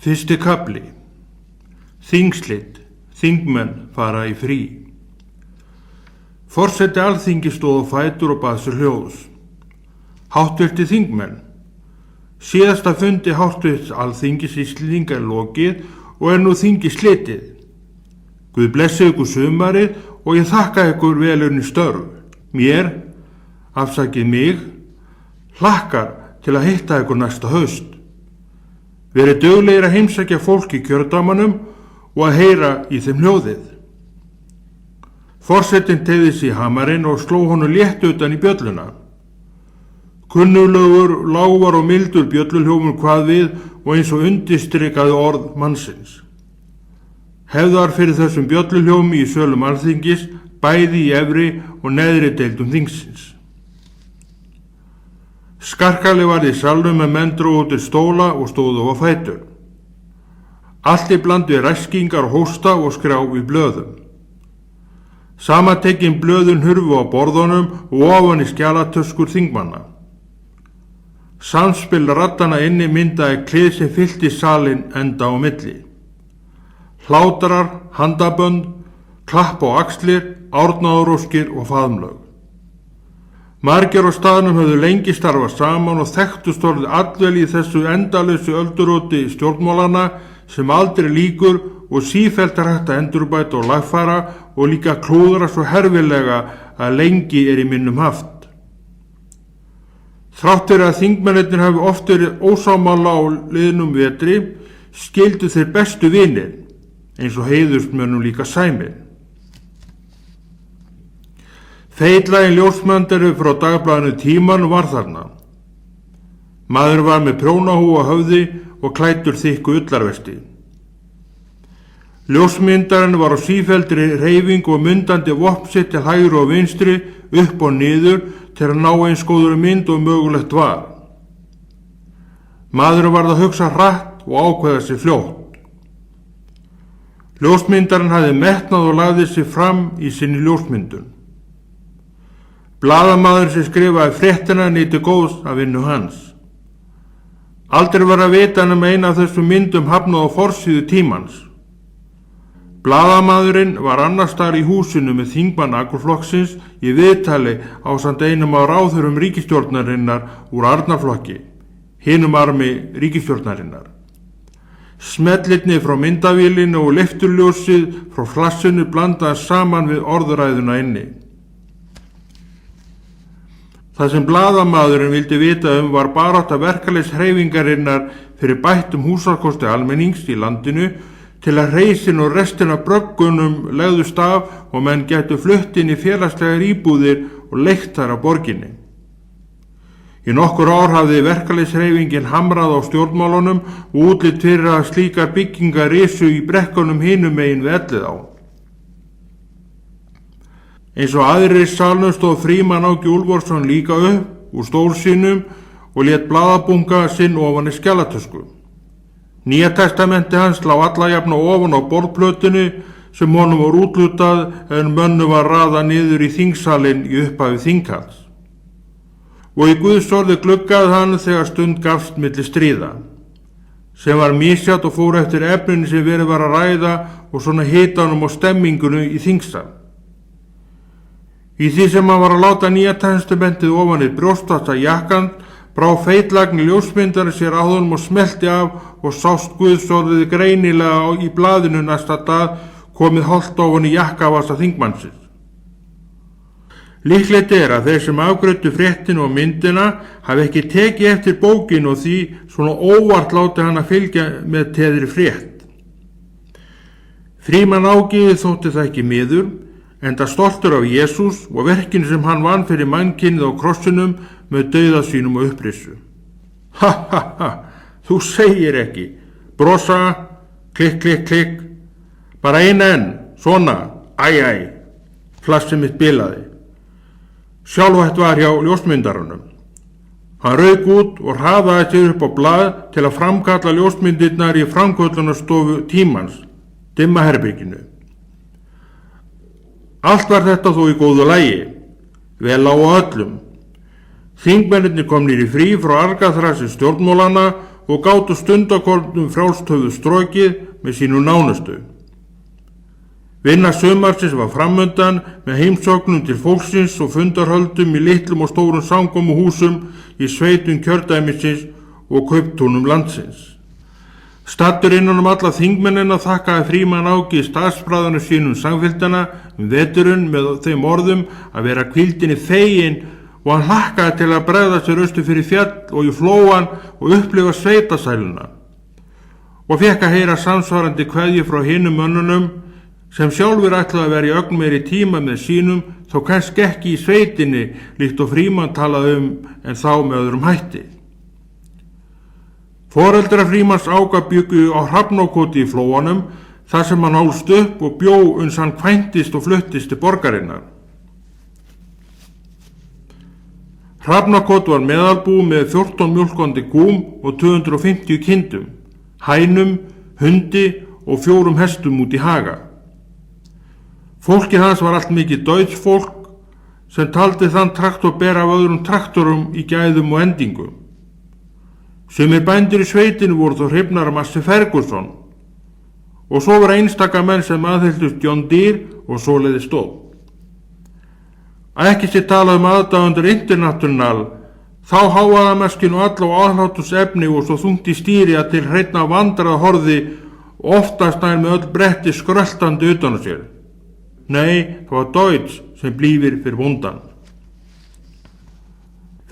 Fyrsti kafli. Þingslit. Þingmenn fara í frí. Forseti Alþingis stóð á fætur og bað sér hljóðs. Háttvirtir þingmenn. Síðasta fundi háttvirts Alþingis Íslendinga er lokið og er nú þingi slitið. Guð blessi ykkur sumarið og ég þakka ykkur velunni störf. Mér, afsakið mig, hlakkar til að hitta ykkur næsta haust. Verið duglegir að heimsækja fólk í kjördæmanum og að heyra í þeim hljóðið. Forsetinn teygði sig í hamarinn og sló honum létt utan í bjölluna. Kunnuglegur, lágar og mildur bjölluljómur kvað við og eins og undirstrikaði orð mannsins. Hefðar fyrir þessum bjölluljómi í sölum Alþingis, bæði í efri og neðri deildum þingsins. Skarkali var í salnum með menn drógu út í stóla og stóðu á fætur. Allt í bland við ræskingar, hósta og skrjá í blöðum. Samantekin blöðun hurfu á borðunum og ofan í skjalatöskur þingmanna. Samspil raddana inni myndaði klið sem fyllti salin enda á milli. Hlátrar, handabönd, klapp á axlir, árnaðaróskir og faðmlög. Margir á staðnum höfðu lengi starfað saman og þekktust orðið allvel í þessu endalausu ölduróti stjórnmálana sem aldrei lýkur og sífellt er hægt að endurbæta og lagfæra og líka klúðra svo herfilega að lengi er í minnum haft. Þrátt fyrir að þingmennirnir hafi oft verið ósámála á liðnum vetri, skildu þeir bestu vinir, eins og heiðursmönnum líka sæmir. Feitlaginn ljósmyndari frá dagblaðinu Tímann var þarna. Maður var með prjónahúfu á höfði og klæddur þykku ullarvesti. Ljósmyndarinn var á sífelldri hreyfingu og myndandi vopnsitt til hægri og vinstri, upp og niður til að ná eins góðri mynd og mögulegt var. Maðurinn varð að hugsa hratt og ákveða sig fljótt. Ljósmyndarinn hafði metnað og lagði sig fram í sinni ljósmyndun. Blaðamaður sem skrifaði fréttina nýtti góðs af vinnu hans. Aldrei var að vita nema eina af þessum myndum hafnað á forsíðu Tímans. Blaðamaðurinn var annars staðar í húsinu með þingmann Akurflokksins í viðtali ásamt einum af ráðherrum ríkisstjórnarinnar úr Arnarflokki, hinum armi ríkisstjórnarinnar. Smellirni frá myndavélinu og leifturljósið frá flassinu blandaði saman við orðræðuna inni. Það sem blaðamaðurinn vildi vita var barátta verkalýðshreyfingarinnar fyrir bættum húsakosti almennings í landinu til að reisin og restina bröggunum legðust af og menn gætu flutt inn í félagslegar íbúðir og leigt þar á borginni. Í nokkur ár hafði verkalýðshreyfingin hamrað á stjórnmálunum og útlit fyrir að slíkar byggingar risu í brekkunum hinum megin við Elliðá. Eins og aðrir í salnum stóð Frímann Áki Úlfarsson líka upp úr stól sínum og lét blaðabunga sinn ofan í skjalatösku. Nýja testamenti hans lá alla jafna ofan á borðplötunni sem honum var útlutað en mönnum var raðað niður í þingsalinn í upphafi þinghalds. Og í Guðs orði gluggaði hann þegar stund gafst milli stríða, sem var misjafnt og fór eftir efninu sem verið var að ræða og svona hitanum og stemmingunu í þingsal. Í því sem hann var að láta nýja testamentið ofan í brjóstasta jakkan, brá feitlagni ljósmyndari sér á honum og smellti af og sást Guðsorðið greinilega í blaðinu næsta dag komið holt ofan í jakkavasa þingmannsins. Líklegt er að þeir sem afgreiddu fréttinu og myndina hafi ekki tekið eftir bókinu og því svona óvart láti hann að fylgja með teðri frétt. Frímann Áki þótti það ekki miður, enda stoltur af Jesús og verkinu sem hann vann fyrir mannkynið á krossinum með dauða sínum og upprissu. Ha ha ha, þú segir ekki, brosa, klikk klikk klikk, bara eina enn, svona, æ, flassið mitt bilaði. Sjálfhætt var hjá ljósmyndarunum. Hann rauk út og hraðaði sér upp á blað til að framkalla ljósmyndirnar í framköllunastofu Tímans, dimma herberginu. Allt var þetta þó í góðu lagi, vel á öllum. Þingmennirnir komnir í frí frá argaþrasi stjórnmálana og gátu stundakornum frjálstöfu strokið með sínu nánustu. Vinna sumarsins var framundan með heimsóknum til fólksins og fundarhöldum í litlum og stórum samkomuhúsum í sveitum kjördæmisins og kauptúnum landsins. Staddur innan alla þingmennina þakkaði Frímann Áki staðsbræðunum sínum samfélgdana veturinn með þeim orðum að vera hvíldinni fegin og hann hlakkaði til að bregða sér austur fyrir fjall og í flóan og upplifa sveitasæluna og fékk að heyra samsvarandi kveðju frá hinum mönnunum sem sjálfur ætlaði að vera í ögn meiri tíma með sínum þó kannski ekki í sveitinni líkt og Frímann talaði en þá með öðrum hætti. Foreldrar Frímanns Áka bjuggu á Hrafnakoti í Flóanum þar sem hann ólst upp og bjó uns hann kvæntist og fluttist til borgarinnar. Hrafnakot var meðalbú með 14 mjólkandi kúm og 250 kindum, hænum, hundi og 4 hestum út í haga. Fólkið hans var allt mikið Deutschfólk sem taldi þann traktor bera af öðrum traktorum í gæðum og endingum. Sumir bændur í sveitinu voru þó hrifnar af Massi Ferguson og svo var einstaka menn sem aðhylltust John Deere og svoleiðis stóð. Að ekki sé talað aðdáendur International, þá háaða meskinu all á aðhlátus efni og svo þungt í stýri að til hreinna vandrað horði og oftast nær með öll bretti skröltandi utan á sér. Nei, það var Deutsch sem blífir fyrir vondan.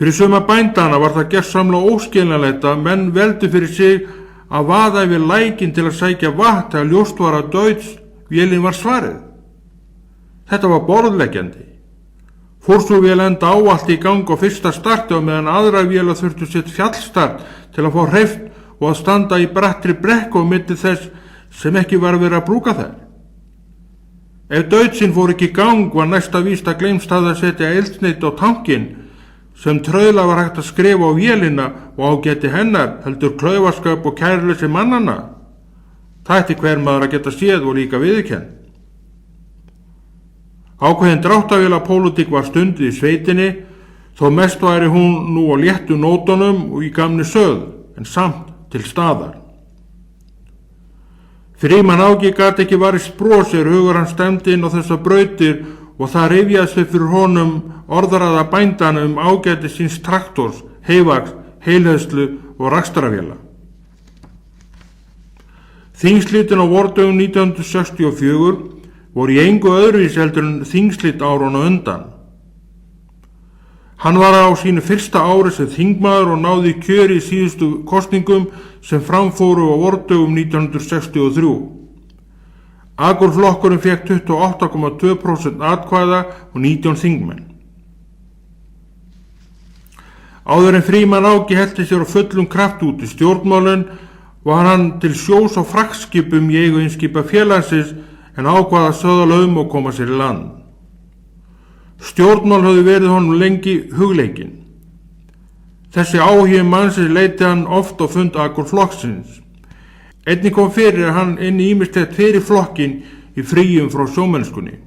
Fyrir suma bændana var það gersamlega óskiljanlegt að menn veldu fyrir sig að vaða yfir lækinn til að sækja vatn þegar ljóst var að Deutsch vélin var svarið. Þetta var borðleggjandi. Fór svo vél enda áallt í gang á fyrsta starti og meðan aðra vélar þurftu sitt fjallstart til að fá hreift og að standa í brattri brekku á milli þess sem ekki var verið að brúka þær. Ef Deutschinn fór ekki í gang var næsta víst að gleymst að setja eldsneyti á tankinn sem trauðla var hægt að skrifa á vélina og ágæti hennar heldur klaufaskap og kærleysi mannanna. Það ætti hver maður að geta séð og líka viðurkennt. Ákveðin dráttavélapólitík var stundið í sveitinni þó mest væri hún nú á léttu nótunum og í gamni sögð en samt til staðar. Frímann Áki gat ekki varist brosir hugur hann stemdi inn á þessar brautir og það rifjaði sig fyrir honum orðraða bændana ágæti síns traktors, heifaks, heilhæðslu og rakstaravéla. Þingslítin á vordögum 1964 voru í engu öðruvísi heldur en þingslít áruna undan. Hann var á sínu fyrsta ári sem þingmaður og náði kjöri í síðustu kosningum sem framfóru á vordögum 1963. Akurflokkurinn fékk 28,2% atkvæða og 19 þingmenn. Áður en Frímann Áki hellti sér á fullum kraft út í stjórnmálin var hann til sjós á fraktskipum í eigu Eimskipa félagsins en ákvað að söðla og koma sér í land. Stjórnmál höfðu verið honum lengi hugleikinn. Þessi áhugi mannsins leiddi hann oft á fund Akurflokksins. Einnig kom fyrir hann inn í ýmislegt fyrir flokkinn í fríum frá sjómennskunni.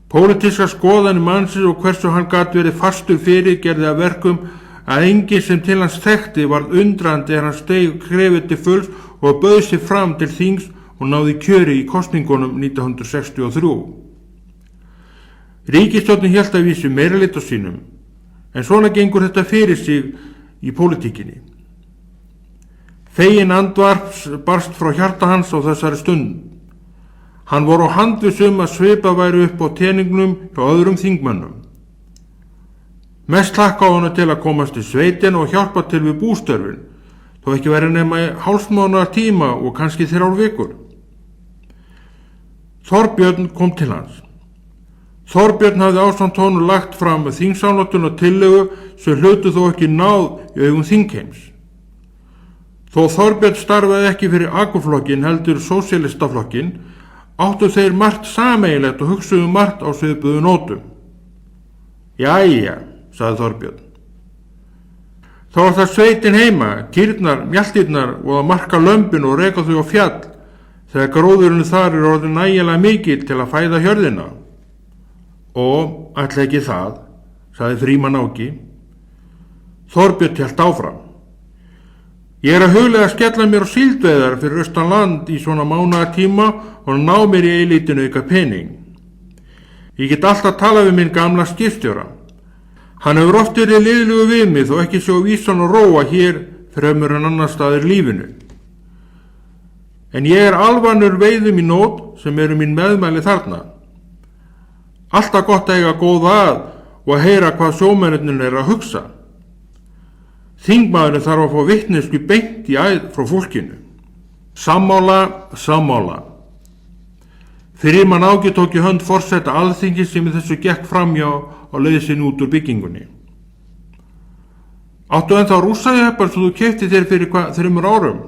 Pólitískar skoðanir mannsins og hversu hann gat verið fastur fyrir gerði að verkum að enginn sem til hans þekkti varð undrandi hann steig skrefið til fulls og bauð sig fram til þings og náði kjöri í kosningunum 1963. Ríkisstjórnin hélt að vísu meirihluta sínum, en svona gengur þetta fyrir sig í pólitíkinni. Fegin andvarps barst frá hjarta hans á þessari stund. Hann voru á handvissum að svipa væri upp á teningnum hjá öðrum þingmönnum. Mest hlakka á hana til að komast í sveitin og hjálpa til við bústörfin, þó ekki verið nema í hálfsmánaðar tíma og kannski 3 vikur. Þorbjörn kom til hans. Þorbjörn hafði ásamt honum lagt fram þingsályktun og tillögu sem hlutu þó ekki náð í augum þingheims. Þó Þorbjörn starfaði ekki fyrir Akurflokkin heldur sósíalistaflokkin, áttu þeir margt sameiginlegt og hugsuðu margt á svipuðu nótum. Jæja, sagði Þorbjörn. Þá var það sveitin heima, kýrnar, mjaltirnar og að marka lömbin og reka þau á fjall þegar gróðurinn þar orðinn nægilega mikill til að fæða hjörðina. Og ætla ekki það, sagði Frímann Áki. Þorbjörn hélt áfram. Ég að huglega skella mér á síldveiðar fyrir austan land í svona mánaðartíma og ná mér í eilítinu auka pening. Ég get alltaf talað við minn gamla skipstjóra. Hann hefur oft verið liðlugu við mig þó ekki sjá vísan og róa hér fremur en annar staðir lífinu. En ég alvanur veiðum í nót sem eru mín meðmæli þarna. Alltaf gott að eiga góða að og að heyra hvað sjómennirnir að hugsa. Þingmaðurinn þarf að fá vitnesku beint í æð frá fólkinu. Sammála. Fyrir mann Áki tók í hönd forseta alþingis sem í þessu gekk framjá á leið sinni út úr byggingunni. Áttu ennþá rússæðihöppar sem þú keypti þér fyrir 3 árum?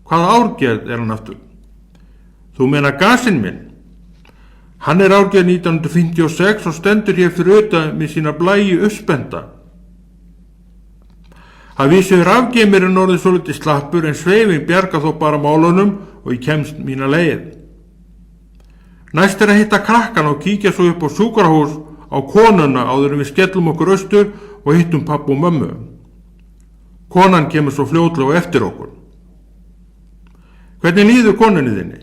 Hvaða árgerð hann aftur? Þú meina gasinn minn? Hann árgerð 1956 og stendur hér fyrir utan með sína blæju uppspenda. Það vísir rafgeymirinn orðið svolítið slappur en sveifin bjarga þó bara málunum og ég kemst mína leið. Næst að hitta krakkan og kíkja svo upp á sjúkrahús á konuna áður en við skellum okkur austur og hittum pappa og mömmu. Konan kemur svo fljótlega eftir okkur. Hvernig líður konunni þinni?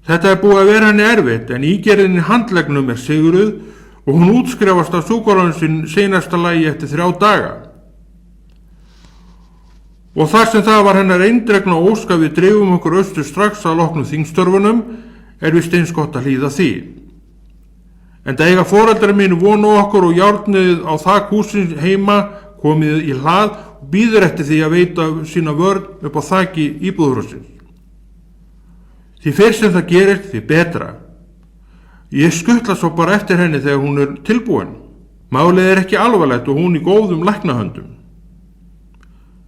Þetta búið að vera henni erfitt en ígerðinni handleggnum sigruð og hún útskrefast af sjúkrahúsin seinasta lagi eftir 3 daga. Og þar sem það var hennar eindregna ósk að við dreifum okkur austur strax að loknum þingstörfunum vist eins gott að hlýða því. En það eiga foreldrar mínu vonu okkur og járnið á þak húsins heima komið í hlað og býður eftir því að veita sína vörn upp á þaki íbúðarhússins. Því fyrr sem það gerist, því betra. Ég skuttla svo bara eftir henni þegar hún tilbúin. Málið ekki alvarlegt og hún í góðum læknahöndum.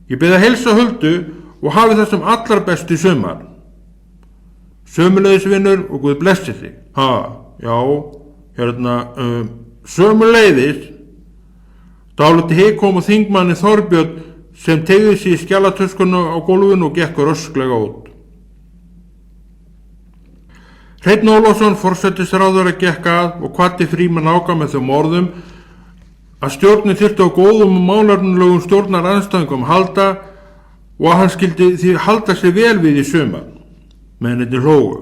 Ég bið að heilsa Huldu og hafi það sem allar best í sumar. Sömuleiðis vinur og Guð blessi þig. Sömuleiðis. Dálítið hik kom og þingmanni Þorbjörn sem tegði sig í skjalatöskuna á gólfinu og gekk rösklega út. Hreinn Ólafsson forsætisráðherra gekk að og hvatti Frímann Áka með þeim orðum að stjórnin þyrfti á góðum og málefnulegum stjórnarandstæðingum halda og að hann skyldi því halda sig vel við í sumar. Mennirnir hlógu.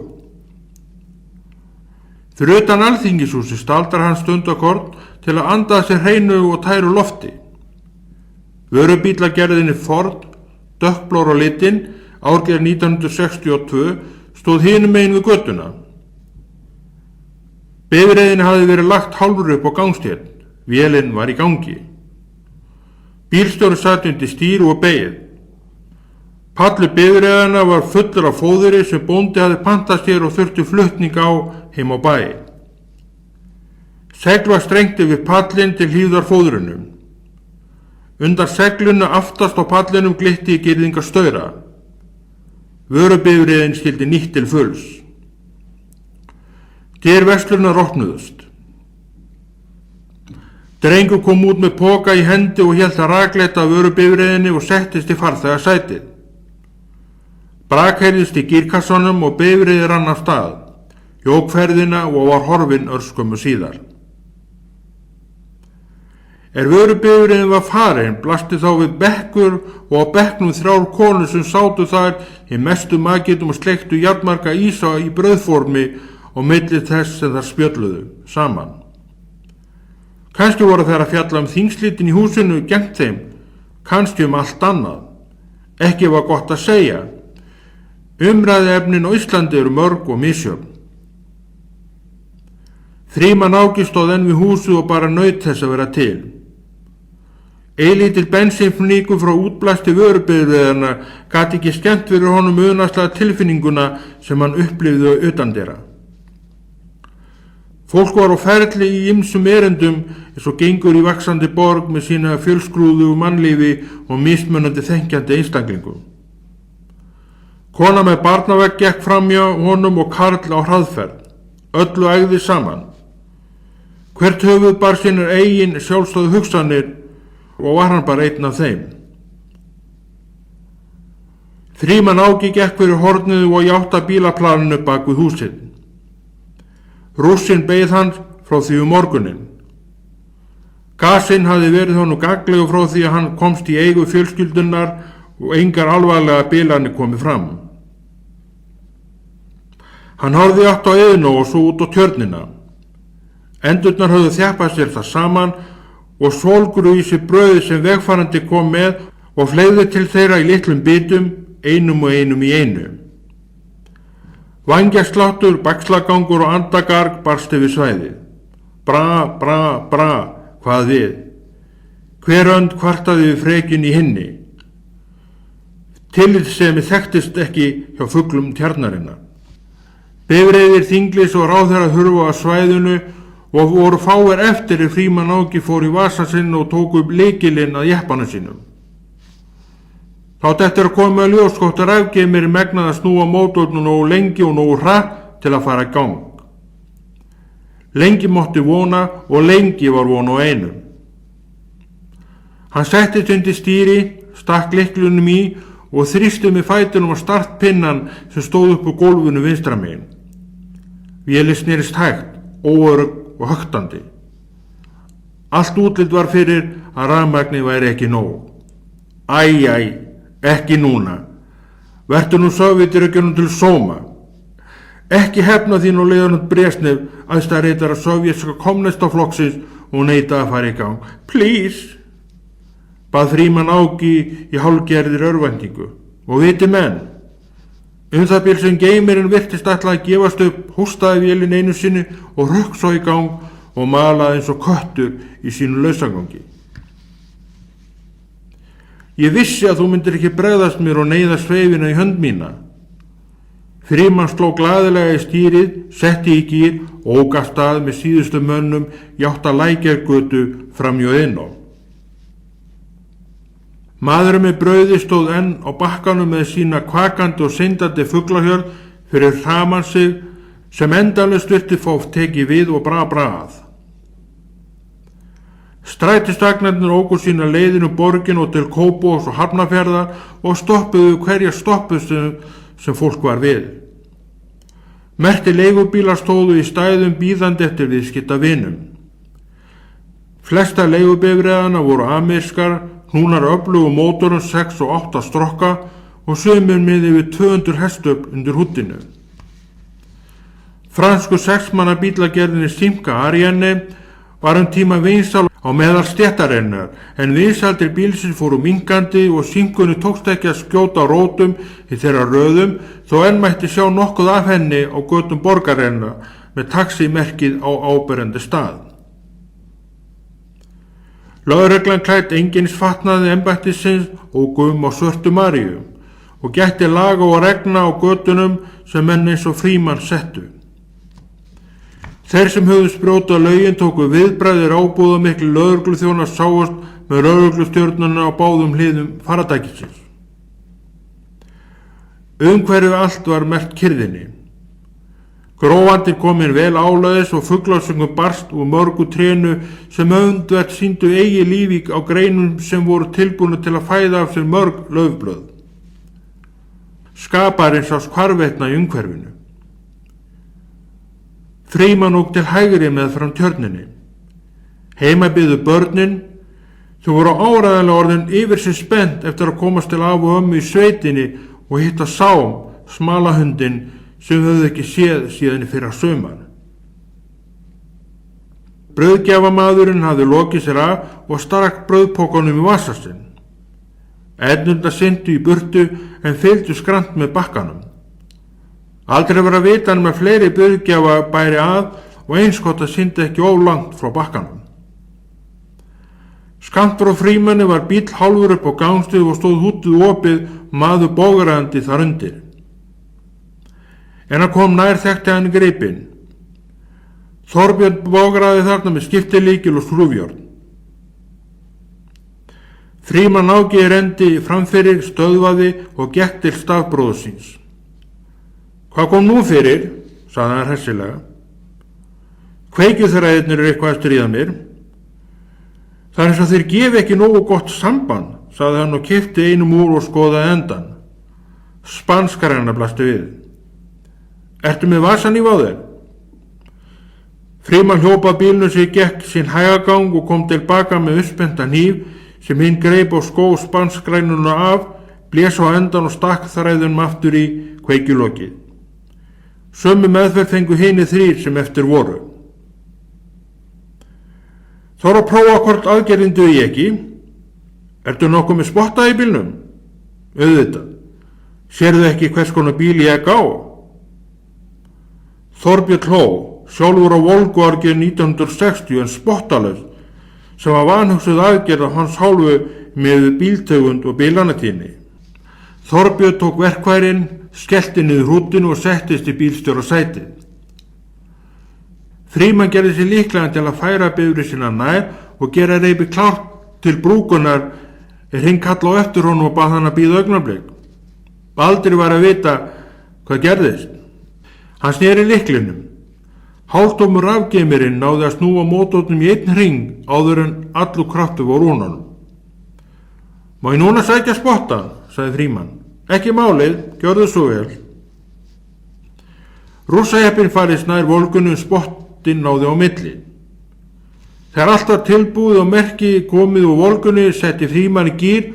Fyrir utan Alþingishúsi staldrar hann stundakorn til að anda sér hreinu og tæru lofti. Vörubílagerðinni Ford, dökkblár á litin, árgerð 1962, stóð hinum megin við götuna. Bifreiðinni hafði verið lagt hálfur upp á gangstétt. Vélinn var í gangi. Bílstjóri sat undir stýru og beið. Pallur bifreiðanna var fullur af fóðri sem bóndi hafði pantað sér og þurfti flutning á heim á bæ. Segl var strengt yfir pallinn til hlífðar fóðrunum. Undan seglunu aftast á pallinum glitti í girðingar staura. Vörubifreiðin skildi nýtt til fulls. Dyr verslunar opnuðust. Drengur kom út með poka í hendi og hélt að rakleita af vörubifreiðinni og settist í farþegasætið. Brak heyrðist í gírkassanum og bifreiðin rann af stað. Jók ferðina og var horfin örskömmu síðar. Vörubifreiðin var farin, blasti þá við bekkur og á bekknum 3 konur sem sátu þar í mestu magitum og sleiktu jafnmarga ísa í brauðformi og milli þess sem þar spjölluðu saman. Kannski voru þeir að fjalla þingslitin í húsinu gegn þeim, kannski allt annað. Ekki var gott að segja. Umræðuefnin á Íslandi eru mörg og misjöfn. Frímann Áki stóð enn við húsið og bara naut þess að vera til. Eilítil bensínfníku frá útblasti vörubifreiðanna gat ekki skemmt fyrir honum unaðslega tilfinninguna sem hann upplifði utandyra. Fólk var á ferli í ýmsum erindum eins og gengur í vaxandi borg með sína fjölskrúðu mannlífi og mismunandi þenkjandi einstaklingum. Kona með barnavegg gekk framjá honum og karl á hraðferð, öllu ægði saman. Hvert höfuð bar sínar eigin sjálfstöðu hugsanir og var hann bara einn af þeim. Frímann Áki gekk fyrir hornið og játta bílaplaninu bak við húsið. Rússinn beið hans frá því morguninn. Gasinn hafði verið honum gagnlegu frá því að hann komst í eigu fjölskyldunar og engar alvarlega bilanir komið fram. Hann horfði átt á Iðnó og svo út á tjörnina. Endurnar höfðu þjappað sér það saman og sólguru í sig brauði sem vegfarandi kom með og fleygði til þeirra í litlum bitum, einum og einum í einu. Vængjasláttur, bakslagangur og andagarg barst yfir svæðið. Bra, bra, bra, hvað við. Hver önd kvartaði við frekin í hinni. Tillitssemi þekktist ekki hjá fuglum tjarnarinnar. Bifreiðir þinglis og ráðherra hurfu á svæðinu og voru fáir eftir Frímann Áki fór í vasa sinn og tók upp lykilinn að jeppanum sínum. Þátt eftir að koma að ljós hvort rafgeimir megnað að snúa mótornum nógu lengi og nógu hratt til að fara í gang. Lengi mátti vona og lengi var von á einum. Hann settist undir stýri, stakk lyklunum í og þrýsti með fætinum á startpinnan sem stóð upp á gólfinu vinstra megin. Vélin snerist hægt, óörugg og höktandi. Allt útlit var fyrir að rafmagni væri ekki nóg. Æ, ekki núna. Vertu nú Sovétríkjunum til sóma. Ekki hefna þín og Leonid Brezhnev, aðstæðarritara sovjetska kommunistaflokksins og neita að fara í gang. Please, bað Frímann Áki í hálfgerðir örvæntingu. Og viti menn, það bil sem geimirinn virtist ætla að gefast upp, hóstaði vélin einu sinni og rökk svo í gang og malaði eins og köttur í sínu lausagangi. Ég vissi að þú myndir ekki bregðast mér og neyða sveifina í hönd mína. Frímann sló glaðilega í stýrið, setti í gír og ók af stað með síðustu mönnum í átt að Lækjargötu framhjá Iðnó. Maðurinn með brauði stóð enn á bakkanum með sína kvakandi og syndandi fuglahjörð fyrir framan sig sem endalaust virti fá tekið við og brað. Strætisvagnarnir óku sína leiðinu borgin og til Kópavogs og Hafnarfjarðar og stoppuðu hverja stoppu sem fólk var við. Merktir leigubílar stóðu í stæðum bíðandi eftir viðskiptavinum. Flesta leigubifreiðanna voru amerískar, knúnar öflugum mótorum 6 og 8 strokka og sumir með yfir 200 hestöfl undir húddinu. Fransku 6-manna bílagerðinni Simca Ariane var tíma vinsæl á meðal stéttarinnar en vinsældir bílsins fóru minkandi og Simkunni tókst ekki að skjóta rótum í þeirra röðum þó enn mætti sjá nokkuð af henni á götum borgarinnar með taximerkið á áberandi stað. Lögreglan klætt einkennisfatnaði embættisins og á Svörtu Maríu og gætti laga og regna á götunum sem menn eins og Frímann settu. Þeir sem höfðu sprjótað lögin tóku viðbragðir ábúðamiklir lögregluþjónar sáust með lögreglustjörnuna á báðum hliðum farartækisins. Umhverfið allt var merkt kyrrðinni. Gróandir komin vel áleiðis og fuglasöngum barst úr mörgu trénu sem öndvert sýndu eigi lífík á greinum sem voru tilbúinu til að fæða af sér mörg laufblöð. Skaparinn sást hvarvetna í umhverfinu. Frímann ók til hægri með fram tjörninni. Heima biðu börnin, þau voru áreiðanlega orðin yfir sig spennt eftir að komast til af og ömmu í sveitinni og hitta Sám, smalahundin sem höfðu ekki séð síðan í fyrra sumar. Brauðgjafamaðurinn hafði lokið sér af og stakk brauðpokanum í vasa sinn. Ennunda syndu í burtu en fylgdu skrant með bakkanum. Aldrei var að vita með fleiri brauðgjafa bæri að og eins gott að synda ekki ólangt frá bakkanum. Skammt frá Frímanni var bíll hálfur upp á gangstíð og stóð hútið opið maður bógrandi þar undir. En hann kom nær þekkti hann gripinn. Þorbjörn bógraði þarna með skiptilíkil og skrúfjárn. Frímann Áki rendi framfyrir, stöðvaði og gekk til stafbróður síns. Hvað kom nú fyrir, sagði hann hressilega. Kveikjuþræðirnir eitthvað að stríða mér. Það eins og þeir gefi ekki nógu gott samband, sagði hann og kippti einum úr og skoðaði endan. Spanskar hennar blasti við. Ertu með vasaníf á þér? Frímann hljóp að bílnum sem gekk sinn hægagang og kom tilbaka með uppspennta hníf sem hinn greip á skó spanskgrænuna af, blés á endan og stakk þræðunum aftur í kveikjulokið. Sömu meðferð fengu hinir 3 sem eftir voru. Þarf að prófa hvort aðgerðin dugi ekki. Ertu nokkuð með spotta í bílnum? Auðvitað. Sérðu ekki hvers konar bíl ég á? Þorbjörn hló, sjálfur á Volguargi 1960 en spottalaust, sem var vanhugsuð aðgerð af hans hálfu með bíltegund og bílanatíðni. Þorbjörn tók verkfærin, skellti niður húddinu og settist í bílstjórasætið. Frímann gerði sér líklega til að færa bifreið sína nær og gera reipi klárt til brúkunar hinn kalla á eftir honum og bað hann að bíða augnablik. Aldrei var að vita hvað gerðist. Hann sneri lyklinum. Hálftómur rafgeymirinn náði að snúa mótornum í 1 hring áður en allur kraftur voru úr honum. Má ég núna sækja spottan, sagði Frímann. Ekki málið, gjörðu svo vel. Rússajeppinn farið nær Volgunni spottinn náði á milli. Þegar allt var tilbúið og merki komið úr Volgunni setti Frímann í gír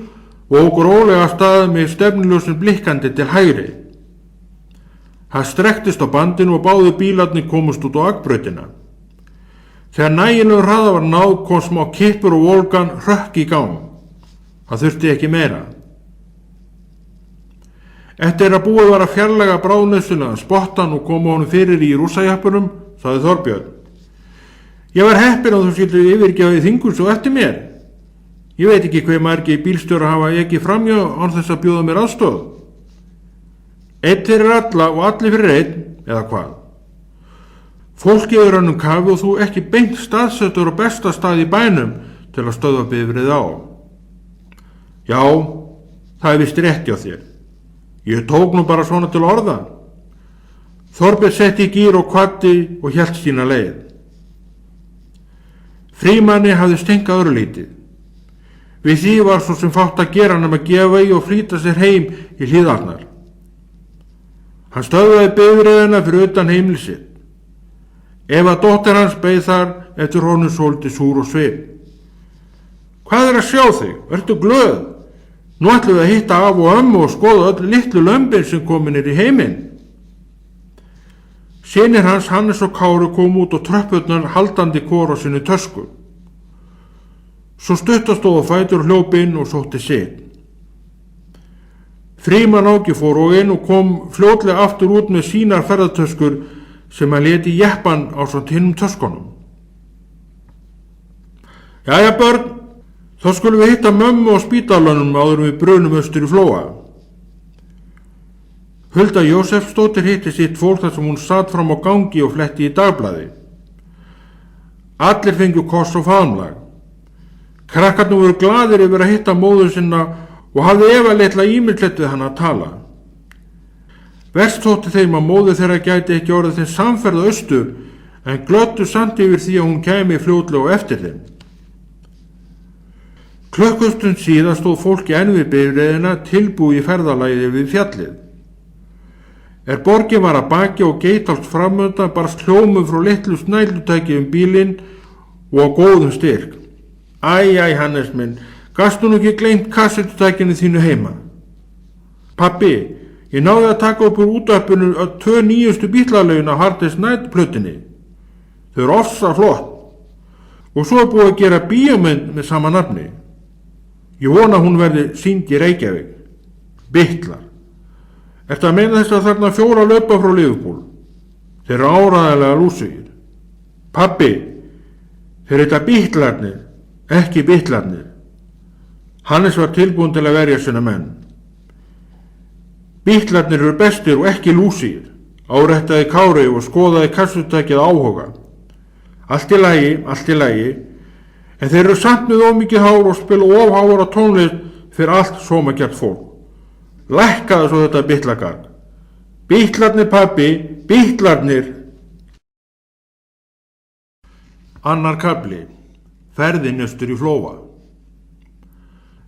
og ók rólega af stað með stefnuljósin blikkandi til hægri. Hann strektist á bandinu og báðu bílarnir komust út á akbrautina. Þegar nægilegur hraða var náð kom smá kippur og Volgan hrökk í gang. Það þurfti ekki meira. Eftir að búið var að fjarlæga bráðnauðsynlegan spottan og koma honum fyrir í rússajappunum, sagði Þorbjörn. Ég var heppinn að þú skyldir yfirgefa þinghús og eftir mér. Ég veit ekki hve margir bílstjórar hafa ekki framjá án þess að bjóða mér aðstoð. Einn fyrir alla og allir fyrir einn, eða hvað? Fólk yfir önnum kafi og þú ekki beint staðsettur á besta stað í bænum til að stöðva bifreið á. Já, það er vist rétt hjá þér. Ég tók nú bara svona til orða. Þorbjörn setti í gír og kvaddi og hélt sína leið. Frímanni hafði stengað örlítið. Við því var svo sem fátt að gera nema að gefa í og flýta sér heim í Hlíðarnar. Hann stöðvaði bifreiðina fyrir utan heimili sitt. Eva dóttir hans beið þar eftir honum svolítið súr og svip. Hvað er að sjá þig? Ertu glöð? Nú ætlum við að hitta af og ömmu og skoða öll litlu lömbin sem komin í heiminn. Synir hans Hannes og Kári kom út og tröppurnar haldandi hvor á sinni tösku. Svo stuttastóð á fætur hljóp inn og sótti sitt. Frímann Áki fór og inn og kom fljótlega aftur út með sínar ferðartöskur sem hann lét í jeppan ásamt hinum töskunum. Jæja börn, þá skulum við hitta mömmu á spítalanum áður við brunum austur í Flóa. Hulda Jósefsdóttir hitti sitt fólk þar sem hún satt fram á gangi og fletti í dagblaði. Allir fengu koss og faðmlag. Krakkarnir voru glaðir yfir að hitta móður sinna og hafði Eva litla ímyndlegt við hann að tala. Verst þótti þeim að móður þeirra gæti ekki orðið þeim samferða austur en glöddu samt yfir því að hún kæmi fljótlega og eftir þeim. Klukkustund síðan stóð fólki enn við bifreiðina tilbúið í ferðalagið við fjallið. Borgin var að baki og Geitháls framöndan barst hljómum frá litlu snællutæki bílinn og á góðum styrk. Æ, Hannes minn, gastu nú ekki gleymt kassettutækinu þínu heima? Pabbi, ég náði að taka upp úr útvarpinu 2 nýjustu bítlalögin á Hard Day's Night plötunni. Þau eru ofsa flott. Og svo búið að gera bíómynd með sama nafni. Ég vona að hún verði sýnd í Reykjavík. Bitlar. Ertu að meina þess að þarna 4 laupa frá Liverpool? Þeir eru áræðilega lúsugir. Pabbi, þeir heita Bitlarnir, ekki Bitlarnir. Hannes var tilbúin til að verja sinna menn. Bitlarnir eru bestir og ekki lúsugir, áréttaði Kári og skoðaði kassutækið áhuga. Allt í lagi, en þeir eru samt með ómikið hár og spila ofháara tónlist fyrir allt sómagjart fólk. Lækkaði svo þetta bitlagarð. Bitlarnir, pabbi, Bitlarnir. Annar kafli. Ferðin austur í Flóa.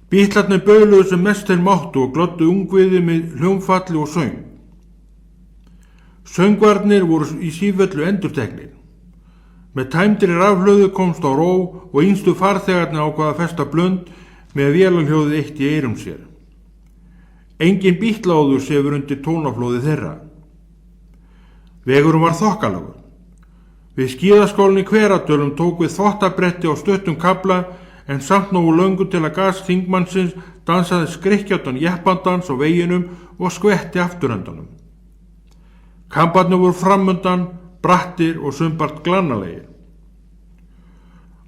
Bitlarnir bauluðu sem mest þeir máttu og glöddu ungviði með hljómfalli og söng. Söngvarnir voru í sífellu endurteknir. Með tæmdri rafhlöðu komst á ró og yngstu farþegarnir ákvað að festa blönd með vélarhljóðið eitt í eyrum sér. Engin bítláður sefur undir tónaflóði þeirra. Vegurum var þokkalegur. Við skíðaskólinni Hveradölum tók við þvottabretti á stuttum kafla en samt nógu löngu til að gas þingmannsins dansaði skrykkjátan jeppandans á veginum og skvetti afturendanum. Kamparnir voru framundan, brattir og sumpart glannalegir.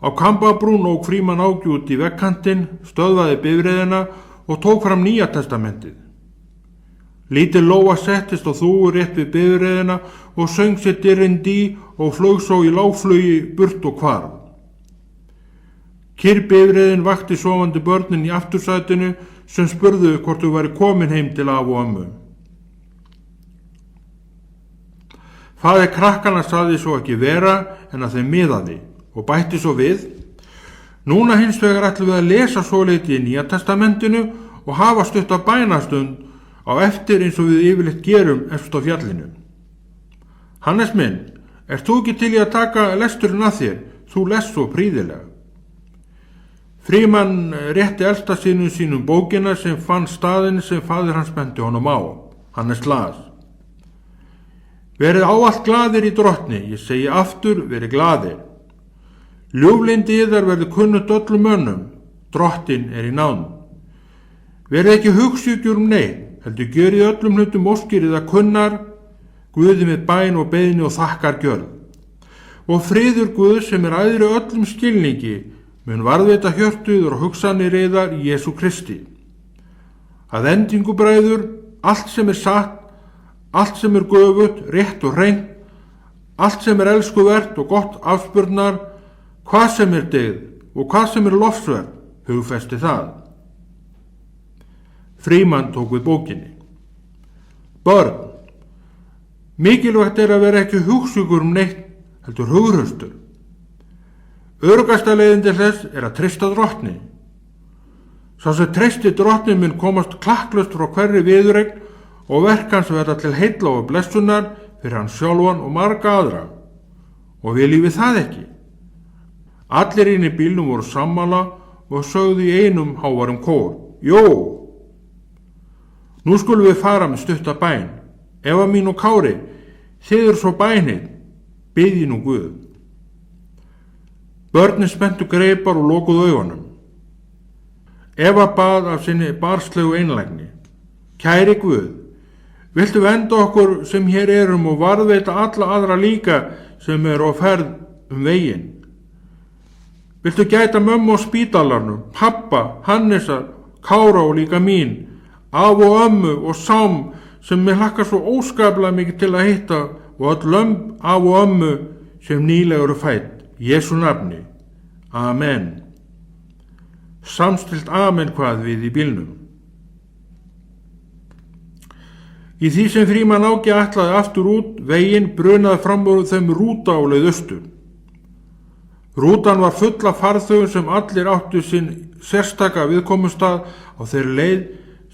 Á Kambabrún ók Frímann Áki út í veggkantinn, stöðvaði bifreiðina og tók fram Nýja testamentið. Lítil lóa settist á þúfu rétt við bifreiðina og söng sér dirrindi og flög svo í lágflugi burt og hvarf. Kyrr bifreiðin vakti sofandi börnin í aftursætinu sem spurðu hvort þau væri komin heim til af og ömmu. Faðir krakkana sagði svo ekki vera en að þeim miðaði og bætti svo við: Núna hins vegar ætlum við að lesa svoleyti í Nýja testamentinu og hafa stutta bænastund á eftir eins og við yfirleitt gerum efst á fjallinu. Hannes minn, ert þú ekki til í að taka lesturinn að þér? Þú lest svo prýðilega. Frímann rétti elsta sínum bókina sem fann staðinn sem faðir hans benti honum á. Hannes las: Verið ávallt glaðir í drottni, ég segi aftur, verið glaðir. Ljúflyndi yðar verður kunnugt öllum mönnum, drottin er í nánd. Verið ekki hugsjúkjur neitt, heldur gjörið öllum hlutum óskir eða kunnar, Guði með bæn og beiðni og þakkar gjörð. Og friður Guð sem æðri öllum skilningi mun varðveita hjörtuður og hugsanir yðar í Jesú Kristi. Að endingu bræður, allt sem satt, allt sem göfugt, rétt og hreint, allt sem elskuvert og gott afspurnar, hvað sem dyggð og hvað sem lofsverð, hugfesti það. Frímann tók við bókinni. Börn, mikilvægt er að vera ekki hugsjúkur neitt, heldur hugraustur. Öruggasta leiðin til þess er að treysta drottni. Sá sem treysti drottni mun komast klakklaust frá hverri viðureign og verk hans verða til heilla og blessunar fyrir hann sjálfan og marga aðra. Og viljum við það ekki? Allir inn í bílnum voru sammála og sögðu í einum hávarum kór: Jó! Nú skulum við fara með stutta bæn. Eva mín og Kári, þið eru svo bænir, biðji nú Guð. Börnin spenntu greipar og lokuðu augunum. Eva bað af sinni barnslegu einlægni: Kæri Guð, viltu vernda okkur sem hér erum og varðveita alla aðra líka sem eru á ferð veginn? Viltu gæta mömmu á spítalarnum, pappa, Hannesar, Kára og líka mín, af og ömmu og Sám sem mér hlakkar svo óskaplega mikið til að hitta og öll lömb af og ömmu sem nýlega eru fædd, í Jesú nafni. Amen. Samstilt amen hvað við í bílnum. Í því sem Frímann Áki ætlaði aftur út veginn brunaði fram úr þeim rúta á leið austur. Rútan var full af farþegum sem allir áttu sinn sérstaka viðkomustað á þeirri leið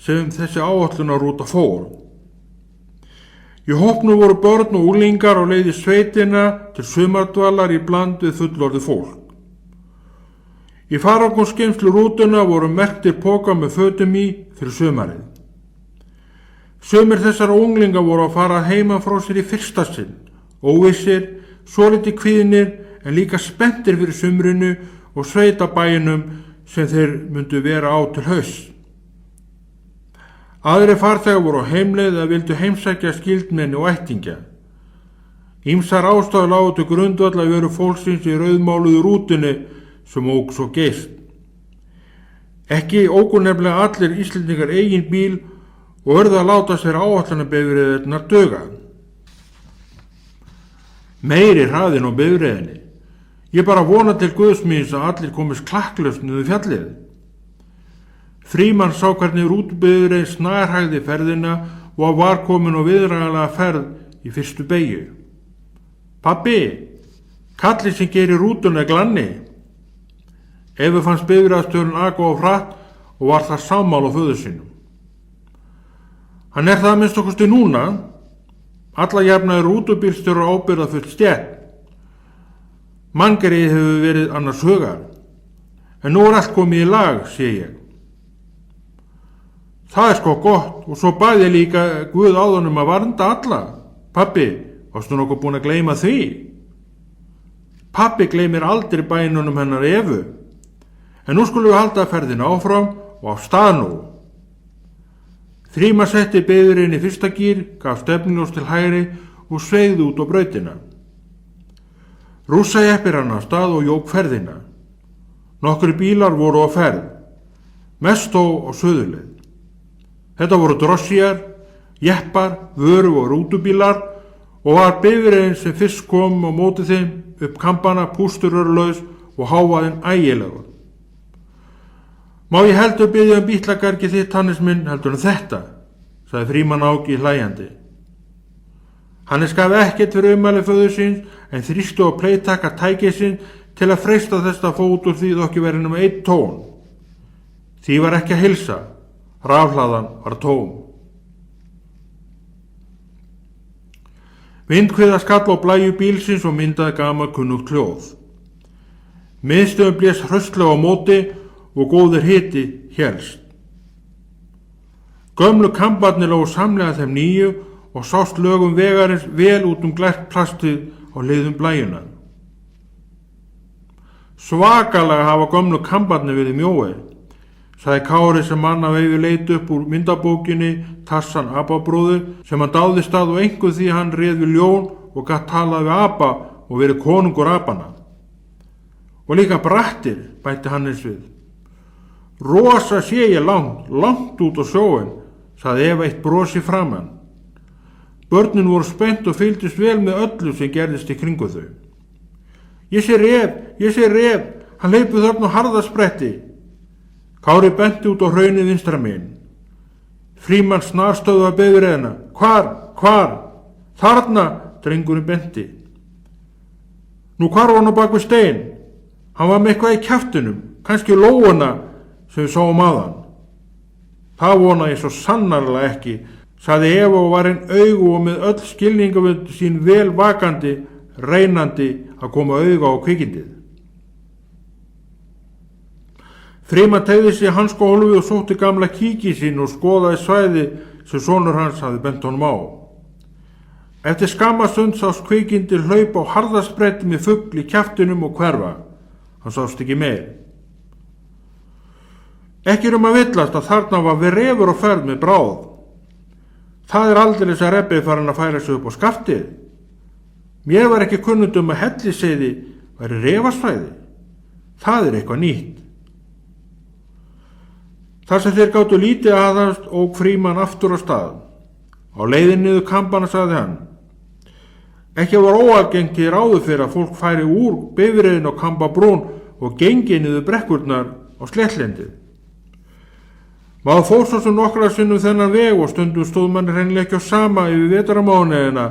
sem þessi áætlunarrúta fór. Í hópnum voru börn og unglingar á leið í sveitina til sumardvalar í bland við fullorðið fólk. Í farangurskemslu rútuna voru merktir póka með fötum í fyrir sumarið. Sumir þessara unglinga voru að fara heima frá sér í fyrsta sinn, óvissir, svolítið kvíðnir en líka spenntir fyrir sumrinu og sveitabæinum sem þeir myndu vera á til hausts. Aðrir farþegar voru á heimleið eða vildu heimsækja skyldmenni og ættingja. Ýmsar ástæður lágu til grundvallar veru fólksins í rauðmáluðu rútunni sem ók svo geist. Ekki óku nefnilega allir Íslendingar eigin bíl og urðu að láta sér áætlunarbifreiðirnar duga. Meiri hraðin á bifreiðinni. Ég bara vona til Guðsmíðs að allir komist klakklaust niður fjallið. Frímann sá hvernig rútubifreið snarhægði ferðina og var komin á viðræðanlega ferð í fyrstu beygju. Pabbi, kallið sem gerir rútuna glanni. Efu fannst bifreiðarstjórinn aka of hratt og var það sammála á föður sínum. Hann það að minnsta kosti núna. Alla jafna rútubílstjórar ábyrgðarfull stétt. Manngerið hefur verið annars hugar, en nú allt komið í lag, sé ég. Það sko gott, og svo bað ég líka Guð áðan að varnda alla. Pabbi, varstu nokkuð búin að gleyma því? Pabbi gleymir aldrei bænunum hennar Evu, en nú skulum við halda ferðina áfram og á stað nú. Frímann setti bifreið í fyrsta gír, gaf stefnuljós til hægri og sveigði út á brautina. Rússajeppir hann af stað og jók ferðina. Nokkrir bílar voru á ferð, mest þó á suðurleið. Þetta voru drossíar, jeppar, vöru og rútubílar og var bifreiðin sem fyrst kom á móti þeim upp kampana pústurörlaus og hávaðin ægilegur. Má ég heldur biðja bítlagargi þitt, Hannes minn, heldur þetta, sagði Frímann Áki hlæjandi. Hannes gaf ekkert fyrir ummæli föður síns en þrýstu á pleittaka tækið sín til að freista þess að fót úr því þókki verið nema einn tón. Því var ekki að hilsa, rafhlaðan var tóm. Vindhviða skall á blæju bílsins og myndaði gamalt kunnugt hljóð. Miðstöðin blés hraustlega á móti og góður hiti hélst. Gömlu kambarnir lágu samlega þeim nýju og sást lögum vegarins vel út glært plastið á hliðum blæjuna. Svakalega hafa gömlu kambarnir verið mjóir, sagði Kári sem manna veifi leit upp úr myndabókinni Tassan Ababróður sem hann dáðist að og einhver því hann réð við ljón og gat talað við apa og verið konungur apana. Og líka brattir, bætti Hannes við. Rosa sé ég langt út á sjóin, sagði Eva eitt brosi framan. Börnin voru spennt og fylgdist vel með öllu sem gerðist í kringu þau. Ég sé ref, hann hleypur þarna á harðaspretti. Kári benti út á hraunið vinstra megin. Frímann snarstöðvaði bifreiðina. Hvar? Þarna, drengurinn benti. Nú hvar var hann á bak við stein? Hann var með eitthvað í kjaftinum, kannski lóuna sem við sáum aðan. Það vona ég svo sannarlega ekki, sagði Eva og var einn augu og með öll skilningavöld sín vel vakandi, reynandi að koma auga á kvikindið. Frímann teygði sig hanskahólfi og sótti gamla kíki sín og skoðaði svæði sem sonur hans hafði bent honum á. Eftir skamma stund sást kvikindið hlaupa á harðaspretti með fugl í kjaftinum og hverfa. Hann sást ekki meir. Ekki að villast að þarna var við refur á ferð með bráð. Það aldeilis að Rebbi farin að færa sig upp á skaftið. Mér var ekki kunnugt að Helliseiði væri refasvæði. Það eitthvað nýtt. Þar sem þeir gátu lítið aðast ók Frímann aftur á stað. Á leiðin niður kampana sagði hann. Ekki var óalgengt í ráðu fyrir að fólk færi úr bifreiðin á Kambabrún og gengi niður brekkurnar á Sléttlendið. Maður fór svo sem nokkra sinnum þennan veg og stundum stóð mann hreinlega ekki á sama yfir vetramánuðina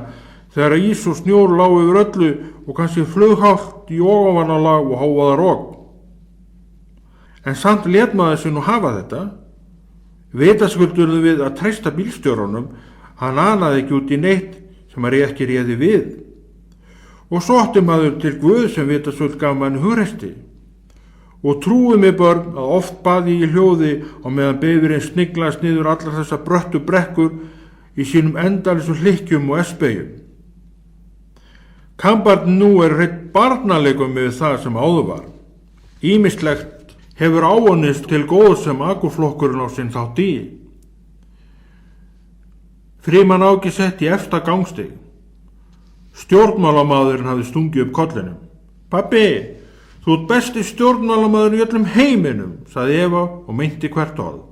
þegar ís og snjór lágu yfir öllu og kannski flughált í ofanvarnalag og hávaða rok. En samt lét maður sig nú hafa þetta. Vitaskuld við að treysta bílstjórunum, hann anaði ekki út í neitt sem hann ekki réði við. Og svo átti maður til Guð sem vitaskuld gaf manni hugreisti. Og trúið mig börn að oft baði í hljóði á meðan bifurinn sniglaðist niður allar þessar bröttu brekkur í sínum endalisu hlykkjum og esbegjum. Kambarn nú hreinn barnalegum með það sem áður var. Ýmislegt hefur áunnist til góð sem akurflokkurinn á sinn þátt í. Frímann Áki sett í efsta gangstig. Stjórnmálamaðurinn hafði stungið upp kollinum. Pabbi, þú ert besti stjórnmálamaður í öllum heiminum, sagði Eva og meinti hvert orð.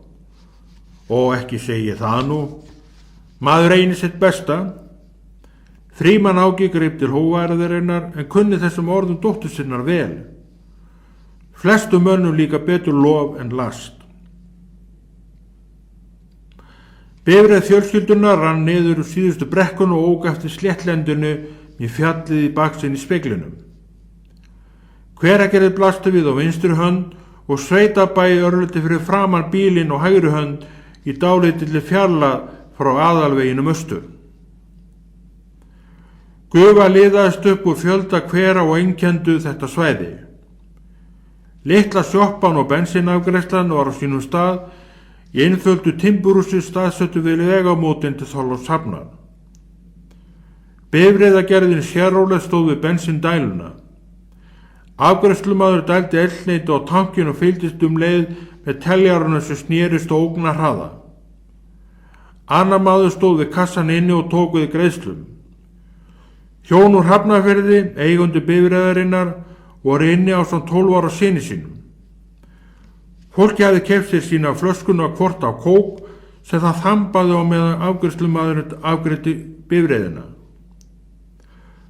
Og ekki segi það nú. Maður reynir sitt besta. Frímann Áki greip til hóværaðarinnar en kunni þessum orðum dóttur sinnar vel. Flestum mönnum líka betur lof en last. Bifreið fjölskyldunnar rann niður úr síðustu brekkun og ók eftir Sléttlendinu með fjallið í baksinn í speglinum. Hveragerðið blasti við á vinstri hönd og sveitabæi örluti fyrir framan bílinn og hægri hönd í dálítilli fjarlægð frá aðalveginum austur. Gufa liðaðist upp úr fjölda hvera og einkenndu þetta svæði. Litla sjoppan og bensínafgreiðslan var á sínum stað í einföldu timburhúsi staðsettu við vegamótin til Þorlákshafnar. Bifreiðagerðin Chevrolet stóð við bensíndæluna. Afgreiðslumaður dældi eldsneyti á tankinn og fylgdist leið með teljarunum sem snerist og ógnar hraða. Annar maður stóð við kassan inni og tók við greiðslum. Hjón úr Hafnarfirði, eigendur bifreiðarinnar, voru inni á svona 12 ára syni sínum. Fólki hafði keypt sér sína flöskuna hvort af kók sem það þambaði á meðan afgreiðslumaðurinn afgreiddi bifreiðina.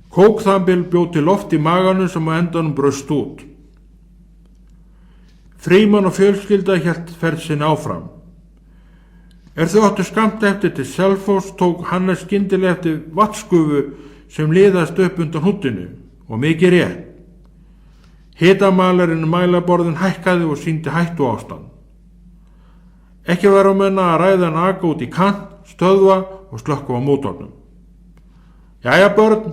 Kókþambil bjó til loft í maganum sem á endanum braust út. Frímann og fjölskylda hélt ferð sinni áfram. Þau áttu skammt eftir til Selfoss tók Hannes skyndilega eftir vatnsgufu sem liðast upp undan húddinu og mikið rétt. Hitamalarinn mælaborðin hækkaði og sýndi hættu ástand. Ekki var menna að ræða naka út í kant, stöðva og slökkva á mótornum. Jæja börn,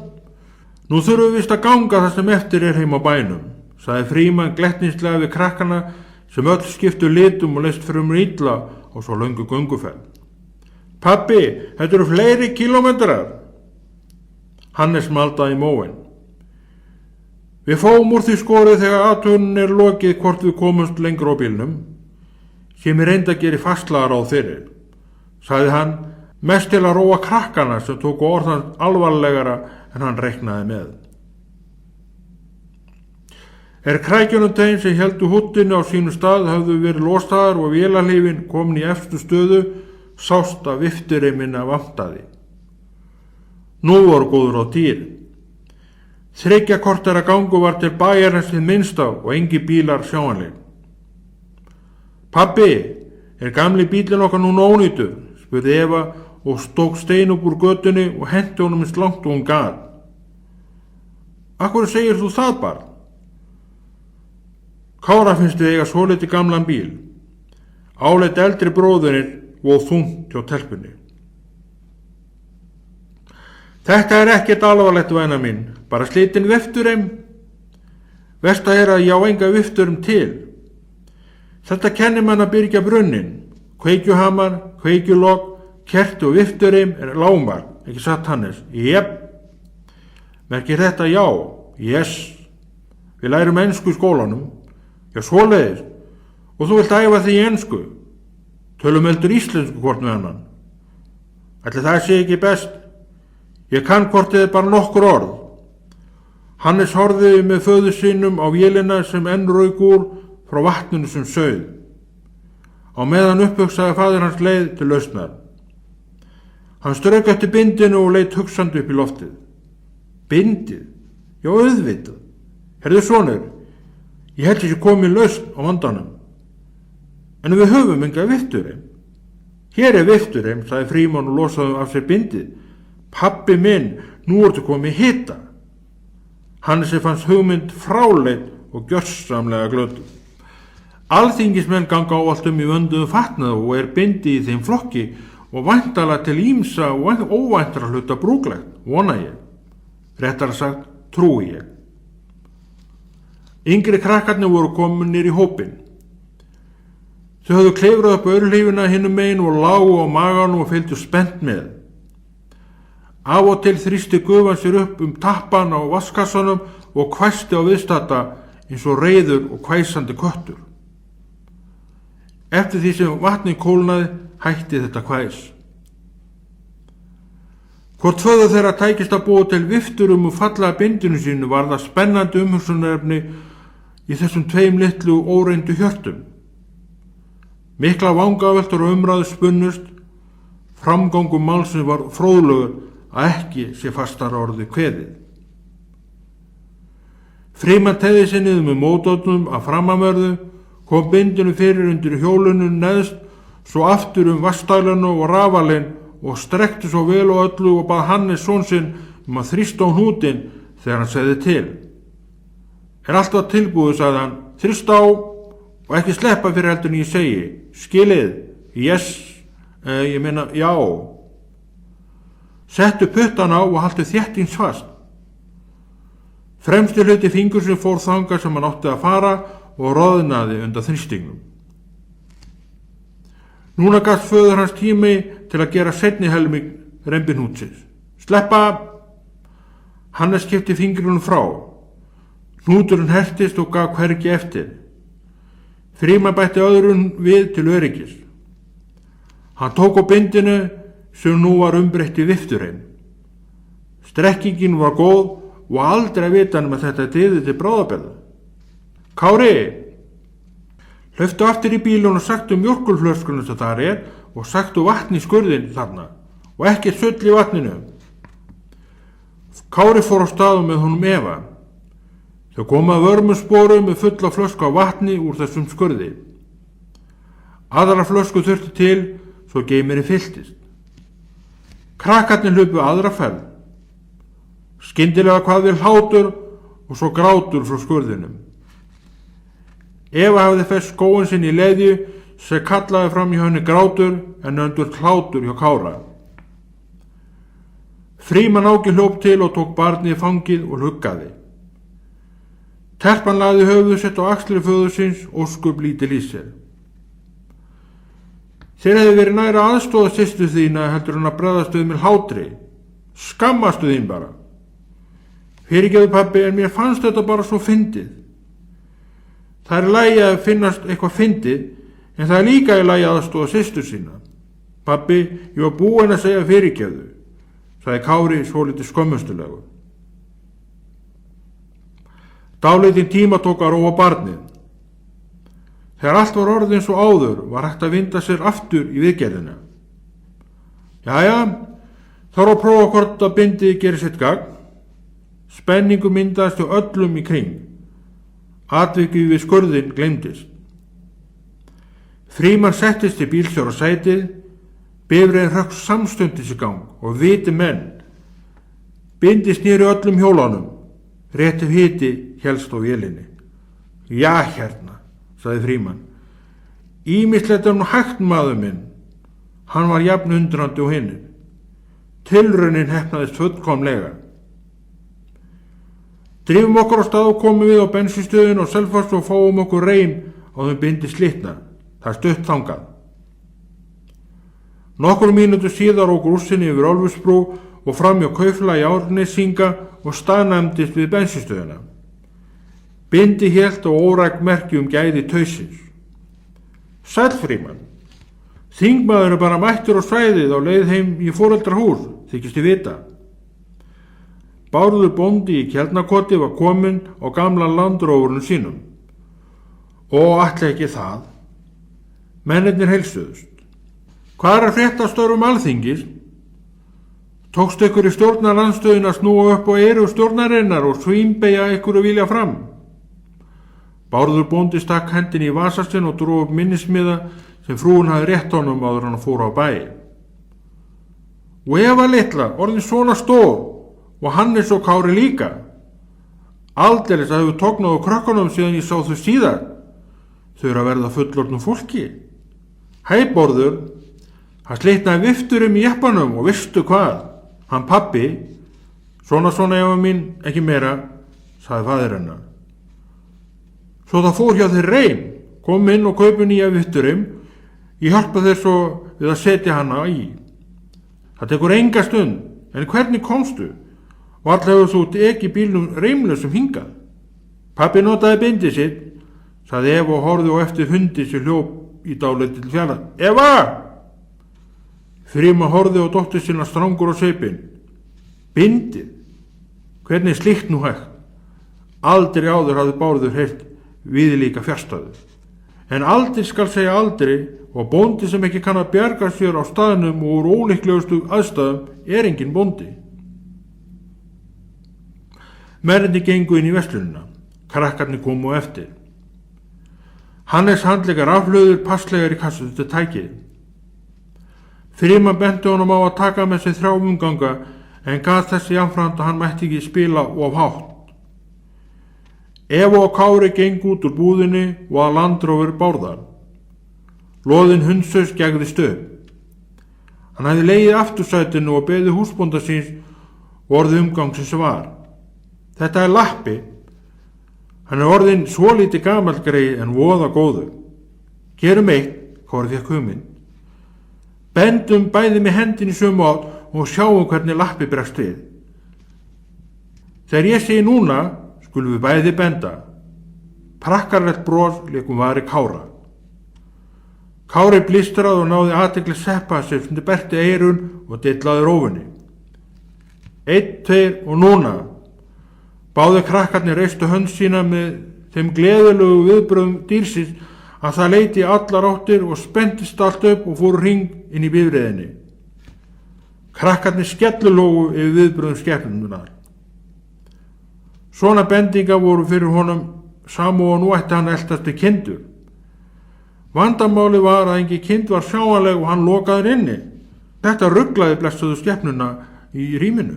nú þurfum við að ganga það sem eftir heim á bænum, sagði Frímann glettnislega við krakkana sem öll skiptu litum og leist fremur illa á svo löngu gönguferð. Pabbi, þetta eru fleiri kílómetrar. Hannes maldaði í móinn. Við fáum úr því skorið þegar athugunin lokið hvort við komumst lengur á bílnum, sem ég reyndi að gera fastlega ráð fyrir, sagði hann, mest til að róa krakkana sem tóku orðan alvarlegara en hann reiknaði með. Krækjunum þeim sem heldu húddinu á sínu stað höfðu verið lostaðar og vélarhlífin komin í efstu stöðu, sást að viftureimina vantaði. Nú voru góður á dýr. 3 kortera gangu var til bæjarins hið minnsta og engi bílar sjáanleg. Pabbi, gamli bílinn okkar núna ónýtur? Spurði Eva og stók stein upp úr götunni og henti honum eins langt og hún gat. Af hverju segir þú það barn? Kára finnst við eiga svolítið gamlan bíl. Áleit eldri bróðurinn og þungt hjá telpunni. Þetta ekkert alvarlegt væna mín, bara slitin viftureim. Verst að ég á enga vifturum til. Þetta kennir mann að byrgja brunnin. Kveikjuhamar, kveikjulokk, kerti og viftureim lágmark, ekki satt Hannes? Jep. Merkir þetta já? Yes. Við lærum ensku í skólanum. Já, svoleiðis. Og þú vilt æfa því í ensku. Tölum heldur íslensku hvort með annan. Ætli það sé ekki best? Ég kann hvort eða bara nokkur orð. Hannes horfði með föður sínum á vélina sem enn rauk úr frá vatninu sem sauð. Á meðan upphugsaði faðir hans leið til lausnar. Hann strauk eftir bindinu og leit hugsandi upp í loftið. Bindið? Já, auðvitað. Herðu sonur, ég held þessi komin lausn á vandanum. En við höfum enga viftureim. Hér viftureim, sagði Frímann og losaði af sér bindið. Pabbi minn, nú ertu komið hita. Hannesi fannst hugmynd fráleit og gjörsamlega glötuð. Alþingismenn ganga ávallt í vönduðu fatnað og bindið í þeim flokki og væntanlega til ýmsa og óvæntra hluta brúklegt, vona ég. Réttara sagt, trúi ég. Yngri krakkarnir voru kominir í hópinn. Þau höfðu klifrað upp örlífina hinum megin og lágu á maganum og fylgdu spennt með. Af og til þrýsti gufan sér upp tappan á vaskassanum og hvæsti á viðstadda eins og reiður og hvæsandi köttur. Eftir því sem vatnið kólnaði hætti þetta hvæs. Hvort föður þeirra tækist að búa til vifturum og falla að bindinu sínu var það spennandi umhugsunarefni í þessum 2 litlu óreindu hjörtum. Mikla vangaveltur og umræður spunnust, framgangur málsins var fróðlegur að ekki sé fastara orði kveðið. Frímann teygði sig niður með mótornum að framanverðu, kom bindinu fyrir undir hjólinu neðst, svo aftur vassstælanu og rafalinn og strekkti svo vel og öllu og bað Hannes son sinn að þrýsta á hnútinn þegar hann segði til. Alltaf tilbúið, sagði hann, þrýsta á og ekki sleppa fyrir heldur en ég segi. Skilið? Yes, ég meina já. Settu puttan á og haltu þéttins fast. Fremsti hluti fingursins fór þangað sem hann átti að fara og roðnaði undan þrýstingnum. Núna gafst föður hans tími til að gera seinni helming rembihnútsins. Sleppa! Hannes kippti fingrunum frá. Hnúturinn hertist og gaf hvergi eftir. Frímann bætti öðrun við til öryggis. Hann tók á bindinu sem nú var umbreytt í vifturheim. Strekkingin var góð og aldrei vita með þetta dyði til bráðabirgða. Kári! Hlauptu aftur í bílun og saktu mjólkurflöskunum sem þar og saktu vatn í skurðin þarna og ekki sull í vatninu. Kári fór á staðum með honum Eva. Þau komu að vörmum sporum með fulla flösku af vatni úr þessum skurði. Aðra flösku þurfti til svo geimurinn fylltist. Krakkarnir hlupu aðra ferð. Skyndilega hvað við hlátur og svo grátur frá skurðinum. Eva hafði fest skóinn sinn í leðju sem kallaði fram í henni grátur en öndur hlátur hjá Kára. Frímann Áki hljóp til og tók barnið í fangið og huggaði. Telpan lagði höfuð sitt á axlir föður síns ósköp lítil í sér. Þeir hefði verið næra aðstoða systur þína heldur hann að bregðast við með hlátri. Skammastu þín bara. Fyrirgefðu pabbi, en mér fannst þetta bara svo fyndið. Það er í lagi að finnast eitthvað fyndið, en það er líka í lagi að aðstoða systur sína. Pabbi, ég var búinn að segja fyrirgefðu, sagði Kári svolítið skömmustulegur. Dálítinn tíma tók að róa barnið. Þegar allt var orðið eins og áður var hægt að vinda sér aftur í viðgerðina. Jæja, þá er að prófa hvort að bindið gerir sitt gagn. Spenningu myndaðist hjá öllum í kring. Atvikið við skurðin gleymdist. Frímann settist í bílstjóra sætið, bifreið hrökk samstundis í gang og viti menn. Bindi snýri öllum hjólánum, rétti hiti hélst á vélinni. Já hérna, sagði Frímann. Ýmislegt nú hægt maður minn. Hann var jafn undrandi og hinir. Tilraunin heppnaðist fullkomlega. Drifum okkur á stað og komum við á bensinstöðin og Selfoss og fáum okkur reim á þeim bindi slitna. Það stutt þangað. Nokkur mínútur síðar okkur úrsinni yfir Ölfusbrú og fram hjá Kaupfélagi Árnesinga og staðnæmdist við bensinstöðina. Bindi hélt á óræk merki gæði tausins. Sæll Frímann. Þingmaður er bara mættur á svæðið á leið heim í foreldrahús, þykist þið vita. Bárður bóndi í Kjeldnakoti var kominn á gamla landrófurinn sínum. Og ætli ekki það. Mennirnir heilsuðust. Hvað er að frétta störfum Alþingis? Tókst ykkur í stjórnarandstöðin að snúa upp á eyru stjórnarinnar og svínbeygja ykkur að vilja fram? Bárður bóndi stakk hendinni í vasasinn og dró upp minnismiða sem frúin hafði rétt honum áður hann fór á bæ. Og Eva litla, orðin svona stór, og Hannes og Kári líka. Aldeilis að hefur tognað á krökkunum síðan ég sá þau síðar. Þau eru að verða fullorðnum fólki. Hæ Bárður, hann slitnaði vifturum í jeppanum og veistu hvað? Hann pabbi, svona Eva mín, ekki meira, sagði faðir hennar. Svo það fór hjá þeir reim, kom inn og kaupi nýja vifturum. Ég hjálpa þeir svo við að setja hana í. Það tekur enga stund, en hvernig komstu? Og allavega þú ekki bílnum reimlausum hingað. Pabbi notaði bindið sitt, sagði Eva og horfði á eftir hundi sem hljóp í dáleið til fjara. Eva! Frímann horfði á dóttur sína strangur á sveipinn. Bindið? Hvernig slíkt nú hægt? Aldrei áður hafði Bárður heyrt viðlíka fjarstæðu. En aldrei skal segja aldrei og bóndi sem ekki kann að bjarga sér á staðnum og úr ólíklegustu aðstæðum er engin bóndi. Mennirnir gengu inn í verslunina. Krakkarnir komu á eftir. Hannes handlegar afhlöður passlegar í kassu til tækið. Frímann benti honum á að taka með sér 3 umganga en gat þessi jafnframt að hann mætti ekki spila of hátt. Eva og Kári gengu út úr búðinni og að landrófur Bárðar. Loðinn hundsaus gegðist upp. Hann hafði legið aftursætinu og beðið húsbónda síns og orðið umgangsins var. Þetta er Lappi. Hann er orðinn svolítið gamall grey en voða góður. Gerum eitt, Kári fékk hugmynd. Bendum bæði með hendinni sömu átt og sjáum hvernig Lappi bregst við. Þegar ég segi núna, skulum við bæði benda. Prakkarlegt bros leikum vari Kára. Kári blístrað og náði athygli Seppa sem fundi berti eyrun og dillaði rófunni. 1, 2 og núna. Báði krakkarnir reistu hönd sína með þeim gleðilegu viðbröðum dýrsins að það leiti í allar áttir og spentist allt upp og fóru hring inn í bifreiðinni. Krakkarnir skellulógu yfir viðbröðum skepnunar. Svona bendinga voru fyrir honum samú og nú ætti hann eltast við kindur. Vandamáli var að engin kind var sjáanleg og hann lokaður inni. Þetta ruglaði blessuðu skepnuna í rýminu.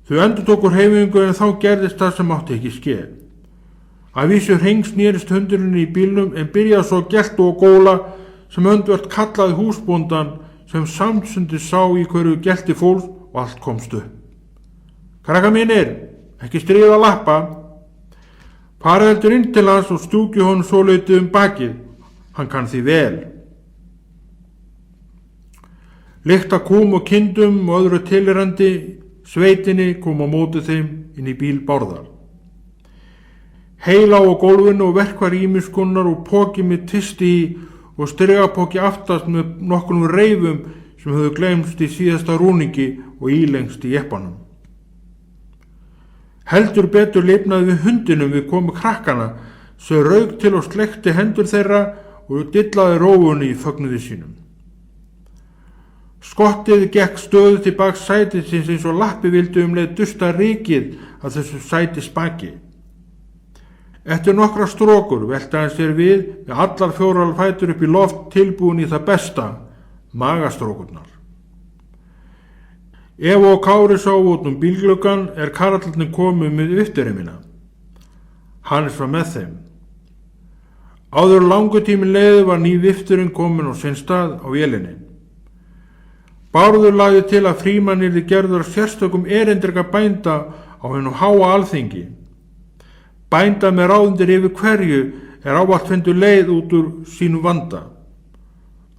Þau endurtóku hreyfingu en þá gerðist það sem átti ekki ske. Að vísu hring snýrist hundurinn í bílnum en byrjaði svo geltu og góla sem öndvert kallaði húsbóndan sem samsundi sá í hverju gelti fólks og allt komst upp. Krakka mínir, ekki stríða Lappa. Farið heldur inn til hans og stúki honum svoleitið bakið. Hann kann því vel. Lykt af kúm og kindum og öðru tilrandi sveitinni kom á móti þeim inn í bíl Bárðar. Heila á gólfinu og verkvar ýmiskunnar og póki með tisti í og strigapóki aftast með nokkrum reifum sem höfðu gleymst í síðasta rúningi og ílengst í jeppanum. Heldur betur lifnaði við hundinum við komu krakkana sem rauk til og sleikti hendur þeirra og dillaði rófunni í fögnuði sínum. Skottið gekk stöðu til baks sætisins eins og Lappi vildi leið dusta rykið af þessu sætisbaki. Eftir nokkra strókur velti hann sér við með allar 4 fætur upp í loft tilbúin í það besta, magastrókurnar. Ef og Kári sá út bílgluggan karlarnir komið með viftureimina. Hannes var með þeim. Áður langu tími leiði var ný vifturinn komin á sinn stað á vélinni. Bárður lagði til að Frímann yrði gerður sérstökum erindreka bænda á hinu háa alþingi. Bænda með ráðundir yfir hverju ávallt fendur leið út úr sínu vanda.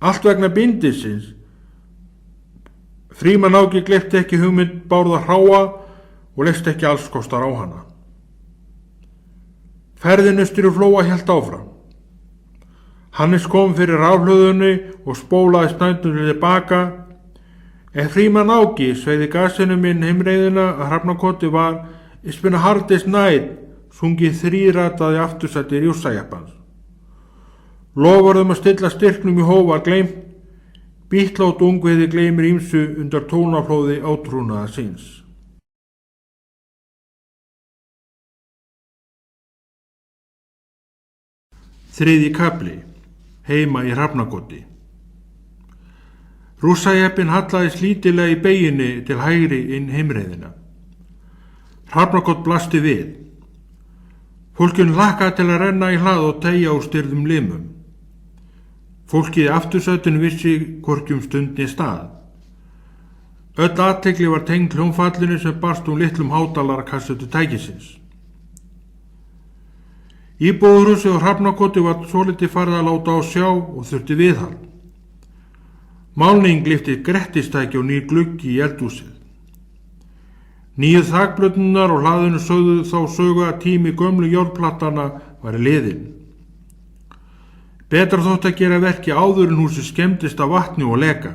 Allt vegna bindisins. Frímann Áki gleypti ekki hugmynd Bárðar hráa og leist ekki alls kostar á hana. Ferðin austur í Flóa hélt áfram. Hannes kom fyrir rafhlöðunni og spólaði snændunni tilbaka. Ef Frímann Áki sveiði gasinu minn heimreiðina að Hrafnakoti var It's been a hardest night, sungið þrírataði aftursættir Jússajeppans. Lofurðum að stilla styrknum í hóf var gleymt. Bítlátt ungviði gleymir ýmsu undir tónaflóði átrúnaða síns. Þriðji kafli, heima í Hrafnakoti. Rússajeppin hallaðist lítillega í beyginni til hægri inn heimreiðina. Hrafnakot blasti við. Fólkinn hlakkaði til að renna í hlað og teygja úr styrðum limum. Fólkið í aftursætinu vissi hvorki stundni stað. Öll athygli var tengd hljómfallinu sem barst litlum hátalarkassetu tækisins. Íbúðarhúsið á Hrafnakoti var svolítið farið að láta á sjá og þurfti viðhald. Málning lyfti grettistæki og nýr gluggi í eldhúsið. Nýju þakplöturnar og hlaðinu sögðu þá sögu að tími gömlu járnplattana var liðinn. Betra þótt að gera verki áður en húsið skemmtist af vatni og leka.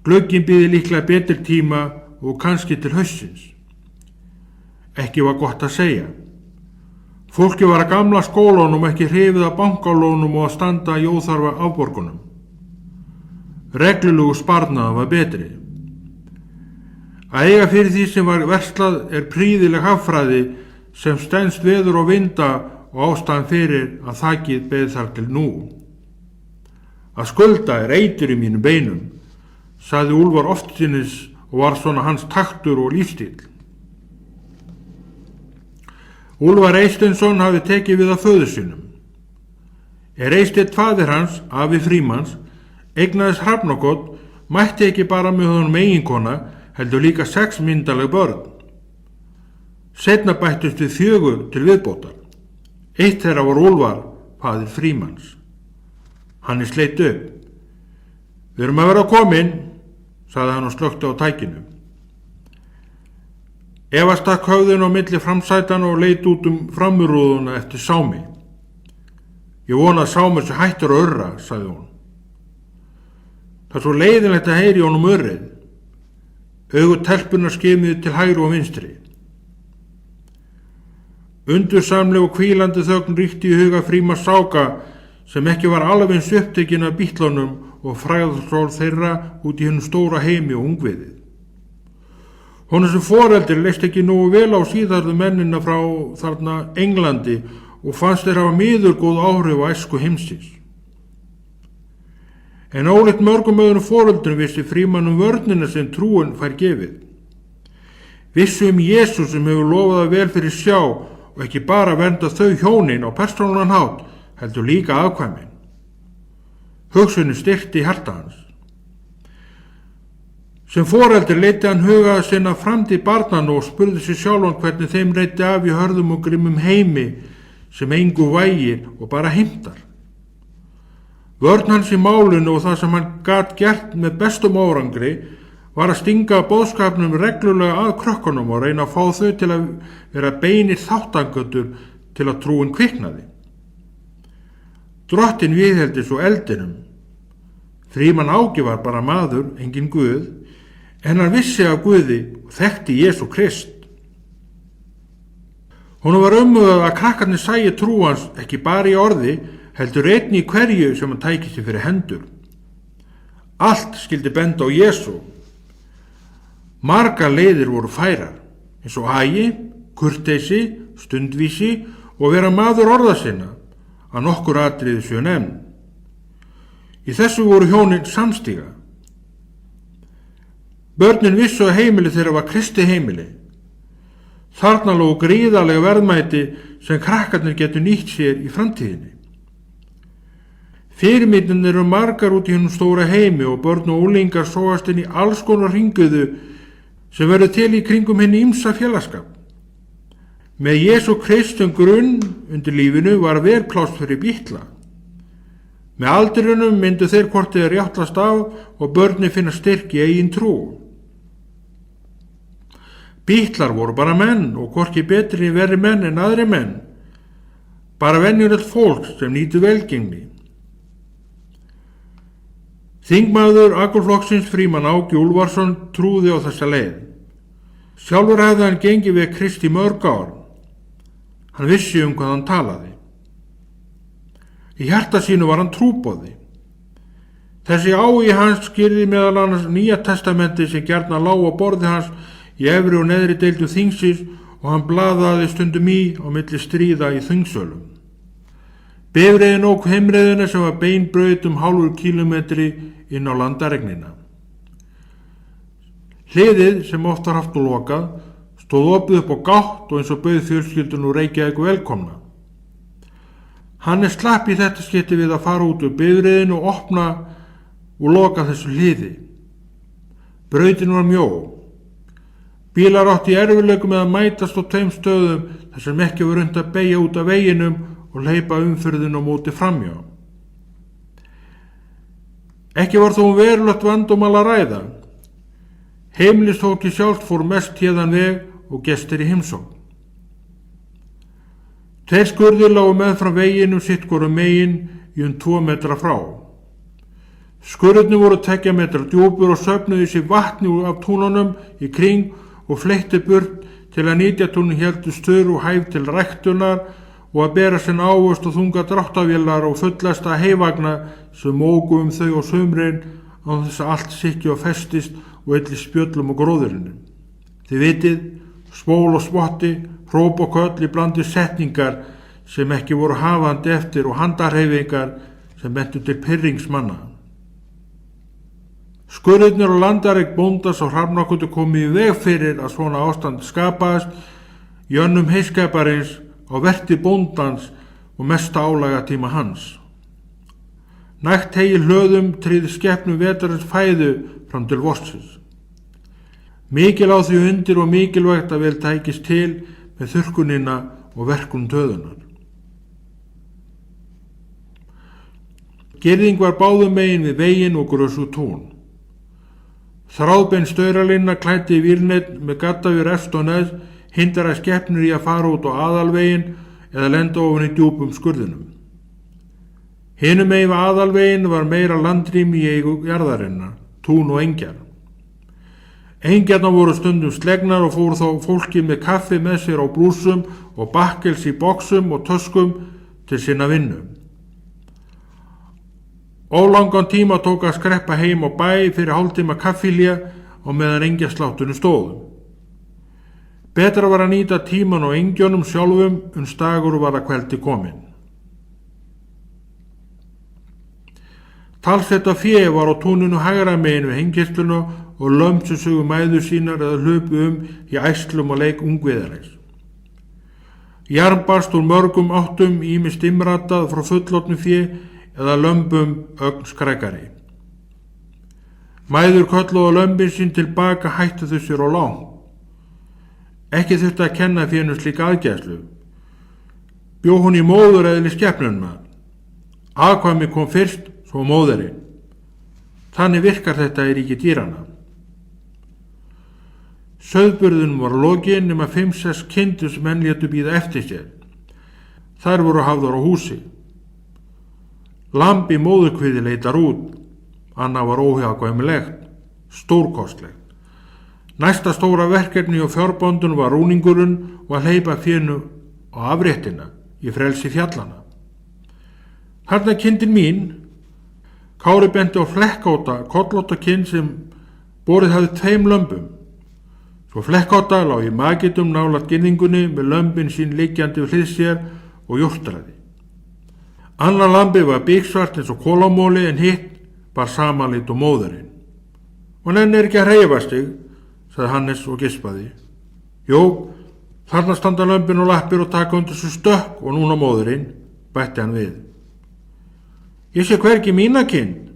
Glugginn biði líklega betri tíma og kannski til haustsins. Ekki var gott að segja. Fólki var að gamla skólanum ekki hrifið af bankálónum og að standa í óþarfa afborgunum. Reglulegur sparnaður var betri. Að eiga fyrir því sem var verslað prýðileg haffræði sem stenst veður og vinda og ástæðan fyrir að þakið beið þar til nú. Að skulda eitur í mínum beinum, sagði Úlfar oftsinnis og var svona hans taktur og lífstíl. Úlfar Eysteinsson hafi tekið við af föður sínum. Eysteinn faðir hans, afi Frímanns, eignaðist Hrafnakot, mætti ekki bara með honum eiginkona, heldur líka 6 myndarleg börn. Seinna bættust við 4 til viðbótar. Eitt þeirra var Úlfar, faðir Frímanns. Hann sleit upp. Við erum að vera komin, sagði hann og slökkti á tækinu. Eva stakk höfðinu á milli framsætana og leit út framrúðuna eftir Sámi. Ég vona að Sámi sé hættur að urra, sagði hún. Það er svo leiðinlegt að heyri honum urrið. Augu telpunnar skimiðu til hægri og vinstri. Undursamleg og hvílandi þögn ríkti í huga Frímanns Sáka sem ekki var alveg eins upptekinn af Bítlunum og fræðsról þeirra út í hennum stóra heimi og ungviðið. Honum sem foreldri leist ekki nógu vel á síðarðu mennina frá þarna Englandi og fannst þeir hafa miðurgóð áhrif á æsku heimsins. En ólíkt mörgum öðrum foreldrum vissi Frímann vörnina sem trúin fær gefið. Vissi Jesús sem hefur lofað að vel fyrir sjá og ekki bara vernda þau hjónin á persónulegan hátt, heldur líka afkvæmin. Hugsunin styrkti í hjarta hans. Sem foreldri leiddi hann huga sinna framtíð barnanna og spurði sig sjálfan hvernig þeim reiddi af í hörðum og grimmum heimi sem engu vægir og bara heimtar. Vörn hans í málinu og það sem hann gat gert með bestum árangri var að stinga boðskapnum reglulega að krökkunum og reyna að fá þau til að vera beinir þáttangötur til að trúin kviknaði. Drottinn viðheldi svo eldinum. Frímann Áki var bara maður, engin Guð, en hann vissi af Guði og þekkti Jesú Krist. Honum var að krakkarnir sæju trú hans ekki bara í orði, heldur einnig í hverju sem hann tæki sig fyrir hendur. Allt skildi benda á Jesú. Margar leiðir voru færar, eins og agi, kurteisi, stundvísi og vera maður orða sinna, að nokkur atriði séu nefnd. Í þessu voru hjónin samstíga. Börnin vissu að heimili þeirra var Kristi heimili. Þarna lógu gríðarlega verðmæti sem krakkarnir getur nýtt sér í framtíðinni. Fyrirmyndirnir eru margar út í hennum stóra heimi og börn og úlingar sóast inn í alls konar hringuðu sem verður til í kringum henni ýmsa félagsskap. Með Jesú Krist sem grunn undir lífinu var vel pláss fyrir Bítla. Með aldrinum myndu þeir hvort þeir réttlast af og börni finna styrk í eigin trú. Bítlar voru bara menn og hvorki betri verri menn en aðri menn, bara venjulegt fólk sem nýtu velgengni. Þingmaður Akurflokksins Frímann Áki Úlfarsson trúði á þessa leið. Sjálfur hefði hann gengið við Krist í mörg ár. Hann vissi hvað hann talaði. Í hjarta sínu var hann trúboði. Þessi áhugi hans skýrði meðal annars Nýja testamenti sem gjarnan lá á borði hans í efri og neðri deildum þingsins og hann blaðaði stundum í á milli stríða í þingsölum. Bifreiðin ók heimreiðina sem var beinbraut hálfur kílómetri inn á landaregnina. Hliðið sem oft var haft og lokað stóð opið upp á gátt og eins og bauð fjölskyldun úr Reykjavík velkomna. Hann slapp í þetta skipti við að fara út úr bifreiðinu og opna og loka þessu hliði. Brautin var mjó. Bílar átti í erfiðleikum með að mætast á 2 stöðum þar sem ekki var unnt að beygja út af veginum og hleypa umferðinu á móti framjá. Ekki var þó verulegt vandamál að ræða. Heimilisfólkið sjálft fór mest héðan veg og gestir í heimsókn. 2 skurðir lágu meðfram veginum sitt hvoru megin í 2 metra frá. Skurðirnir voru 2 metra djúpur og söfnuðu sér vatni af túnunum í kring og fleytti burt til að nytjatúnin héldu störu og hæf til ræktunar og að bera sinn ávöxt og þunga dráttavélar og fullasta heivagna sem mógu þau á sumrin án þess að allt sykki og festist og elli spjöllum og gróðurinu. Þið vitið, spól og spotti, hróp og köll í blandi setningar sem ekki voru hafandi eftir og handarhefingar sem bentu til pirringsmanna. Skurðirnir og landareign bóndans og Hrafnakötu komu í veg fyrir að svona ástand skapaðist í önnum heiskaparins á verti bóndans og mesta álaga tíma hans. Nægt hegi hlöðum tryði skepnum vetarins fæðu fram til vorsins. Mikil á því undir og mikilvægt að vel tækist til með þurrkunina og verkun töðunar. Girðing var báðum megin við veginn og grösu tún. Þráðbein stauralinna klæddi vírnet með gaddavir efst og neðst hindra skepnur í að fara út á aðalveginn eða lenda ofan í djúpum skurðinum. Hinum megin við aðalveginn var meira landrými í eigu jarðarinnar, tún og engjar. Engjarnar voru stundum slegnar og fór þá fólki með kaffi með sér á brúsum og bakkels í boxum og töskum til sinna vinnu. Ólangan tíma tók að skreppa heim á bæ fyrir hálftíma kaffilja og meðan engjasláttunum stóðum. Betra var að nýta tíman á engjónum sjálfum stagur var að kveldi komin. Talsetta fé var á túninu hægra megin við hengirsluna og lömb sem sugu mæður sínar eða hlupu í æslum og leik ungviðarlegs. Jarm barst úr mörgum áttum ýmist imratað frá fullorðnu fé eða lömbum ögn skrækari. Mæður kölluðu lömbin sín tilbaka hættu þau sér á lang. Ekki þurfti að kenna fénu slík aðgæslu. Bjó hún í móðureðli skepnunna. Afkvæmi kom fyrst, svo móðurinn. Þannig virkar þetta í ríki dýrana. Sauðburðunum var lokið nema 5-6 kindur sem menn létu bíða eftir sér. Þær voru hafðar á húsi. Lamb í móðurkviði leitar út, annað var óhjákvæmilegt, stórkostlegt. Næsta stóra verkefni og fjárbóndun var rúningurinn og að hleypa fénu á afréttina í frelsi fjallana. Þarna kindin mín, Kári benti á Flekkóta, kollótta kind sem borið hafði 2 lömbum. Svo Flekkóta lá í magitum nálægt girðingunni með lömbin sín liggjandi við hlið sér og jórtraði. Annar lambi var bíksvart eins og kólamóli en hitt var samanlit og móðurinn. Og nennir ekki að hreyfa sig, sagði Hannes og gispaði. Jú, þarna standa lömbin og lappir og taka undir svo stökk og núna móðurinn, bætti hann við. Ég sé hvergi mína kind.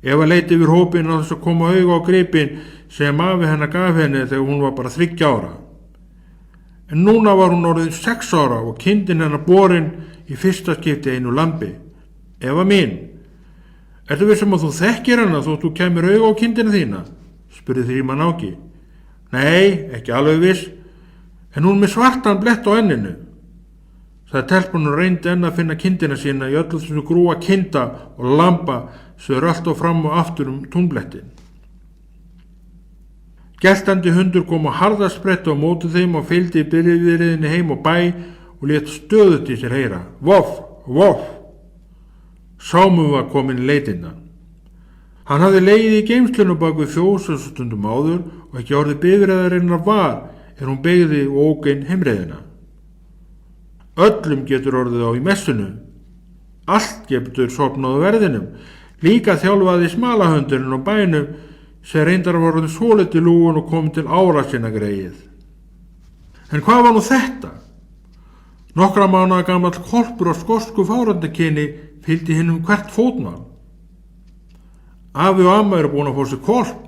Eva leiti yfir hópinn á þess að koma auga á gripinn sem afi hennar gaf henni þegar hún var bara 3 ára. En núna var hún orðin 6 ára og kindin hennar borin í fyrsta skipti einu lambi. Eva mín, ertu vissum að þú þekkir hana þótt þú kemur auga á kindina þína? Spurði Frímann Áki. Nei, ekki alveg viss, en hún með svartan blett á enninu. Það telpan og reyndi enn að finna kindina sína í öllu þessu grúa kinda og lamba sem eru alltaf fram og aftur túnblettin. Geltandi hundur kom á harðasprett á móti þeim og fylgdi byrjviðriðinni heim og bæ og lét stöðut í sér heyra. Voff, voff! Sámu var komin í leitina. Hann hafði legið í geymslunum bak við fjósastundum áður og ekki orðið bifreiðarinnar var hún beygði og ók inn heimreiðina. Öllum getur orðið á í messunu. Allt getur sofnað á verðinum. Líka þjálfaði smalahundurinn á bænum sem reyndar var orðið svolítið lúgun og kom til ára sinna greið. En hvað var nú þetta? Nokkra mánaða gamall hvolpur á skosku fárandakyni fylgdi hinn hvert fótmál. Afi og amma eru búin að fá sér hvolp,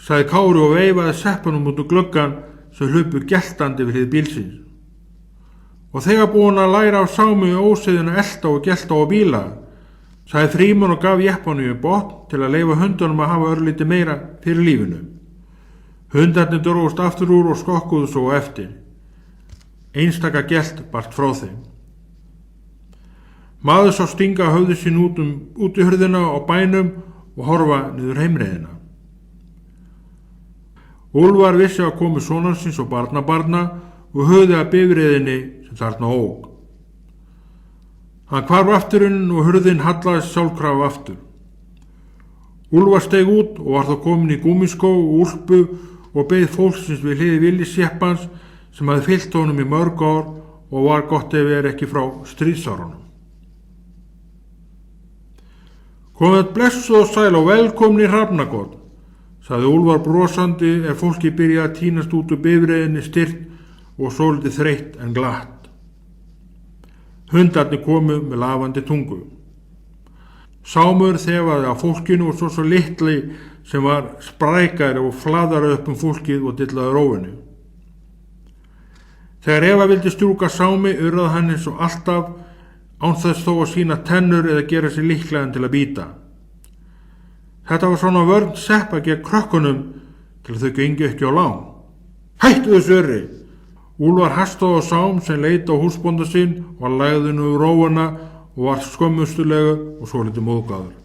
sagði Kári og veifaði seppunum út úr gluggan sem hlupu geltandi við hlið bílsins. Og þegar búin að læra á Sámu ósiðin að elta og gelta á bíla, sagði Frímann og gaf jeppanum í botn til að leyfa hundunum að hafa örlítið meira fyrir lífinu. Hundarnir dróðust aftur úr og skokkuðu svo eftir. Einstaka gelt barst frá þeim. Maður sá stinga höfði sín út í hurðina á bænum og horfa niður heimreiðina. Úlfar vissi að komi sonarsins og barnabarna og höfði að bifreiðinni sem þarna óg. Hann hvarf afturinn og hurðin hallaðist sjálfkrafa aftur. Úlfar steig út og var þá komin í gúmiskó og úlpu og beið fólksins við hliði Villisjeppans sem hafði fylgt honum í mörg ár og var gott ef ekki frá stríðsárunum. Komið blessuð og sæl og velkomni í Hrafnagott, sagði Úlfar brosandi fólki byrjaði að tínast út úr bifreiðinni styrt og svolítið þreytt en glatt. Hundarnir komu með lafandi tungu. Sámur þefaði á fólkinu og svo litli sem var sprækari og flaðari upp fólkið og dillaði rófinu. Þegar Eva vildi strjúka Sámi urraði hann eins og alltaf, án þess þó að sýna tennur eða gera sér líklegan til að bíta. Þetta var svona vörn Seppa gegn krökkunum til að þau gengu ekki á lán. Hættu þessu örri! Úlfar hastaði á Sám sem leit á húsbónda sinn og lagði nú róuna og var skömmustulega og svolítið móðgaður.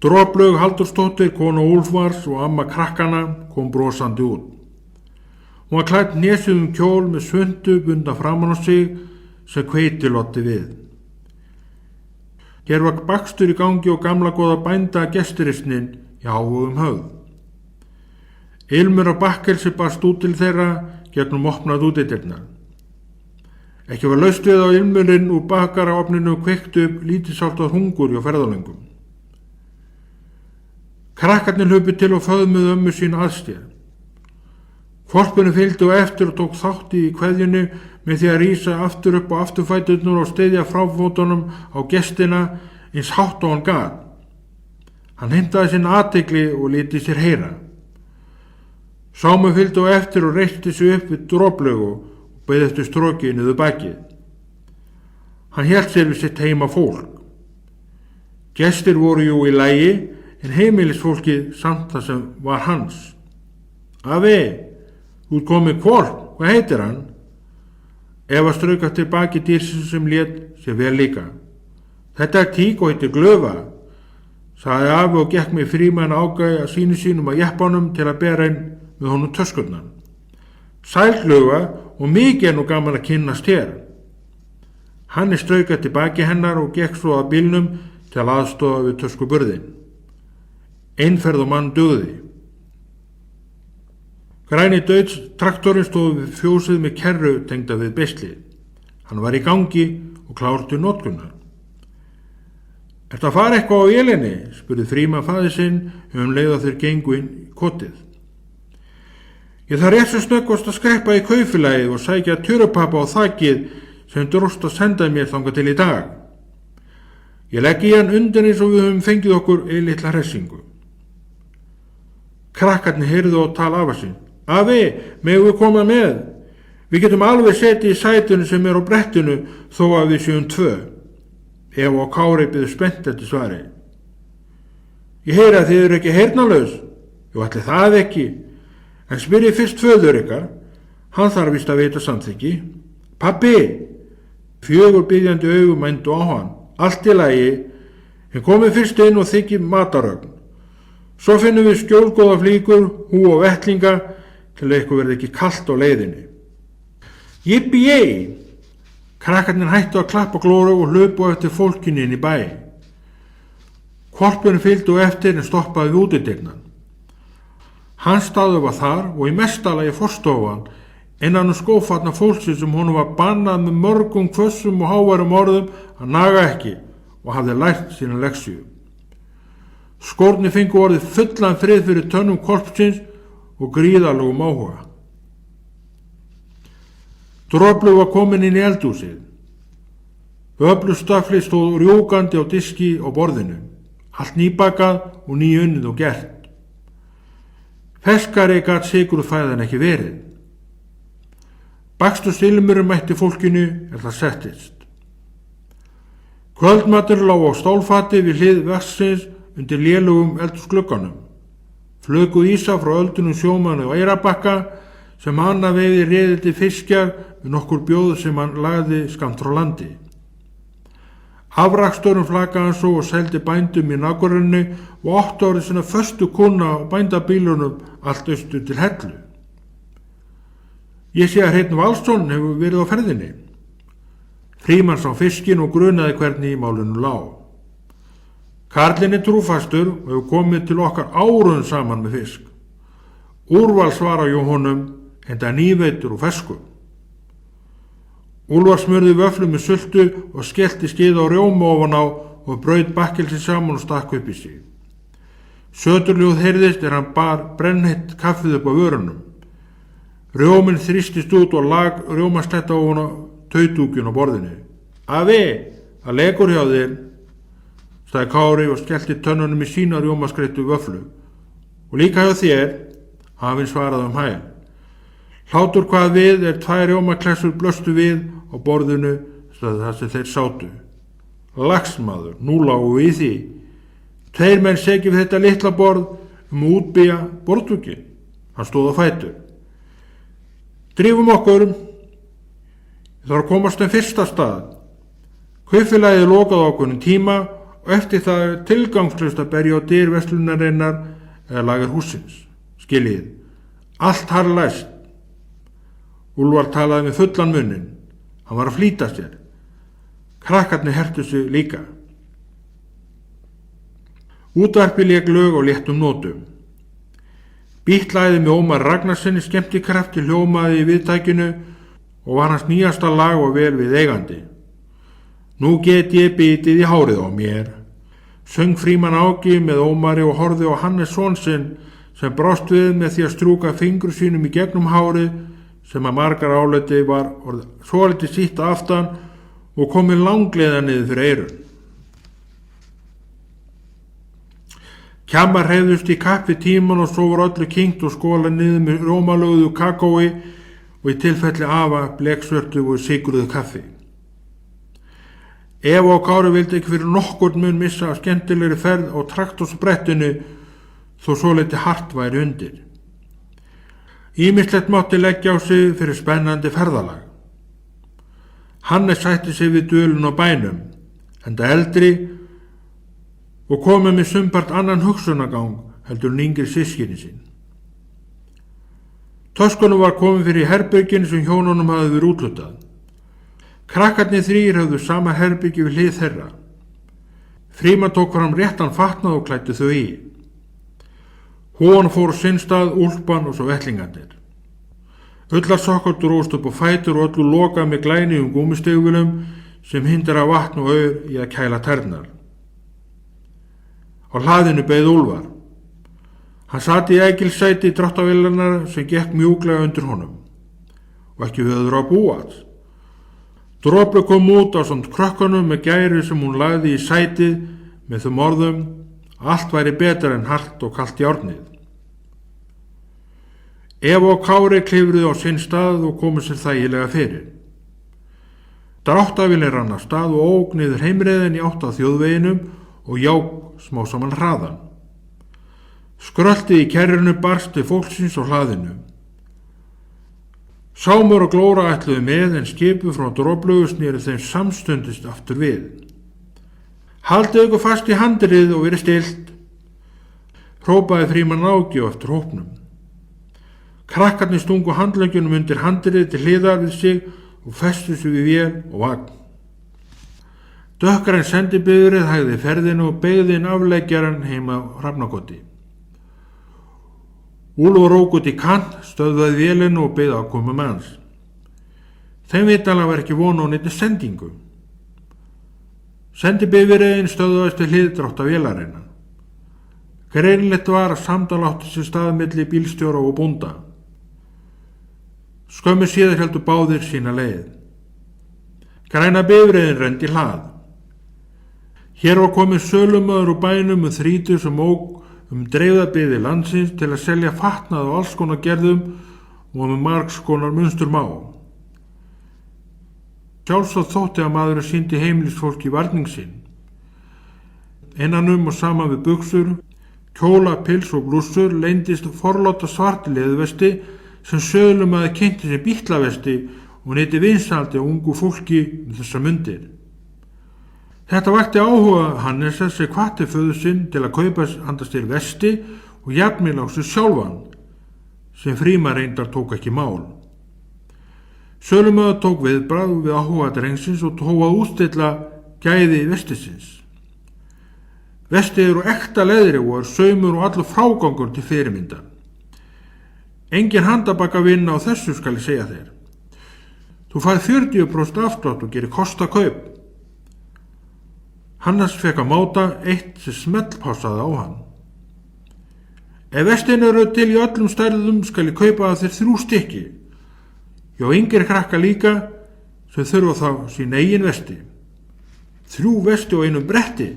Droplaug Halldórsdóttir, kona Úlfars og amma krakkana, kom brosandi út. Hún var klædd nesjuðum kjól með svundu bunda framan á sig sem hveitilotti við. Hér var bakstur í gangi og gamla góða bænda gesturistnin í háum höfð. Ilmur af bakkelsi barst út til þeirra gegnum opnað útidyrnar. Ekki var laust við á ilmurinn úr bakaraofninu kveiktu upp lítilsháttar hungur hjá ferðalöngum. Krakkarnir hlupu til og föðmuðu ömmu sína aðstér. Hvolpurinn fylgdi á eftir og tók þátt í kveðjunni með því að rísa aftur upp á afturfæturnar og styðja fráfótunum á gestina eins hátt og hann gat. Hann heimtaði sinna athygli og liti sér heyra. Sámu fylgdi á eftir og reisti sig upp við Droplaugu og beið eftir stroki niður bakið. Hann hélt sér við sitt heima fólk. Gestir voru jú í lagi en heimilisfólkið samt það sem var hans. Afi, þú ert komið hvolp, hvað heitir hann? Eva strauk eftir baki dýrsins sem lét sér vel líka. Þetta er tík og heitir Glöfa, sagði afi og gekk með frímann ágæði að sínu sínum að jeppanum til að bera inn með honum töskurnan. Sæl Glöfa og mikið nú gaman að kynnast hér. Hann strauk eftir baki hennar og gekk svo að bílnum til að aðstofa við töskuburðin. Einferð og mann dugði. Græni Deutz traktorinn stóð við fjósið með kerru tengda við beislið. Hann var í gangi og klár til notkunar. Ertu að fara eitthvað á vélinni? Spurði Frímann faðir sinn leið að þeir gengu inn í kotið. Ég þarf rétt sem snöggvast að skreppa í kaupfélagið og sækja tjörupappa á þakið sem dróst að senda mér þangað til í dag. Ég legg í hann undan eins og við höfum fengið okkur litla hressingu. Krakkarnir heyrðu og tala af sig. Afi, megum við koma með? Við getum alveg setið í sætunu sem er á brettinu þó að við séum 2. Eva og Kári biðu spennt eftir svari. Ég heyri að þið eru ekki heyrnalaus. Jú, ætli það ekki. En spyrjið fyrst föður ykkar. Hann þarf víst að veita samþykki. Pabbi! 4 biðjandi augum mændu á hann. Allt í lagi. En komið fyrst inn og þykki matarögn. Svo finnum við skjólgóða flíkur, hú og vettlinga til að eitthvað verði ekki kalt á leiðinni. Jippi-jei! Krakkarnir hættu að klappa glóru og hlupu eftir fólkinu inn í bæ. Hvolpurinn fylgdi á eftir en stoppaði við útidyrnar. Hans staður var þar og í mestalagi forstofan innan skófatna fólksins sem honum var bannað með mörgum hvössum og háværum orðum að naga ekki og hafði lært sína leksíu. Skórni fengu orðið fullan frið fyrir tönnum hvolpsins og gríðarlegum áhuga. Droplaug var komin inn í eldhúsið. Öflustafli stóð rjúkandi á diski á borðinu, allt nýbakað og nýunnið og gert. Ferskari gat sykurfæðan ekki verið. Bakstur silmurinn mætti fólkinu það settist. Kvöldmatur lá á stólfati við hlið vassins undir lélugum eldhúsglugganum. Flöguð ísa frá öldunum sjómanni og Eyrarbakka sem Anna veiði riðið til fiskjar með nokkur bjóð sem hann lagði skammt frá landi. Afraksturinn flakaði hann svo og seldi bændum í nágrunni og 8 árið sinna föstu kuna á bændabílunum allt austur til Hellu. Ég sé að Hreinn Valsson hefur verið á ferðinni. Frímann sá fiskin og grunaði hvernig í málinu lá. Karlinn er trúfastur og hefur komið til okkar árum saman með fisk. Úrval svara hjá honum enda nýveitur og ferskur. Úlfar smurði vöflu með sultu og skellti skeiða á rjóma ofan á og braut bakkelsi saman og stakk upp í sig. Söturljóð heyrðist hann bar brennheitt kaffið upp á vörunum. Rjóminn þrýstist út og lag rjómasletta ofan á tautúkjun á borðinu. Afi, það legur hjá þér, sagði Kári og skellti tönnunum í sína rjómaskreittu vöflu. Og líka hjá þér, hafinn svaraði hæl. Hlátur hvað við 2 rjómaklessur blöstu við á borðinu þar sem þeir sátu. Lagsmaður, nú lágu við í því. 2 menn segi við þetta litla borð að útbyggja borðdúkinn. Hann stóð á fætur. Drífum okkur. Ég þarf að komast fyrsta stað. Kaupfélagið lokaði okkur tíma og eftir það tilgangslaust að berja á dyr verslunarinnar eða lagar hússins. Skiljið, allt harðlæst. Úlfar talaði með fullan munnin. Hann var að flýta sér. Krakkarnir hertu sig líka. Útvarpið lék lög á léttum nótum. Bítlæði með Ómar Ragnarssoni skemmtikrafti hljómaði í viðtækinu og var hans nýjasta lag og vel við eigandi. Nú get ég bitið í hárið á mér. Söng Frímann Áki með Ómari og horfði á Hannes son sinn sem brást við með því að strjúka fingur sínum í gegnum hárið sem að margar áliti var svolítið sítt aftan og komið langleiða niður fyrir eyrun. Kjammar hreyfðust í kappi tíman og svo var öllu kyngt og skólað niður með rómalögðu kakói og í tilfelli afa bleksvörtu og sigruðu kaffi. Eva og Kári vildi ekki fyrir nokkurn mun missa af skemmtilegri ferð á traktorsbrettinu þó svolítið hart væri undir. Ýmislegt mátti leggja á sig fyrir spennandi ferðalag. Hannes sætti sig við dvölun á bænum, enda eldri og komið með sumpart annan hugsunagang heldur en yngri systkini sín. Töskunum var komið fyrir herberginu sem hjónunum hafði verið útlutað. Krakkarnir 3 höfðu sama herbyggi við hlið þeirra. Frímann tók fram réttan fatnað og klæddi þau í. Hún fór sinn stað, úlpan og svo vettlingarnir. Ullarsokkar dróst upp á fætur og öllu lokað með glænýjum gúmmístígvélum sem hindra vatn og aur í að kæla tærnar. Á hlaðinu beið Úlfar. Hann sat í ægilsæti dráttarvélarinnar sem gekk mjúklega undir honum og ekki höfður á búast. Dropi kom út á samt krökkunum með gæri sem hún lagði í sætið með þeim orðum: allt væri betra en hart og kalt járnið. Eva og Kári klifruðu á sinn stað og komu sér þægilega fyrir. Dráttarvélin rann af stað og ók niður heimreiðin í átt að þjóðveginum og jók smá saman hraðan. Skröltið í kerrinu barst til fólksins á hlaðinu. Sámur og Glóra ætluðu með en skipu frá Droplaugu sneri þeim samstundist aftur við. Haldið ykkur fast í handrið og verið stillt, hrópaði Frímann Áki á eftir hópnum. Krakkarnir stungu handleggjunum undir handrið til hliðar við sig og festu sig við vél og vagn. Dökkgræn sendibifreið hægði ferðinu og beygði inn afleggjaran heima á Hrafnagoti. Úlfur ók út í kant, stöðvaði vélinu og beið ákomu manns. Þeim vitanlega var ekki von á neinni sendingu. Sendibifreiðin stöðvaðist til hlið dráttarvélarinnar. Greinilegt var að samtal átti sér stað milli bílstjóra og bónda. Skömmu síðar héldu báðir sína leið. Græna bifreiðin renndi hlað. Hér var komið sölumaður úr bænum 30 sem ók dreifðabyggðir landsins til að selja fatnað á alls konar gerðum og með margs konar munstur má. Sjálfsagt þótti að maðurinn sýndi heimilisfólki varning sinn. Innanum og saman við buxur, kjóla, pils og blússur leyndist forláta svart leðvesti sem sölumaður kynnti sem bítlavesti og neyti vinsaldi á ungu fólki með þessar mundir. Þetta vakti áhuga Hannesar sem hvatti föður sinn til að kaupa handa sér vesti og jafnvel á sig sjálfan, sem Frímann reyndar tók ekki mál. Sölumaður tók viðbragð við áhuga drengsins og tók að útstilla gæði vestisins. Vestið eru ekta leðri og er saumur og allur frágangur til fyrirmyndar. Engin handabaka vinna á þessu skal ég segja þér. Þú færð 40% afslátt og gerir kostakaup. Hannes fekk að máta eitt sem smellpássaði á hann. Ef vestin eru til í öllum stærðum skal ég kaupa þér 3 stykki. Já, yngri krakka líka sem þurfa þá sín eigin vesti. 3 vesti og einum bretti.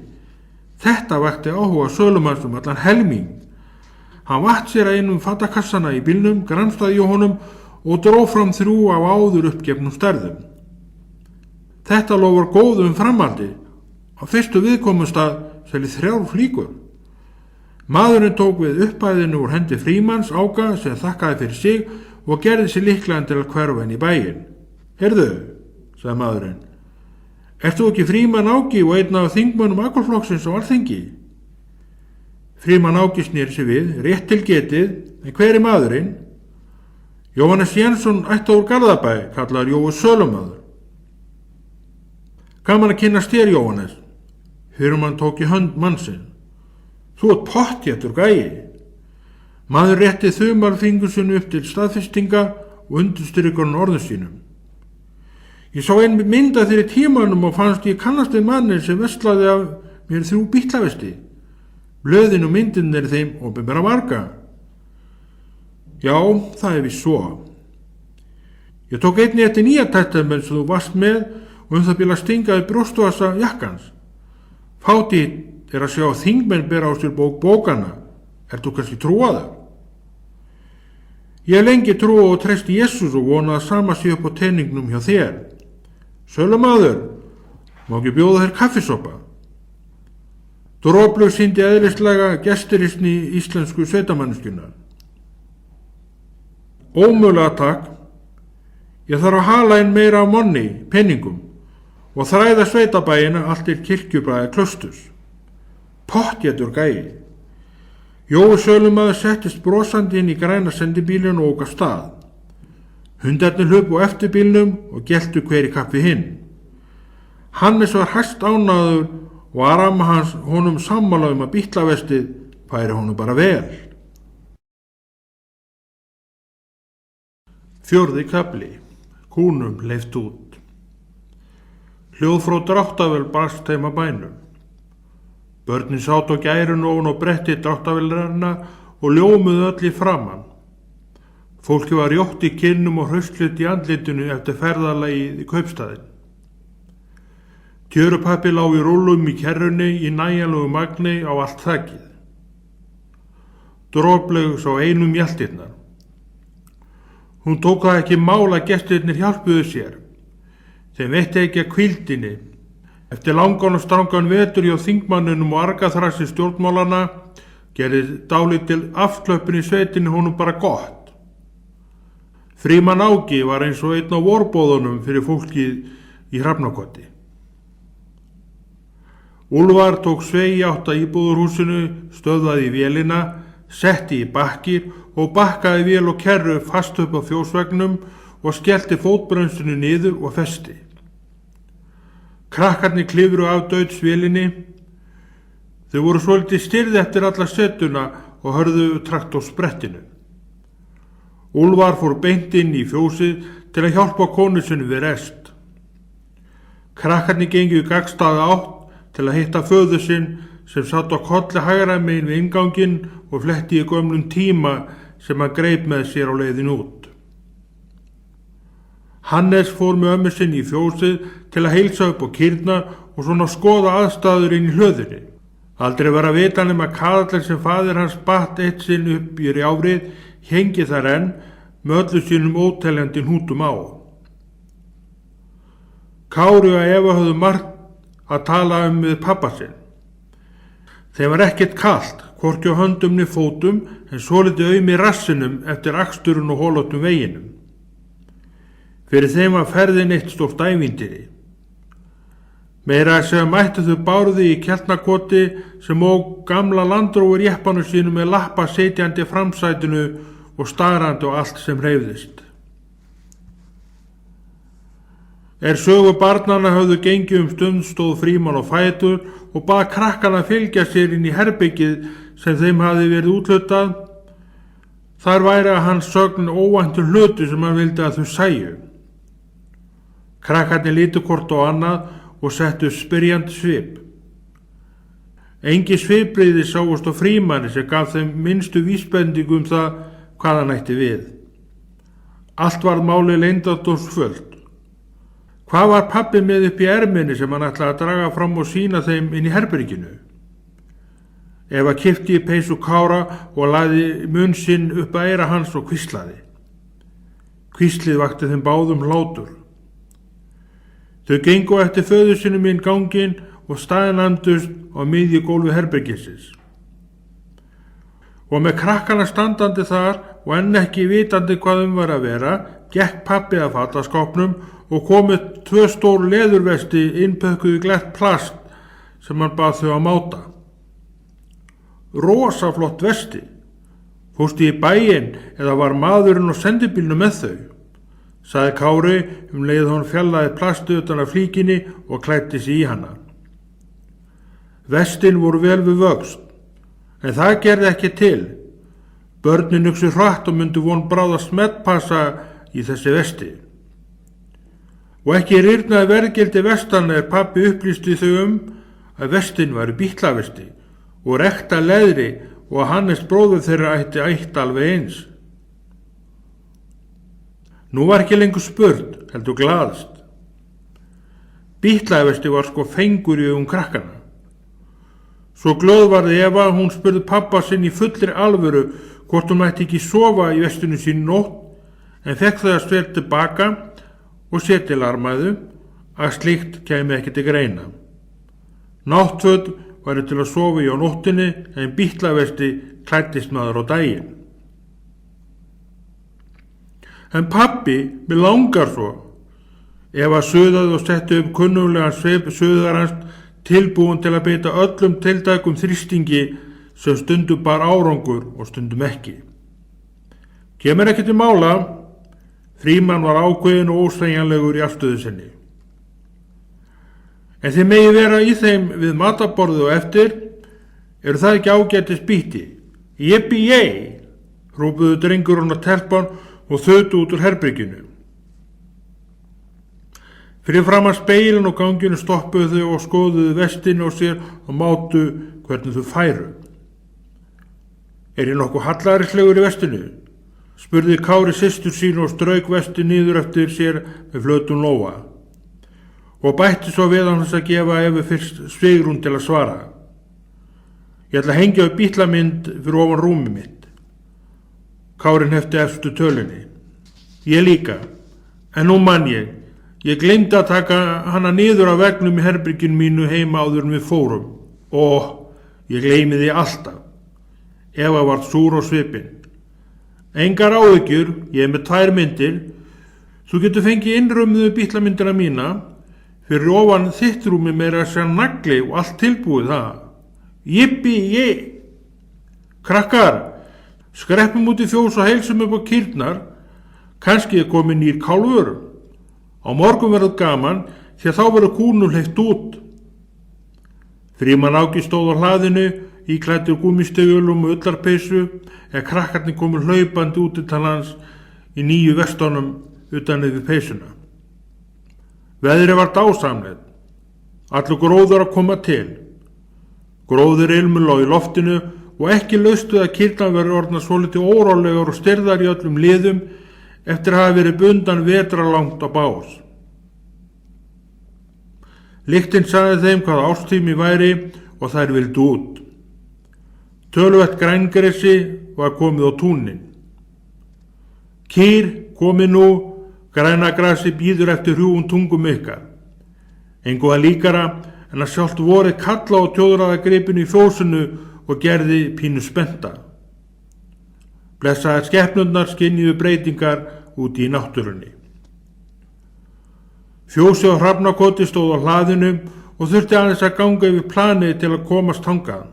Þetta vakti áhuga sölumanns allan helming. Hann vatt sér að einum fatakassana í bílnum, granstaði í honum og dró fram 3 af áður uppgefnum stærðum. Þetta lofar góðum framhaldi. Á fyrstu viðkomustað selji 3 flíkur. Maðurinn tók við upphæðinu úr hendi Frímanns Áka sem þakkaði fyrir sig og gerði sér líklegan til að hverfa inn í bæinn. Heyrðu, sagði maðurinn, ert þú ekki Frímann Áki og einn af þingmönnum Akurflokksins á Alþingi? Frímann Áki sneri sig við, rétt til getið, en hver er maðurinn? Jóhannes Jensson ætti úr Garðabæ, kallaður Jói Sölumaður. Gaman að kynnast þér, Jóhannes. Fyrirmann tók í hönd mannsinn. Þú ert pottþéttur gæi. Maður rétti þumalfingursinu upp til staðfestinga og undirstrikar orðum sínum. Ég sá ein mynda þér í tímanum og fannst ég kannast við mannin sem veslaði af mér 3 bítlavesti. Blöðin og myndin er þeim opinbera marga. Já, það er víst svo. Ég tók einnig eftir Nýja testament sem þú varst með og það bíl að stingaði brjóstvasa jakkans. Fátítt er að sjá þingmenn bera á sér bókana. Ert þú kannski trúaður? Ég hef lengi trúa og treyst í Jesús og vonað að sama sé upp á teningnum hjá þér. Sölumaður, má ekki bjóða þér kaffisopa? Droplug sýndi eðlislega gesturistni íslensku sveitamannskjunnar. Ómögulega takk. Ég þarf að hala inn meira af monni, penningum og þræða sveitabæina allt til kirkjubæði klausturs. Pottþéttur gæi. Jói Sölumaður settist brosandi inn í græna sendibílinn og ók af stað. Hundarnir hlupu á eftir bílnum og geltu hver í kapp við hinn. Hannes var hæst ánægður og Arama hans honum sammála að bítlavestið færi honum bara vel. 4. kafli. Kúnum leyft út. Hljóð frá dráttarvél barst þeim að bænum. Börnin sátu á gærun ofan á bretti dráttarvélarinnar og ljómuðu öll í framan. Fólki var rjótt í kinnum og hraustlut í andlitinu eftir ferðalagið í kaupstaðinn. Tjörupappi lá í rúllum í kerrunni í nægjanlegu magni á allt þakið. Droplug sá einum mjaltirnar. Hún tók það ekki mál að gestirnir hjálpuðu sér. Þeim veitti ekki að hvíldinni. Eftir langan og strangan vetur hjá þingmanninum og argaþrassi stjórnmálana gerði dálítil afklöppin í sveitinni honum bara gott. Frímann Áki var eins og einn á vorbóðunum fyrir fólkið í Hrafnakoti. Úlfar tók sveigi átt að íbúðurhúsinu, stöðvaði í vélina, setti í bakkir og bakkaði vél og kerru fast upp á fjósvegnum og skellti fótbremsinu niður og festi. Krakkarnir klifru af dauðsvélinni. Þau voru svolítið stirð eftir alla setuna og hörðu traktorsprettinu. Úlfar fór beint inn í fjósið til að hjálpa konu sinni við rest. Krakkarnir gengu í gagnstæða átt til að hitta föður sinn sem satt á kolli hægra megin við innganginn og fletti í gömlum tíma sem hann greip með sér á leiðin út. Hannes fór með ömmu sinni í fjósið til að heilsa upp á kýrna og svona skoða aðstæður inn í hlöðunni. Aldrei var að vita nema kaðallinn sem faðir hans batt eitt sinn upp í rjárið hengi þar enn með öllu sínum óteljandi hnútum á. Kári og Eva höfðu margt að tala við pappa sinn. Þeim var ekkert kalt, hvorki á höndum né fótum, en svolítið aum í rassinum eftir aksturinn og holóttum veginum. Fyrir þeim var ferðin eitt stórt ævintýri. Meira að segja mættu þau Bárði í Kjarnakoti sem ók gamla landrófur jeppanu sínu með lappa sitjandi framsætinu og starandi á allt sem hreyfðist. Sögu barnanna höfðu gengið stund stóð Frímann á fætur og bað krakkana fylgja sér inn í herbergið sem þeim hafði verið úthlutað. Þar væri að hans sögn óvæntur hlutur sem hann vildi að þau sæju. Krakkarnir litu hvort á annað og settu spyrjandi svip. Engin svipbrigði sáust á Frímanni sem gaf þeim minnstu vísbendingu það hvað hann ætti við. Allt varð málið leyndardómsfullt. Hvað var pabbi með upp í erminni sem hann ætlaði að draga fram og sýna þeim inn í herberginu? Eva kippti í peysu Kára og lagði munn sinn upp að eyra hans og hvíslaði. Hvíslið vakti þeim báðum hlátur. Þau gengu eftir föður sínum inn ganginn og staðnæmdust á miðju gólfi herbergisins. Og með krakkana standandi þar og enn ekki vitandi hvað var að vera, gekk pabbi að fataskápnum og kom með 2 stór leðurvesti innpökkuð í glært plast sem hann bað þau að máta. Rosa flott vesti. Fórstu í bæinn eða var maðurinn á sendibílnum með þau? Sagði Kári leið hún fjallaði plastu utan af flíkinni og klæddi sig í hana. Vestin voru vel við vöxt, en það gerði ekki til. Börnin hugsu hratt og myndu von bráð að smettpassa í þessi vesti. Og ekki rýrnaði verðgildi vestanna pabbi upplýsti þau að vestin væri bítlavesti og rekta leðri og að Hannes bróður þeirra ætti alveg eins. Nú var ekki lengur spurt, heldur glaðst. Bítlavesti var sko fengur í krakkana. Svo glöð varði Eva að hún spurði pappa sinn í fullri alvöru hvort hún mætti ekki sofa í vestinu sín nótt, en fekk þau að sver tilbaka og setilarmaðu að slíkt kæmi ekki til greina. Náttföt væri til að sofa í á nóttinni en bítlavesti klæddist maður á daginn. En pabbi, mér langar svo. Eva suðaði og setti upp kunnuglegan svip suðarans tilbúin til að beita öllum tiltækum þrýstingi sem stundum bar árangur og stundum ekki. Kemur ekki til mála, Frímann var ákveðin og ósveigjanlegur í afstöðu sinni. En þið megi vera í þeim við matarborðið og eftir, eru það ekki ágætis bíti? Jippi-jei, hrópuðu drengurinn á telpan og þötu út úr herberginu. Fyrir framan speilin og ganginu stoppuðu þau og skoðuðu vestin og sér og mátu hvernig þau færu. Ég nokkuð hallarislegur í vestinu? Spurði Kári systur sín og strauk vestin niður eftir sér með flötum lóa. Og bætti svo við hann þess að gefa Evu fyrst svigrún til að svara. Ég ætla að hengja upp bítlamynd fyrir ofan rúmið mitt. Kárin hefti efstu tölunni. Ég líka, en nú man ég gleymdi að taka hana niður af veggnum í herberginu mínu heima áður en við fórum. Ég gleymi því alltaf. Eva varð súr á svipinn. Engar áhyggjur, ég með 2 myndir. Þú getur fengið innrömmuðu bítlamyndina mína. Fyrir ofan þitt rúmi meira að segja nagli og allt tilbúið það. Jippi-jei! Krakkar, skreppum út í fjós og heilsum upp á kýrnar. Kannski komin nýr kálfur. Á morgun verður gaman því að þá verður kúnul hleypt út. Frímann Áki stóð á hlaðinu, íklæddur gúmmístegulum og ullarpeysu, en krakkarnir komu hlaupandi út til hans í nýju vestunum utan yfir peysuna. Veðrið var dásamlegt. Allur gróður að koma til. Gróður ilmur lá í loftinu og ekki laustu að kýrnar verður orðnar svolítið órólegar og styrðar í öllum liðum eftir að hafa verið bundan vetralangt á bás. Lyktin sagði þeim hvað ástími væri og þær vildu út. Töluvert grængresi var komið á túnin. Kýr komið nú, grænagrasi býður eftir hrjúum tungum ykkar. Engu að líkara en að sjálft vorið kalla á tjóðraða gripinu í fjósinu og gerði pínu spennta. Blessaðar skepnurnar skynjuðu breytingar úti í náttúrunni. Fjósi á Hrafnakoti stóð á hlaðinu og þurfti aðeins að ganga yfir planið til að komast þangað.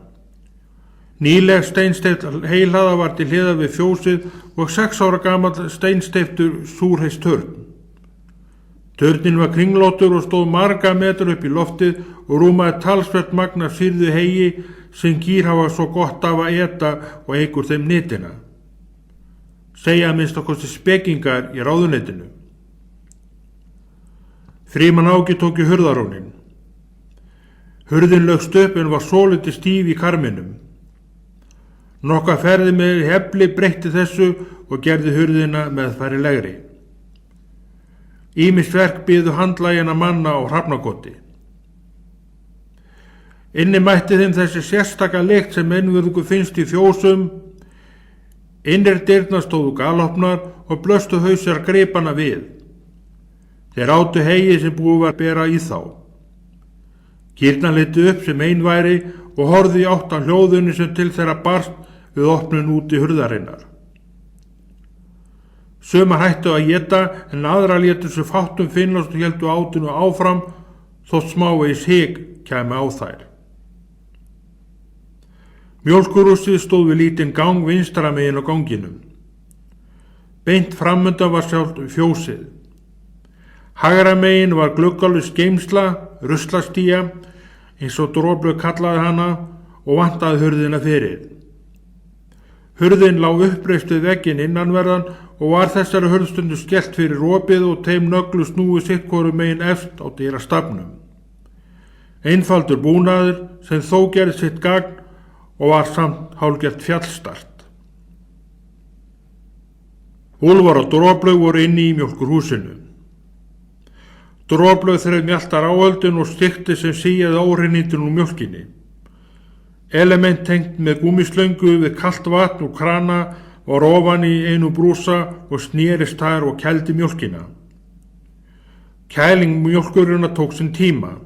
Nýleg steinsteypt heilaða var til hliðar við fjósið og 6 ára gamall steinsteyptur súrheisturn. Turnin var kringlóttur og stóð marga metra upp í loftið og rúmaði talsvert magn af sýrðu heyi sem kýr hafa svo gott af að eta og eykur þeim nitina. Segja að minnst okkur spekingar í ráðuneytinu. Frímann Áki tók í hurðarónin. Hurðin lögst upp en var svolítið stíf í karminum. Nokka ferði með hefli breytti þessu og gerði hurðina meðfærilegri. Ýmis verk biðu handlægjana manna á Hrafnakoti. Inni mætti þeim þessi sérstaka lykt sem einvörðungu finnst í fjósum. Innri dyrnar stóðu galopnar og blöstu hausar gripana við. Þeir átu heyið sem búið var að bera í þá. Kýrnar litu upp sem einværi og horfði í átt á hljóðunni sem til þeirra barst við opnun úti hurðarinnar. Sumar hættu að éta en aðra létu svo fátum finnast og héldu átinu áfram þótt smávegis hik kæmi á þær. Mjólkurhúsið stóð við lítinn gang vinstra megin á ganginum. Beint framundan var sjálft fjósið. Hægra megin var gluggalus geymsla, ruslastía, eins og Droplaugur kallaði hana og vantaði hurðina fyrir. Hurðin lá uppreist við vegginn innanverðan og var þessari hurðstundu skellt fyrir opið og þeim nöglu snúið sitt hvoru megin efst á dyrastafnum. Einfaldur búnaður sem þó gerði sitt gagn og var samt hálfgert fjallstart. Úlfar og Droplaugur voru inni í mjólkurhúsinu. Droplaugur þreif mjaltar áhöldin og stykti sem síjaði óhreinindin úr mjólkinni. Element tengt með gúmislöngu við kalt vatn og krana var ofan í einu brúsa og snerist þær og kældi mjólkina. Kæling mjólkurinnar tók sinn tíma.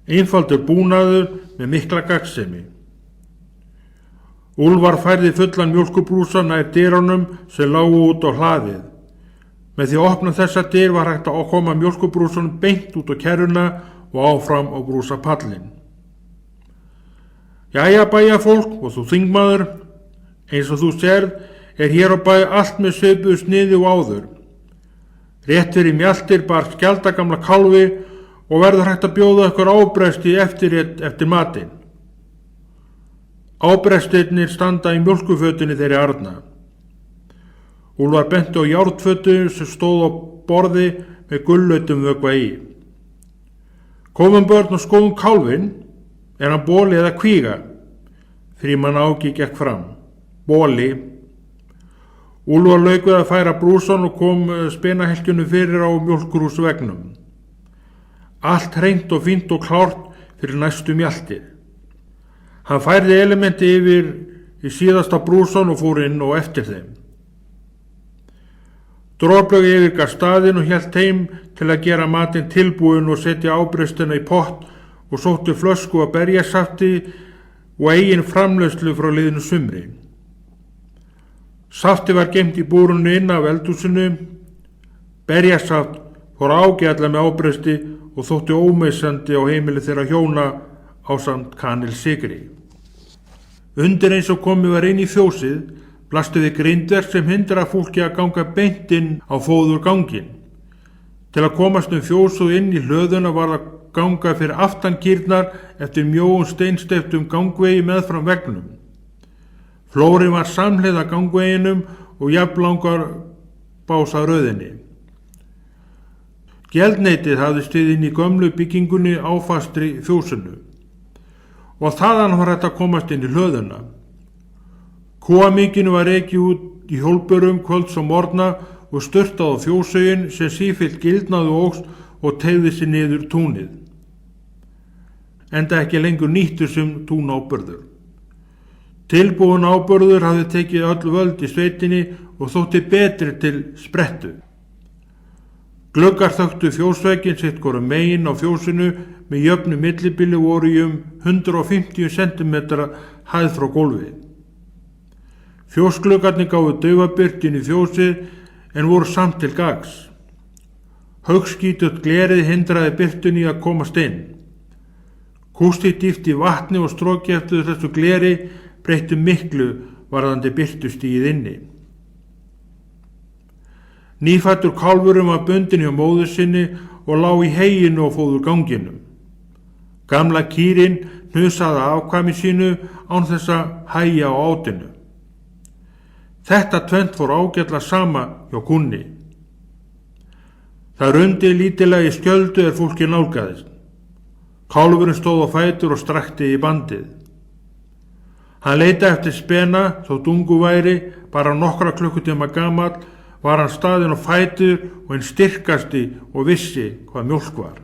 Einfaldur búnaður með mikla gagnsemi. Úlfar færði fullan mjólkurbrúsa nær dyrunum sem lágu út á hlaðið. Með því að opna þessa dyr var hægt að koma mjólkurbrúsanum beint út á kerruna og áfram á brúsapallin. Jæja bæjarfólk og þú þingmaður, eins og þú sérð hér á bæ allt með svipuðu sniði og áður. Rétt fyrir mjaltir bar skjaldagamla kálfi og verður hægt að bjóða ykkur ábresti eftir matinn. Ábrestirnir standa í mjólkurfötunni þeirri arna. Úlfar benti á járnfötu sem stóð á borði með gullautum vökva í. Komum börn og skoðum kálfinn. Er hann bóli eða kvíga? Frímann Áki gekk fram. Bóli. Úlfar lauk við að færa brúsan og kom spenahelkjunu fyrir á mjólkurhúsvegnum. Allt hreint og fínt og klárt fyrir næstu mjaltir. Hann færði elementi yfir í síðasta brúsan og fór inn og eftir þeim. Droplaugur yfirgaf staðinn og hélt heim til að gera matinn tilbúinn og setja ábrestina í pott og sótti flösku af berjasafti og eigin framleiðslu frá liðinu sumri. Safti var geymt í búrunu inn af eldhúsinu. Berjasaft fór ágætlega með ábresti og þótti ómissandi á heimili þeirra hjóna ásamt kanilsykri. Undir eins og komið var inn í fjósið blasti við grindverk sem hindra fólki að ganga beint inn á fóður ganginn. Til að komast fjósið inn í hlöðuna var að ganga fyrir aftan kýrnar eftir mjóum steinsteyptum gangvegi meðfram vegnum. Flórin var samhliða gangveginum og jafnlangar básaröðinni. Geldneitið hafði stigið inn í gömlu byggingunni áfastri fjósinu og þaðan var hægt að komast inn í hlöðuna. Kúamykinu var rekið út í hjólbörum kvölds og morgna og störtað á fjóshauginn sem sífellt gildnaði og óx og teygði sig niður túnið. Enda ekki lengur nýttur sem túnábörður. Tilbúin ábörður hafði tekið öll völd í sveitinni og þótti betri til sprettu. Gluggar þöktu fjósvegginn sitt hvoru megin á fjósinu með jöfnu millibili voru í 150 cm hæð frá gólfi. Fjósgluggarnir gáfu daufabyrt inn í fjósið en voru samt til gagns. Haugskítut glerið hindraði byrtunni að komast inn. Kústið dýft í vatni og stróki eftir þessu gleri breyttu miklu varðandi byrtustíð inni. Nýfættur kálfurum var bundinn hjá móður sinni og lá í heyinu og fóður ganginum. Gamla kýrin hnusaði afkvæmi sínu án þess að hægja á átinu. Þetta tvennt fór ágætlega sama hjá kúnni. Það rundi lítilega í skjöldu fólki nálgaðist. Kálfurinn stóð á fætur og strækti í bandið. Hann leitaði eftir spena þótt ungu væri, bara nokkra klukkutíma gamall, var hann staðinn á fætur og hinn styrkasti og vissi hvað mjólk var.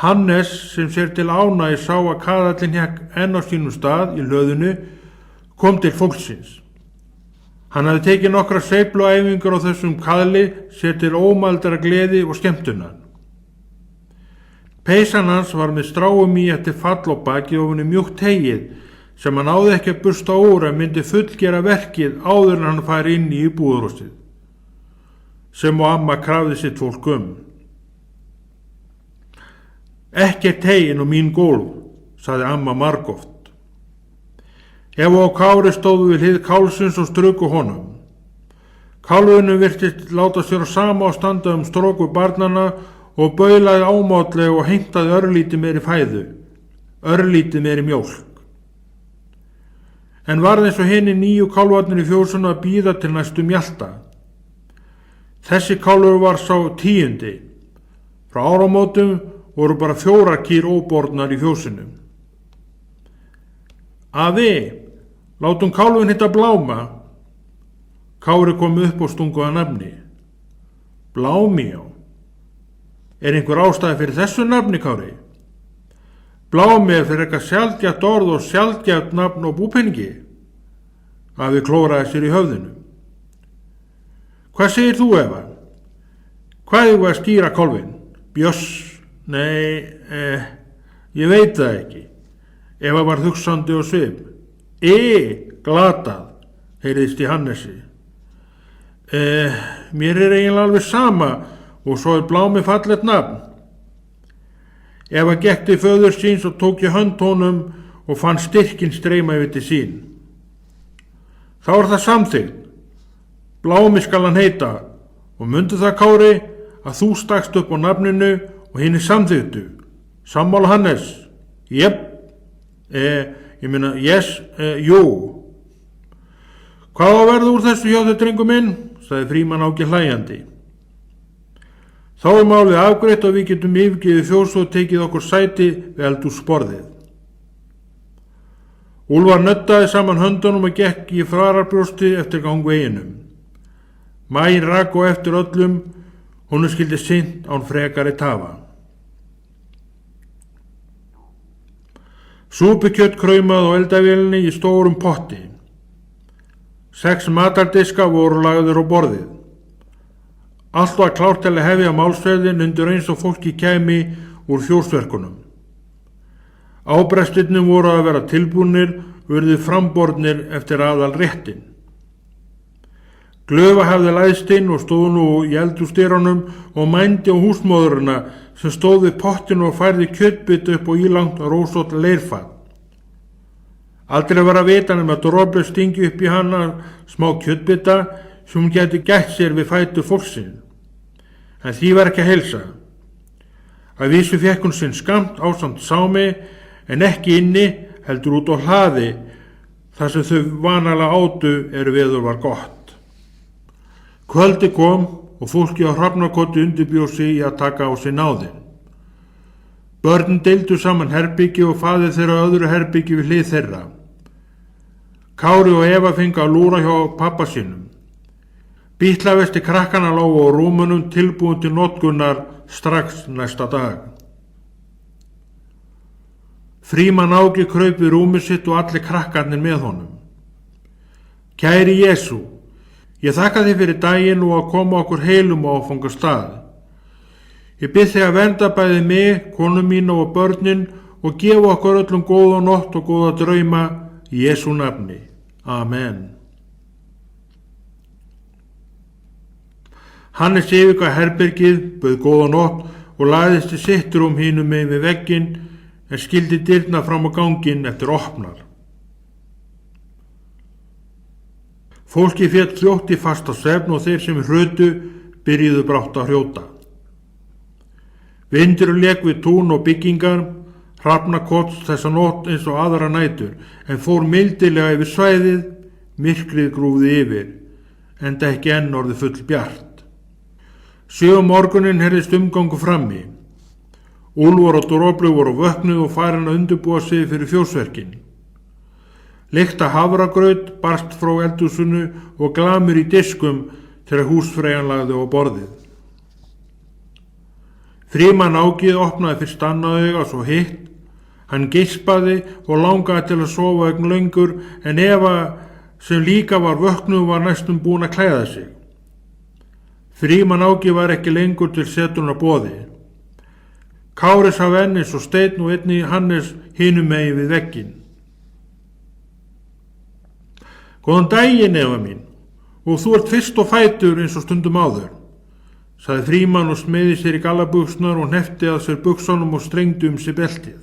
Hannes sem sér til ánægju sá að kaðallinn hékk enn á sínum stað í hlöðunu, kom til fólksins. Hann hafði tekið nokkra sveifluæfingar á þessum kaðli sér til ómældara gleði og skemmtunar. Peysan hans var með stráum í eftir fall og baki og henni mjúkt hegið sem hann náði ekki að bursta úr að myndi fullgera verkið áður en hann færi inn í íbúðarhúsið, sem og amma krafði sitt fólk Ekkert hegin og mín gólf, sagði amma margoft. Eva og Kári stóðu við hlið kálsins og struku honum. Kálfunum virtist láta sér sama á standa stróku barnana og baulaði ámátlega og heimtaði örlítið meiri fæðu, örlítið meiri mjólk. En varð eins og hinni 9 kálfarnir í fjósinu að bíða til næstu mjalta. Þessi kálfur var sá 10. Frá áramótum voru bara 4 kýr óbornar í fjósinu. Afi, látum kálfinn hitta Bláma. Kári kom upp og stungu að nafni. Blámi, já. Einhver ástæði fyrir þessu nafni, Kári? Blámi fyrir eitthvað sjaldgæft orð og sjaldgæft nafn og búpeningi. Afi klóraði sér í höfðinu. Hvað segir þú, Eva? Hvað er að skýra kálfinn? Bjöss, nei, ég veit það ekki. Eva var hugsandi og svip. Glatað, heyrðist í Hannesi. Mér er eiginlega alveg sama og svo er Blámi fallegt nafn. Eva gekk til föður síns og tók í hönd honum og fann styrkinn streyma yfir til sín. Þá er það samþykkt. Blámi skal hann heita og mundu það, Kári, að þú stakst upp á nafninu og hinni samþyktu. Sammála Hannes? Jepp. Jú. Hvað á að verða úr þessu hjá þau, drengur minn? Sagði Frímann Áki hlæjandi. Þá er málið afgreitt og við getum yfirgefið fjós og tekið okkur sæti við eldhúsborðið. Úlfar nuddaði saman höndunum og gekk í fararbrjósti eftir gangveginum. Maginn rak og eftir öllum, honum skildi sint án frekari tafa. Súpukjött kraumað á eldavélinni í stórum potti. 6 matardiska voru lagður á borðið. Allt var klárt til að hefja málsverðin undir eins og fólki kæmi úr fjósverkunum. Ábrestirnir voru að vera tilbúnir, urðu frambornir eftir aðal réttin. Glöfa hafði læðst inn og stóð nú í eldhúsdyrunum og mændi á húsmóðurina sem stóð við pottinu og færði kjötbit upp á ílangt rósótt leirfat. Aldrei var að vita nema að Droble stingi upp í hana smá kjötbita sem hún gæti gætt sér við fætur fólksinn. En því var ekki að heilsa. Að vísu fékk hún sinn skamt ásamt sámi en ekki inni heldur út á hlaði þar sem þau vanalega átu veður var gott. Kvöldi kom og fólki á Hrafnarkoti undirbjóð sig í að taka á sig náðin. Börn deildu saman herbyggi og faðir þeirra öðru herbyggi við hlið þeirra. Kári og Eva fengu að lúra hjá pappa sínum. Bítlavesti krakkana lágu á rúmunum tilbúin til notkunar strax næsta dag. Frímann Áki kraup við rúmið sitt og allir krakkarnir með honum. Kæri Jesú, ég þakka þér fyrir daginn og að koma okkur heilum á áfangastað. Ég bið þig að vernda bæði mig, konu mína og börnin og gefa okkur öllum góða nótt og góða drauma í Jesú nafni. Amen. Hannes yfirgaf herbergið, bauð góða nótt og lagðist í sitt rúm hinum megin við vegginn en skildi dyrnar fram á ganginn eftir opnar. Fólki féll fljótt í fasta svefn og þeir sem hrutu byrjuðu brátt að hrjóta. Vindur lék við tún og byggingar, Hrafnarkots þessa nótt eins og aðra nætur, en fór mildilega yfir svæðið, myrkrið grúfði yfir, enda ekki enn orðið full bjart. 7 morgunin heyrðist umgangu frammi. Úlfar og Droble voru vöknuð og farin að undirbúa sig fyrir fjósverkin. Lykt af hafragraut barst frá eldhúsinu og glamur í diskum þegar húsfreyjan lagði á borðið. Frímann Áki opnaði fyrst annað auga svo hitt. Hann geispaði og langaði til að sofa lengur en Eva sem líka var vöknuð var næstum búin að klæða sig. Frímann Áki var ekki lengur til setunar boði. Kári sá enn eins og Steinn og einnig Hannes hinum megin við vegginn. Góðan daginn, Eva mín, og þú ert fyrst og fætur eins og stundum áður, sagði Frímann og smeði sér í gallabuxnar og hneppti að sér buxunum og strengdi sér beltið.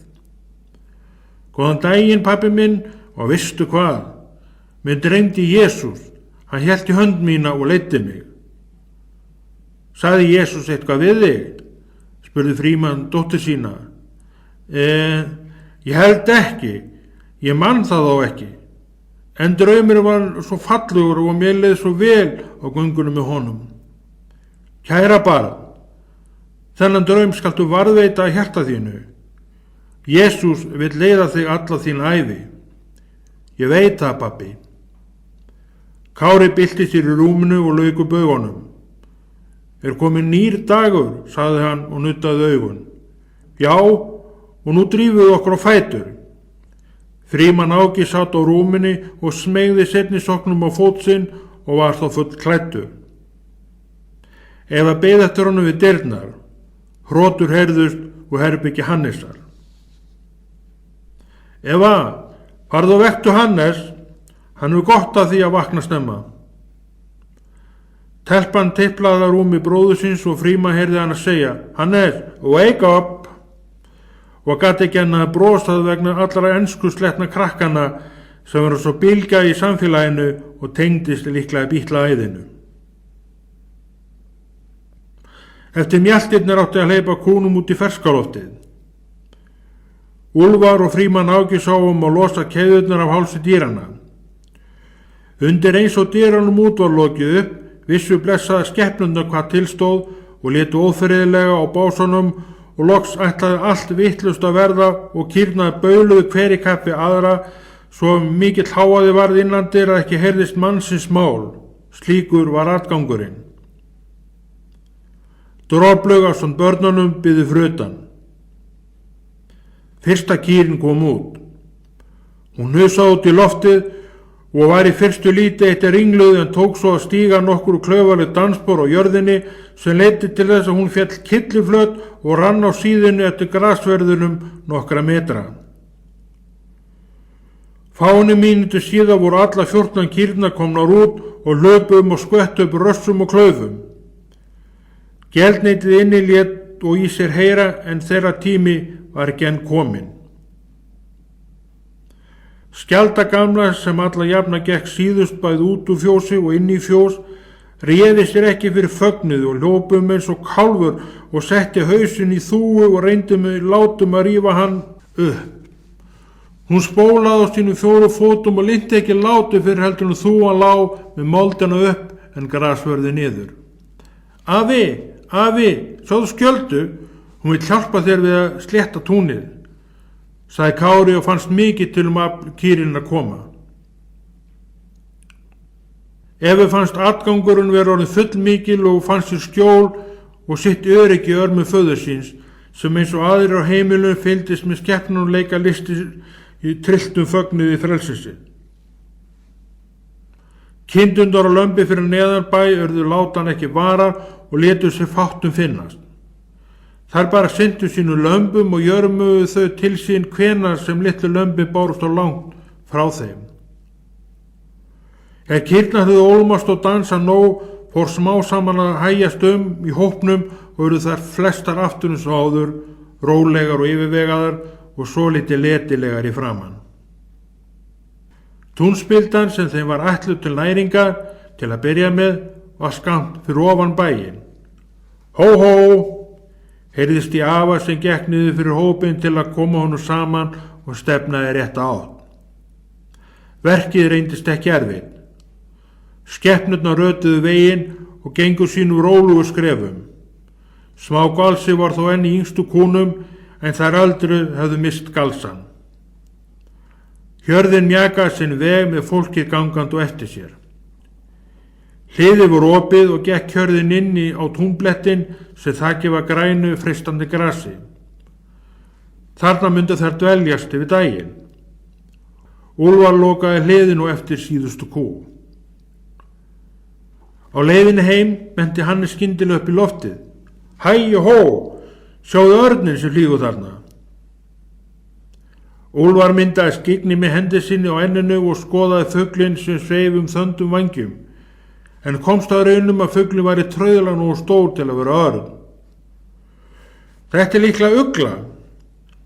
Góðan daginn, pabbi minn, og veistu hvað? Mig dreymdi Jesús, hann hélt í hönd mína og leiddi mig. Sagði Jesús eitthvað við þig? Spurði Frímann dóttur sína. Ég held ekki, ég man það þó ekki. En draumur var svo fallegur og mér leið svo vel á göngunum með honum. Kæra barn, þennan draum skaltu varðveita í hjarta þínu. Jesús vill leiða þig alla þín ævi. Ég veit það, pabbi. Kári bylti sér í rúminu og lauk upp augunum. Komin nýr dagur, sagði hann og nuttaði augun. Já, og nú drífum við okkur á fætur. Frímann Áki satt á rúminni og smeygði seinni sokknum á fót sinn og var þá full klæddur. Eva beið eftir honum við dyrnar. Hrotur heyrðust og herbyggi Hannesar. Eva, farðu og vektu Hannes, hann hefur gott af því að vakna snemma. Telpan tiplaði að rúmi bróður síns og Frímann heyrði hann að segja, Hannes, wake up, og gat ekki enn að brosað vegna allra ensku sletna krakkana sem verður svo bylgja í samfélaginu og tengdist líklega bítla æðinu. Eftir mjaltirnir átti að hleypa kúnum út í ferskaloftið. Úlfar og Frímann Áki sáum að losa keðurnar af hálsi dýrana. Undir eins og dýranum út var lokið upp, vissu blessaða skepnundar hvað tilstóð og létu ófriðlega á básunum og loks ætlaði allt vittlust að verða og kýrnaði bauluðu hver í kappi aðra svo mikill háaði varð innandir að ekki heyrðist mannsins mál. Slíkur var atgangurinn. Droplug af svona börnunum byðu frutan. Fyrsta kýrin kom út. Hún hnusaði út í loftið og var í fyrstu líti eitt ringluð en tók svo að stíga nokkur klaufaleg dansspor á jörðinni sem leiddi til þess að hún féll kylliflöt og rann á síðinu eftir grasverðunum nokkra metra. Fáni mínútu síðan voru alla 14 kýrnar komnar út og löpum og skvettu upp rössum og klaufum. Geldneitið inni lét og í sér heyra en þeirra tími var ekki enn kominn. Skjalda gamla sem alla jafna gekk síðust bæði út úr fjósi og inn í fjós réði sér ekki fyrir fögnuð og hljópum eins og kálfur og setti hausinn í þúu og reyndi með látum að rífa hann upp. Hún spólaði á sínum 4 fótum og linti ekki látu fyrir heldur en þúan lá með moldina upp en grasvörði niður. Afi, afi, sjáðu Skjöldu, hún vill hjálpa þér við að slétta túnið, sagði Kári og fannst mikið til að kýrin að koma. Efi fannst atgangurinn vera orðin fullmikil og fannst sér skjól og sitt öryggi í örmum föður síns sem eins og aðrir á heimilum fylgdist með skepnum leika listir í trilltum fögnuði frelsisi. Kindundar og lömbi fyrir neðan bæ urðu látan ekki varar og létu sér fátum finnast. Þær bara syntu sínu lömbum og jörmuðu þau til sín hvenar sem litlu lömbi bárust á langt frá þeim. Kýrnar höfðu ólmast og dansa nóg fór smá saman að hægjast í hópnum og urðu þær flestar aftur eins og áður, rólegar og yfirvegaðar og svo litið letilegar í framan. Túnspildan sem þeim var ætluð til næringar til að byrja með var skammt fyrir ofan bæinn. Hó hó! Heyrðist í afa sem gekk niður fyrir hópinn til að koma honum saman og stefnaði rétta átt. Verkið reyndist ekki erfitt. Skepnurnar rötuðu veginn og gengu sínu rólugu skrefum. Smá galsi var þó enn í yngstu kúnum en þær öldru höfðu mist galsan. Hjörðin mjakaði sinn veg með fólkið gangandi og eftir sér. Hliðið voru opið og gekk hjörðin inni á túnblettin sem þakið var grænu freistandi grasi. Þarna myndu þær dveljast yfir daginn. Úlfar lokaði hliðinu eftir síðustu kú. Á leiðinni heim benti Hannes skyndilega upp í loftið. Hæ og hó, sjáðu örninn sem flýgur þarna. Úlfar myndaði skyggni með hendi sinni á enninu og skoðaði fuglinn sem sveif þöndum vangjum, en komst að raunum að fuglinn væri trauðlan og stór til að vera örn. Þetta líklega ugla.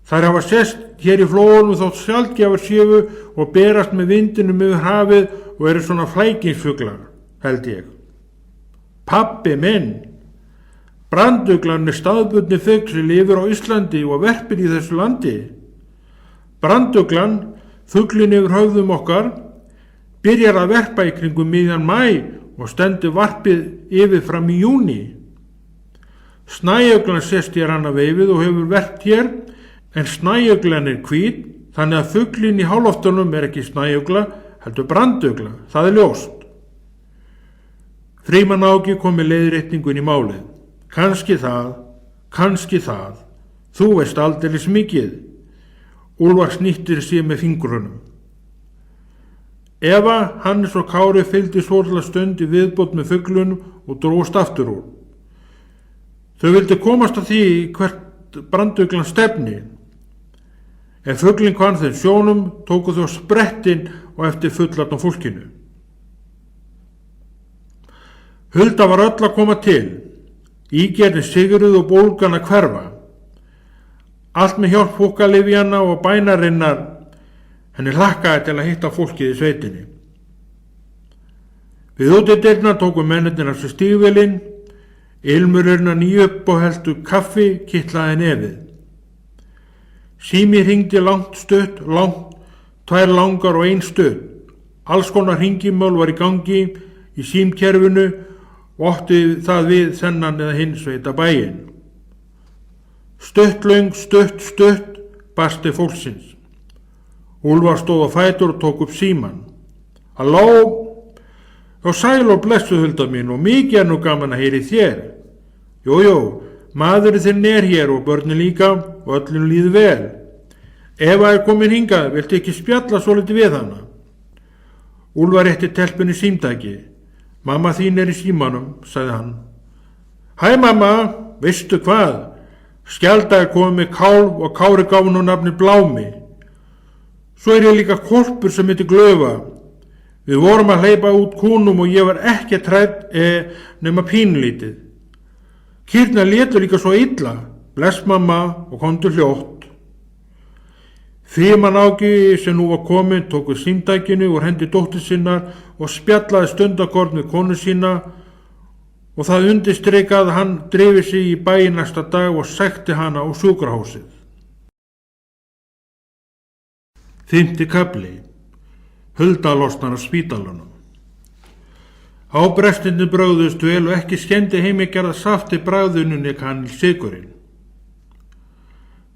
Þær hafa sést hér í flóunum þótt sjaldgæfar séu og berast með vindinum yfir hafið og eru svona flækingsfuglar, held ég. Pabbi minn, branduglan er staðbundni fugl sem lifir á Íslandi og verpir í þessu landi. Branduglan, fuglinn yfir höfðum okkar, byrjar að verpa í kringum miðjan maí og stendur varpið yfir fram í júní. Snæuglan sést hér annað veifið og hefur verpt hér, en snæuglan er hvít, þannig að fuglinn í háloftunum er ekki snæugla, heldur brandugla, það er ljóst. Frímann Áki kom með leiðréttingun í málið. Kannski það, þú veist aldeilis mikið. Úlfar snýttir sig með fingrunum. Eva, Hannes og Kári fylgdi svolítið stund í viðbót með fuglunum og dróst aftur úr. Þau vildi komast að því hvert branduglan stefni. Ef fuglinn kvann þeim sjónum, tóku þau sprettin og eftir fullarn á fólkinu. Hulda var öll að koma til, ígerðin sigruð og bólgan að hverfa. Allt með hjálp fúkalyfjanna og bænarinnar, henni hlakkaði til að hitta fólkið í sveitinni. Við útidyrnar tóku mennirnir af sér stígvélin, ilmurinn að nýju upp og heldu kaffi, kitlaði nefið. Sími hringdi langt stutt, tvær langar og ein stutt. Alls konar hringimál var í gangi í símkerfinu og átti það við þennan eða hinn sveita bæinn. Stuttlöng, stutt, basti fólksins. Úlfar stóð á fætur og tók upp síman. Halló? Já, sæl og blessu Hulda mín og mikið nú gaman að heyri þér. Jú, maðurinn þinn er hér og börnin líka og öllum líður vel. Eva er komin hingað, viltu ekki spjalla svolítið við hana? Úlfar rétti telpunni símtæki. Mamma þín er í símanum, sagði hann. Hæ mamma, veistu hvað? Skjalda er komið með kálf og Kári gaf nú nafni Blámi. Svo er ég líka hvolpur sem heitir Glöfa. Við vorum að hleypa út kúnum og ég var ekki trædd nema pínlítið. Kýrnar létu líka svo illa. Bless mamma og komdu hljótt. Frímann Áki sem nú var komin tók við símtækinu úr hendi dóttur sinnar og spjallaði stundarkorn við konu sína og það undirstrikað að hann drifi sig í bæinn næsta dag og sækti hana á sjúkrahúsið. 5. kafli. Hulda losnar af spítalanum. Ábrestinni brögðust vel og ekki skemmdi heimigerða safti bragðunni kanilsykurinn.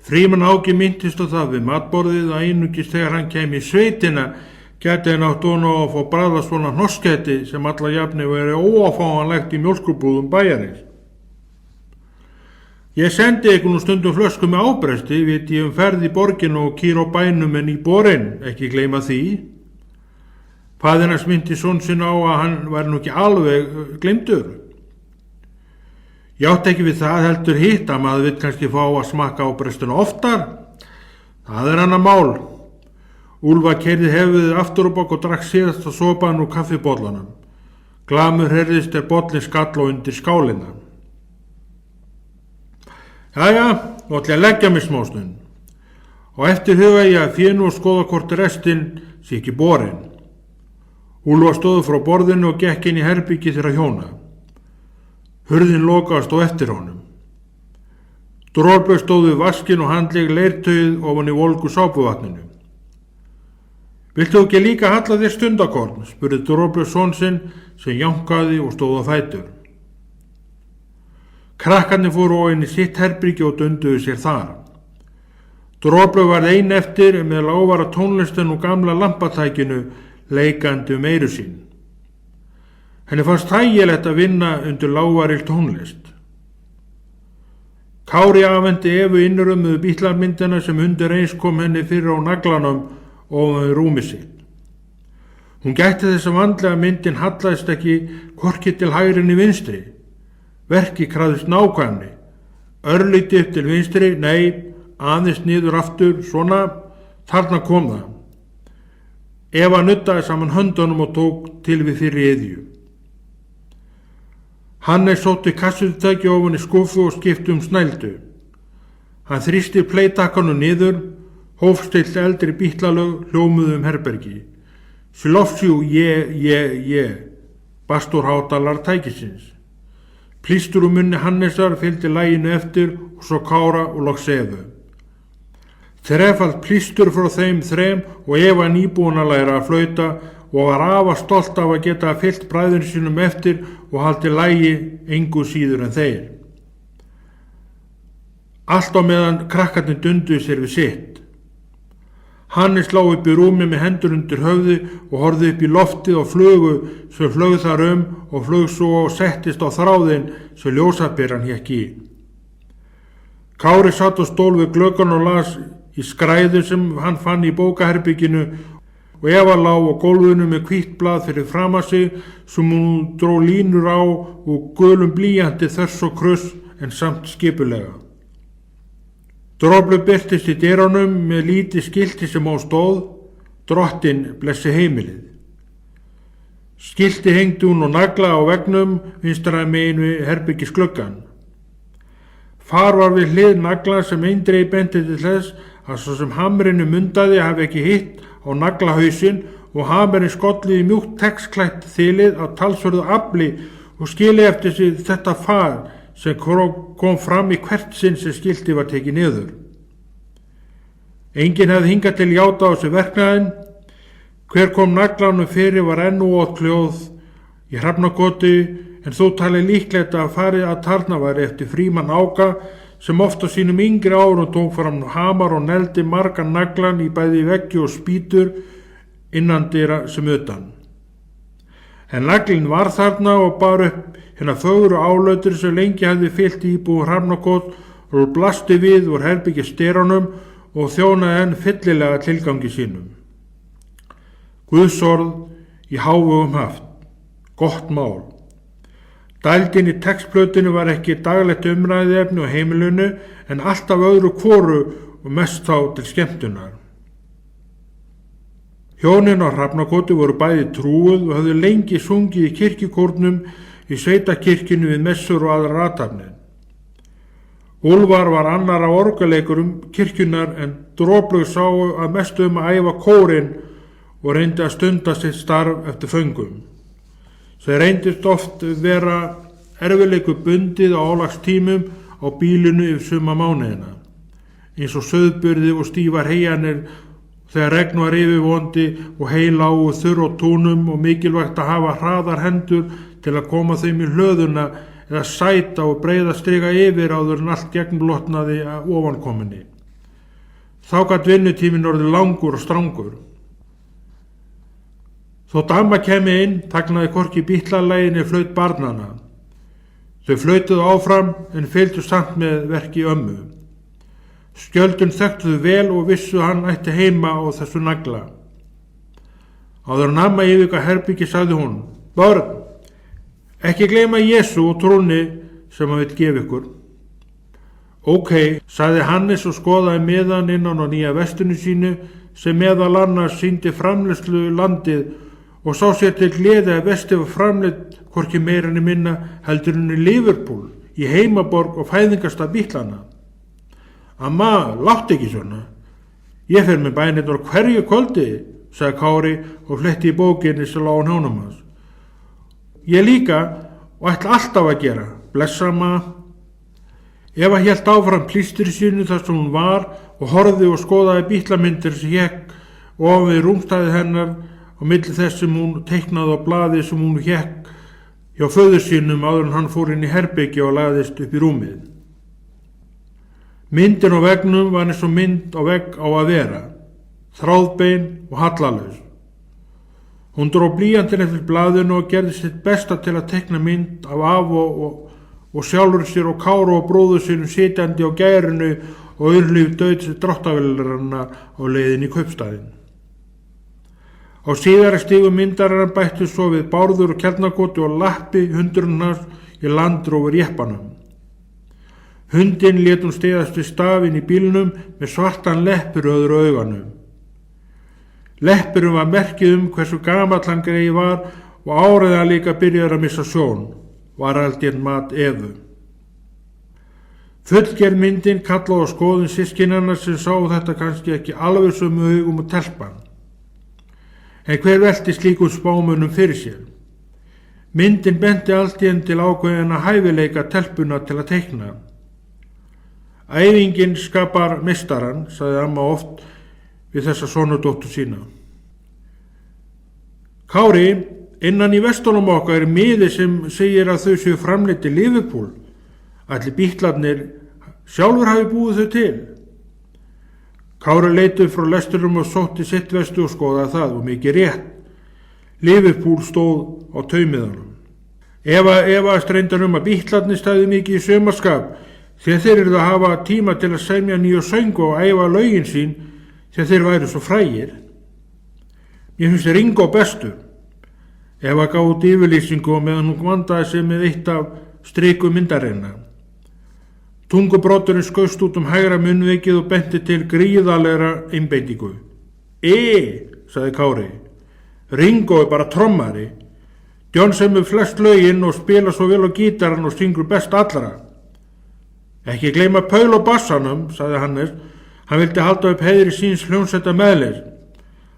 Frímann Áki minntist á það við matborðið að einungis þegar hann kæmi í sveitina gæti hann átt von á að fá bragða svona hnossketti sem alla jafni veri óafáanlegt í mjólkurbúðum bæjarins. Ég sendi ykkur nú stundum flösku með ábresti, veit ég ferð í borginu og kýr á bænum en í borinn, ekki gleyma því. Faðir hans minnti son sinn á að hann væri nú ekki alveg gleymdur. Ég átti ekki við það heldur hitt að maður vill kannski fá að smakka ábrestinu oftar. Það er annað mál. Úlfar keyrði hefðið aftur á bak og drakk síðasta sopan úr kaffibollanum. Glamur heyrðist bollin skall og undir skálina. Jæja, nú ætla ég að leggja mig smástund. Og eftir huga ég að fénu og skoða hvort restin sé ekki borinn. Úlfar stóð frá borðinu og gekk inn í herbyggi þeirra hjóna. Hurðin lokaðist á eftir honum. Drorbjörg stóð við vaskin og handleg leirtauð ofan í volgu sápuvatninu. Viltu ekki líka halla þér stundakorn? Spurði Drorbjörg son sinn sem jankaði og stóð á fætur. Krakkarnir fóru á inn í sitt herbyggi og dunduðu sér þar. Drorbjörg var ein eftir með lágvara tónlistin og gamla lampatækinu leikandi eyru sín. Henni fannst þægilegt að vinna undir lágvaril tónlist. Kári afhenti Evu innrömmuðu bítlamyndina sem undir eins kom henni fyrir á naglanum ofan við rúmið sitt. Hún gætti þess að vandlega myndin hallaðist ekki hvorki til hægri né vinstri. Verkið krafðist nákvæmni. Örlítið upp til vinstri, nei, aðeins niður aftur, svona, þarna kom það. Eva nuttaði saman höndunum og tók til við fyrir iðju. Hannes sótti kassutæki ofan í skúffu og skipti snældu. Hann þrýsti playtakkanum niður, hófstilt eldri bítlalög hljómuðu herbergi. She loves you, yeah, bastur hátalar tækisins. Plístur munni Hannesar fylgdi laginu eftir og svo Kára og loks Evu. Þrefald plístur frá þeim þrem og Eva nýbúin að læra að flauta og var afar stolt af að geta fylgt bræður sínum eftir og haldið lagi engu síður en þeir. Allt á meðan krakkarnir dunduðu sér við sitt. Hannes lá upp í rúmi með hendur undir höfði og horfði upp í loftið og flugu sem flög þar og flög svo og settist á þráðinn sem ljósaperan hékk í. Kári satt á stól við gluggann og las í skræðu sem hann fann í bókaherbygginu og Eva lá á gólfinu með hvítt blað fyrir framan sig sem hún dró línur á og gulum blýanti þess og kruss en samt skipulega. Droplu birtist í dyrunum með lítið skilti sem á stóð, Drottinn blessi heimilið. Skilti hengdi hún og nagla á veggnum vinstra megin við herbergisgluggann. Far var við hlið nagla sem eindreið benti til þess að svo sem hamrinu mundaði hafi ekki hitt á naglahausinn og hamurinn skollið í mjúkt textklætt þilið á talsverðu afli og skilið eftir sig þetta far sem kom fram í hvert sinn sem skilti var tekið niður. Enginn hefði hingað til játa á þessu verknaðinn. Hver kom naglanum fyrir var enn óott hljóð í Hrafnagötu en þó talið líklegt að farið að tarna væri eftir Frímann Áka sem oft á sínum yngri árum tók fram hamar og neldi margan naglan í bæði veggi og spýtur innandyra sem utan. En naglinn var þarna og bar upp hérna fögru álautur sem lengi hefði fyllt íbúum Hrafnagötu og blasti við úr herbergisdyrunum og þjónaði enn fyllilega tilgangi sínum. Guðsorð í hávegum haft, gott mál. Dældin í textplötinu var ekki daglegt umræðuefni á heimilinu en alltaf öðru hvoru og mest þá til skemmtunar. Hjónin á Hrafnagötu voru bæði trúuð og höfðu lengi sungið í kirkjukórnum í sveitakirkjunu við messur og aðrar athafnir. Úlfar var annar af orgeleikurum kirkjunar en Droplaug sáu að mestu að æfa kórinn og reyndi að stunda sitt starf eftir föngum. Þeir reyndist oft vera erfiðleiku bundið á álagstímum á bílunu yfir suma mánuðina, eins og sauðburði og stífar heyjanir þegar regn var yfirvondi og heila og þurr á túnum og mikilvægt að hafa hraðar hendur til að koma þeim í hlöðuna eða sæta og breiða striga yfir áður en allt gegnblotnaði að ofankominni. Þá gat vinnutíminn orðið langur og strangur. Þótt amma kemi inn, þagnaði hvorki bítlalæginni flaut barnana. Þau flautuðu áfram en fylgdu samt með verki ömmu. Skjöldun þekktuðu vel og vissu hann ætti heima á þessu nagla. Áður en amma yfirgaf herbyggi sagði hún: Börn, ekki gleyma Jesú og trúnni sem hann vill gefa ykkur. Ok, sagði Hannes og skoðaði miðan innan á nýja vestinu sínu sem meðal annars sýndi framleiðslu landið og sá sér til gleði að vestið var framleitt hvorki meira en minna heldur en í Liverpool, í heimaborg og fæðingarstað bítlana. Amma, láttu ekki svona. Ég fer með bænirnar hverju kvöldi, sagði Kári og fletti í bókinni sem lá á hnjánum hans. Ég líka og ætla alltaf að gera, blessa amma. Eva hélt áfram plístri sínu þar sem hún var og horfði og skoðaði bítlamyndir sem hékk og við rúmstæði hennar á milli þess sem hún teiknaði á blaði sem hún hékk hjá föður sínum áður en hann fór inn í herbergi og lagðist upp í rúmið. Myndin á veggnum var eins og mynd á vegg á að vera, þráðbein og hallalaus. Hún dró blýantinn eftir blaðinu og gerði sitt besta til að teikna mynd af og og sjálfur sér og Kára og bróður sínum sitjandi á gærinu og Urlíf dauðs dráttavélarinnar á leiðinni í kaupstaðinn. Á síðari stígum myndarinnar bættu svo við Bárður og Kjarnakoti og Lappi hundurinn hans í landrófur jeppanum. Hundinn lét hún stegast við stafinn í bílnum með svartan leppur öðru auganum. Leppurum var merkið hversu gamall hann grei var og áriða líka byrjaði að missa sjón, var aldinn mat Evu. Fullgerð myndin kallaði á skoðun systkinanna sem sá þetta kannski ekki alveg sömu augum og telpan. En hver velti slíkum spámunum fyrir sér? Myndin benti alltíðan til ákveðina hæfileika telpuna til að teikna. Æfingin skapar meistarann, sagði amma oft við þessa sonardóttur sína. Kári, innan í vestunum okkar miði sem segir að þau séu framleidd í Liverpool. Ætli bítlarnir sjálfur hafi búið þau til. Kári leit upp frá lesturum og sótti sitt vestu og skoðaði það og mikið rétt. Liverpool stóð á taumiðanum. Eva streindar að bítlarnir stæði mikið í sumarskap þegar þeir eru að hafa tíma til að semja nýja söngu og æfa lögin sín þegar þeir væru svo frægir. Mér finnst Ringo bestur. Eva gaf út yfirlýsingu meðan hún vandaði sig með eitt af strikum myndarinnar. Tungubroturinn skaust út hægra munnvikið og benti til gríðarlegra einbeitingu. Sagði Kári. Ringo bara trommari. John semur flest lögin og spila svo vel á gítarann og syngur best allra. Ekki gleyma Paul og bassanum, sagði Hannes. Hann vildi halda upp heiðri síns hljómsveita meðlis.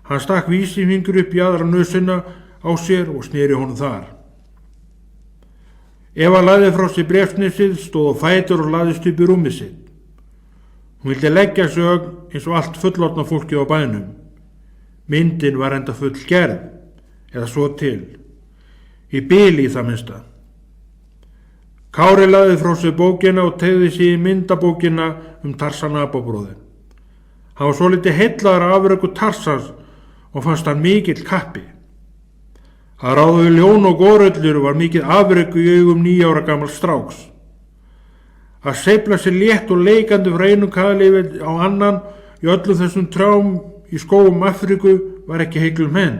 Hann stakk vísifingur upp í aðra nösina á sér og sneri honum þar. Eva lagði frá sér bréfsnifsið, stóð á fætur og lagðist upp í rúmið sitt. Hún vildi leggja sig ögn eins og allt fullorðna fólkið á bænum. Myndin var enda full gerð, eða svo til. Í bili í það minnsta. Kári lagði frá sér bókina og teygði sig í myndabókina Tarzan apabróðir. Hann var svolítið heillaður af afreki Tarzans og fannst hann mikill kappi. Að ráða við ljón og górullur var mikið afreki í augum 9 ára gamals stráks. Að seifla sér létt og leikandi frá einum kaðlífi á annan í öllum þessum trjám í skógum Afríku var ekki heiklum henn.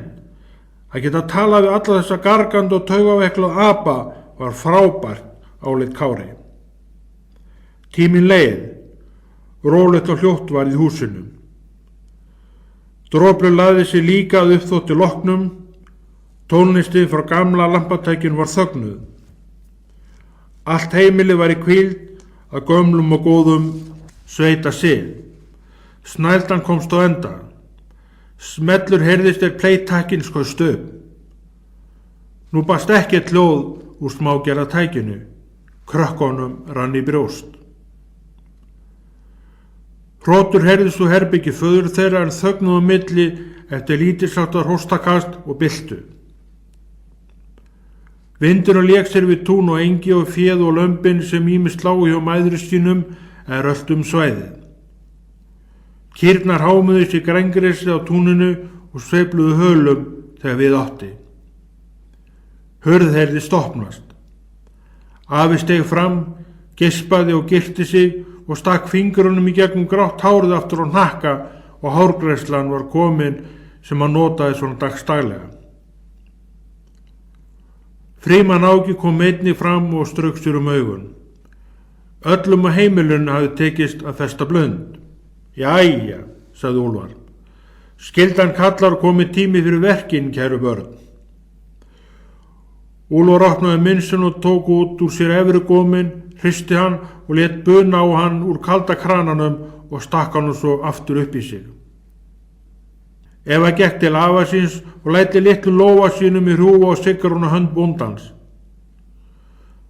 Að geta talað við alla þessa gargandi og taugaveiklað apa var frábært, áleit Kári. Tíminn leið, rólegt og hljótt var í húsinu. Droplur lagði sig líka að uppþótti loknum, tónlistið frá gamla lampatækjun var þögnuð. Allt heimilið var í hvíld að gömlum og góðum sveita sið. Snældan komst á enda. Smellur heyrðist playtakkin skaust upp. Nú barst ekkert hljóð úr smágerða tækinu. Krökkunum rann í brjóst. Hrotur heyrðist úr herbyggi föður þeirra en þögnuðu á milli eftir lítilsháttar hóstakast og byltu. Vindurinn lék sér við tún og engi og féð og lömbin sem ýmist lágu hjá mæðri sínum rölt svæðið. Kýrnar hámuðu sér grængrisli á túninu og sveifluðu hölum þegar við átti. Hurð heyrðist opnast. Afi steig fram, geispaði og girti sig og stakk fingrunum í gegnum grátt hárið aftur á hnakka og hárgræslan var komin sem hann notaði svona dagstaglega. Frímann Áki kom einnig fram og strauk sér augun. Öllum á heimilinu hafði tekist að festa blönd. Jæja, sagði Úlfar. Skyldan kallar komið tími fyrir verkin, kæru börn. Úlfar opnaði mynsin og tók út úr sér efri góminn, hristi hann og lét buna á hann úr kalda krananum og stakk hann svo aftur upp í sig. Eva gekk til afa síns og læti litlu lófa sínum í hrúfa og sigruna hönd bóndans.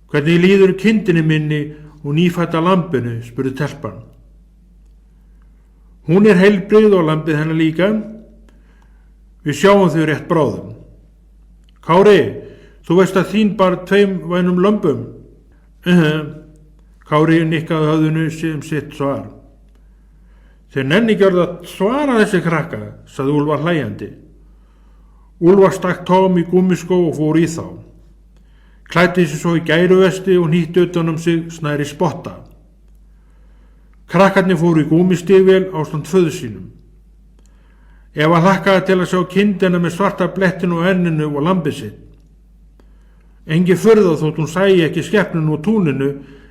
Hvernig líður kindinni minni og nýfætta lambinu, spurði telpan. Hún heilbrigð og lambið hennar líka. Við sjáum þau rétt bráðum. Kári, þú veist að þín bara 2 vænum lömbum. Kári nikkaði höfðinu sem sitt svar. Þeir nenni gjörðu að svara þessi krakka, sagði Úlfar hlæjandi. Úlfar stakk Tom í gúmmiskó og fór í þá. klæddi sig svo í gæruvesti og hnýtti utan sig snæri spotta. Krakkarnir fóru í gúmmístígvél ásamt föður sínum. Eva hlakkaði til að sjá kindina með svarta blettinu á enninu og lambið sitt. Engi furða þótt hún sæi ekki skepnun úr túninu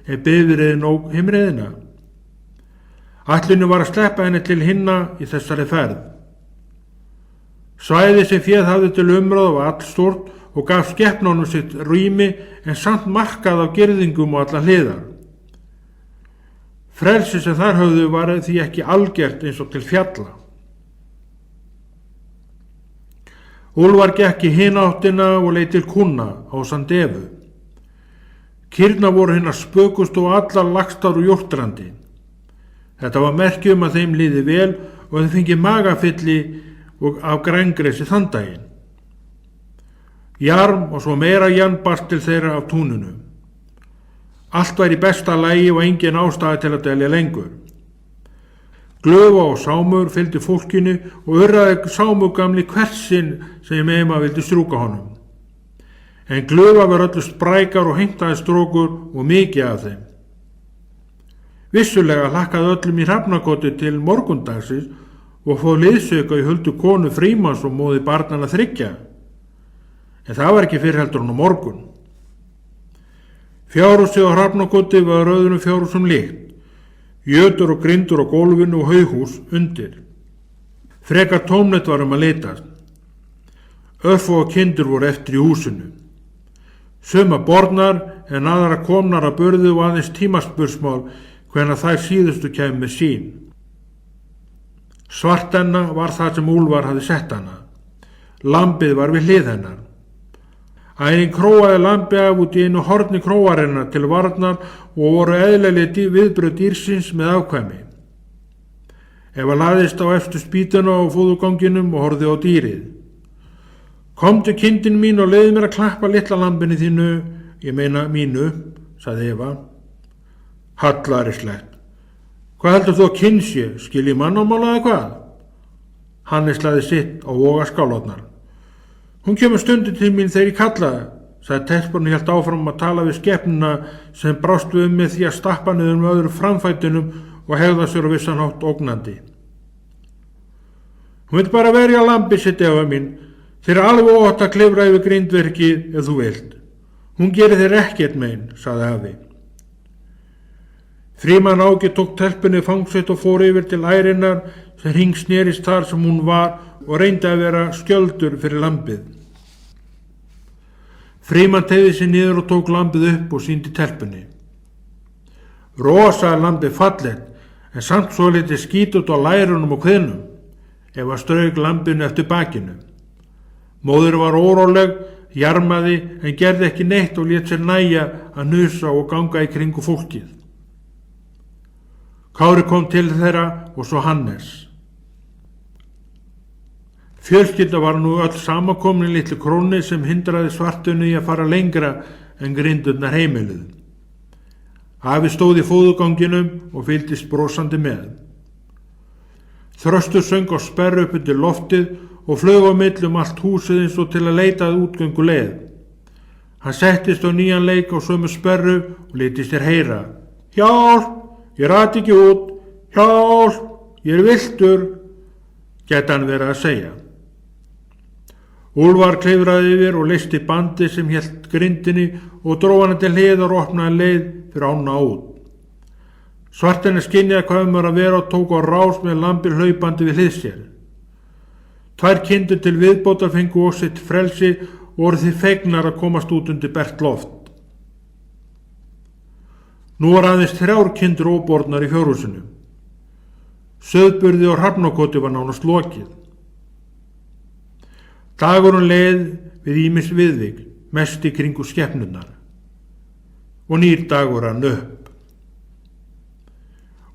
bifreiðin ók heimreiðina. Ætlunin var að sleppa henni til hinna í þessari ferð. Svæðið sem féð hafði til umráð var allstórt og gaf skepnunum sitt rými en samt markað af girðingum og alla hliðar. Frelsi sem þar höfðu var því ekki algert eins og til fjalla. Úlfar gekk í hina áttina og leit til kúnna ásamt Evu. Kýrnar voru hinnar spökust og allar lagstar og jórtrandi. Þetta var merki að þeim liði vel og þeim fengi magafylli og af grængresi þann daginn. Jarm og svo meira jarm barst til þeirra af túninu. Allt var í besta lagi og engin ástæða til að delja lengur. Glöfa og Sámur fylgdi fólkinu og urraði Sámur gamli hversin sem Ema vildi strjúka honum. En Glöfa var öllu sprækar og heimtaði strókur og mikið af þeim. Vissulega hlakkaði öllum í Hrafnagötu til morgundagsins og fóð liðsauka í huldu konu Frímanns og móði barnanna 3. En það var ekki fyrir heldur hún á morgun. Fjárhúsið á Hrafnagötu var öðrum fjárhúsum líkt. Jötur og grindur á gólfinu og haughús undir. Frekar tómlegt var að litast. Örfá kindur voru eftir í húsinu. Suma bornar en aðra komnar að burðu og aðeins tímaspursmál hvenær þær síðustu kæmi með sín. Svartenna var það sem Úlfar hafði sett hana. Lambið var við hlið hennar. Ærin króaði lambi af út í einu horni króarinnar til varnar og voru eðlileg viðbrögð dýrsins með afkvæmi. Eva laðist á efstu spýtuna á fóðuganginum og horfði á dýrið. Komdu kindin mín og leiði mér að klappa litla lambinu þínu, ég meina mínu, sagði Eva. Hallarislegt. Hvað heldur þú að kinn sé, skilji mannamála eða hvað? Hannes laði sitt á voga skálotnar. Hún kemur stundum til mín þegar ég kallaði, sagði telpan og hélt áfram að tala við skepnuna sem brást við með því að stappa niður með öðru framfætinum og hegða sér á vissan hátt ógnandi. Hún veit bara verja lambi sitt, Eva mín, þeir alveg ótt að klifra yfir grindverkið ef þú vilt. Hún gerir þér ekkert mein, sagði afi. Frímann Áki tók telpunni fangsveit og fór yfir til ærinnar sem hringsnerist þar sem hún var og reyndi að vera skjöldur fyrir lambið. Frímann teygði sig niður og tók lambið upp og sýndi telpunni. Rosa lambið fallegt en samt svo litið skítut á lærunum og kviðnum ef að strauk lambinu eftir bakinu. Móðir var óróleg, jarmaði en gerði ekki neitt og lét sér nægja að nusa og ganga í kringu fólkið. Kári kom til þeirra og svo Hannes. Fjölskylda var nú öll samankomin litlu króni sem hindraði svartunni í að fara lengra en grindurnar heimiluð. Afi stóð í fóðuganginum og fylgdist brosandi með. Þröstur söng á sperru upp undir loftið og flög á millum allt húsið eins og til að leita að útgöngu leið. Hann settist á nýjan leik á sömu sperru og léti sér heyra. Hjálp, ég rati ekki út, hjálp, ég viltur, gæti hann verið að segja. Úlfar klifraði yfir og leysti bandi sem hélt grindinni og dró hana til hliðar og opnaði leið fyrir ána út. Svartenni skynjaði hvað var að vera og tók á rás með lambir hlaupandi við hlið sér. 2 kindur til viðbótar fengu og sitt frelsi og voru því fegnar að komast út undir bert loft. Nú var aðeins 3 kindur óbornar í fjárhúsinu. Sauðburði og Hrafnagötu var nánast lokið. Dagurinn leið við ýmis viðvik, mest í kringu skepnurnar. Og nýr dagur rann upp.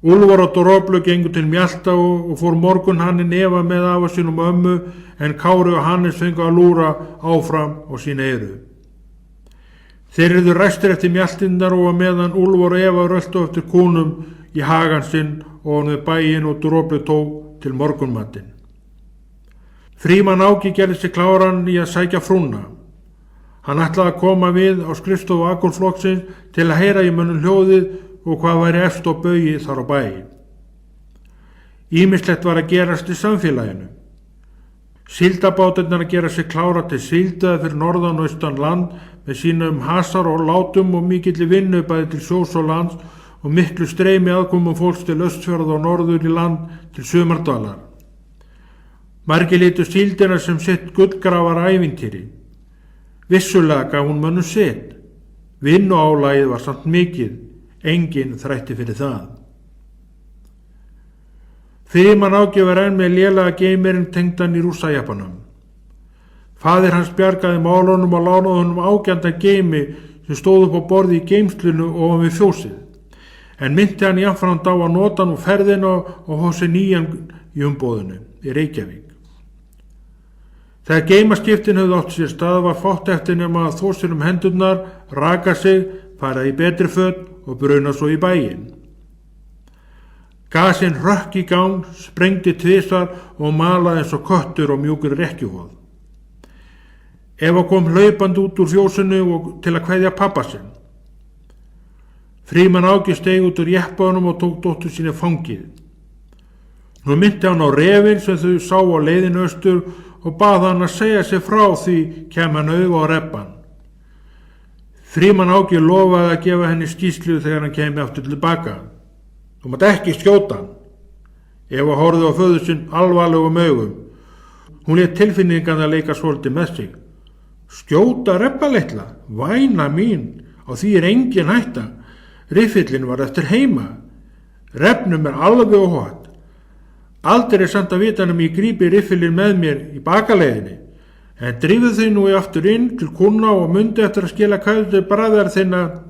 Úlfar og Dróblu gengu til Mjalta og fór morgunhannin Eva með afa sínum ömmu en Kári og Hannes fengu að lúra áfram á sín eyru. Þeir yrðu ræstir eftir mjaltinnar og meðan Úlfar og Eva röltu eftir kúnum í hagan sinn og við bæinn og Dróblu tók til morgunmatinn. Frímann Áki gerði sig kláran í að sækja frúna. Hann ætlaði að koma við á skrifstofu Akurflokksins til að heyra í mönnum hljóðið og hvað væri efst á baugi þar á bæi. Ýmislegt var að gerast í samfélaginu. Síldabátarnir að gera sig klára til síldaði fyrir norðan og austan land með sínum hasar og látum og mikilli vinnu bæði til sjós og lands og miklu streymi aðkomum fólks til Austfjarða og norður í land til sumardvalar. Margir litu síldina sem sitt gullgrafar ævintýri. Vissulega gaf hún mönnum sitt. Vinnuálagið var samt mikið, enginn þrætti fyrir það. Frímann Áki var enn með lélega geimirinn tengdan í Rússajapanum. Faðir hans bjargaði málunum og lánaði honum ágænda geimi sem stóð upp á borði í geimslunu ofan við fjósið, en myndi hann jafnframt á að nota nú ferðina og hósi nýjan í umboðinu í Reykjavík. Þegar geimaskiptin höfðu átt sér stað var fátt eftir nema að þvo sér hendurnar, raka sig, fara í betri föt og bruna svo í bæinn. Gasinn hrökk í gang, sprengdi tvisvar og malaði eins og köttur og mjúkur rekkjuhóð. Eva kom hlaupandi út úr fjósinu til að kveðja pabba sinn. Frímann Áki steig út úr jeppanum og tók dóttur sína fangið. Nú myndi hann á refinn sem þau sá á leiðinu austur og bað hann að segja sig frá því kem hann auga á reppan. Frímann Áki lofaði að gefa henni skýrslu þegar hann kemi aftur tilbaka. Þú mátt ekki skjóta hann. Eva horfði á föður sinn alvarlegum augum. Hún lét tilfinningan að leika svolítið með sig. Skjóta reppa litla, væna mín, á því engin hætta. Riffillin var eftir heima. Reppnum alveg óhatt. Aldrei samt að vita ég grípi riffillin með mér í bakaleiðinni, en drífðu þau nú aftur inn til kuna og mundi eftir að skila kæðu bræðar þinna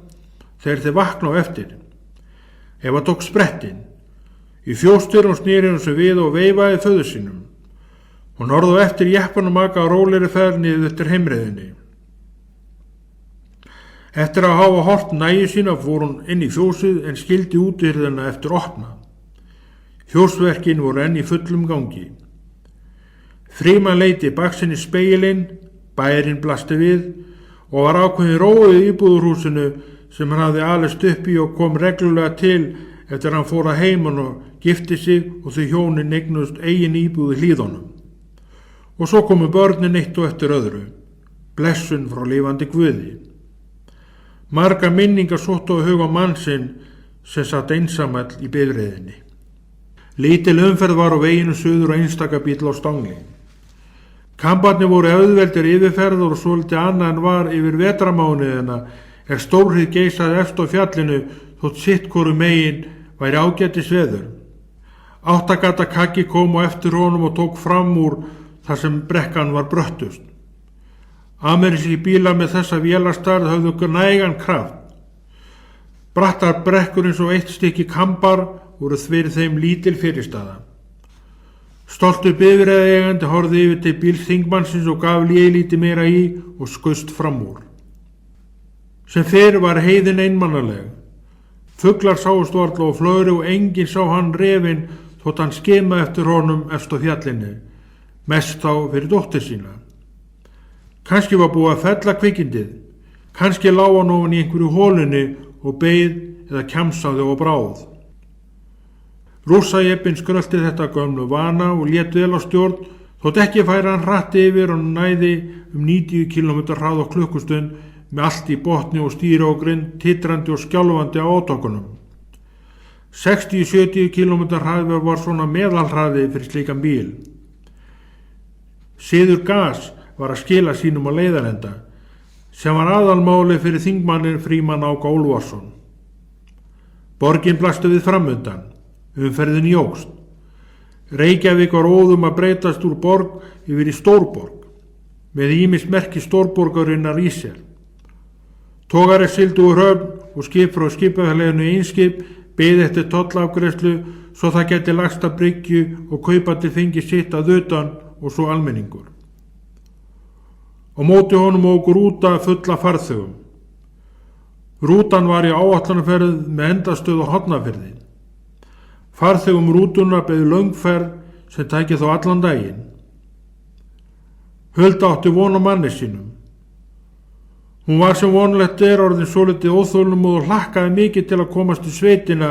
þegar þið vakna á eftir. Eva tók sprettinn. Í fjóstur og snýri hún sig við og veifaði föður sínum. Hún horfði á eftir jeppanum Aka á rólegri ferð niður eftir heimreiðinni. Eftir að hafa hort nægju sína fór hún inn í fjósið en skildi útihurðina eftir opna. Fjósverkin voru enn í fullum gangi. Frímann leit í baksinn í spegilinn, bærin blasti við og var ákveðin róið í íbúðarhúsinu sem hann hafði alist upp í og kom reglulega til eftir hann fór að heiman og gifti sig og þau hjónin eignuðust eigin íbúð í Hlíðunum. Og svo komu börnin eitt og eftir öðru, blessun frá lifandi Guði. Marga minningar sóttu á huga mannsinn sem satt einsamall í bifreiðinni. Lítil umferð var á veginu suður og einstaka bíll á stangli. Kambarnir voru auðveldir yfirferður og svolítið annað en var yfir vetramánuðina stórhríð geisaði efst á fjallinu þótt sitt hvoru megin væri ágætis veður. Áttakata kakki kom á eftir honum og tók fram úr þar sem brekkan var bröttust. Ameríski bílar með þessa vélastarð höfðu nægan kraft. Brattar brekkur eins og eitt stykki kambar voru fyrir þeim lítil fyrirstaða. Stoltur bifreiðaeigandi horfði yfir til bíls þingmannsins og gaf lítið meira í og skaust fram úr. Sem fyrr var heiðin einmannaleg. Fuglar sáust varla og flögru og enginn sá hann refinn þótt hann skimaði eftir honum efst á fjallinu, mest þá fyrir dóttur sína. Kannski var búið að fella kvikindið, kannski lá hann ofan í einhverju hólunni og beið eða kjamsaði og bráð. Rússajeppinn skrölti þetta gömlu vana og lét vel á stjórn þótt ekki færi hann hratt yfir og næði 90 km hraða á klukkustund með allt í botni og stýri og grind, titrandi og skjálfandi á átökunum. 60-70 km hraði var svona meðalhraði fyrir slíkan bíl. Siður Gas var að skila sínum á leiðarenda, sem var aðalmáli fyrir þingmannin Frímann Áka Úlfarsson. Borgin blasti við framundan, umferðin jókst. Reykjavík var óðum að breytast úr borg yfir í stórborg, með ýmis merki stórborgarinnar í sér. Togari sigldu úr höfn og skip frá skipafélaginu Einskip beið eftir tollafgreiðslu svo það geti lagst að bryggju og kaupandi fengi sitt að utan og svo almenningur. Og móti honum ók rúta fulla farþegum. Rútan var í áætlunarferð með endastöð á Hornafirði. Farþegum rútuna beið löngferð sem tæki þá allan daginn. Hulda átti von á manni sínum. Hún var sem vonlegt orðin svolítið óþolinmóð og hlakkaði mikið til að komast í sveitina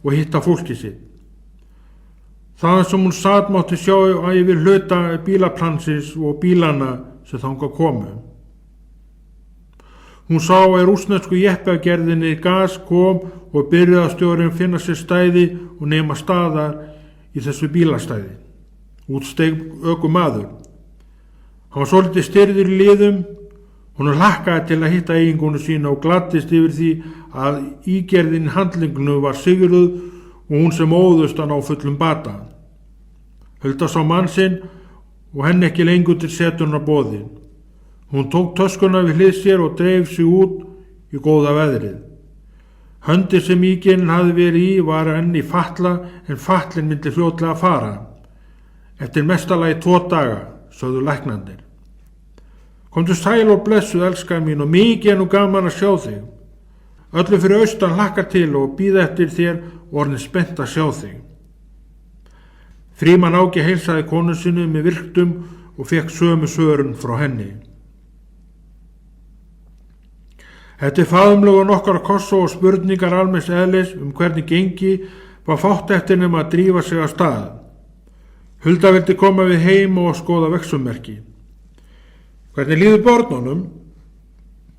og hitta fólkið sitt. Þaðan sem hún sat mátti sjá að yfir hluta bílaplansins og bílana sem þangað komu. Hún sá að rússnesku jeppagerðinni Gas kom og byrjaðarstjórinn finna sér stæði og nema staðar í þessu bílastæði. Útsteig ökumaður. Hann var svolítið styrður í liðum. Hún hlakkaði til að hitta eiginkonu sína og gladdist yfir því að ígerðin handlingunum var sigruð og hún sem óðust hann á fullum bata. Hulda sá mann sinn og henni ekki lengur til setunar boðin. Hún tók töskuna við hlið sér og dreif sig út í góða veðrið. Höndin sem ígerðin hafði verið í var enn í fatla en fatlin myndi fljótlega að fara. Eftir mestalagi 2 daga, sögðu læknandir. Komdu sæl og blessuð, elskan mín, og mikið nú gaman að sjá þig. Öllu fyrir austan hlakkar til og bíða eftir þér og orðin spennt að sjá þig. Frímann Áki heilsaði konu sinni með virktum og fekk sömu svörun frá henni. Eftir faðumlögu nokkra kossa og spurningar almenns eðlis hvernig gengi var fátt eftir nema að drífa sig að stað. Hulda vildi koma við heim og skoða vexummerki. Hvernig líður börnunum?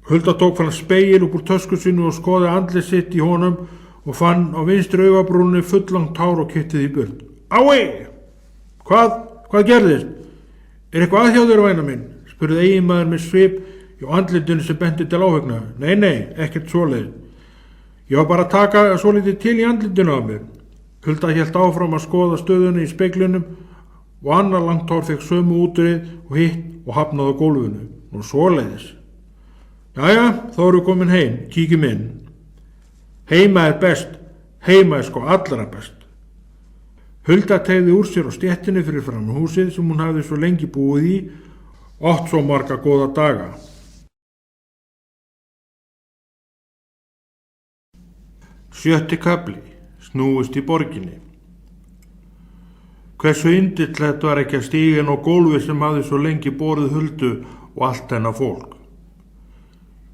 Hulda tók fram spegil upp úr tösku sinu og skoði andlið sitt í honum og fann á vinstri augabrúnni fullangt hár og kipptið í burt. Ái! Hvað gerðist? Eitthvað að hjá þér, væna minn? Spurði eiginmaður með svip í andlitinu sem benti til áhugna. Nei, ekkert svoleið. Ég var bara að taka svolítið til í andlitinu á mér. Hulda hélt áfram að skoða stöðuna í speglinum og annar langt hár fekk sömu útrið og hitt og hafnaði á gólfinu. Nú svoleiðis. Jæja, þá eru komin heim, kíkjum inn. Heima er best, heima er sko allra best. Hulda teygði úr sér á stéttinni fyrir fram húsið sem hún hafði svo lengi búið í, oft svo marga góða daga. Sjötti kafli, snúist í borginni. Hversu yndislegt var ekki að stíga inn á gólfi sem hafði svo lengi borið Huldu og allt hennar fólk.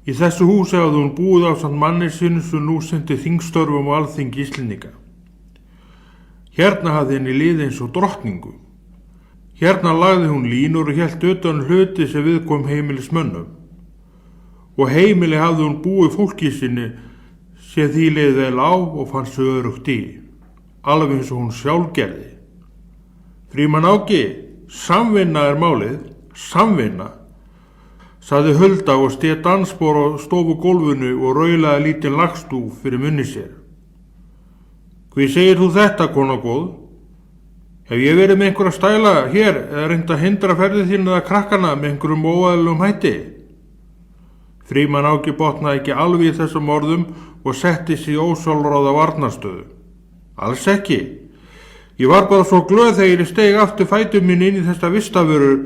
Í þessu húsi hafði hún búið ásamt manni sinu sem nú sendi þingstörfum og alþingi Íslendinga. Hérna hafði henni liðið eins og drottningu. Hérna lagði hún línur og hélt utan hluti sem viðkom heimilismönnum. Og heimili hafði hún búið fólki sinni sem því leið vel á og fann sig örugt í, alveg eins og hún sjálf gerði. Frímann Áki, samvinna er málið, samvinna, sagði Hulda og sté dansspor á stofugólfinu og raulaði lítinn lagstúf fyrir munni sér. Hví segir þú þetta, kona góð? Hef ég verið með einhverja stæla hér eða reynt að hindra ferðið þín eða krakkana með einhverjum óeðlum hætti? Frímann Áki botnaði ekki alveg í þessum orðum og setti sig í ósjálfráða varnarstöðu. Alls ekki. Ég var bara svo glöð þegar ég steig aftur fætur mín inn í þessa vistaförur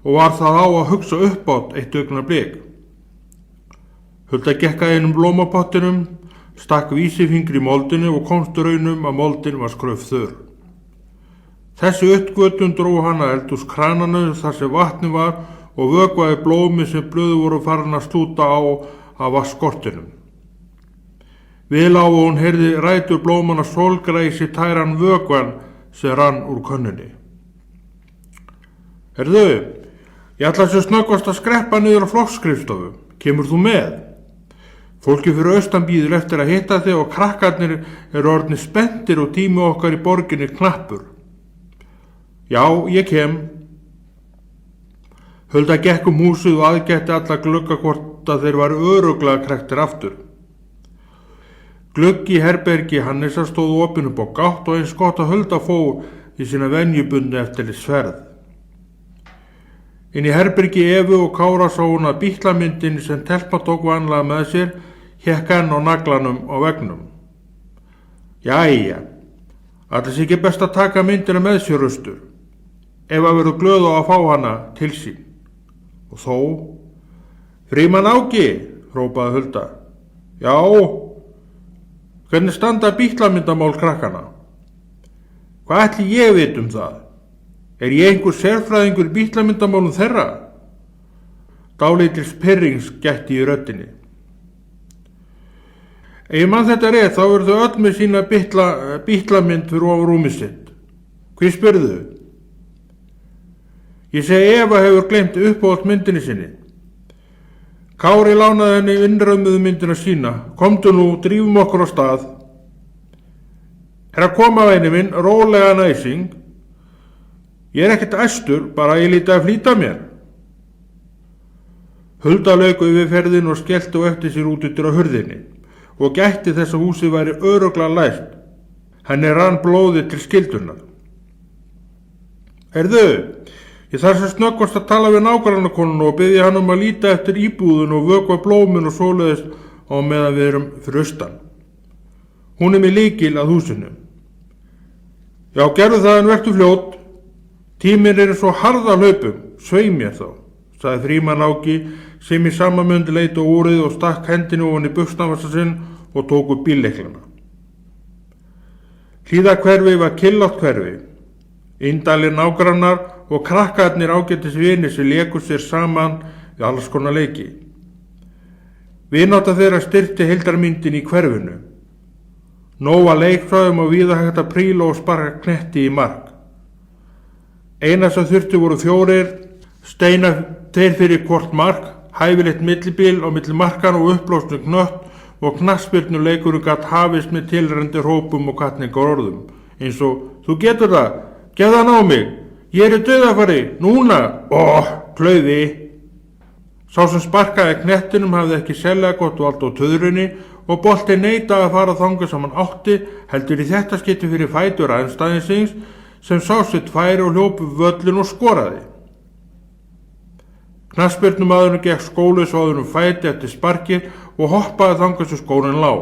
og var það á að hugsa uppátt eitt augnablik. Hulda gekk að einum blómapottinum, stakk vísifingri í moldinu og komst raunum að moldin var skröfþurr. Þessi uppgötvun dró hana eldhús krananu þar sem vatni var og vökvaði blómi sem blöðu voru farin að slúta á af vatnsskortinum. Við lá og hún heyrði rætur blómana sólgræsi tæran vökvan sem rann úr könnunni. Herðu, ég ætla sér snöggvast að skreppa niður á flokksskrifstofu. Kemur þú með? Fólki fyrir austan bíður eftir að hitta þig og krakkarnir eru orðnir spenntir og tími okkar í borginni knappur. Já, ég kem. Hulda gekk húsið og aðgætti alla glugga hvort að þeir varu örugglega krektir aftur. Gluggi í herbergi Hannesar stóð opinn upp á gátt og eins gott að Hulda fór í sína venjubundu eftirlitsferð. Inn í herbergi Evu og Kára sá hún að bítlamyndin sem Telma tók vanlega með sér hékk enn á naglanum á veggnum. Jæja, allir sé ekki best að taka myndina með sér rustur. Eva verður glöð á að fá hana til sín. Og þó, Frímann Áki, hrópaði Hulda. Já, hvernig standa bítlamyndamál krakkana? Hvað ætli ég veit það? Er ég einhver sérfræðingur í bítlamyndamálum þeirra? Dálítils pirrings gætti í röddinni. Ef ég man þetta rétt, þá eru þau öll með sína bítlamynd fyrir ofan rúmið sitt. Hví spurðu? Ég segi Eva hefur gleymt uppáhaldsmyndinni sinni. Kári lánaði henni innrömmuðu myndina sína. Komdu nú, drífum okkur á stað. Að koma væni minn, rólega næsing. Ég ekkert æstur, bara ég líti að flýta mér. Hulda lauk yfir ferðin og skellti á eftir sér út yfir á hurðinni og gætti þess að húsið væri örugglega læst. Henni rann blóðið til skildunar. Heyrðu, ég þarf sem snöggvast að tala við nágrannakonuna og biðja hann að líta eftir íbúðun og vökva blómin og svoleiðis á meðan við erum fyrir austan. Hún með lykil að húsinu. Já, gerðu það en vertu fljót. Tíminn svo harða hlaupum, svei mér þá, sagði Frímann Áki sem í sama mund leit á úrið og stakk hendinu ofan í buxnavasa sinn og tók upp bíllyklana. Hlíðahverfi var killátt hverfi. Indælir nágrannar og krakkarnir ágætis vinir sem léku sér saman við alls konar leiki. Vinátta þeirra styrkti heildarmyndin í hverfinu. Nóga leikfræðum og víða hægt að príla og sparka knetti í mark. Eina sem þurfti voru 4 steinar, 2 fyrir hvort mark, hæfilegt millibil á milli markan og uppblásnu knött og knattspyrnuleikurinn gat hafist með tilrendi hrópum og hvatningar orðum, eins og þú getur það, gefðu hann á mig, ég í dauðafæri, núna, klaufi. Sá sem sparkaði knettinum hafði ekki sérlega gott vald á töðrunni og bolti neitaði að fara þangað sem hann átti, heldur í þetta skipti fyrir fætur andstæðingsins sem sá sitt færi og hljóp völlin og skoraði. Knattspyrnumaðurinn gekk skólaus á öðrum fæti eftir sparkið og hoppaði þangað sem skórinn lá.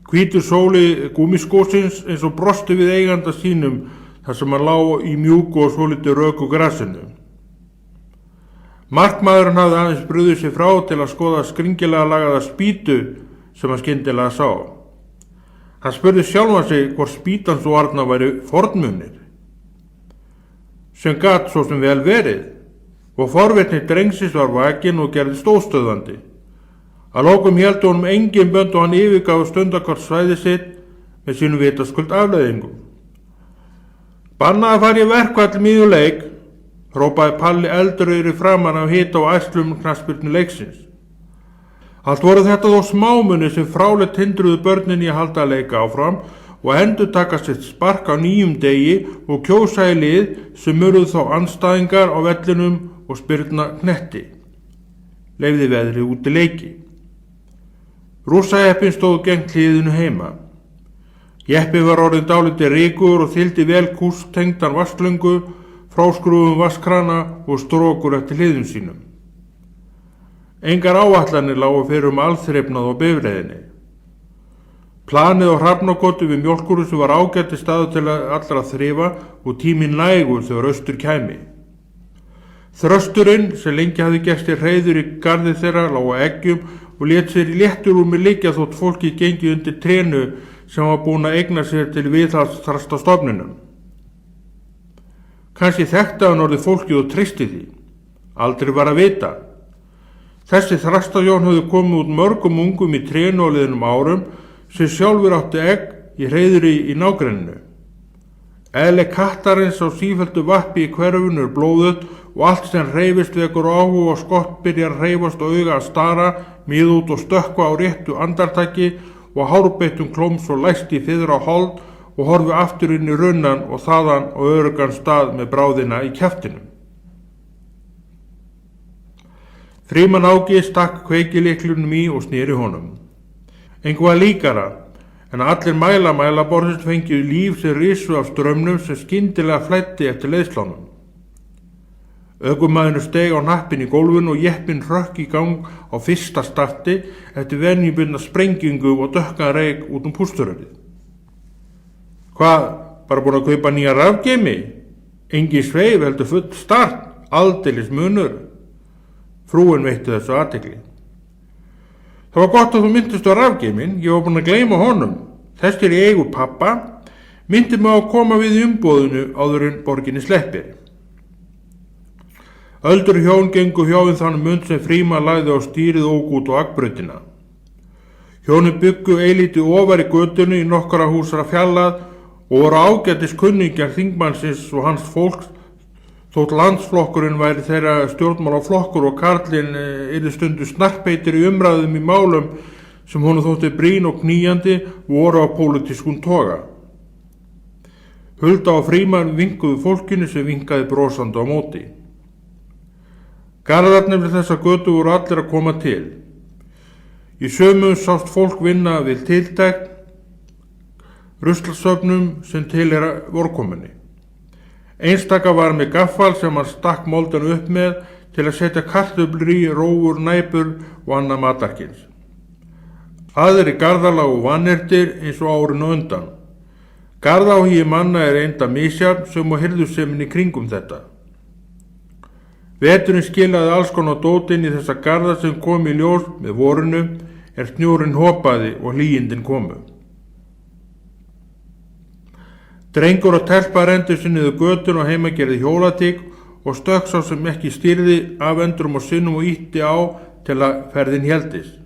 Hvítur sóli gúmiskósins eins og brosti við eiganda sínum þar sem hann lá í mjúku og svolítið röku grasinu. Markmaðurinn hafði aðeins brugðið sér frá til að skoða skringilega lagaða spýtu sem hann skyndilega sá. Hann spurði sjálfan sig hvort spýtan svo arna væri fornmunir, sem gat svo sem vel verið, og forvitni drengsins var vakin og gerðist óstöðvandi. Að lokum héldu honum engin bönd og hann yfirgaf stundakvart svæði sitt með sínum vitaskuld afleiðingum. Bannað að fara í verkfall mýðu leik, hrópaði Palli eldröðri framan af hita og æslum knattspyrnu leiksins. Allt voru þetta þó smámunir sem fráleitt hindruðu börnin í að halda að leika áfram og endurtaka sitt spark á nýjum degi og kjósa í lið sem urðu þá andstæðingar á vellinum og spyrna knetti. Leyfði veðrið út í leiki. Rússajeppin stóð gegnt hliðinu heima. Jeppi var orðinn dálítið ríkur og þyldi vel kústengdan vasslöngu, fráskrúfum vasskrana og strókur eftir hliðum sínum. Engar áætlanir lágu fyrir alþrifnað á bifreiðinni. Planið á Hrafnagötu við Mjólkurhúsi var ágæti staður til allra þrifa og tíminn nægur þegar austur kæmi. Þrösturinn sem lengi hafði gerst í hreiður í garði þeirra lá á eggjum og lét sér í létturúmi liggja þótt fólki gengi undir trénu sem var búin að eigna sér til viðhaldsþrasta stofnunum. Kannski þekkti hann orðið fólkið og treysti því. Aldrei var að vita. Þessi þrastajón höfðu komið út mörgum ungum í trénu á liðnum árum sem sjálfur átti egg í hreiðri í nágrenninu. Eðli kattarins á sífelldu vappi í hverfinu blóðuð og allt sem hreyfist vekur áhuga og skott byrjar að hreyfast og auga að stara, mið út og stökkva á réttu andartaki og hárbeittum klóms og læsti fyrra á hold og horfi aftur inn í runnan og þaðan á öruggan stað með bráðina í kjaftinum. Frímann Áki stakk kveikiliklunum í og sneri honum. Einhvað líkara, en allir mælaborðins fengju líf sem risu af strömmnum sem skyndilega flæddi eftir leiðslánum. Ökumaðurinn steig á hnappinn í gólfinu og jeppinn hrökk í gang á fyrsta starti eftir venjubundna sprengingu og dökkan reyk út pústuröfið. Hvað, bara búin að kaupa nýja rafgeimi? Engin sveif heldur full start, aldeilis munur. Frúin veitti þessu athygli. Það var gott að þú myndist á rafgeimin, ég var búin að gleyma honum. Þess í eigu pappa, myndi mig á að koma við í umboðinu áður en borginni sleppir. Öldru hjón gengu hjá þann mund sem Frímann lagði á stýrið ók út á akbrautina. Hjónin byggu eilítið ofar í götunni í nokkra húsra fjallað og voru ágætis kunningjar þingmannsins og hans fólks, þótt landsflokkurinn væri þeirra stjórnmálaflokkur og karlinn yrði stundu snarpeitir í umræðum í málum sem honum þótti brýn og knýjandi voru á pólitískum toga. Hulda og Frímann vinkuðu fólkinu sem vinkaði brosandi á móti. Garðarnir við þessa götu voru allir að koma til. Í sömum sást fólk vinna við tiltekt ruslarsöfnum sem tilheyra vorkomunni. Einstaka var með gaffal sem hann stakk moldinu upp með til að setja kartöflur í, rófur, næpur og annað matarkyns. Aðrir garðalag og vanirtir eins og árinu undan. Garðáhugi manna enda misjafn sem og hirðusemin í kringum þetta. Veturinn skilaði alls konar dót inn í þessa garða sem kom í ljós með vorinu snjórinn hopaði og hlýindin komu. Drengur og telpa rendu sér niður götun og heima gerði hjólatík og stökk sá sem ekki stýrði af endrum og sinnum og ýtti á til að ferðin héldist.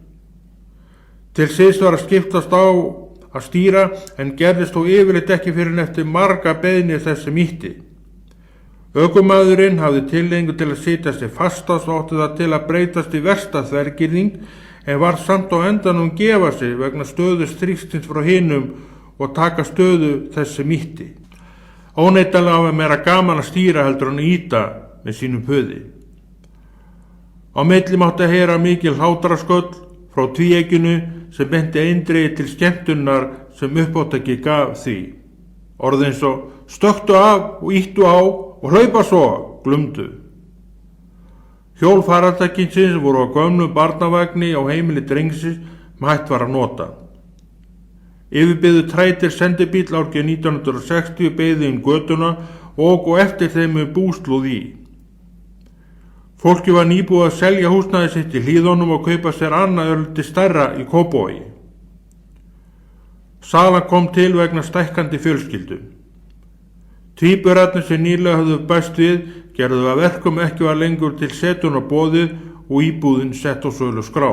Til síðst var að skiptast á að stýra en gerðist þó yfirleitt ekki fyrir en eftir marga beiðnir þess sem ýtti. Ökumaðurinn hafði tilhneigingu til að sitja sig fastast og átti það til að breytast í versta þvergirðing en var samt á endanum gefa sig vegna stöðu þrýstins frá hinum og taka stöðu þess sem ýtti. Óneitanlega var meira gaman að stýra heldur en ýta með sínum puði. Á milli mátti að heyra mikil hlátrasköll frá tvíegginu sem benti eindregið til skemmtunar sem uppáttaki gaf því. Orð eins og stökktu af og ýttu á og hlaupa svo, glumdu. Hjól farartækinsins voru á gömlu barnavagni á heimili drengsins hægt var að nota. Yfirbyggðu trætir sendibíll árið 1960 beygði götuna og eftir þeim með búslóð í. Fólki var nýbúið að selja húsnæði sitt í Hlíðunum og kaupa sér annað örlítið stærra í Kópavogi. Salan kom til vegna stækkandi fjölskyldu. Tvíburarnir sem nýlega höfðu bæst við gerðu að verkum ekki var lengur til setuna boðið og íbúðin sett á sölu skrá.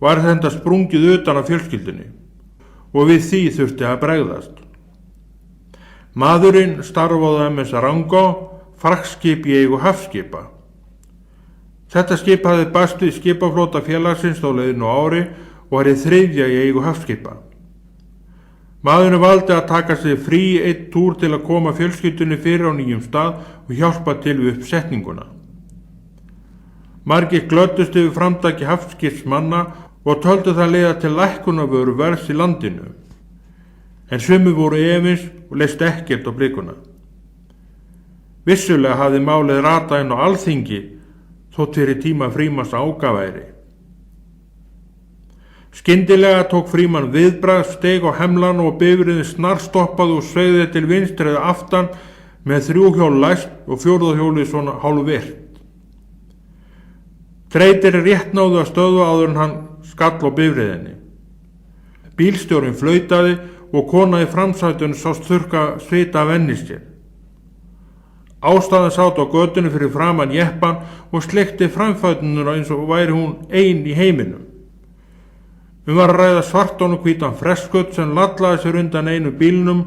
Var þetta sprungið utan af fjölskyldunni og við því þurfti að bregðast. Maðurinn starfaði MS Rangá, fraktskip í eigu hafskipa. Þetta skip hafði bæst við skipaflota félagsins á leiðinu ári og var þriðja í eigu hafskipa. Maðurinn valdi að taka sig frí einn túr til að koma fjölskyldunni fyrir á nýjum stað og hjálpa til við uppsetninguna. Margir glöddust yfir framtaki hafskipsmanna og töldu það leiða til lækkunar vöruverðs í landinu. En sumir voru efins og leist ekkert á blikuna. Vissulega hafði málið ratað inn á Alþingi þótt fyrir tíma Frímanns ágaværi. Skyndilega tók Frímann viðbragð, steig á hemlan og bifreiðin snarstoppaði og sveigði til vinstri eða aftan með 3 hjól læst og 4. hjólið svona hálfvirt. Þreytir rétt náðu að stöðva áður en hann skall á bifreiðinni. Bílstjórinn flautaði og kona í framsætinu sást þurrka svita af enni sér. Ástæðan sátt á götunni fyrir framan jeppan og sleikti framfætununa eins og væri hún ein í heiminum. Var að ræða svartan og hvítan freskut sem lallaði sér undan einu bílnum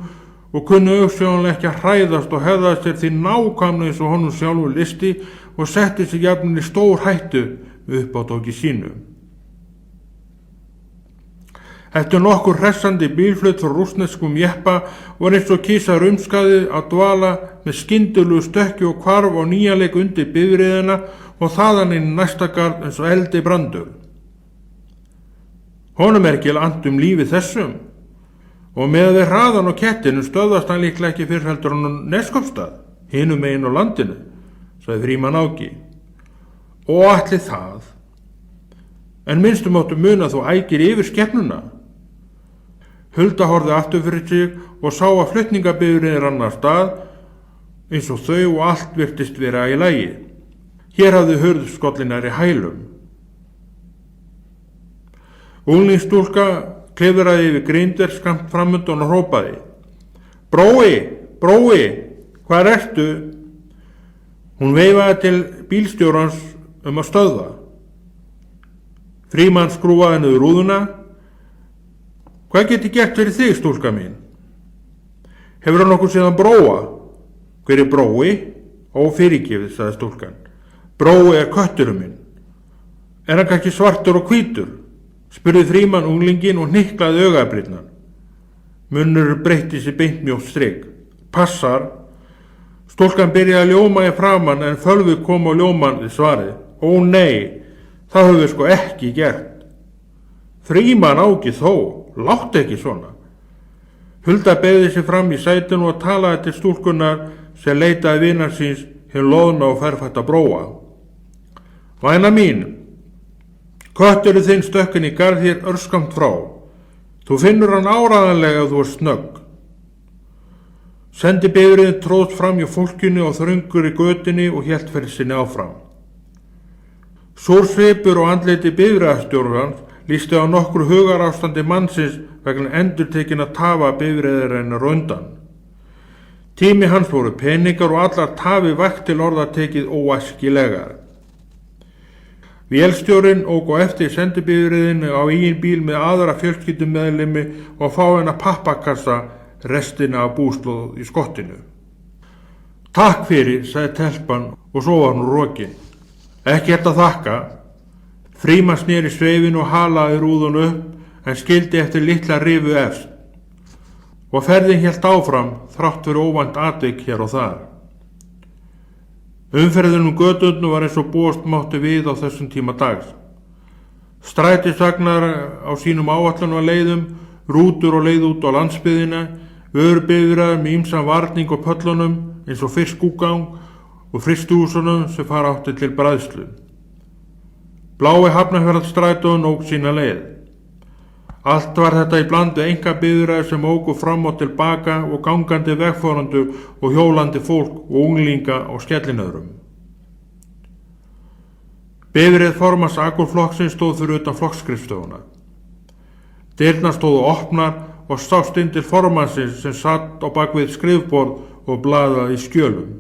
og kunni augsjónlega ekki að hræðast og hefðaði sér því nákvæmlega eins og honum sjálfur listi og setti sig jafnvel í stór hættu með uppátóki sínu. Eftir nokkur hressandi bílflutt frá rússneskum jeppa var eins og kísa rumskaði að dvala með skyndilegu stökki og hvarf á nýjaleik undir bifreiðina og þaðan inn næsta garð eins og eldi brandur. Honum ekki annt lífið þessum og með við hraðan og kettinu stöðvast hann líklega ekki fyrir heldur hann Neskopstað, hinum megin á landinu, sagði Frímann Áki. Og ætli það. En minnstum áttu muna þú ægir yfir skepnuna. Hulda horfði aftur fyrir sig og sá að flutningabifreiðin rann af stað eins og þau og allt virtist vera í lagi. Hér hafði hurðskollinar í hælum. Unglingsstúlka klifraði yfir grindir skamt framundan og hrópaði: Brói, brói, hvar ertu? Hún veifaði til bílstjórans að stöðva. Frímann skrúfaði niður rúðuna. Hvað get ég gert fyrir þig, stúlka mín? Hefur hann nokkuð séð Bróa? Hver er Brói? Ó, fyrirgefið, sagði stúlkan. Brói er kötturum minn. Er hann kannski svartur og hvítur? Spurði Frímann unglinginn og hnyklaði augabrýrnar. Munnur breytti sér beint mjótt strik. Passar. Stúlkan byrjaði að ljóma í framan en Fölvi kom á ljóman við svarið. Ó nei, það höfum við sko ekki gert. Frímann áki þó, láttu ekki svona. Hulda beygði sig fram í sætinu og talaði til stúlkunar sem leitaði vinar síns hér loðna og ferfætta Bróa. Væna mín, kötturinn þinn stökkin í garð hér örskamt frá. Þú finnur hann áræðanlega ef þú ert snögg. Sendibifreiðin tróðst fram hjá fólkinu og þröngur í götunni og hélt fyrir sinni áfram. Súrsvipur og andliti bifreiðarstjórans lýsti á nokkru hugarástandi mannsins vegna endurtekinna tafa bifreiðarinnar undan. Tími hans voru peningar og allar tafi vægt til orða tekið óæskilegar. Vélstjórinn ók á eftir sendibifreiðinni á eigin bíl með aðra fjölskyldumeðlimi og fáeina pappakassa restina af búslóð í skottinu. Takk fyrir, sagði telpan og svo var hún rokin. Ekkert að þakka. Frímann sneri sveifinu og halaði rúðun upp en skildi eftir litla rifu efst. Og ferðin hélt áfram þrátt fyrir óvænt atvik hér og þar. Umferðin götunum var eins og búast mátti við á þessum tíma dags. Strætisvagnar á sínum áætlunarleiðum, rútur og leið út á landsbyggðina, vörubifreiðar með ýmsan varning og pöllunum eins og fiskúgang og frystihúsunum sem fara átti til bræðslu. Blái Hafnarfjarðarstrætóinn ók sína leið. Allt var þetta í bland við einkabifreiðar sem óku fram og tilbaka og gangandi vegfarendur og hjólandi fólk og unglinga á skellinöðrum. Bifreið formanns Akurflokksins stóð fyrir utan flokksskrifstofuna. Dyrnar stóðu opnar og sást inn til formannsins sem satt á bakvið skrifborð og blaðaði í skjölum.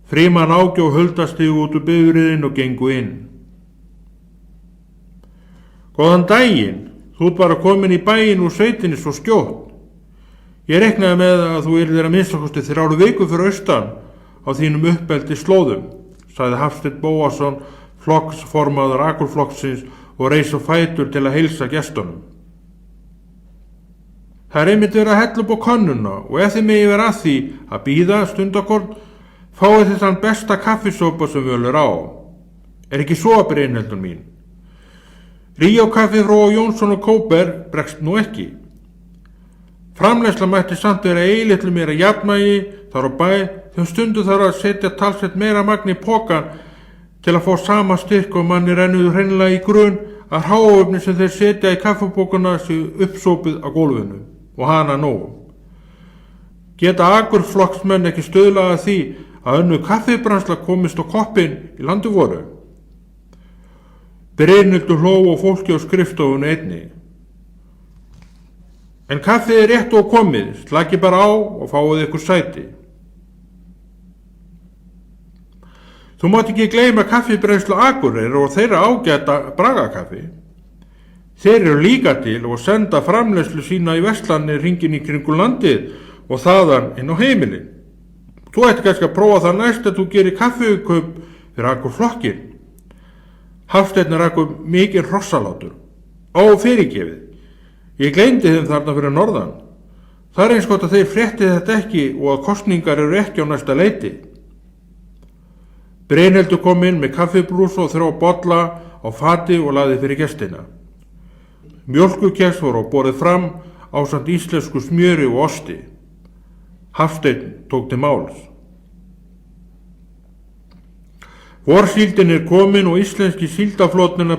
Frímann Áki og Hulda stigu út úr bifreiðin og gengu inn. Góðan daginn, þú ert bara komin í bæinn úr sveitinni svo skjótt. Ég reiknaði með að þú yrðir að minnstakosti 3 vikur fyrir austan á þínum uppeldi slóðum, sagði Hafsteinn Bóasson, flokksformaður Akurflokksins og reis á fætur til að heilsa gestunum. Það er einmitt verið að hella upp á könnuna og ef þið megi vera að því að bíða stundakort, fáið þið þann besta kaffisópa sem völur á. Er ekki svo, Brynhildur mín? Ríó kaffi frá Jónsson og Kóper bregst nú ekki. Framleiðsla mætti samt vera eilitlu meira jafnvægi þar á bæ, þegar stundu þarf að setja talsvert meira magn í pokan til að fá sama styrk og manni rennuðu hreinlega í grunn að hráefni sem þeir setja í kaffibókuna séu uppsópið á gólfinu og hana nóg. Geta Akurflokksmenn ekki stuðlað að því að önnur kaffibrannsla komist á koppinn í landi voru? Brynhildur hló og fólki á skrifstofunni einni. En kaffið er rétt og komið, slakið bara á og fáið ykkur sæti. Þú mátt ekki gleyma kaffibrennslu Akureyrar og þeirra ágæta bragakaffi. Þeir eru líka til og senda framleiðslu sína í verslanir hringinn í kringum landið og þaðan inn á heimilin. Þú ætti kannski að prófa það næst að þú gerir kaffiuppkaup fyrir Akurflokkin. Hafsteinn rak upp mikinn hrossalátur. Ó, fyrirgefið. Ég gleymdi þeim þarna fyrir norðan. Það er eins gott að þeir frétti þetta ekki og að kosningar eru ekki á næsta leiti. Brynhildur kom inn með kaffibrús og 3 bolla á fati og lagði fyrir gestina. Mjólkurkeks voru borið fram ásamt íslensku smjöri og osti. Hafsteinn tók til máls. Vorsíldin er komin og íslenski síldaflotnin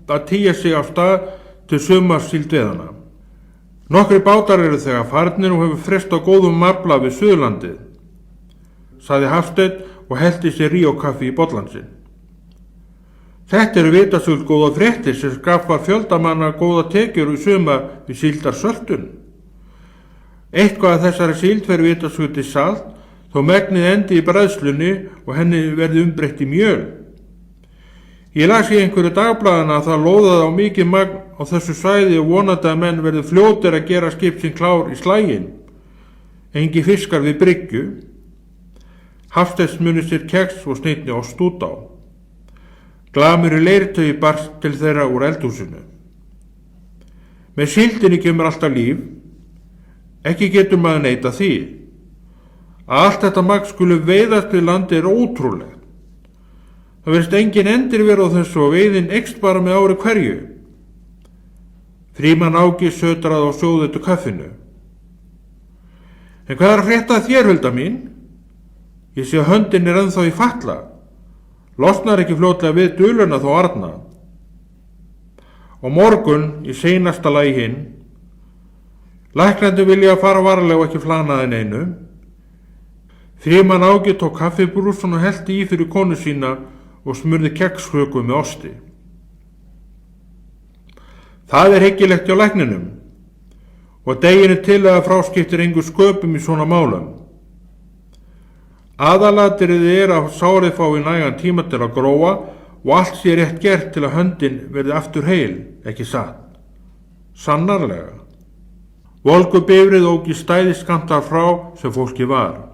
að tygja sig á stað til sumarsíldveðana. Nokkri bátar eru þegar farnir og hefur frest á góðum mafla við Suðurlandið, sagði Hafsteinn og hellti sér Ríó kaffi í bollan sinn. Þetta eru vitasöld góða fréttir sem skaffar fjöldamanna góða tekjur í sumar við síldarsöltun. Eitthvað af þessari síld fer vitasöld í salt þó megnið endi í bræðslunni og henni verði umbreytt í mjöl. Ég las í einhverju dagblaðana að það lóðaði á mikið magn á þessu svæði og vonandi að menn verði fljótir að gera skip sín klár í slaginn. Engi fiskar við bryggju. Hafsteinn munið sér keks og sneitni ost út á. Glamur í leirtaui barst til þeirra úr eldhúsinu. Með síldinni kemur alltaf líf. Ekki getur maður neita því. Að allt þetta magn skulu veiðast við landi er ótrúlegt. Það verðist engin endir vera á þessu og veiðin eykst bara með ári hverju. Frímann Áki sötraði á sjóðutu kaffinu. En hvað er að frétta þér, Hulda mín? Ég sé að höndin er ennþá í fatla. Losnar ekki fljótlega við duluna þó arna. Og morgun, í seinasta lagi hinn, læknandi vilja fara varlega og ekki flanaði neinu. Frímann Áki tók kaffibrúsan og hellti í fyrir konu sína og smurði keksköku með osti. Það er hyggilegt hjá lækninum og deginu til að fráskiptir engu sköpum í svona málum. Aðalatriði er að sárið fái nægan tíma til að gróa og allt sé rétt gert til að höndin verði aftur heil, ekki satt. Sannarlega. Volgubifrið ók í stæði skamtar frá sem fólki var.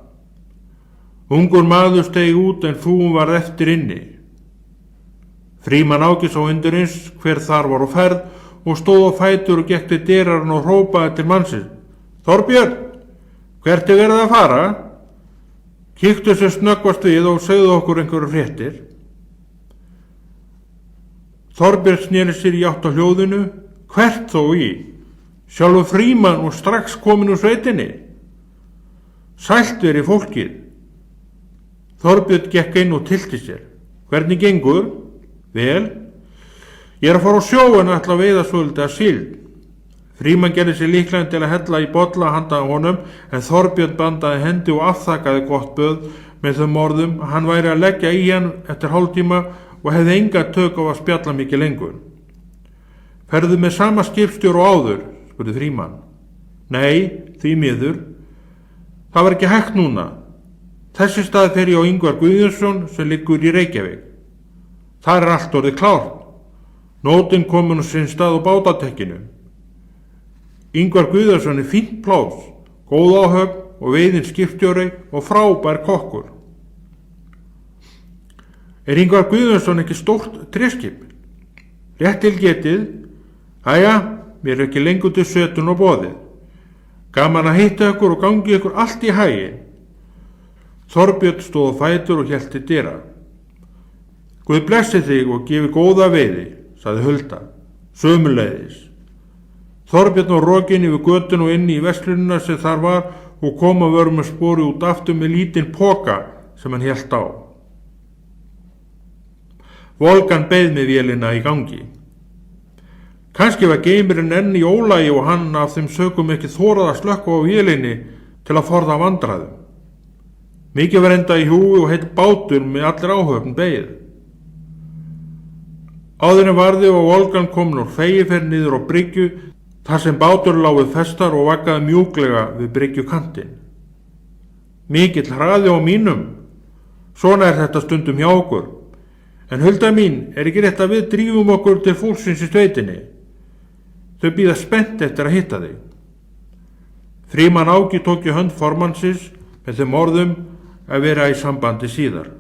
Ungur maður steig út en frúin var eftir inni. Frímann Áki sá undir eins hver þar var á ferð og stóð á fætur og gekk til dyrarinn og hrópaði til mannsins. Þorbjörn, hvert er verið að fara? Kíktu sér snöggvast við og segðu okkur einhverju fréttir. Þorbjörn sneri sér í átt á hljóðinu. Hvert þó í? Sjálfur Frímann og strax komin úr sveitinni. Sælt veri fólkið. Þorbjörn gekk inn og tylti sér. Hvernig gengur? Vel. Ég er að fara á sjó en ætla að veiða svolítið að síld. Frímann gerði sér líklega til að hella í bolla handa honum en Þorbjörn bandaði hendi og afþakkaði gott böð með þeim orðum að hann væri að leggja í hann eftir hálftíma og hefði enga tök á að spjalla mikið lengur. Ferðu með sama skipstjór og áður? Spurði Frímann. Nei, því miður. Það var ekki hægt núna. Þessi stað fer ég á Ingvar Guðjónsson sem liggur í Reykjavík. Það er allt orðið klárt. Nótin komin á sinn stað á bátatekkinu. Ingvar Guðjónsson er fínt plás, góð áhöfn og veiðin skipstjóri og frábær kokkur. Er Ingvar Guðjónsson ekki stórt tréskip? Rétt til getið. Æja, mér er ekki lengur til sötun og boðið. Gaman að hitta ykkur og gangi ykkur allt í haginn. Þorbjörn stóð á fætur og hélt til dyra. Guð blessi þig og gefi góða veiði, sagði Hulda, sömuleiðis. Þorbjörn var rokin yfir götun og inn í verslunina sem þar var og kom að vörum að spori út aftur með lítinn poka sem hann hélt á. Volgan beið með vélina í gangi. Kannski var geimurinn enn í ólagi og hann af þeim sökum ekki þorað að slökkva á vélinni til að forða vandræðum. Mikið var enda í húi og heill bátur með allir áhöfn beið. Áður en varði og Volgan komin úr Fegiferð niður á bryggju þar sem bátur láguð festar og vaggaði mjúklega við bryggjukantinn. Mikill hraði á mínum. Svona er þetta stundum hjá okkur. En Hulda mín, er ekki rétt að við drífum okkur til fólksins í sveitinni? Þau bíða spennt eftir að hitta þig. Frímann Áki tók í hönd formannsins með þeim orðum að vera í sambandi síðar.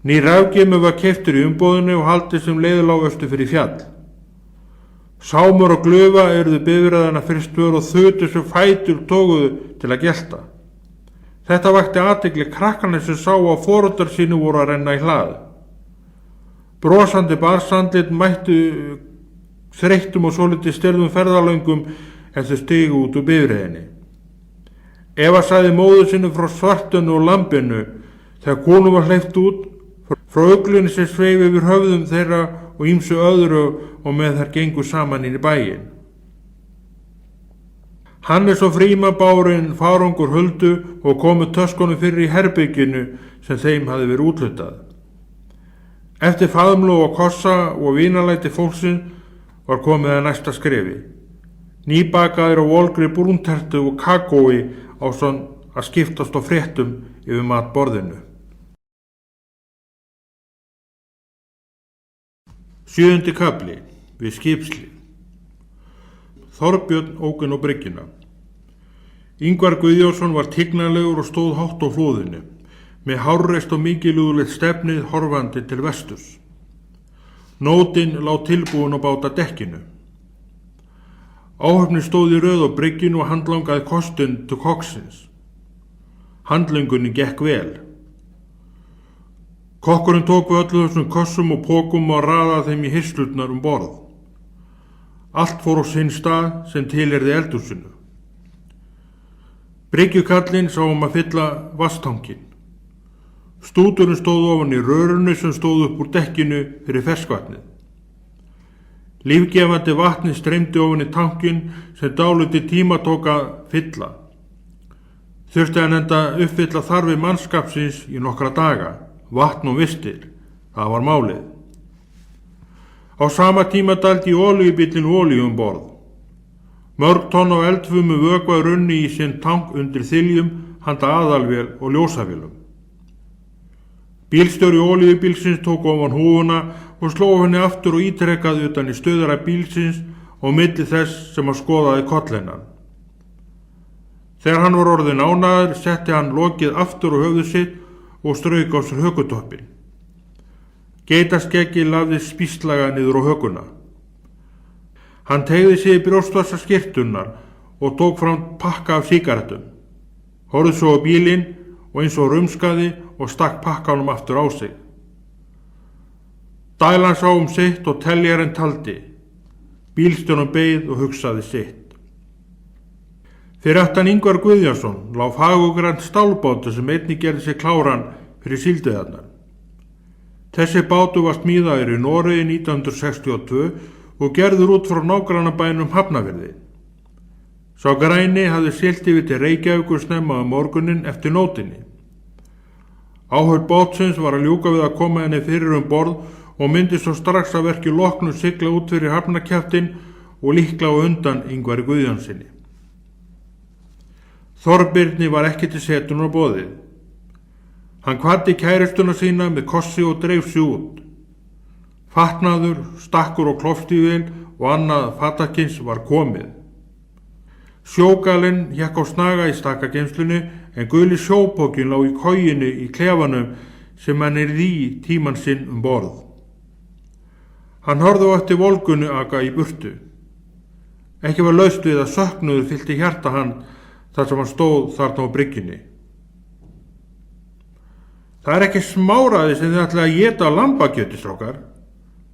Ný rafgemi var keyptur í umboðinu og haldið sem leiðilá austur fyrir fjall. Sámur og glufa eruðu bifreiðana fyrir stöður og þutu sem fætur tókuðu til að gelta. Þetta vakti athygli krakkarnir sem sá að foreldrar sínu voru að renna í hlað. Brosandi barsandlit mættu þreyttum og svolítið styrðum ferðalöngum en þau stigu út úr bifreiðinni. Eva sagði móður sinni frá svartunu og lambinu þegar konu var hleypt út, frá uglunni sem sveif yfir höfðum þeirra og ýmsu öðru og með þær gengu saman inn í bæinn. Hannes og Frímann báru inn farangur Huldu og komu töskunum fyrir í herbygginu sem þeim hafði verið úthlutað. Eftir faðmlög og kossa og vínalæti fólksins var komið að næsta skrefi. Nýbakaðir og volgri brúntertu og kakói á að skiptast á fréttum yfir matborðinu. 7. kafli við skipslið. Þorbjörn ók inn á bryggjuna. Ingvar Guðjónsson var tignarlegur og stóð hátt á flóðinu, með hárreist og mikilúðlegt stefnið horfandi til vesturs. Nótin lá tilbúin á bátadekkinu. Áhöfnin stóð í röð á bryggjunu og handlangaði kostun til kokksins. Handlöngunni gekk vel. Kokkurinn tók við öllu þessum kossum og pókum og raðaði þeim í hirslurnar borð. Allt fór á sinn stað sem tilheyrði eldhúsinu. Bryggjukallinn sá að fylla vatnstankinn. Stúturinn stóð ofan í rörinu sem stóð upp úr dekkinu fyrir ferskvatnið. Lífgefandi vatni streymdi ofan í tankinn sem dálítið tíma tók að fylla. Þurfti hann enda uppfylla þarfir mannskapsins í nokkra daga, vatn og vistir, það var málið. Á sama tíma dældi olíubíllinn olíu borð. Mörg tonn á eldfumu vökva runni í sinn tank undir þiljum, handa aðalvél og ljósavélum. Bílstjóri olíubílsins tók ofan húfuna og sló henni aftur og ítrekkaði utan í stöðara bílsins og milli þess sem að skoðaði kollennan. Þegar hann var orðinn ánægður setti hann lokið aftur á höfðu sitt og strauk á sér hökutoppinn. Geitaskeggi lafði spíslaga niður á hökuna. Hann teygði sig í brjóstvassa skyrtunnar og tók fram pakka af sígarettum. Horfði svo á bílinn og eins og rumskaði og stakk pakkanum aftur á sig. Dælan sá sitt og teljarinn taldi. Bílstjórum beið og hugsaði sitt. Fyrir aftan Ingvar Guðjónsson lá fagurgrann stálbátur sem einnig gerði sig kláran fyrir síldveiðarnar. Þessi bátur var smíðaður í Noregi 1962 og gerður út frá nágrannabænum Hafnarfirði. Sá græni hafði siglt yfir til Reykjavíkur snemma morguninn eftir nótinni. Áhöfn bátsins var að ljúka við að koma henni fyrir borð og myndi svo strax að verki loknu sigla út fyrir hafnarkjaftin og líkla á undan Ingvari Guðjónsinni. Þorbirni var ekki til setunar boðið. Hann kvaddi kærustuna sína með kossi og dreif sig út. Fatnaður, stakkur og klofstífil og annað fatakins var komið. Sjógalinn hékk á snaga í stakkageymslunni en guli sjópókin lá í kojinu í klefanum sem hann í tíman sinn borð. Hann horfði á eftir volgunu aka í burtu. Ekki var laust við að söknuður fyllti hjarta hann þar sem hann stóð þarna á bryggjunni. Það ekki smáraði sem þið ætlaði að éta lambakjöti, strákar.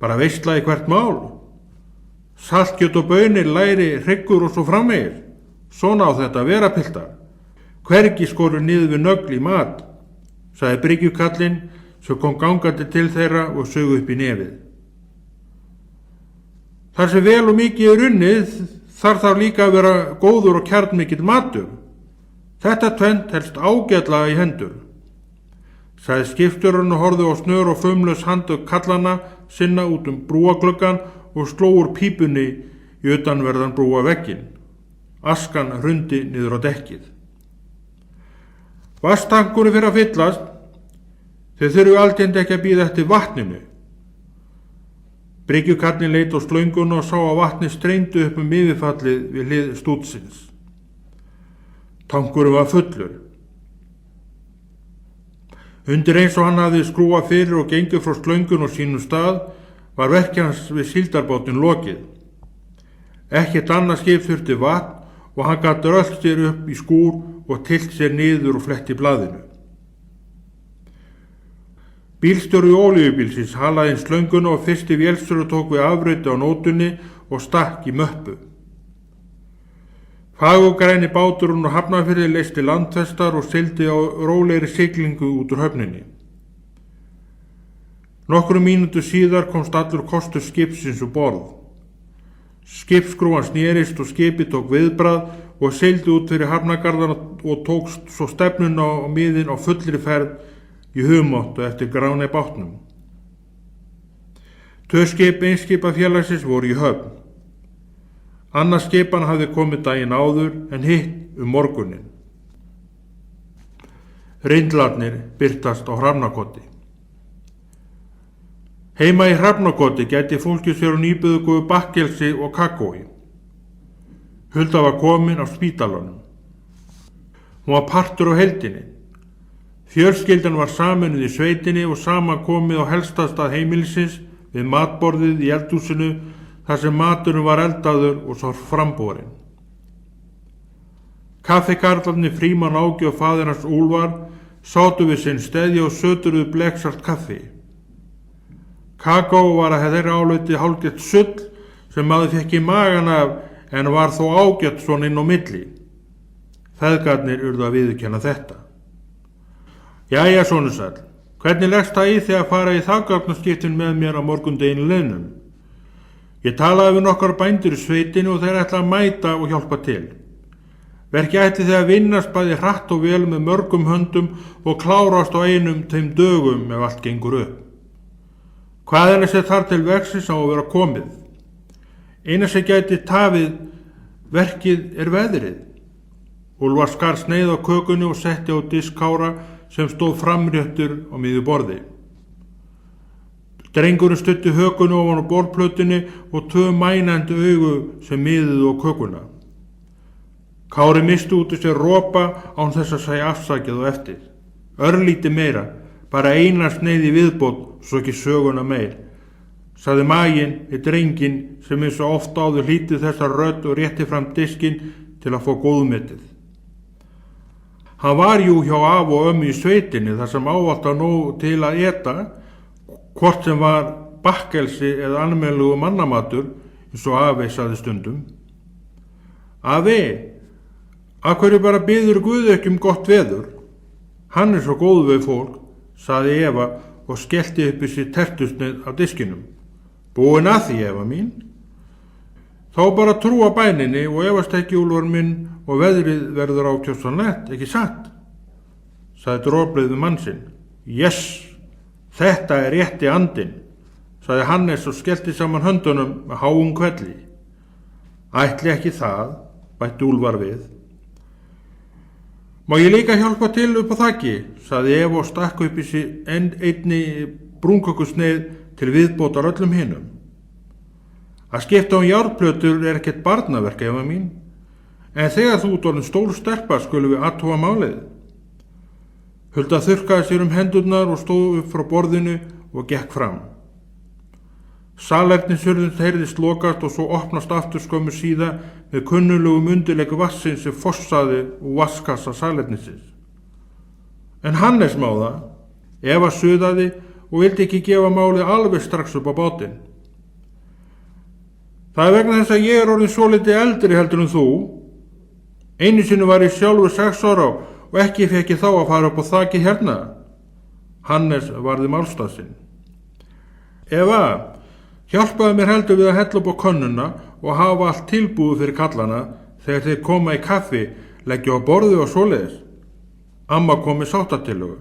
Bara veisla í hvert mál. Saltkjöt og baunir, læri, hryggur og svo framvegir. Svona á þetta vera, piltar. Hvergi skorur niður við nögl í mat, sagði bryggjukallinn sem kom gangandi til þeirra og sög upp í nefið. Þar sem vel og mikið er unnið, þarf þá líka að vera góður og kjarnmikill matur. Þetta tvennt helst ágætlega í hendur, sagði skipstjórinn og horfði á snör og fumlaus handtök kallana sinna út brúagluggan og sló úr pípunni í utanverðan brúavegginn. Askan hrundi niður á dekkið. Vatnstankurinn fyrir að fyllast. Þeir þurfu altént ekki að bíða eftir vatninu. Bryggjukallinn leit á slönguna og sá að vatni streymdi upp yfirfallið við hlið stútsins. Tankurinn var fullur. Undir eins og hann hafði skrúað fyrir og gengið frá slöngun og sínum stað var verki hans við síldarbátinn lokið. Ekkert annað skip þurfti vatn og hann gat rölt sér upp í skúr og tylt sér niður og fletti blaðinu. Bílstjóri olíubílsins halaði inn slönguna og fyrsti vélstjóri tók við afreiti á nótunni og stakk í möppu. Fagurgræni báturinn og Hafnarfirði leysti landfestar og sigldi á rólegri siglingu út úr höfninni. Nokkrum mínútu síðar komst allur kostur skipsins úr borð. Skipskrúan snerist og skipið tók viðbrað og seildi út fyrir hafnargarðana og tók svo stefnuna á miðin á fullri ferð í hugmáttu eftir gráni bátnum. 2 skip Eimskipafélagsins voru í höfn. Annars skipan hafði komið daginn áður en hitt morguninn. Rindlarnir birtast á Hrafnakoti. Heima í Hrafnakoti gæti fólkið sér á nýböðugu bakkelsi og kakói. Hulda var komin á spítalanum. Hún var partur á heildinni. Fjölskyldan var sameinuð í sveitinni og saman komið á helstastað heimilisins við matborðið í eldhúsinu þar sem maturinn var eldaður og svo framborinn. Kaffikarlarnir Frímann Áki og faðir hans Úlfar sátu við sinn steðja og söturuðu bleksalt kaffi. Kakó var að þeirra áliti hálfgett sull sem maður fekk í magan af en var þó ágætt svona inn á milli. Feðgarnir urðu að viðurkenna þetta. Jæja, sonur sæll, hvernig leggst það í þig að fara í þakkarnaskiptin með mér á morgundeginu liðnum? Ég talaði við nokkar bændur í sveitinu og þeir ætla að mæta og hjálpa til. Verki ætti þið að vinnast bæði hratt og vel með mörgum höndum og klárast á einum þeim dögum ef allt gengur upp. Hvað er þessi þar til verksins á að vera komið? Eina sem gæti tafið verkið er veðrið. Úlfar skar sneið á kökunni og setti á disk Kára sem stóð framréttur á miðju borði. Drengurinn studdi hökunni ofan á borðplötunni og tvö mænandi augu sem miðuðu á kökuna. Kári misti út úr sér ropa án þess að segja afsakið og eftir. Örlítið meira, bara eina sneið í viðbót, svo ekki söguna meir, sagði maginn við drenginn sem eins og oft áður hlítið þessar rödd og rétti fram diskinn til að fá góðmetið. Hann var jú hjá af og ömmu í sveitinni þar sem ávallt á nóg til að eta, hvort sem var bakkelsi eða almennilegur mannamatur, eins og afi sagði stundum. Afi, af hverju bara biður Guð ekki gott veður? Hann er svo góð við fólk, sagði Eva og skellti upp í sér tertusnið af diskinum. Búin að því, Eva mín? Þá bara trúa bæninni og efast ekki Úlfar minn og veðrið verður ákjósanlegt, ekki satt? Sagði droplið við mann sinn. Yes, þetta er rétti andinn, sagði Hannes og skellti saman höndunum með háum hvelli. Ætli ekki það, bætti Úlfar við. Má ég líka hjálpa til upp á þakki, sagði Eva og stakk upp í sig einni brúnkökusneið til viðbótar öllum hinum. Að skipta járnplötur er ekkert barnaverk, Eva mín, en þegar þú ert orðin stór stelpa skulum við athuga málið. Hulda þurrkaði sér hendurnar og stóð upp frá borðinu og gekk fram. Salernisurðin heyrðist lokast og svo opnast aftur skömmu síða með kunnulegu undirleiku vassins sem fossaði úr vasskassa salernisins. En Hannes má það, Eva suðaði og vildi ekki gefa málið alveg strax upp á bátinn. Það er vegna þess að ég er orðin svolítið eldri heldur en þú. Einu sinni var ég sjálfur 6 ára og ekki fekk ég þá að fara upp á þaki hérna. Hannes varði málstað sinn. Eva, hjálpaði mér heldur við að hella upp á könnuna og hafa allt tilbúið fyrir kallana þegar þeir koma í kaffi, leggja á borðu og svoleiðis. Amma kom með sáttatillögu.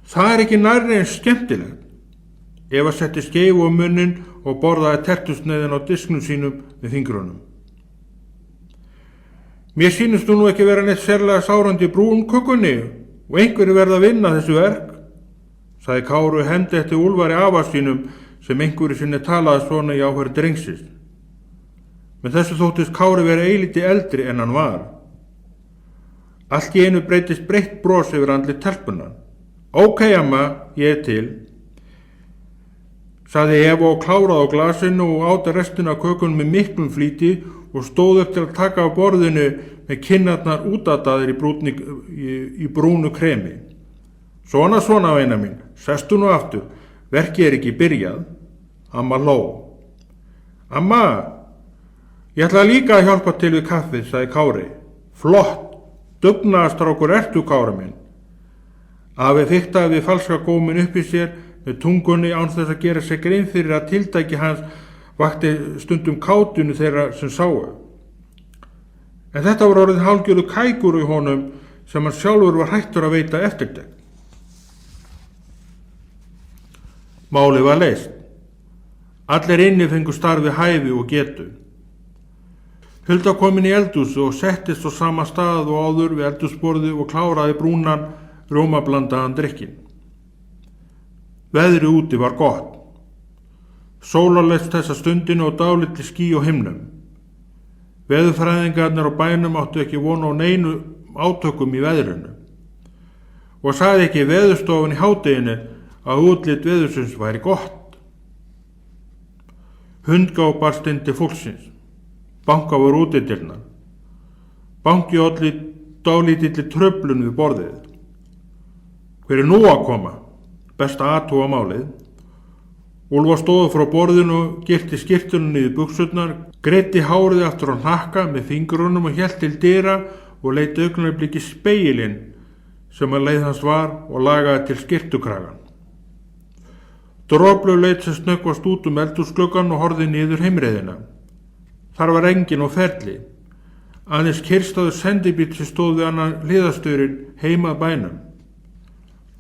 Það er ekki nærri en skemmtilegt. Eva setti skeifu á munnin og borðaði tertusneiðin á disknum sínum með fingrunum. Mér sýnist þú nú ekki vera neitt sérlega sárandi brún kökunni og einhverju verða að vinna þessu verk, sagði Kári og hendi eftir Úlfari afa sínum sem einhverju sinni talaði svona í áhverju drengsins. Með þessu þóttist Kári vera eilítið eldri en hann var. Allt í einu breytist breitt bros yfir andlit telpunnar. Ókei, amma, ég er til, sagði Eva og kláraði á glasinu og áta restina af kökunum með miklum flýti og stóð upp til að taka á borðinu með kinnarnar útataðir í brúnu kremi. Svona, veina mín, sestu nú aftur, verkið er ekki byrjað. Amma hló. Amma, ég ætla líka að hjálpa til við kaffið, sagði Kári. Flott, dugnaðastrákur ertu, Kári minn. Afi fiktaði við falska góminn upp í sér með tungunni án þess að gera sér grein fyrir að tiltæki hans vakti stundum kátunu þeirra sem sáu. En þetta var orðið hálfgerður kækur í honum sem hann sjálfur var hættur að veita eftirtekt. Málið var leyst. Allir inni fengu starfi hæfi og getu. Hulda kom inn í eldhúsið og settist á sama stað og áður við eldhúsborðið og kláraði brúnan rjómablandaðan drykkin. Veðrið úti var gott. Sólarlegt þessa stundinu og dálitli ský á himnum. Veðurfræðingarnir á bænum áttu ekki von á neinu átökum í veðrinu og sagði ekki veðurstofan í hádeginu að útlit veðursins væri gott. Hundgá barst inn til fólksins. Banka var útidyrnar. Banki olli dálítilli truflun við borðið. Hver nú að koma? Best að athuga málið. Úlfar stóð frá borðinu, girti skyrtunum niður buxurnar, greiddi hárið aftur á hnakka með fingrunum og hélt til dyra og leit augnablik í spegilinn sem að leið hans var og lagaði til skyrtukragan. Droplu leit sem snöggvast út eldhúsgluggann og horfði niður heimreiðina. Þar var enginn á ferli. Aðeins kyrrstæður sendibíll sem stóð við annan hliðastörin heima að bænum.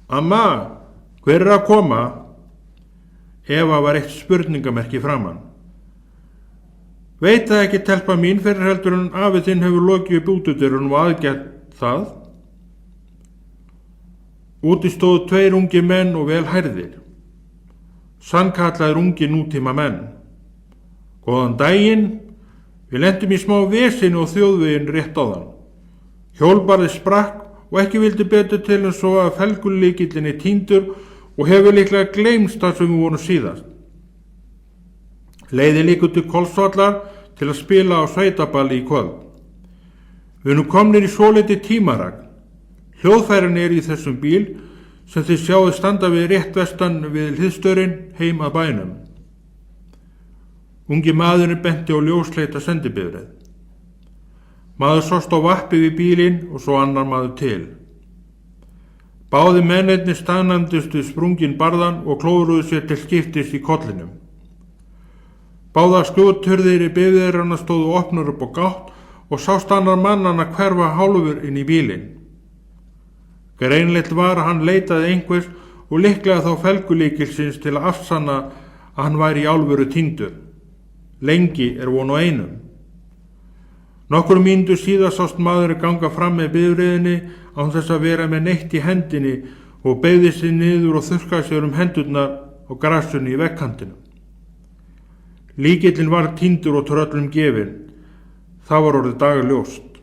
Amma, hver að koma? Eva var eitt spurningamerki framan. Veit það ekki telpa mín fyrir heldur en afið þinn hefur lokið upp útidyrunum og aðgert það? Úti stóðu 2 ungi menn og vel hærðir. Sannkallaðir ungi nútíma menn. Góðan daginn, við lentum í smá vesinu og þjóðveginn rétt á þann. Hjólbarði sprakk og ekki vildi betur til en svo að felgulíkillin er týndur og hefur líklega gleymst það sem við vorum síðast. Leiði líka til Kolsvallar til að spila á sveitaballi í kvöld. Við erum komnir í svolítið tímaragn. Hljóðfærin í þessum bíl sem þið sjáðu standa við rétt vestan við hliðstörinn heim að bænum. Ungi maðurinn benti á ljósleita sendibifreið. Maður sást á vappi við bílinn og svo annar maður til. Báði mennirnir staðnæmdust við sprungin barðan og klóruðu sér til skiptis í kollinum. Báðar skjóturðir í bifreiðanna stóðu opnar upp á gátt og sást annar mannanna hverfa hálfur inn í bílinn. Greinleitt var að hann leitaði einhvers og líklega þá felgulíkilsins til að afsanna að hann væri í alvöru týndur. Lengi er von á einum. Nokkur mínútur síðar sást maður ganga fram með bifreiðinni án þess að vera með neitt í hendinni og beygði sig niður og þurrkaði sér hendurnar á grassunni í veggkantinum. Líkillinn var týndur og tröllum gefinn. Það var orðið dagljóst.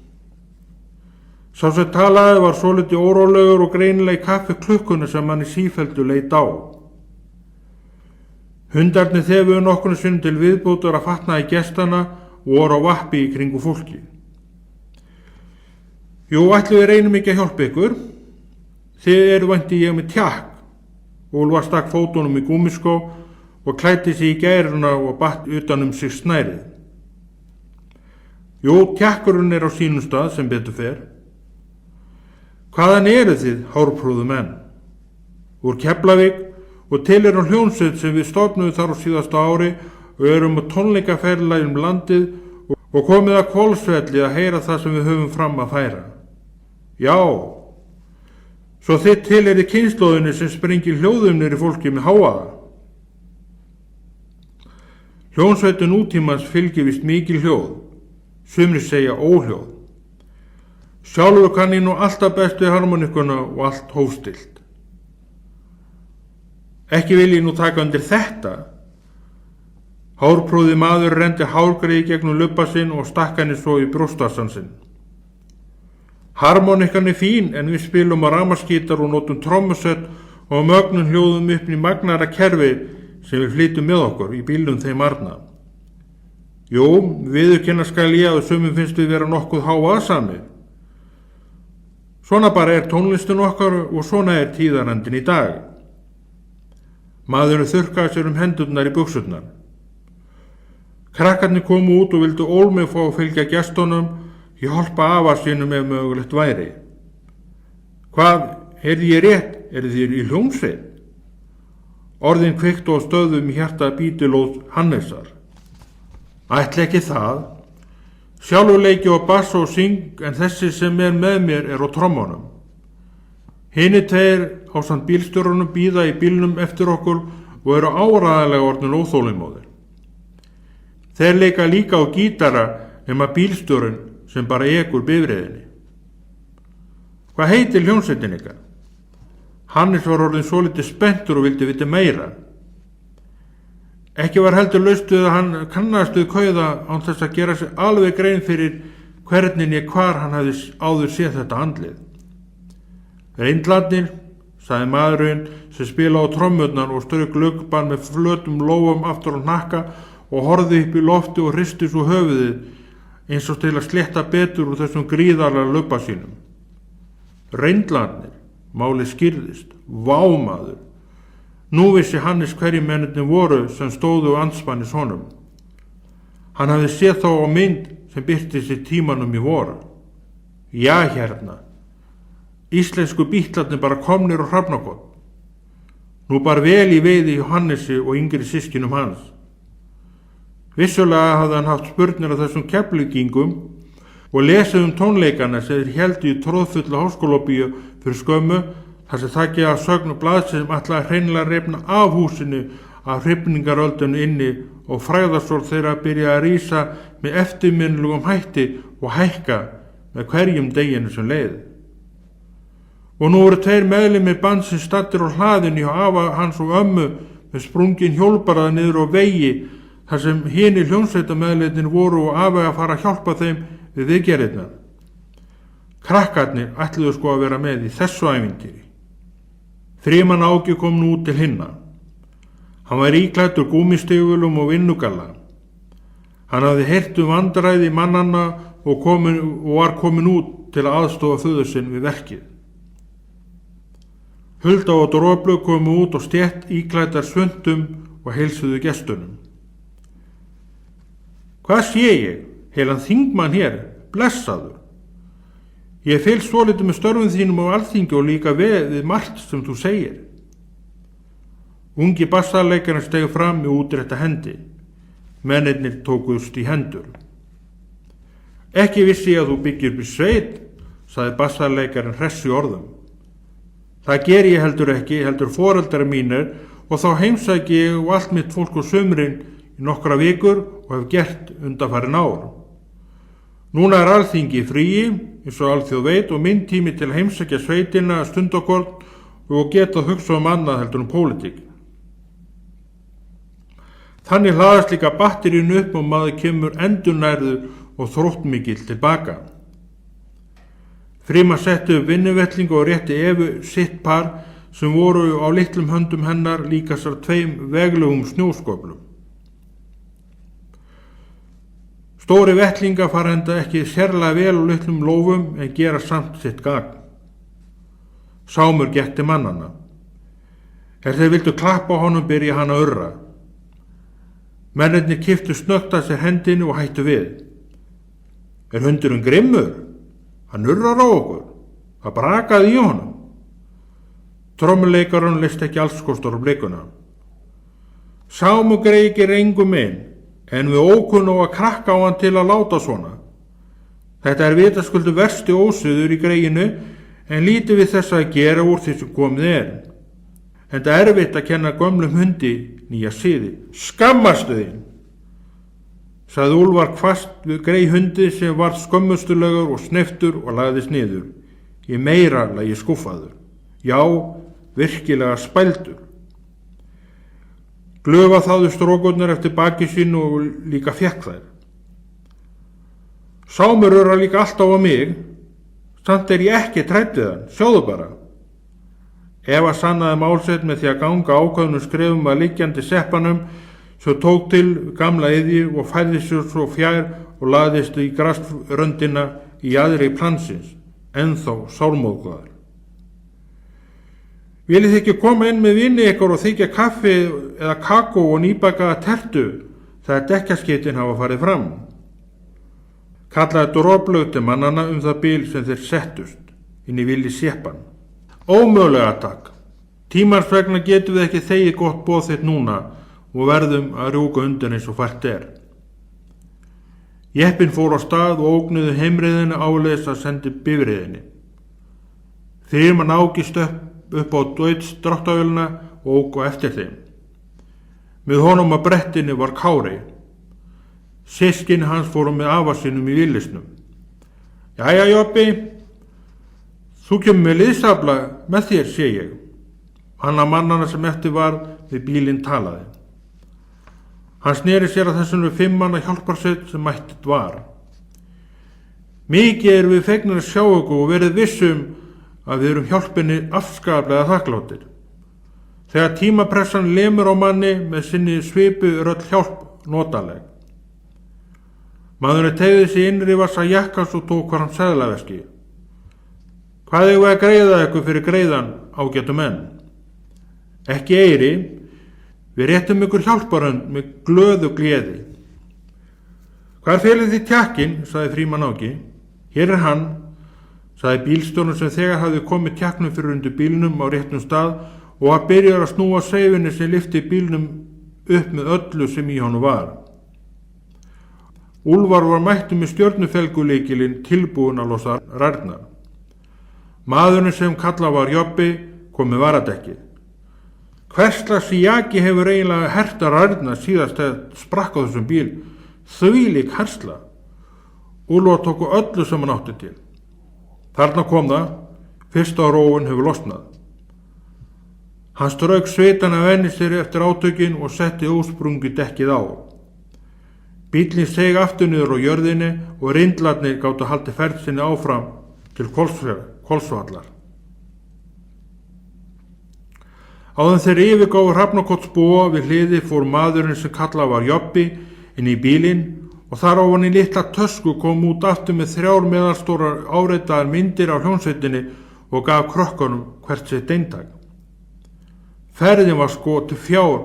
Sá sem talaði var svolítið órólegur og greinilega í kaffi klukkuna sem hann í sífellu leit á. Hundarnir þefuðu nokkrum sinnum til viðbótar að fatnaði gestana og voru á vappi í kringu fólki. Jú, ætli við reynum ekki að hjálpa ykkur. Þið eru vænti ég með tjakk. Úlfar stakk fótunum í gúmmiskó og klæddi sig í gæruna og batt utan sig snærið. Jú, tjakkurinn er á sínum stað sem betur fer. Hvaðan eru þið, hárprúðu menn? Úr Keflavík og til er á hljónsveit sem við stofnuðum þar á síðasta ári og erum á tónleikaferðalagi landið og komið að Hvolsvelli að heyra það sem við höfum fram að færa. Já, svo þið til er í kynslóðinni sem sprengir hljóðumnir í fólki með háaða. Hljónsveitu nútímans fylgir vist mikil hljóð, sumri segja óhljóð. Sjálfur kann ég nú alltaf best við harmonikuna og allt hófstilt. Ekki vil ég nú taka undir þetta. Hárprúði maður rendi hárgreiði gegnum lubba sinn og stakk henni svo í brjóstassan sinn. Harmonikan er fín en við spilum á rafmagnsgítar og notum trommusett og mögnum hljóðum upp í magnara kerfi sem við flytum með okkur í bílum þeim arna. Jú, viðurkenna skal ég að sumum finnst við vera nokkuð hávaðsamir. Svona bara er tónlistin okkar og svona er tíðarendin í dag. Maðurinn þurrkaði sér hendurnar í buxurnar. Krakkarnir komu út og vildu ólmið fá að fylgja gestunum, hjálpa afa sínum ef mögulegt væri. Hvað, heyrði ég rétt, eru þér í hljómsveit? Orðin kveiktu á stöðum í hjarta bítilóðs Hannesar. Ætli ekki það. Sjálfur leiki á bass og syng en þessi sem er með mér er á trommunum. Hinir tveir ásamt bílstjórunum bíða í bílnum eftir okkur og eru áreiðanlega orðnir óþolinmóðir. Þeir leika líka á gítara nema bílstjórinn sem bara ekur bifreiðinni. Hvað heitir hljómsveitin ykkar? Hannes var orðinn svolítið spenntur og vildi vita meira. Ekki var heldur laust við að hann kannast við kauða án þess að gera sig alveg grein fyrir hvernig hvar hann hafði áður séð þetta andlið. Reyndlarnir, sagði maðurinn sem spila á trommurnar og strauk gluggann með flötum lófum aftur á hnakka og horfði upp í lofti og hristi svo höfuðið eins og til að sletta betur úr þessum gríðarlega lubba sínum. Reyndlarnir, málið skýrðist, vámaður. Nú vissi Hannes hverjir mennirnir voru sem stóðu andspænis honum. Hann hafði séð þá á mynd sem birtist í tímanum í voru. Já, hérna. Íslensku bítlarnir bara komnir á Hrafnakot. Nú bar vel í veiði hjá Hannesi og yngri systkinum hans. Vissulega hafði hann haft spurnir af þessum Keflvíkingum og lesið tónleikana sem þeir héldu í tróðfulla háskólabíu fyrir skömmu, þar sem þakki að sögn og blaðsins ætlaði hreinlega að rifna af húsinu af hrifningaröldinu inni og fræðarsól þeirra byrja að rísa með eftirminnlegum hætti og hækka með hverjum deginu sem leið. Og nú voru 2 meðlimir bandsins staddir á hlaðinu hjá afa hans og ömmu með sprungin hjólbarða niður á vegi þar sem hinir hljómsveitameðlimir voru og afi að fara að hjálpa þeim við viðgerðirnar. Krakkarnir ætluðu sko að vera með í þessu ævintýri. Frímann Áki kom nú til hinna. Hann var íklæddur gúmmístígvölum og vinnugalla. Hann hafði heyrt vandræði mannanna og var komin út til að aðstofa föður sinn við verkið. Hulda og Dróblu komu út og stétt íklæddar svundum og heilsuðu gestunum. Hvað sé ég? Heilan þingmann hér, blessaður. Ég fylgst svolítið með störfum þínum á Alþingi og líka við margt sem þú segir. Ungi bassarleikarinn steig fram með útrétta hendi. Mennirnir tókust í hendur. Ekki vissi ég að þú byggir upp í sveit, sagði bassarleikarinn hress í orðum. Það geri ég heldur ekki, heldur foreldrar mínir og þá heimsæki ég og allt mitt fólk á sumrin í nokkra vikur og hef gert undanfarin ár. Núna Alþingi fríi, eins og alþjóð veit, og minn tími til að heimsækja sveitina stundakort og geta hugsa annað heldur pólitík. Þannig hlaðast líka batteríun upp og maður kemur endurnærður og þróttmikill tilbaka. Frímann setti upp vinnuvettlingu og rétti Evu sitt par sem voru á litlum höndum hennar líkastar 2 veglegum snjóskóflum. Stóri vettlinga fara enda ekki sérlega vel á litlum lófum en gera samt sitt gagn. Sámur gekk til mannanna. Þeir vildu klappa á honum byrja hann að urra. Mennirnir kipptu snöggt að sér hendinu og hættu við. Er hundurinn grimmur? Hann urrar á okkur. Það brakaði í honum. Trommuleikarinn leist ekki alls kostar á blikuna. Sámur greikir engum inn. En við ókunn á að krakka á hann til að láta svona. Þetta er vitaskuldu versti ósiður í greinu en lítið við þess að gera úr því sem komið er. En það er erfitt að kenna gömlum hundi nýja siði. Skammastu þín, sagði Úlfar hvasst við grei hundi sem var skömmustulegur og sneftur og lagðist niður. Í meira lagi skúffaður. Já, virkilega spældur. Glöfa þáðu strókurnar eftir baki sín og líka fékk þær. Sámur urra líka alltaf á mig, samt er ég ekki trættið hann, sjáðu bara. Eva sannaði málsett með því að ganga ákveðnum skrefum að liggjandi seppanum, svo tók til gamla iðju og færði sér svo fjær og laðist í grasröndina í jaðri plansins, ennþá sármóðgæðar. Viljið þið ekki koma inn með vini ykkur og þykja kaffi eða kakó og nýbakaða tertu þegar dekkaskeytin hafa farið fram? Kallaði Dróblu til mannana það bil sem þeir settust inn í villi sjeppan. Ómögulega takk. Tímans vegna getum við ekki þegið gott boð þitt núna og verðum að rjúka undan eins og fært er. Jeppin fór á stað og ógnuðu heimreiðinu áleiðis að sendi bifreiðinni. Frímann Áki upp á Deutz dráttavélina og ók á eftir þeim. Með honum að brettinu var Kári. Systkini hans fóru með afa sínum í villisnum. Jæja, Jobbi, þú kemur með liðsafla með þér, sé ég. Annar mannana sem eftir var við bílinn talaði. Hann sneri sér að þessum 5 manna hjálparsveit sem mættið var. Mikið erum við fegnir að sjá okkur og verið vissum að við erum hjálpinni afskaplega þakkláttir. Þegar tímapressan lemur á manni með sinni svipu er öll hjálp notaleg. Maðurinn teygði sig innri vasa jakkans og tók fram seðlaveski. Hvað eigum við að greiða ykkur fyrir greiðan, ágætu menn? Ekki eyri, við réttum ykkur hjálparhönd með glöðu gleði. Hvar felið þið tjakkinn, sagði Frímann Áki. Hér er hann, sagði bílstjórinn sem þegar hafði komið tjakknum fyrir undir bílnum á réttum stað og var byrjar að snúa seifinni sem lyfti bílnum upp með öllu sem í honum var. Úlfar var mættur með stjörnufelgulykilinn tilbúinn að losa rærnar. Maðurinn sem kallað var Jobbi kom með varadekki. Hverslags jaki hefur eiginlega herta rærnar síðast þegar sprakk á þessum bíl, þvílík hersla. Úlfar tóku öllu sem hann átti til. Þarna kom það, fyrsta rófun hefur losnað. Hann strauk svitan af enni sér eftir átökin og setti ósprungi dekkið á. Bíllinn seig aftur niður á jörðinni og rindlarnir gátu haldið ferð sinni áfram til Hvolsvallar. Áðan þeir yfirgáfu Hrafnakotsbúa við hliði fór maðurinn sem kallað var Jobbi inn í bílinn og þar ofan í litla tösku kom út aftur með 3 meðalstórar áreitaðar myndir á hljómsveitinni og gaf krökkunum hvert sitt eintak. Ferðin var sko til fjár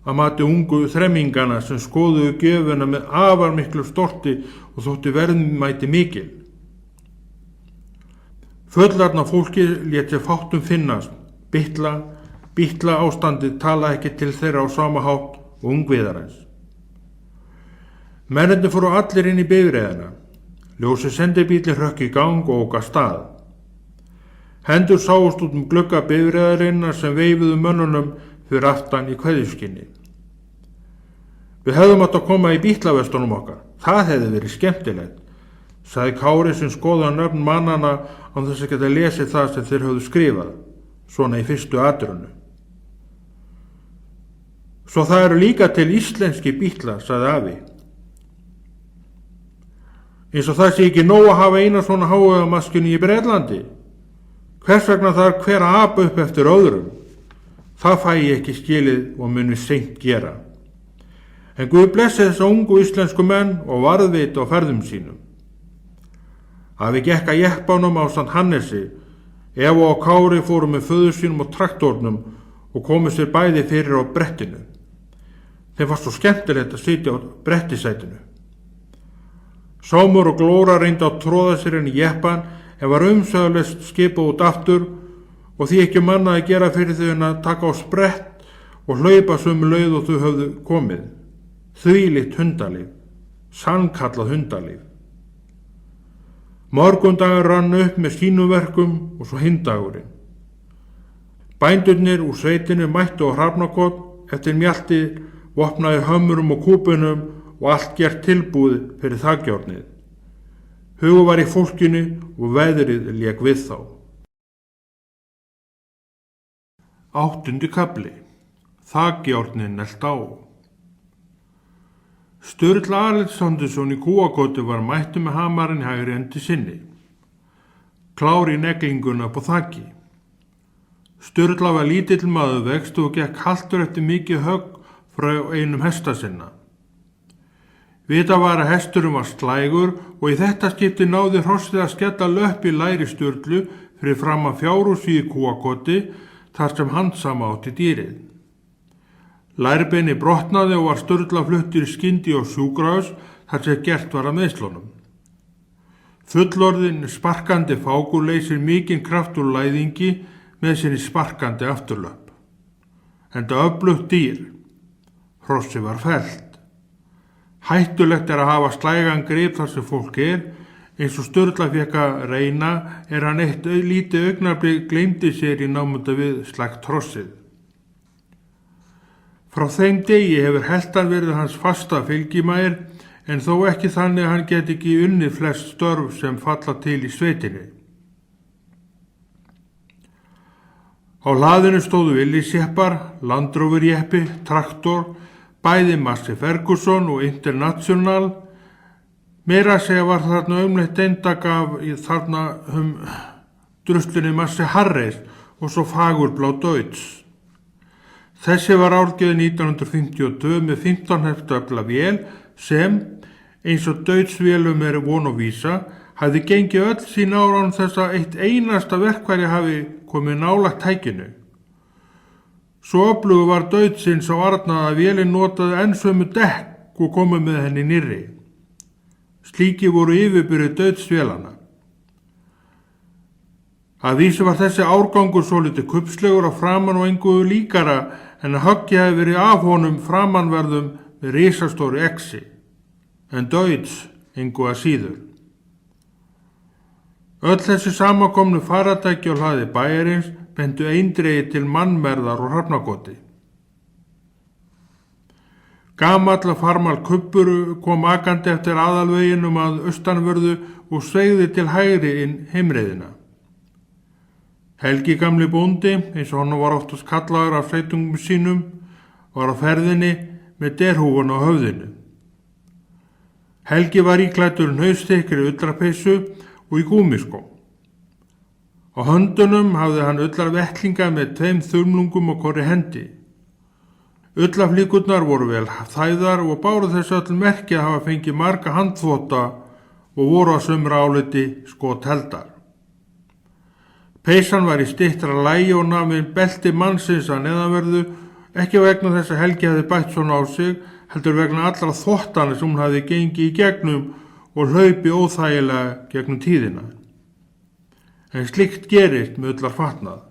að mati ungu þremmingana sem skoðuðu gjöfuna með afar miklu storti og þótti verðmæti mikil. Fullarna fólki lét sér fátt finnast, bitla ástandið tala ekki til þeirra á sama hátt og ungviðarins. Mennirnir fóru allir inn í bifreiðina. Ljósi sendibíllinn hrökk í gang og ók af stað. Hendur sáust út glugga bifreiðarinnar sem veifuðu mönnunum fyrir aftan í kveðjuskinni. Við hefðum átt að koma í bítlavestunum okkar. Það hefði verið skemmtilegt, sagði Kári sem skoðaði nöfn mannana án þess að geta lesið það sem þeir höfðu skrifað, svona í fyrstu atrunu. Svo það eru líka til íslenski bítlar, sagði afi. Eins og það sé ekki nóg að hafa eina svona háöfamaskinu í Bretlandi. Hvers vegna þarf hver að apa upp eftir öðrum? Það fæ ég ekki skilið og mun við seint gera. En Guð blessi þessa ungu íslensku menn og varðveita á ferðum sínum. Afi gekk að jeppanum ásamt Hannesi, Eva og Kári fóru með föður sínum og traktornum og komu sér bæði fyrir á brettinu. Þeim var svo skemmtilegt að sitja á brettisætinu. Sámur og Glóra reyndi að tróða sér inn í jeppan en var umsöðulegt skipað út aftur og því ekki mannaði að gera fyrir þau en að taka á sprett og hlaupa sömu leið og þau höfðu komið. Þvílíkt hundalíf, sannkallað hundalíf. Morgundagur rann upp með sínum verkum og svo hindagurinn. Bændurnir úr sveitinni mættu á Hrafnakot eftir mjalti, vopnaði hömrum og kúpunum og allt gert tilbúið fyrir þakjárnið. Hugur var í fólkinu og veðrið lék við þá. 8. kafli. Þakjárnin nelt á. Sturla Alexandersson í Kúakoti var mættu með hamarinn í hægri hendi sinni. Klár í neglinguna på þaki. Sturla var lítill maður vext og gekk haltur eftir mikið högg frá einum hesta sinna. Vita var að hesturinn var slægur og í þetta skipti náði hrossið að skella löpp í læri Sturlu fyrir fram að fjárhúsi í Kúakoti þar sem handsama átti dýrið. Lærbeini brotnaði og var Sturla fluttur í skyndi á sjúkrahús þar sem gert var að meiðslunum. Fullorðin sparkandi fákur leysir mikinn kraft úr læðingi með sinni sparkandi afturlöpp. Enda öflugt dýr. Hrossi var fellt. Hættulegt að hafa slægan grip þar sem fólk eins og Sturla fékk að reyna hann eitt lítið augnablik gleymdi sér í námunda við slægt hrossið. Frá þeim degi hefur heltan verið hans fasta fylgimægir en þó ekki þannig að hann get ekki unnið flest störf sem falla til í sveitinni. Á hlaðinu stóðu Willys-jeppar, Land Rover-jeppi, traktor, bæði Massey Ferguson og International. Meira að segja var þarna umleitt eintak af þarna druslunni Massey Harris og svo fagurblá Deutz. Þessi var árgerð 1952 með 15 hestöfla vél sem, eins og Deutz-vélum er von og vísa, hafði gengið öll sín ára án þess að eitt einasta verkfæri hafi komið nálægt tækinu. Svo öflugur var Deutzins á arnað að vélin notaði enn sömu dekk og komið með henni nýrri. Slíki voru yfirbyrði Deutz-vélana. Að vísu var þessi árgangur svolítið kubbslegur á framan og engu líkara en að höggið hefði verið af honum framanverðum með risastóri exi, en Deutz engu að síður. Öll þessi samankomnu faratæki á hlaði bæjarins bentu eindregið til mannmerðar og hrafnagoti. Gamall og farmal kubbur kom akandi eftir aðalveginum að austanvörðu og sveigði til hægri inn heimreiðina. Helgi gamli bóndi, eins og hann var oftast kallaður af sveitungum sínum, var á ferðinni með derhúfun á höfðinu. Helgi var íklæddur hnausþykkri ullarpeysu og í gúmiskó. Á höndunum hafði hann ullarvettlinga með 2 þumlungum á hvorri hendi. Ullarflíkurnar voru vel þæðar og báru þess öll merki að hafa fengið marga handþvota og voru að sumra áliti skotheldar. Peysan var í styttra lagi og namið belti mannsins að neðanverðu, ekki vegna þess að Helgi hafði bætt svona á sig, heldur vegna allra þvottana sem hún hafði gengið í gegnum og hlaupi óþægilega gegnum tíðina. En slíkt gerist með ullarfatnað.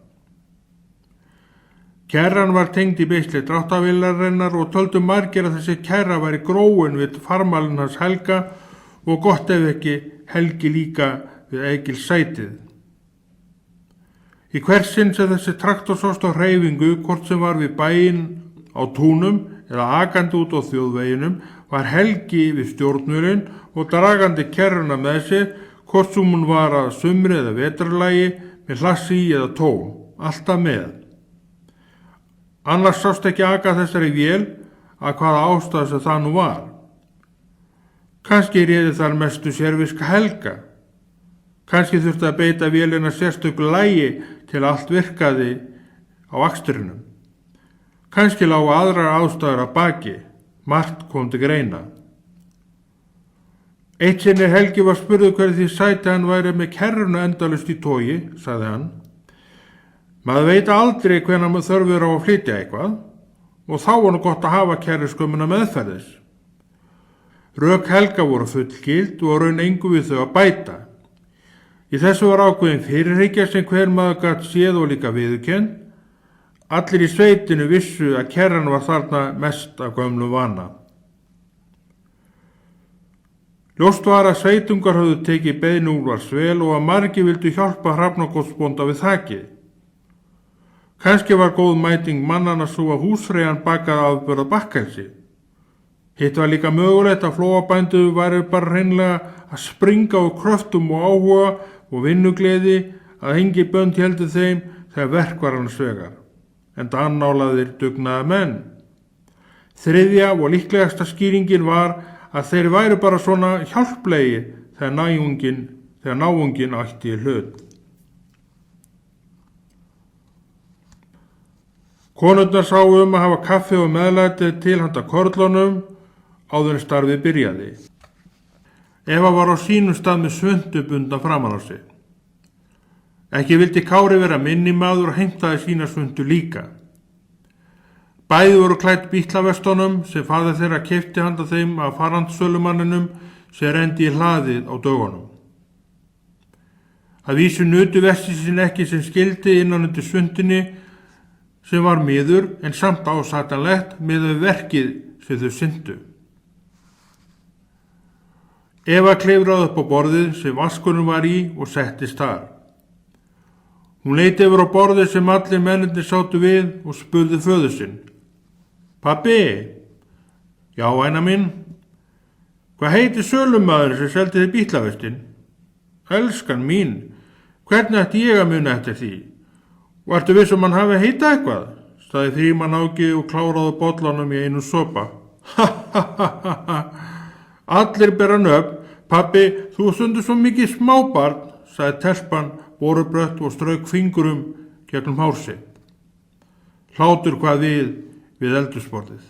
Kerran var tengd í beisli dráttavélarinnar og töldu margir að þessi kerra væri gróin við farmalinn hans Helga og gott ef ekki Helgi líka við Egils sætið. Í hversinn sem þessi traktor sást á hreyfingu, hvort sem var við bæinn á túnum eða akandi út á þjóðveginum, var Helgi við stjórnurinn og dragandi kerruna með sér, hvort sem hún var að sumri eða vetrarlagi, með hlassi eða tóm, alltaf með. Annars sást ekki aka þessari vél að hvaða ástæð sem það nú var. Kannski réði þar mestu sérviska Helga. Kannski þurfti að beita vélina sérstöku lægi til allt virkaði á akstrinum. Kannski lágu aðrar ástæður að baki, margt kom til greina. Eitt sinni Helgi var spurður hverju því sæti hann væri með kerruna endalust í togi, sagði hann. Maður veit aldrei hvenær maður þörfur á að flytja eitthvað og þá var nú gott að hafa kerriskömmuna meðferðis. Rök Helga voru fullgild og raun engu við þau að bæta. Í þessu var ákveðin fyrirhyggja sem hver maður gat séð og líka viðurkennd. Allir í sveitinu vissu að kerran var þarna mest af gömlu vana. Ljóst var að sveitungar höfðu tekið beiðni Úlfarsvel og að margir vildu hjálpa hrafnakotsbónda við þakið. Kannski var góð mæting mannana svo að húsfreyjan bakaði afburða bakkelsi. Hitt var líka mögulegt að flóabændu væri bara hreinlega að springa á kröftum og áhuga og vinnugleði að engi bönd heldur þeim þegar verk var hans vegar, enda annálaðir dugnaða menn. Þriðja og líklegasta skýringin var að þeir væru bara svona hjálplegi þegar náungin ætti í hlut. Konurnar sáu að hafa kaffi og meðlæti til handa körlunum áður en starfið byrjaði. Eva var á sínum stað með svundu bundna framan á sig. Ekki vildi Kári vera minni maður og heimtaði sína svundu líka. Bæði voru klætt bítlavestunum sem faðir þeirra keypti handa þeim af farandsölumanninum sem renndi í hlaðið á dögunum. Að vísu nutu vesti sín ekki sem skildi innan undir svundinni sem var miður en samt ásatanlegt með verkið sem þau syndu. Eva klifraði upp á borðið sem vaskunum var í og settist þar. Hún leit yfir á borðið sem allir mennirnir sátu við og spurði föður sinn. Pabbi? Já, væna mín. Hvað heitir sölumaður sem seldi þið bítlavestin? Elskan mín, hvernig ætti ég að muna eftir því? Og ertu viss hann hafi heitað eitthvað? Sagði Frímann Áki og kláraði bollanum í einu sopa. Ha ha ha ha ha. Allir bera nöfn. Pabbi, þú stundur svo mikið smábarn, sagði telpan borubrött og strauk fingurum gegnum hár sitt. Hlátur hvað við eldhúsborðið.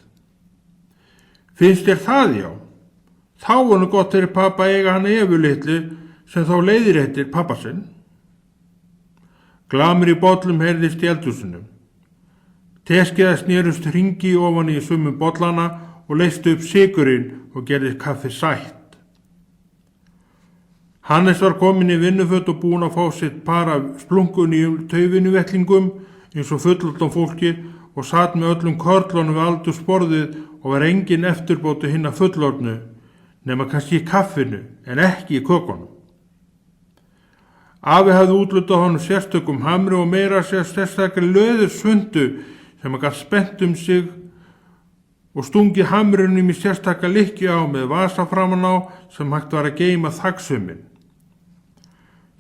Finnst þér það, já? Þá var nú gott fyrir pappa eiga hann Evu litlu sem þá leiðréttir pappa sinn. Glamur í bollum heyrðist í eldhúsinu. Teskeiða snerust hringi ofan í sumum bollana og leystu upp sykurinn og gerði kaffi sætt. Hannes var komin í vinnuföt og búinn að fá sitt par af splunkunýjum tauvinuvellingum eins og fullorðna fólki og satt með öllum körlunum við aldursborðið og var engin eftirbóti hinna fullorðnu nema kannski í kaffinu en ekki í kökunum. Afi hafði útlutað honum sérstökum hamri og meira sérstaklega löðursvundu sem hann gat spennt sig og stungið hamrinum í sérstaklega lykki á með vasa framan á sem hægt var að geyma þaksuminn.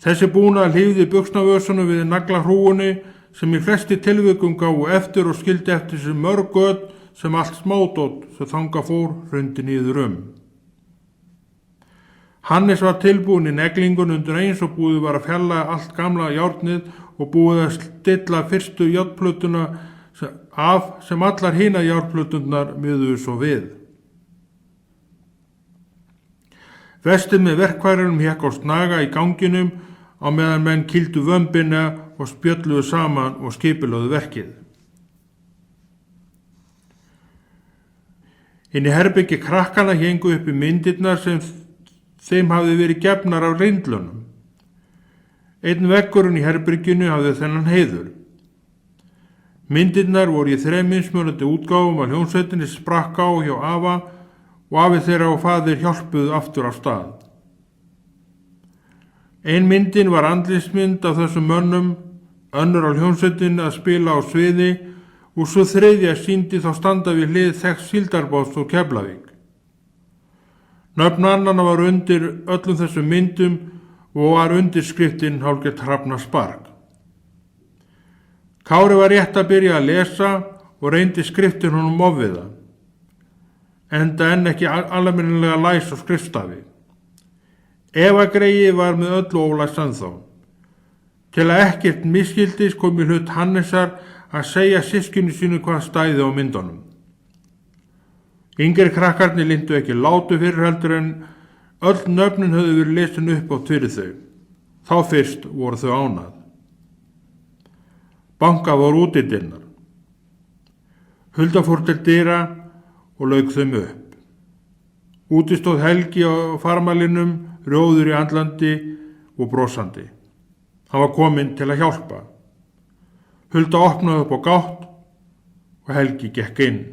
Þessi búnað hlífði buxnavösunum við naglahrúunni sem í flesti tilvikum gáfu eftir og skildi eftir sig mörg göt sem allt smádót sem þangað fór hrundi niður Hannes var tilbúin í neglingun undir eins og búið var að fjalla allt gamla járnið og búið að stilla fyrstu járnplötuna af sem allar hina járnplötunar miðuðu svo við. Vestið með verkfærinum hékk á snaga í ganginum á meðan menn kýldu vömbina og spjölluðu saman og skipulögðu verkið. Inn í herbyggi krakkana héngu upp í myndirnar sem þeim hafði verið gefnar af reyndlunum. Einn veggurinn í herberginu hafði þennan heiður. Myndirnar voru í 3 mismunandi útgáfum að hljómsveitinni sprakk á hjá afa og afi þeirra og faðir hjálpuðu aftur af stað. Ein myndin var andlitsmynd af þessum mönnum, önnur á hljómsveitinni að spila á sviði og svo þriðja sýndi þá standa við hlið þekks síldarbáts og Keflavík. Nöfn annana var undir öllum þessum myndum og var undirskriftin hálfgert Hrafnarspark. Kári var rétt að byrja að lesa og reyndi skriftin honum ofviða, enda enn ekki almennilega læs og skrifstafi. Eva Greyið var með öllu ólæst ennþá. Til að ekkert misskildis kom í hlut Hannesar að segja systkinu sínu hvað stæði á myndunum. Yngri krakkarnir lindu ekki látu fyrir heldur en öll nöfnin höfðu verið lesin upp á fyrir þau. Þá fyrst voru þau ánað. Bankað var útidyrnar. Hulda fór til dyra og lauk þeim upp. Úti stóð Helgi á farmalinum, rjóður í andlandi og brosandi. Hann var kominn til að hjálpa. Hulda opnaði upp á gátt og Helgi gekk inn.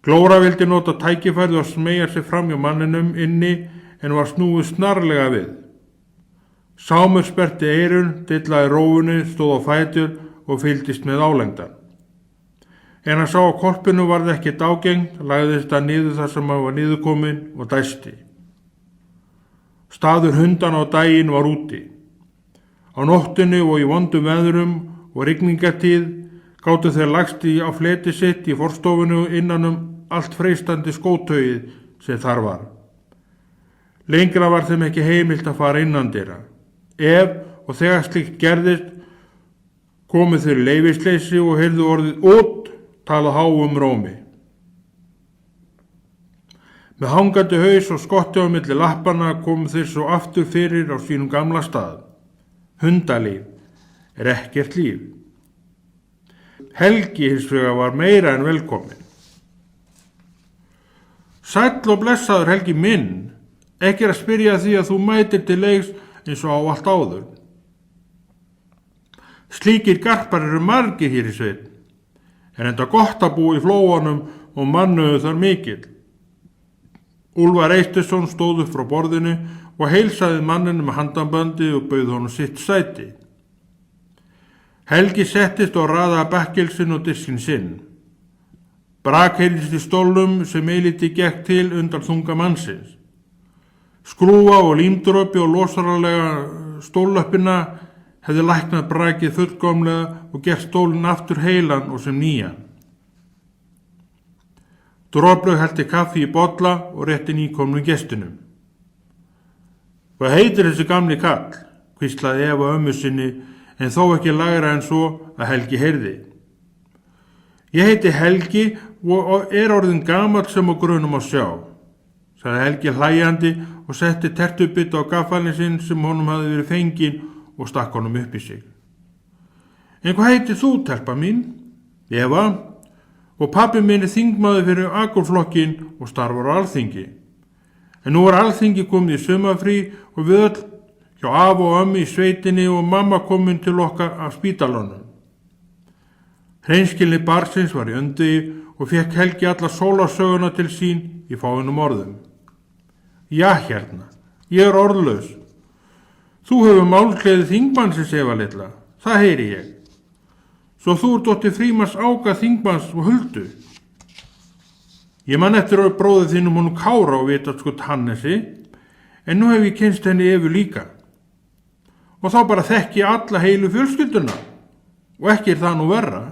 Glóra vildi nota tækifærið og smeygja sig fram hjá manninum inni en var snúið snarlega við. Sámur sperrti eyrun, dillaði rófunni, stóð á fætur og fylgdist með álengdan. En hann sá að hvolpinu varð ekkert ágengt, lagðist það niður þar sem hann var niðurkominn og dæsti. Staður hundan á daginn var úti. Á nóttunni og í vondum veðrum og rigningartíð gátu þeir lagst á fleti sitt í forstofunu innan allt freistandi skótaugið sem þar var. Lengra var þeim ekki heimilt að fara innandyra. Ef og þegar slíkt gerðist komu þeir leyfisleysi og heyrðu orðið út tala háum rómi. Með hangandi haus og skotti á milli lappana komu þeir svo aftur fyrir á sínum gamla stað. Hundalíf er ekkert líf. Helgi hins vegar var meira en velkominn. Sæll og blessaður Helgi minn, ekki að spyrja því að þú mætir til leiks eins og á allt áður. Slíkir garpar eru margir hér í sveit, en enda gott að búa í flóanum og mannuðu þar mikill. Úlfar Eysteinsson stóð upp frá borðinu og heilsaði manninu með handabandi og bauð honum sitt sæti. Helgi settist og raðaði bakkelsinn og diskin sinn. Brak heyrðist í stólnum sem eilítið gekk til undan þunga mannsins. Skrúfa og límdropi og losaralega stóllöppina hefði læknað brakið fullkomlega og gert stólinn aftur heilan og sem nýjan. Droplaug hellti kaffi í bolla og rétti nýkomnum gestinum. Hvað heitir þessi gamli kall? Hvíslaði Eva ömmu sinni, en þó ekki lægra en svo að Helgi heyrði. Ég heiti Helgi og er orðinn gamall sem á grunum að sjá, sagði Helgi hlæjandi og setti tertubytta á gaffalinn sinn sem honum hafði verið fenginn og stakk honum upp í sig. En hvað heitir þú, telpa mín? Eva, og pabbi minn er þingmaður fyrir Akurflokkin og starfar á Alþingi. En nú er Alþingi komið í sumarfrí og við öll hjá af og ömmu í sveitinni og mamma komin til okkar af spítalanum. Hreinskilni barnsins var í öndvegi og fekk Helgi alla sólarsöguna til sín í fáeinum orðum. Já, hérna, ég er orðlaus. Þú hefur málkleðið þingmannsins, Eva litla, það heyri ég. Svo þú ert dóttir Frímanns Áka þingmanns og Huldu. Ég man eftir að bróðið þínum honum Kára og Vitaskuld Hannesi, en nú hef ég kynst henni Evu líka. Og þá bara þekki ég alla heilu fjölskylduna, og ekki er það nú verra.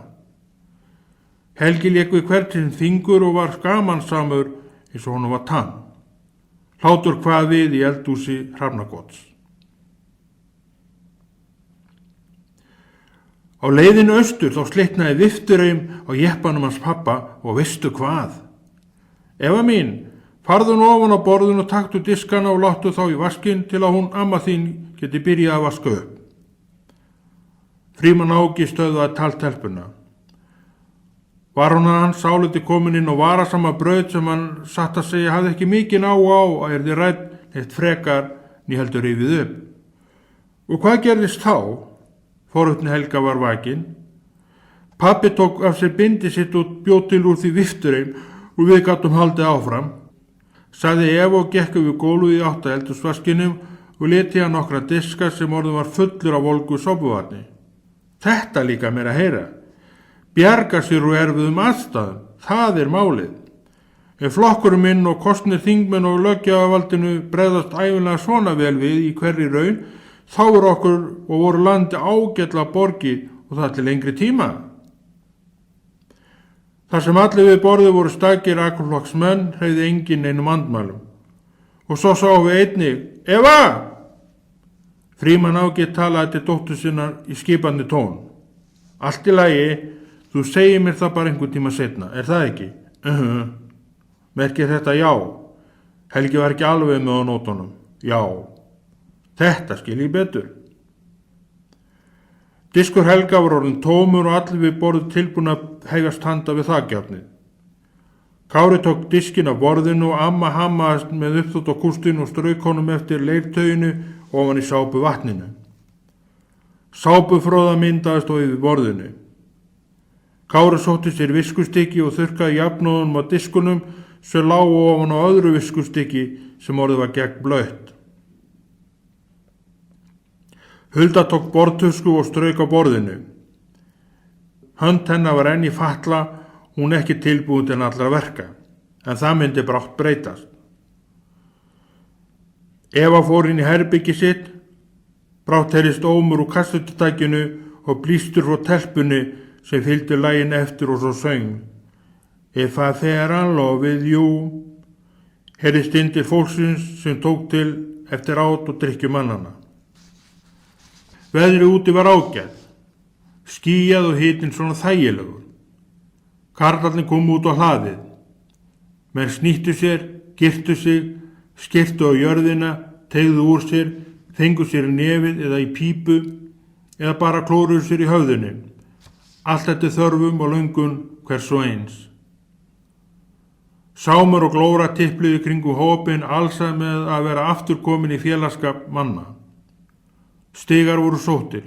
Helgi lék við hvert sinn fingur og var skamansamur eins og honum var tann. Hlátur hvað við í eldhúsi Hrafnakots. Á leiðinu austur þá slitnaði viftureim á jeppanum hans pappa og veistu hvað? Eva mín, farðu nú ofan á borðinu og taktu diskana og láttu þá í vaskinn til að hún amma þín geti byrjað að vaska upp. Frímann Áki stöðvaði taltelpuna. Var hún hans áliti komin inn á varasama brauð sem hann satt að segja hafði ekki mikinn á að yrði rædd eitt frekar ný heldur rifið upp. Og hvað gerðist þá? Forvitni Helga var vakin. Pabbi tók af sér bindi sitt og bjóð til úr því viftureim og við gátum haldið áfram, sagði Eva og gekk við gólfið í átt að eldhúsvaskinum og leti hann nokkra diska sem orðin var fullur af volgu sópuvatni. Þetta líka mér að heyra. Bjarga sér úr erfiðum aðstæðum, það er málið. Ef flokkurum minn og kosnir þingmenn og löggjafavaldinu bregðast ævinlega svona vel við í hverri raun, þá er okkur og voru landi ágætla borgi og það til lengri tíma. Þar sem allir við borðið voru stakir Akurflokksmenn hreyfði enginn einum andmælum. Og svo sáum við einnig, Eva! Frímann Áki talaði til dóttur sinnar í skipandi tón. Allt í lagi, þú segir mér það bara einhvern tíma seinna, er það ekki? Merkir þetta já? Helgi var ekki alveg með á nótunum. Já, þetta skil ég betur. Diskur Helga var orðin tómur og allir við borðið tilbúin að hegast handa við þakjárnið. Kári tók diskin af borðinu og amma hammaðist með uppþótt á kústinu og strauk honum eftir leirtauginu ofan í sápu vatninu. Sápufróða myndaðist á yfir borðinu. Kári sótti sér viskustykki og þurrkaði jafnóðunum á diskunum sem lágu ofan á öðru viskustykki sem orðið var gegn blautt. Hulda tók borðtusku og strauk á borðinu. Hönd hennar var enn í fatla, hún ekki tilbúin til allra verka, en það myndi brátt breytast. Eva fór inn í herbyggi sitt, brátt heyrist ómur úr kassututækinu og blístur frá telpunni sem fylgdi lagin eftir og svo söng. If I fell in love with you, heyrist inn til fólksins sem tók til eftir át og drykkju mannana. Veðrið úti var ágætt, skýjað og hitinn svona þægilegur. Karlarnir komu út á hlaðið. Menn snýttu sér, girtu sig, skyrtu á jörðina, teygðu úr sér, fengu sér í nefið eða í pípu eða bara klóruðu sér í höfðinu. Allt eftir þörfum og löngun hvers og eins. Sámur og glóra tipluðu kringum hópinn allsað með að vera aftur komin í félagskap manna. Stigar voru sóttir.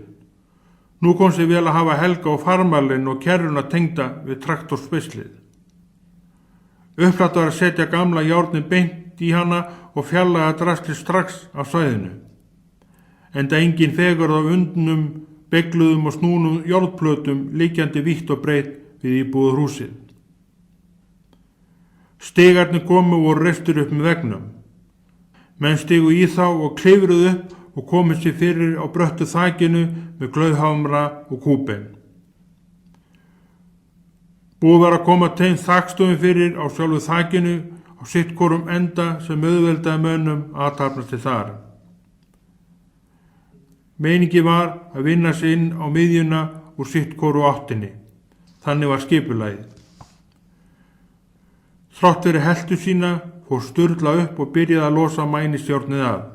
Nú kom sér vel að hafa Helga og farmalinn og kerruna tengda við traktorspeyslið. Upprætt var að setja gamla járnin beint í hana og fjarlæga drasli strax af svæðinu. Enda engin fegurð af undnum, begluðum og snúnum járnplötum liggjandi vítt og breytt við íbúður húsið. Stigarnir komu og voru reistir upp með vegnum. Menn stigu í þá og klifruðu upp og komið sér fyrir á bröttu þakinu með klaufhamra og kúbein. Búið var að koma tveim þakstofum fyrir á sjálfu þakinu á sitt hvorum enda sem auðveldaði mönnum athafnast til þar. Meiningi var að vinna sig inn á miðjuna úr sitt hvoru áttinni. Þannig var skipulagið. Þrátt fyrir heltu sína fór Sturla upp og byrjaði að losa mænistjárnið af.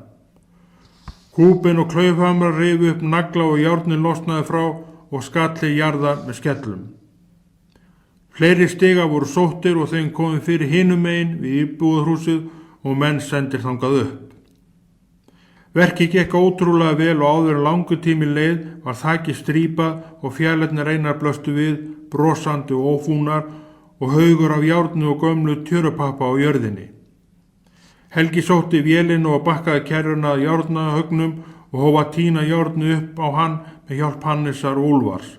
Kúbein og klaufhamrar rifu upp nagla og járnið losnaði frá og skalli jarða með skellum. Fleiri stiga voru sóttir og þeim komið fyrir hinum megin við íbúðarhúsið og menn sendir þangað upp. Verkið gekk ótrúlega vel og áður en langur tími leið var þakið strípað og fjallarnir einar blöstu við, brosandi og ófúnar og haugur af járnu og gömlu tjörupappa á jörðinni. Helgi sótti vélinu og bakkaði kerruna að járnahaugnum og hóf að tína járnu upp á hann með hjálp Hannesar og Úlfars.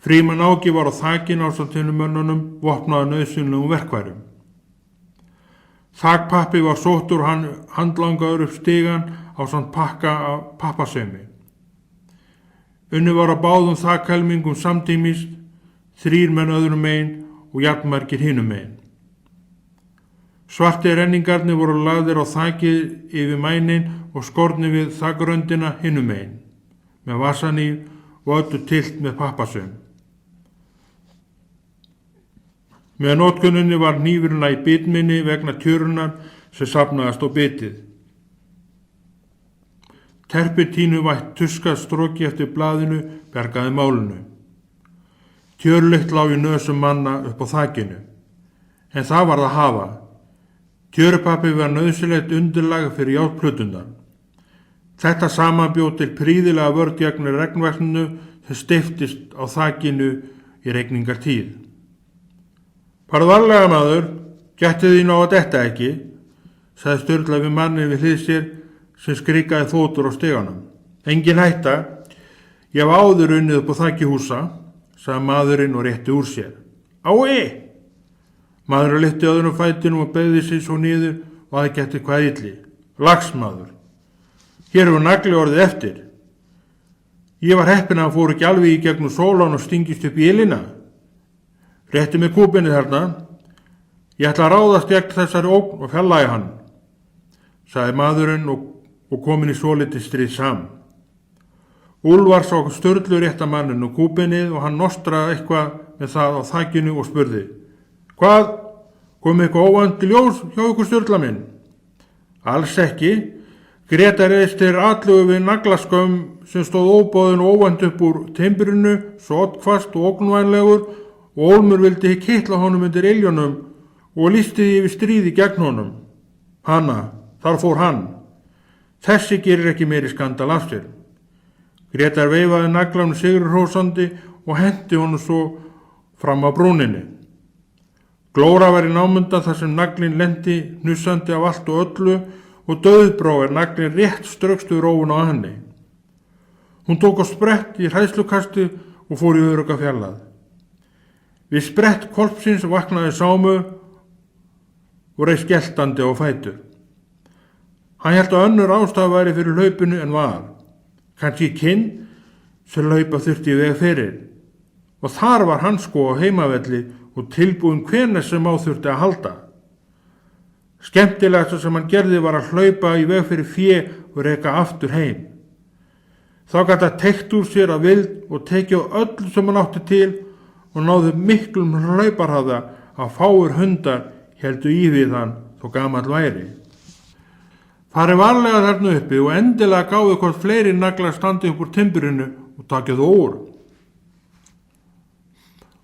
Frímann Áki var á þakinu ásamt hinum mönnunum vopnaði nauðsynlegum verkfærum. Þakpappi var sóttur handlangaður upp stigan ásamt pakka af pappasaumi. Unnið var á báðum þakhelmingum samtímis, 3 menn öðrum megin og jafnmargir hinum megin. Svartir renningarnir voru lagðir á þakið yfir mænin og skornir við þakröndina hinum megin, með vasaníf og öllu tylt með pappasaum. Með notkuninni var hnífurinn í bitminni vegna tjörunar sem safnaðist á bitið. Terpentínu vætt tuskað stroki eftir blaðinu bjargaði málinu. Tjörlykt lá í nösum manna upp á þakinu, en það varð að hafa. Tjörupappi var nauðsynlegt undirlag fyrir járnplöturnar. Þetta samanbjóð til prýðilega vörn gegn regnvatninu sem steyptist á þakinu í regningartíð. Farðu varlega maður, gættu þín á að detta ekki, sagði Sturla við manni við hlið sér sem skrikaði fótur á stiganum. Engin hætta, ég hef áður unnið upp á þaki húsa, sagði maðurinn og rétti úr sér. Ái! Maðurinn lyfti öðrum fætinum og beygði sig svo niður og aðeins gætti hvað illi. Lagsmaður. Hér hefur nagli orðið eftir. Ég var heppinn að hann fór ekki alveg í gegnum sólan og stingist upp í ilina. Rétti með kúbinni þarna. Ég ætla að ráðast gegn þessari ógn og fjarlægi hann, sagði maðurinn og komin í svolítið stríð sam. Úlfar sá Sturlu rétta manninn og kúbinnið og hann nostraði eitthvað með það á þakinu og spurði. Hvað? Kom eitthvað óvænt í ljós hjá ykkur Sturla minn? Alls ekki. Grétar reist þeir allugu við naglaskömm sem stóð óboðin og óvænt upp úr timbrinu, svo oddhvast og ógnvænlegur og Ólmur vildi kitla honum undir iljónum og lýsti því yfir stríði gegn honum. Hanna, þar fór hann. Þessi gerir ekki meiri skandal af sér. Grétar veifaði naglanum sigurhrósandi og hendi honum svo fram á brúninni. Glóra var í námunda þar sem naglinn lendi hnussandi af allt og öllu og dauðbrá naglinn rétt strökstu rófun á henni. Hún tók á sprett í hræðslukasti og fór í örugga fjallað. Við sprett hvolpsins vaknaði Sámu og reis geltandi á fætur. Hann hélt að önnur ástæða væri fyrir hlaupinu en var. Kannski kinn sem hlaupa þurfti í veg fyrir. Og þar var hann sko á heimavelli og tilbúin hvenær sem á þurfti að halda. Skemmtilegast sem hann gerði var að hlaupa í veg fyrir fé og reka aftur heim. Þá gat hann teygt úr sér að vild og tekið á öllu sem hann átti til og náði miklum hlauparhaða að fáir hundar héldu í við hann þó gamall væri. Farið varlega þarna uppi og endilega gáði hvort fleiri naglar standi upp úr timburinu og takið þó úr.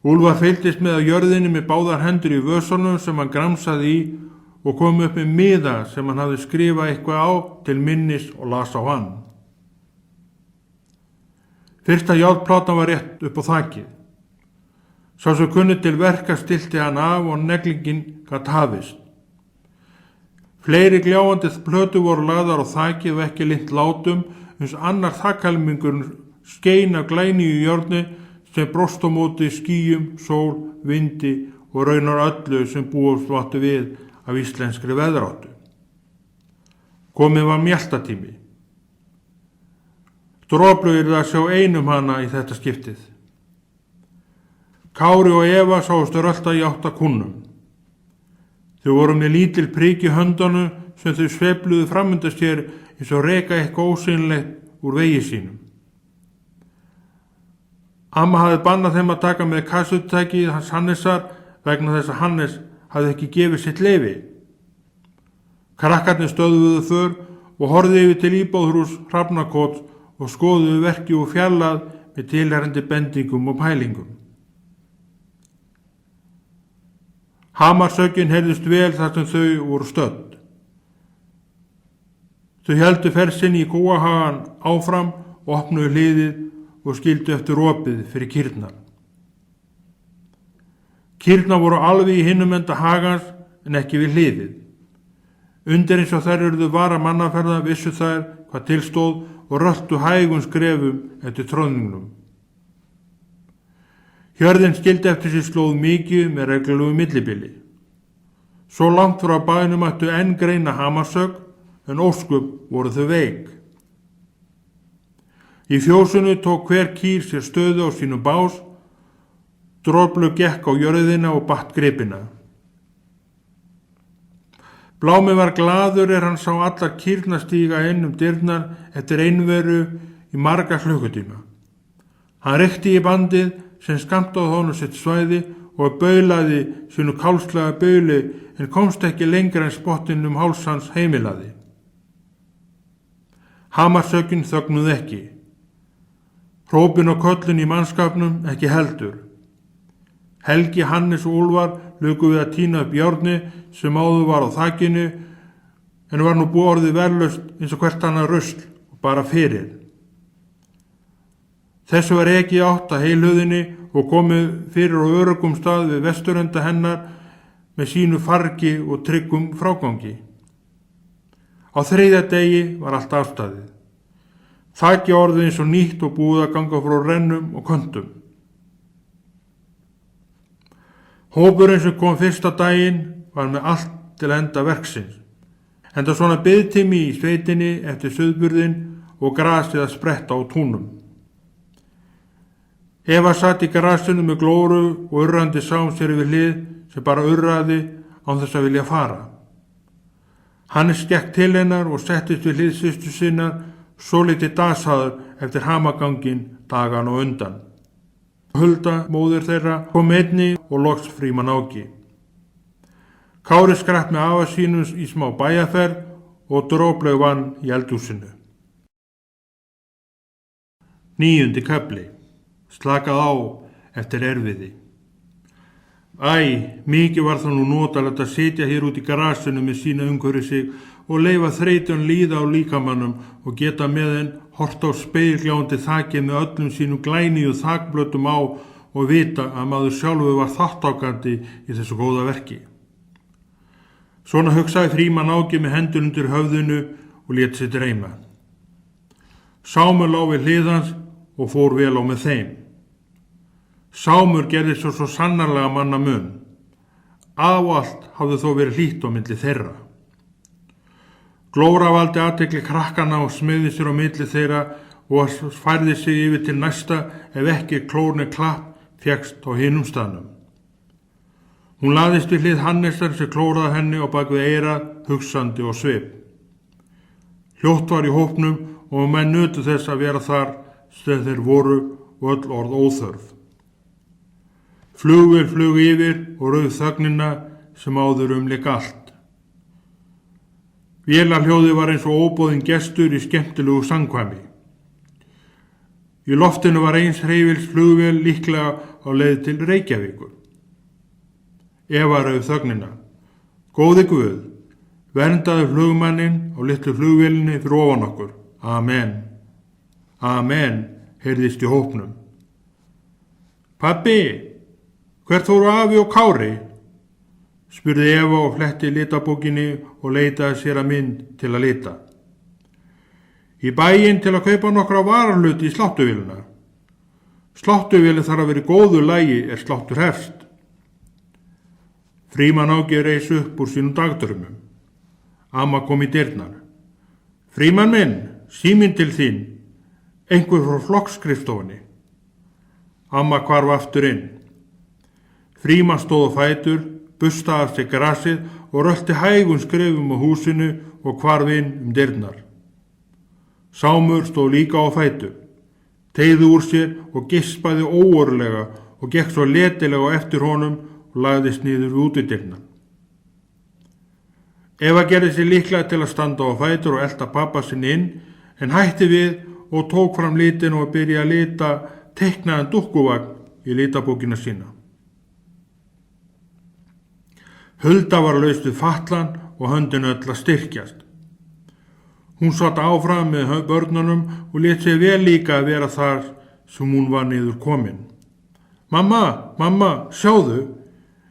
Úlfar fylgdist með á jörðinni með báðar hendur í vösunum sem hann gramsaði í og kom upp með miða sem hann hafði skrifað eitthvað á til minnis og las á hann. Fyrsta járnplátan var rétt upp á þakið. Sá sem kunni til verka stilti hann af og neglingin gat hafist. Fleiri gljáandi plötur voru lagðar á þakið og ekki lint látum eins annar þakhelmingur skein af glænýju járni sem brost á móti skýjum, sól, vindi og raunar öllu sem búast máttu við af íslenskri veðráttu. Komið var mjaltatími. Droplu yrði að sjá einum hana í þetta skiptið. Kári og Eva sáust rölta í átt að kúnnum. Þau voru með lítil prik í höndunum sem þau sveifluðu framundast sér eins og reka eitthvað ósynlegt úr vegi sínum. Amma hafði bannað þeim að taka með kassutækið hans Hannesar vegna þess að Hannes hafði ekki gefið sitt leyfi. Krakkarnir stöðuðu för og horfðu yfir til íbúðarhúss Hrafnakots og skoðuðu verki úr fjarlægð með tilheyrandi bendingum og pælingum. Hamarsökin heyrðust vel þar sem þau voru stödd. Þau héldu ferð sinni í kúahagan áfram og opnuðu hliðið og skildu eftir opið fyrir kýrnar. Kýrnar voru alveg í hinum enda hagans en ekki við hliðið. Undir eins og þær urðu vara mannaferða vissu þær hvað tilstóð og röltu hægum skrefum eftir tróðningnum. Hjörðin skildi eftir sér slóð mikið með reglulegu millibili. Svo langt frá bænum ættu enn greina Hamarsök en ósköp voru þau veik. Í fjósinu tók hver kýr sér stöðu á sínu bás, Droplu gekk á jörðina og batt gripina. Blámi var glaður hann sá allar kýrna stíga inn dyrnar eftir einveru í marga klukkutíma. Hann reykti í bandið sem skammtaði honum sitt svæði og baulaði sínu kálslega bauli en komst ekki lengra en spottinn háls hans heimilaði. Hamarsökin þögnuð ekki. Hrópin og köllun í mannskapnum ekki heldur. Helgi, Hannes og Úlfar luku við að tína upp járni sem áður var á þakinu en var nú búið orðið verðlaust eins og hvert annað rusl og bara fyrir. Þessu var ekki átt að heilhöðinni og komið fyrir á öruggum stað við vesturenda hennar með sínu fargi og tryggum frágangi. Á þriðja degi var allt afstaðið. Þakki orðið eins og nýtt og búið að ganga frá rennum og köntum. Hópurinn sem kom fyrsta daginn var með allt til enda verksins. Enda svona biðtími í sveitinni eftir sauðburðinn og grasið að spretta á túnum. Eva satt í grasinu með glóru og urrandi sám sér yfir hlið sem bara urraði án þess að vilja fara. Hannes gekk til hennar og settist við hlið systur sinnar svolítið dasaður eftir hamagangin dagan og undan. Hulda, móðir þeirra, kom einni og loks Frímann Áki. Kári skrapp með afa sínum í smá bæjarferð og Droplu vann í eldhúsinu. 9. kafli. Slakað á eftir erfiði. Æ, mikið var það nú notalegt að sitja hér út í grasinu með sína umhverfi sig og leyfa þreytun líða á líkamannum og geta með henn hort á speilgljáandi þakið með öllum sínum glænýju þakblötum á og vita að maður sjálfur var þáttakandi í þessu góða verki. Svona hugsaði Frímann Áki með hendur undir höfðinu og lét sig dreyma. Sámur lá við hlið hans og fór vel á með þeim. Sámur gerði svo sannarlega manna mun. Af og allt hafði þó verið hlýtt á milli þeirra. Glóra valdi athygli krakkana og smiði sér á milli þeirra og færði sig yfir til næsta ef ekki klórni klapp fékkst á hinum staðnum. Hún laðist við hlið Hannesar sem klóraði henni á bak við eyrað, hugsandi og svip. Hljótt var í hópnum og menn nutu þess að vera þar sem þeir voru og öll orð óþörf. Flugvél flug yfir og rauð þögnina sem áður umleik allt. Vélarhljóðið var eins og óboðinn gestur í skemmtilegu sangkvæmi. Í loftinu var eins hreyfils flugvél líklega á leið til Reykjavíkur. Eva rauð þögnina. Góði Guð, verndaði flugmannin á litlu flugvélinni fyrir ofan okkur. Amen. Amen, heyrðist í hópnum. Pabbi, hvert fóru afi og Kári? Spurði Eva og fletti litabókinni og leitaði sér að mynd til að lita. Í bæinn til að kaupa nokkra varahluti í sláttuvélina. Sláttuvélin þarf að vera í góðu lagi sláttur hefst. Frímann Áki reis upp úr sínum dagdrömmum. Amma kom í dyrnar. Frímann minn, síminn til þín. einhver frá flokksskrifstofunni. Amma hvarf aftur inn. Frímann stóð á fætur, bustaði af sig grasið og rölti hægum skrefum á húsinu og hvarf inn dyrnar. Sámur stóð líka á fætur, teygði úr sér og geispaði óorlega og gekk svo letilega á eftir honum og lagðist niður við útidyrnar. Eva gerði sér líklega til að standa á fætur og elta pabba sinn inn, en hætti við og tók fram litin og byrjaði að lita teiknaðan dúkkuvagn í litabókina sína. Hulda var laus við fatlan og höndin öll að styrkjast. Hún satt áfram með börnunum og lét sér vel líka að vera þar sem hún var niður komin. Mamma, mamma, sjáðu!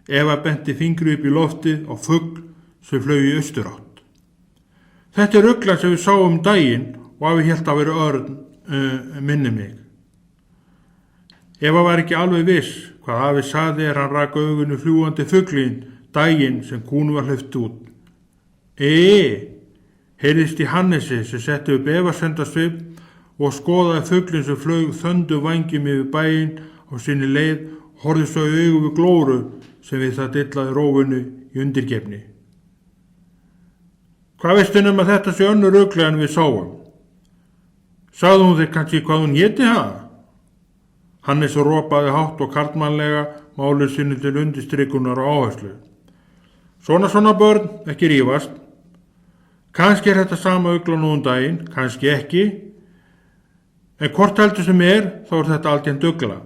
Eva benti fingri upp í loftið á fugl sem flaug í austurátt. Þetta ugla sem við sáum daginn og afi hélt að vera Örn, minni mig. Eva var ekki alveg viss hvað afi sagði hann rak augunu fljúgandi fuglinn daginn sem kúnu var hleypt út. Heyrðist í Hannesi sem setti upp efasemdasvip og skoðaði fuglinn sem flaug þöndu vængjum yfir bæinn á sinni leið og horfði svo í augu við glóru sem við það dillaði rófunu í undirgefni. Hvað veistu um að þetta sé önnur ugla en við sáum? Sagði hún þér kannski hvað hún héti það? Hannes ropaði hátt og karlmannlega málið sinni til undirstrikunar og áherslu. Svona börn, ekki rífast. Kannski þetta sama ugla nú daginn, kannski ekki. En hvort heldur sem þá þetta altént ugla.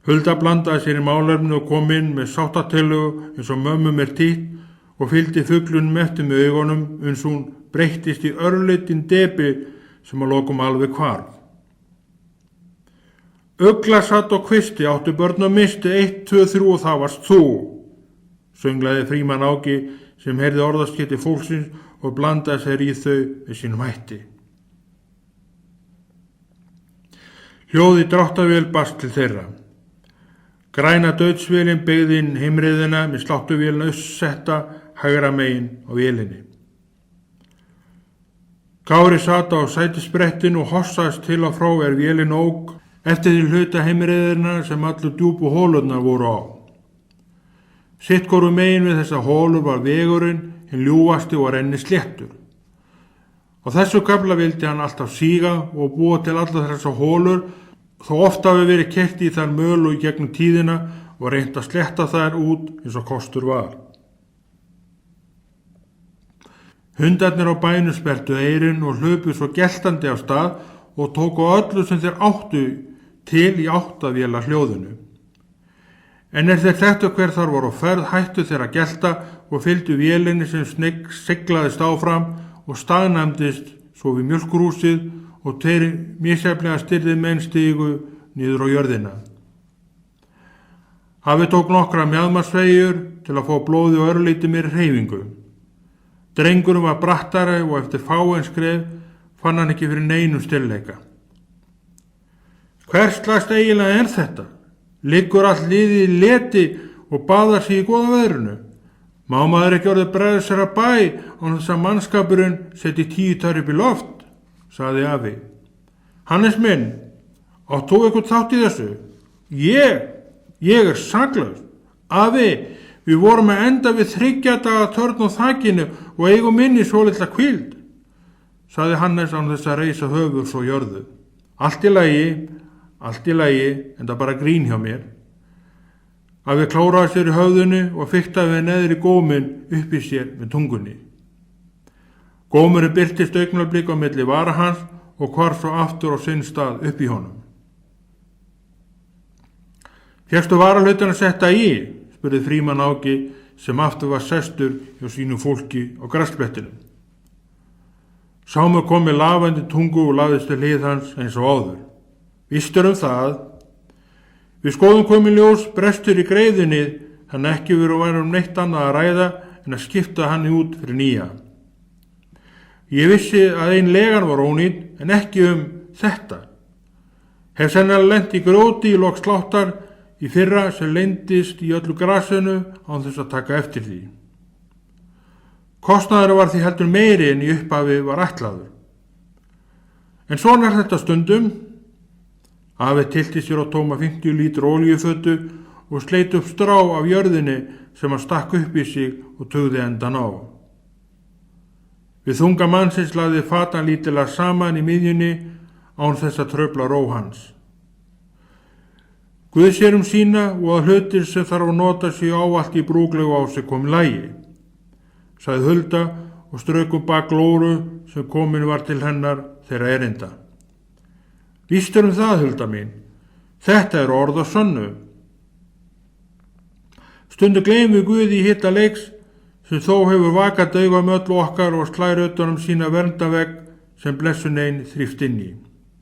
Hulda blandaði sér í málefni og kom inn með sáttatillögu eins og mömmum títt og fylgdi fuglunum eftir með augunum uns hún breyttist í örlítin depi sem að lokum alveg hvarf. Ugla satt á kvisti, áttu börn og misti 1, 2, 3 og það varst þú, sönglaði Frímann Áki sem heyrði orðaskipti fólksins og blandaði sér í þau með sínum hætti. Hljóði dráttarvél barst til þeirra. Græna dauðsvélin beygði inn heimreiðina með sláttuvélina uppsetta hægra megin á vélinni. Kári sat á sætisbrettinu og hossaðist til og frá vélin ók eftir því hluta heimreiðina sem allur djúpu hólurnar voru á. Sitt hvoru megin við þessa hólur var vegurinn, hinn ljúfasti og renni sléttur. Á þessu kafla vildi hann alltaf síga og búa til allar þessa hólur, þó ofta hafi verið keyrt í þær mölu í gegnum tíðina og reynt að sletta þær út eins og kostur var. Hundarnir á bænum sperrtu eyrin og hlupu svo geltandi af stað og tóku öllu sem þeir áttu til í áttavélar hljóðinu. En þeir þekktu hver þar voru á ferð hættu þeir að gelta og fylgdu vélinni sem siglaðist áfram og staðnæmdist svo við mjólkurhúsið og þeir misjafnlega styrði menn stigu niður á jörðina. Afi tók nokkra mjaðmarsvegjur til að fá blóði og örlítið meiri hreyfingu. Drengurinn var brattari og eftir fáein skref fann hann ekki fyrir neinum stilleika. Hvers slags eiginlega þetta? Liggur allt liðið í leti og baðar sig í góða veðrinu. Má maður ekki orðið bregða sér að bæ án þess að mannskapurinn seti 10 tar upp í loft, sagði afi. Hannes minn, átt þú eitthvað þátt í þessu? Ég saklaus. Afi, við vorum að enda við 3 daga törn á þakinu og eigum inn í svo litla hvíld, sagði Hannes án þess að reisa höfuð svo jörðu. Allt í lagi, en það bara grín hjá mér. Afi klóraði sér í höfðinu og fiktaði við neðri góminn upp í sér með tungunni. Gómurinn birtist augnablik á milli vara hans og hvarf svo aftur á sinn stað upp í honum. Fékkstu varahlutina að setta í? Spurði Frímann Áki sem aftur var sestur hjá sínu fólki á grassprettinum. Sámur kom með lafandi tungu og lagðist til hlið hans eins og áður. Vístur það? Við skoðum komið ljós brestur í greiðinni þannig ekki væri neitt annað að ræða en að skipta hann út fyrir nýja. Ég vissi að ein legan var ónýt en ekki þetta. Hef sennilega lent í gróti í lok sláttar í fyrra sem leyndist í öllu grasinu án þess að taka eftir því. Kostnaður var því heldur meiri en í upphafi var ætlaður. En svona er þetta stundum. Afi tyllti sér á tóma 50 lítra olíufötu og sleit upp strá af jörðinni sem hann stakk upp í sig og tugði endan á. Við þunga mannsins lagði fatan lítilega saman í miðjunni án þess að trufla ró hans. Guð sér sína og að hlutir sem þarf að nota sig ávallt í brúglegu á sig komi lagi, sagði Hulda og strauk bak Lóru sem komin var til hennar þeirra erinda. Víst það, Hulda mín, þetta er orð og sönnu. Stundu gleymum við Guði í hitta leiks sem þó hefur vakað dauga öllu okkar og slær utan sína verndavegg sem blessun ein þríft inn í.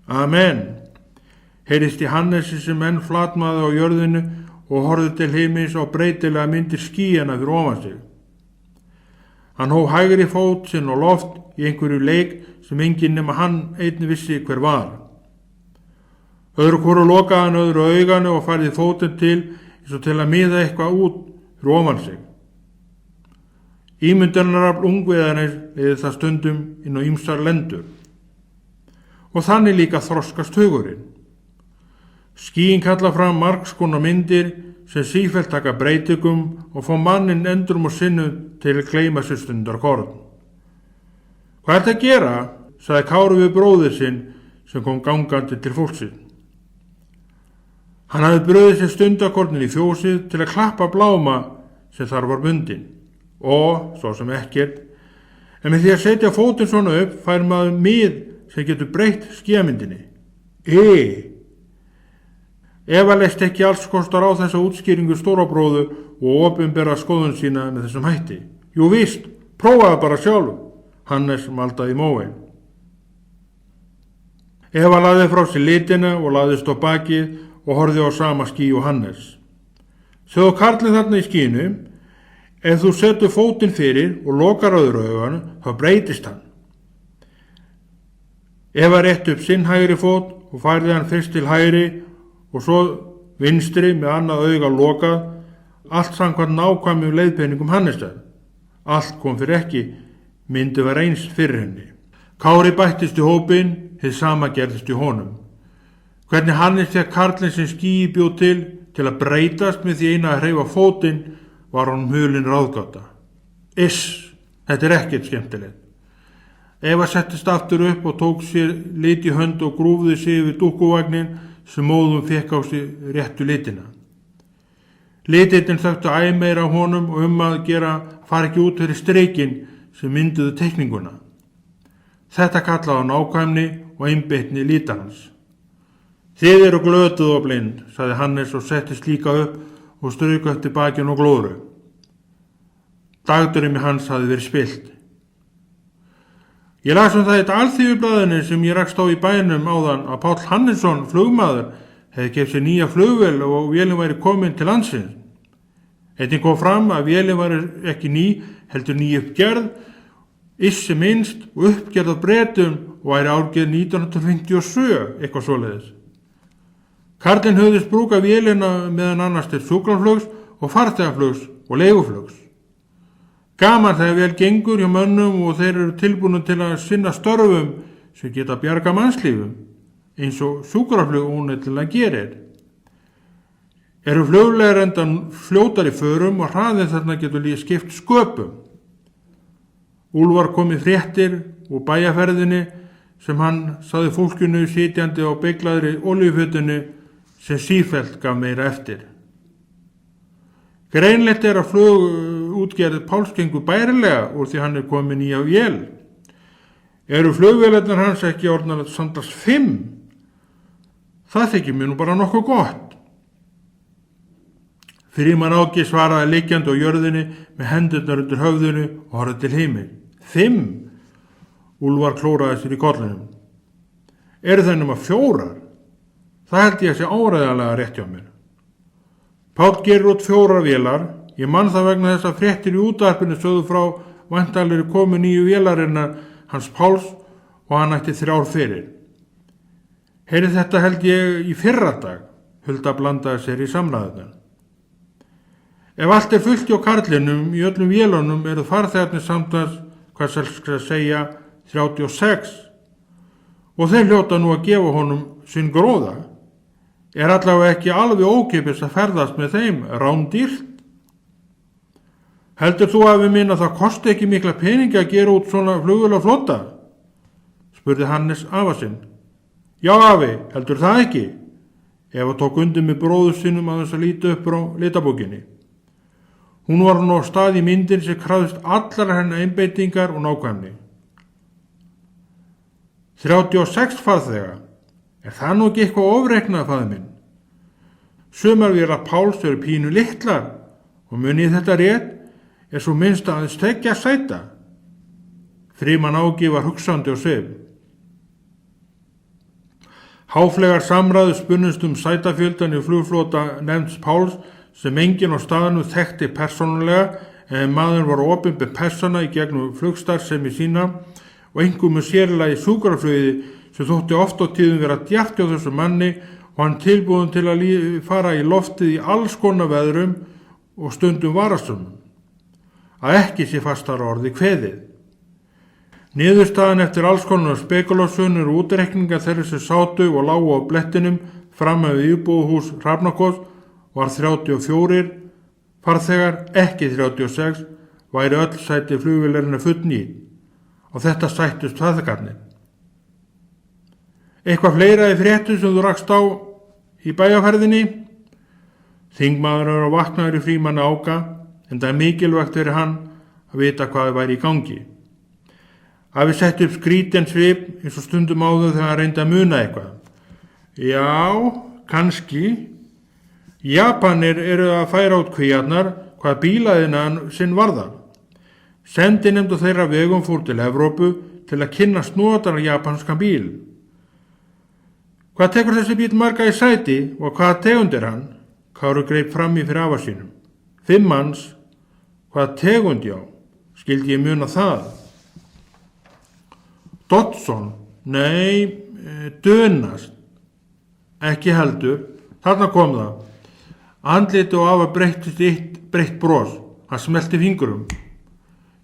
Amen. Heyrist í Hannesi sem enn flatmaði á jörðinu og horfði til himins á breytilega myndir skýjana fyrir ofan sig. Hann hóf hægri fót sinn á loft í einhverju leik sem enginn nema hann einn vissi hver var. Öðru hvoru lokaði hann öðru auganu og færði fótinn til eins og til að miða eitthvað út fyrir ofan sig. Ímyndunarafl ungviðarins leiði það stundum inn á ýmsar lendur. Og þannig líka þroskast hugurinn. Skýin kalla fram margs konar myndir sem sífellt taka breytingum og fá mannin endrum og sinnum til að gleyma sér stundarkorn. Hvað er þetta að gera? Sagði Kári við bróðir sinn sem kom gangandi til fólksins. Hann hafði bröðið sér stundarkornin í fjósið til að klappa bláma sem þar var bundin. Og, svo sem ekkert, en með því að setja fótinn svona upp fær maður mið sem getur breytt skíamyndinni. Eva leist ekki alls kostar á þessa útskýringu stórabróðu og opinbera skoðun sína með þessum hætti. Jú víst, prófaði bara sjálf, Hannes maldaði í móin. Eva lagði frá sér litina og lagðist á bakið og horfði á sama ský og Hannes. Sjáðu karlinn þarna í skínu, ef þú setur fótinn fyrir og lokar öðru augun, þá breytist hann. Eva rétti upp sinn hægri fót og færði hann fyrst til hægri og svo vinstri með annað auga lokað, allt samkvæmt nákvæmum leiðbeiningum Hannesar. Allt kom fyrir ekki, myndi var eins fyrir henni. Kári bættist í hópinn, hið sama gerðist í honum. Hvernig Hannes fekk karlinn sem skýi bjóð til að breytast með því eina að hreyfa fótinn var honum hulin ráðgáta. Þetta er ekkert skemmtilegt. Eva settist aftur upp og tók sér lit í hönd og grúfði sig yfir dúkkuvagnin sem móðum fekk á sig réttu litina. Litirinn þöktu æ meira á honum og að gera fara ekki út fyrir streikin sem mynduðu teikninguna. Þetta kallaði á nákvæmni og einbeitni litarans. Þið eru glötuð og blind, sagði Hannes og settist líka upp og strauk eftir bakinn og glóru. Dagdraumi hans hafði verið spillt. Ég las það í Alþýðublaðinu sem ég rakst á í bænum áðan að Páll Hannesson, flugmaður, hefði keypt sér nýja flugvél og vélin væri komin til landsins. Einnig kom fram að vélin væri ekki ný, heldur ný uppgerð, sem minnst og uppgerð á Bretum og væri árgerð 1957, eitthvað svoleiðis. Karlinn hugðist brúka vélina meðan annars til sjúkraflugs og farþegaflugs og leiguflugs. Gaman þegar vel gengur hjá mönnum og þeir eru tilbúnir til að sinna störfum sem geta bjarga mannslífum, eins og sjúkraflug óneitanlega gerir. Eru fluglegar enda fljótar í förum og hraðið þarna getur líka skipt sköpum. Úlfar kom í fréttir og bæjarferðinni sem hann sagði fólkinu sitjandi á beyglaðri olíufötunni sem sífellt gaf meira eftir. Greinlegt er að flugútgerð Páls gengur bærilega úr því hann komin í á vél. Eru flugvélarnar hans ekki orðnar samtals 5? Það þykir mér nú bara nokkuð gott. Frímann Áki svaraði liggjandi á jörðinni með hendurnar undir höfðinu og horfði til himin. 5? Úlfar klóraði sér í kollinum. Eru það nema 4? Það held ég að sé áreiðanlega rétt hjá mér. Páll gerir út 4 vélar, ég man það vegna þess að fréttir í útvarpinu sögðu frá væntanlegri komu nýju vélarinnar hans Páls og hann ætti 3 fyrir. Heyrði þetta held ég í fyrradag, Hulda blandaði sér í samræðunar. Ef allt er fullt hjá karlinum í öllum vélunum eru farþegarnir samtals, hvað skal segja, 36 og þeir hljóta nú að gefa honum sinn gróða. Er allavega ekki alveg ókeypis að ferðast með þeim rándýrt? Heldur þú, afi minn, að það kosti ekki mikla peningi að gera út svona flugvélaflota? Spurði Hannes afa sinn. Já, afi, heldur það ekki? Eva tók undir með bróður sinnum að þess að líta upp frá litabókinni. Hún var nú á stað í myndin sem krafðist allar hennar einbeitingar og nákvæmni. 36 farþega. Er það nú ekki eitthvað ofreiknað, faðir minn? Sumar vélar Páls eru pínu litlar og munið þetta rétt er svo minnst aðeins 2 sæta. Frímann Áki var hugsandi og svip. Háflegar samræður spunnust sætafjöldan í flugflota nefnds Páls sem enginn á staðnum þekkti persónulega en maður var opinber persóna í gegnum flugstarfsemi sína og einkum með sérlega í sjúkraflugi sem þótti oft á tíðum vera djarft hjá þessu manni og hann tilbúin til að fara í loftið í alls konar veðrum og stundum varasumum. Að ekki sé fastar orði kveðið. Niðurstaðan eftir alls konar spekulásunir og útreikningar þeirra sem sátu og lágu á blettinum fram með íbúðarhús Hrafnakos var 34 farþegar, ekki 36, væri öll sæti flugvélarinnar fullnýtt og þetta sættust farþegarnir. Eitthvað fleira í fréttum sem þú rakst á í bæjarferðinni? Þingmaður er á vaknaður í Frímanni Áka en það er mikilvægt fyrir hann að vita hvað væri í gangi. Að við settu upp skrítinn svip eins og stundum áður þegar hann reyndi að muna eitthvað. Já, kannski. Japanir eru að færa út kvíarnar hvað bílaðinan sinn varðar. Sendinefnd þeirra vegum fór til Evrópu til að kynna snotan japanskan bíl. Hvað tekur þessi bíl marga í sæti og hvaða tegund er hann? Kári greip fram í fyrir afa sínum. 5 manns. Hvaða tegund, já? Skildi ég muna það? Dodson? Nei, Dönast. Ekki heldur. Þarna kom það. Andliti og afa breyttist eitt breytt bros. Hann smelti fingurum.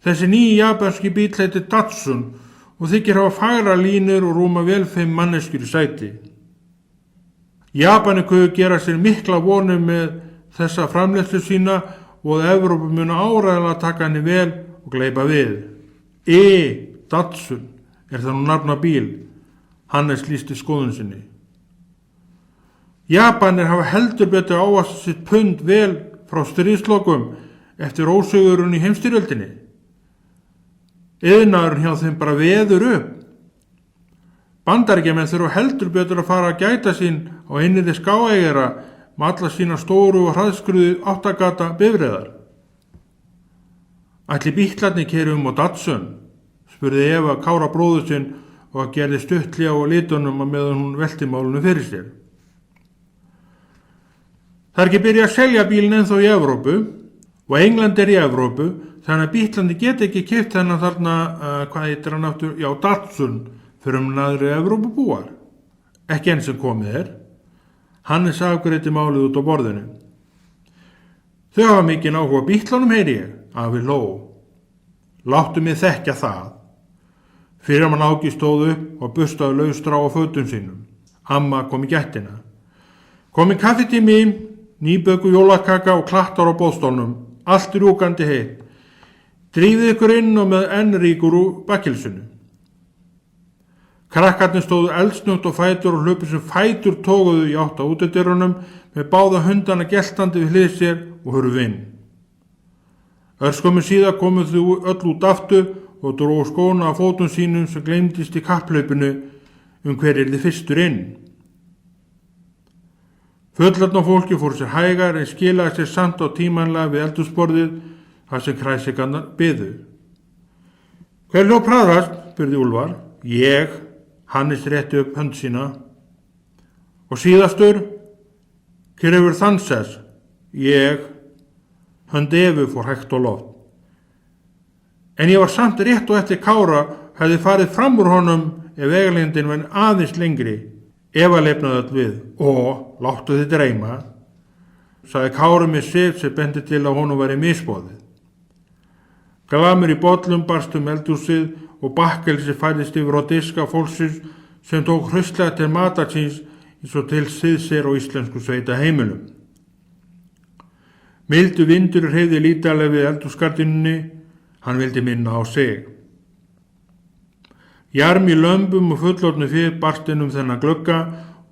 Þessi nýji japanski bíl heitir Datsun og þykir hafa fagra línur og rúma vel 5 manneskjur í sæti. Japanir kuðu gera sér mikla vonum með þessa framleiðslu sína og að Evrópu muni áreiðanlega taka henni vel og gleypa við. Datsun, er það nú nafn á bíl? Hannes lýsti skoðun sinni. Japanir hafa heldur betur ávaxtað sitt pund vel frá stríðslokum eftir ósigurinn í heimsstyrjöldinni. Iðnaðurinn hjá þeim bara veður upp. Bandaríkjamenn þurfa heldur betur að fara að gæta sín á einniði skáeigara með alla sína stóru og hraðskruðu 8 gata bifreiðar. Ætli bítlarnir keyri á Datsun? Spurði Eva Kára bróður sinn og gerði stuttlega á litunum að meðan hún velti málunum fyrir sér. Það er ekki byrjað að selja bílinn ennþá í Evrópu og England er í Evrópu þannig að bítlandi geti ekki keypt þennan þarna, hvað heitir hann aftur? Já, Datsun. Fyrir naðri Evrópubúar. Ekki enn sem komið er. Hannes afgreiddi málið út á borðinu. Þau hafa mikinn áhuga á bítlunum, heyri ég, afi hló. Láttu mig þekkja það. Fyrir mann Áki stóð upp og bustaði lausstrá á fötum sínum. Amma kom í gættina. Komin kaffitími, nýböku jólakaka og klattar á boðstólnum. Allt rúkandi heitt. Drífið ykkur inn og með enn ríkur úr bakkelsinu. Krakkarnir stóðu eldsnögt og fætur og hlupu sem fætur tóguðu í átt á útidyrunum með báða hundana geltandi við hlið sér og hurfu inn. Örskömmu síðar komu þau öll út aftur og drógu skóna af fótum sínum sem gleymdist í kapphlaupinu hver yrði fyrstur inn. Fullorðna fólki fór sér hægar en skilaði sér samt á tímanlega við eldhúsborðið þar sem kræsikarnar biðu. Hver hljóp hraðast? Spurði Úlfar. Ég. Hannes rétti upp hönd sína. Og síðastur? Hver hefur þann sess? Ég. Hönd Evu fór hægt á loft. En ég var samt rétt og eftir Kára hefði farið fram úr honum ef vegalengdin var aðeins lengri. Eva lifnaði öll við. Láttu þið dreyma, sagði Kári með svip sem bendi til að honum væri misboðið. Glamur í bollum barst eldhúsið og bakkelsi færðist yfir á diska fólksins sem tók hraustlega til matar síns eins og til siðs á íslensku sveita heimilum. Mildu vindur hreyfði lítalega við eldhúsgardínunni, hann vildi minna á sig. Jarm í lömbum og fullorðnu fé barst inn þennan glugga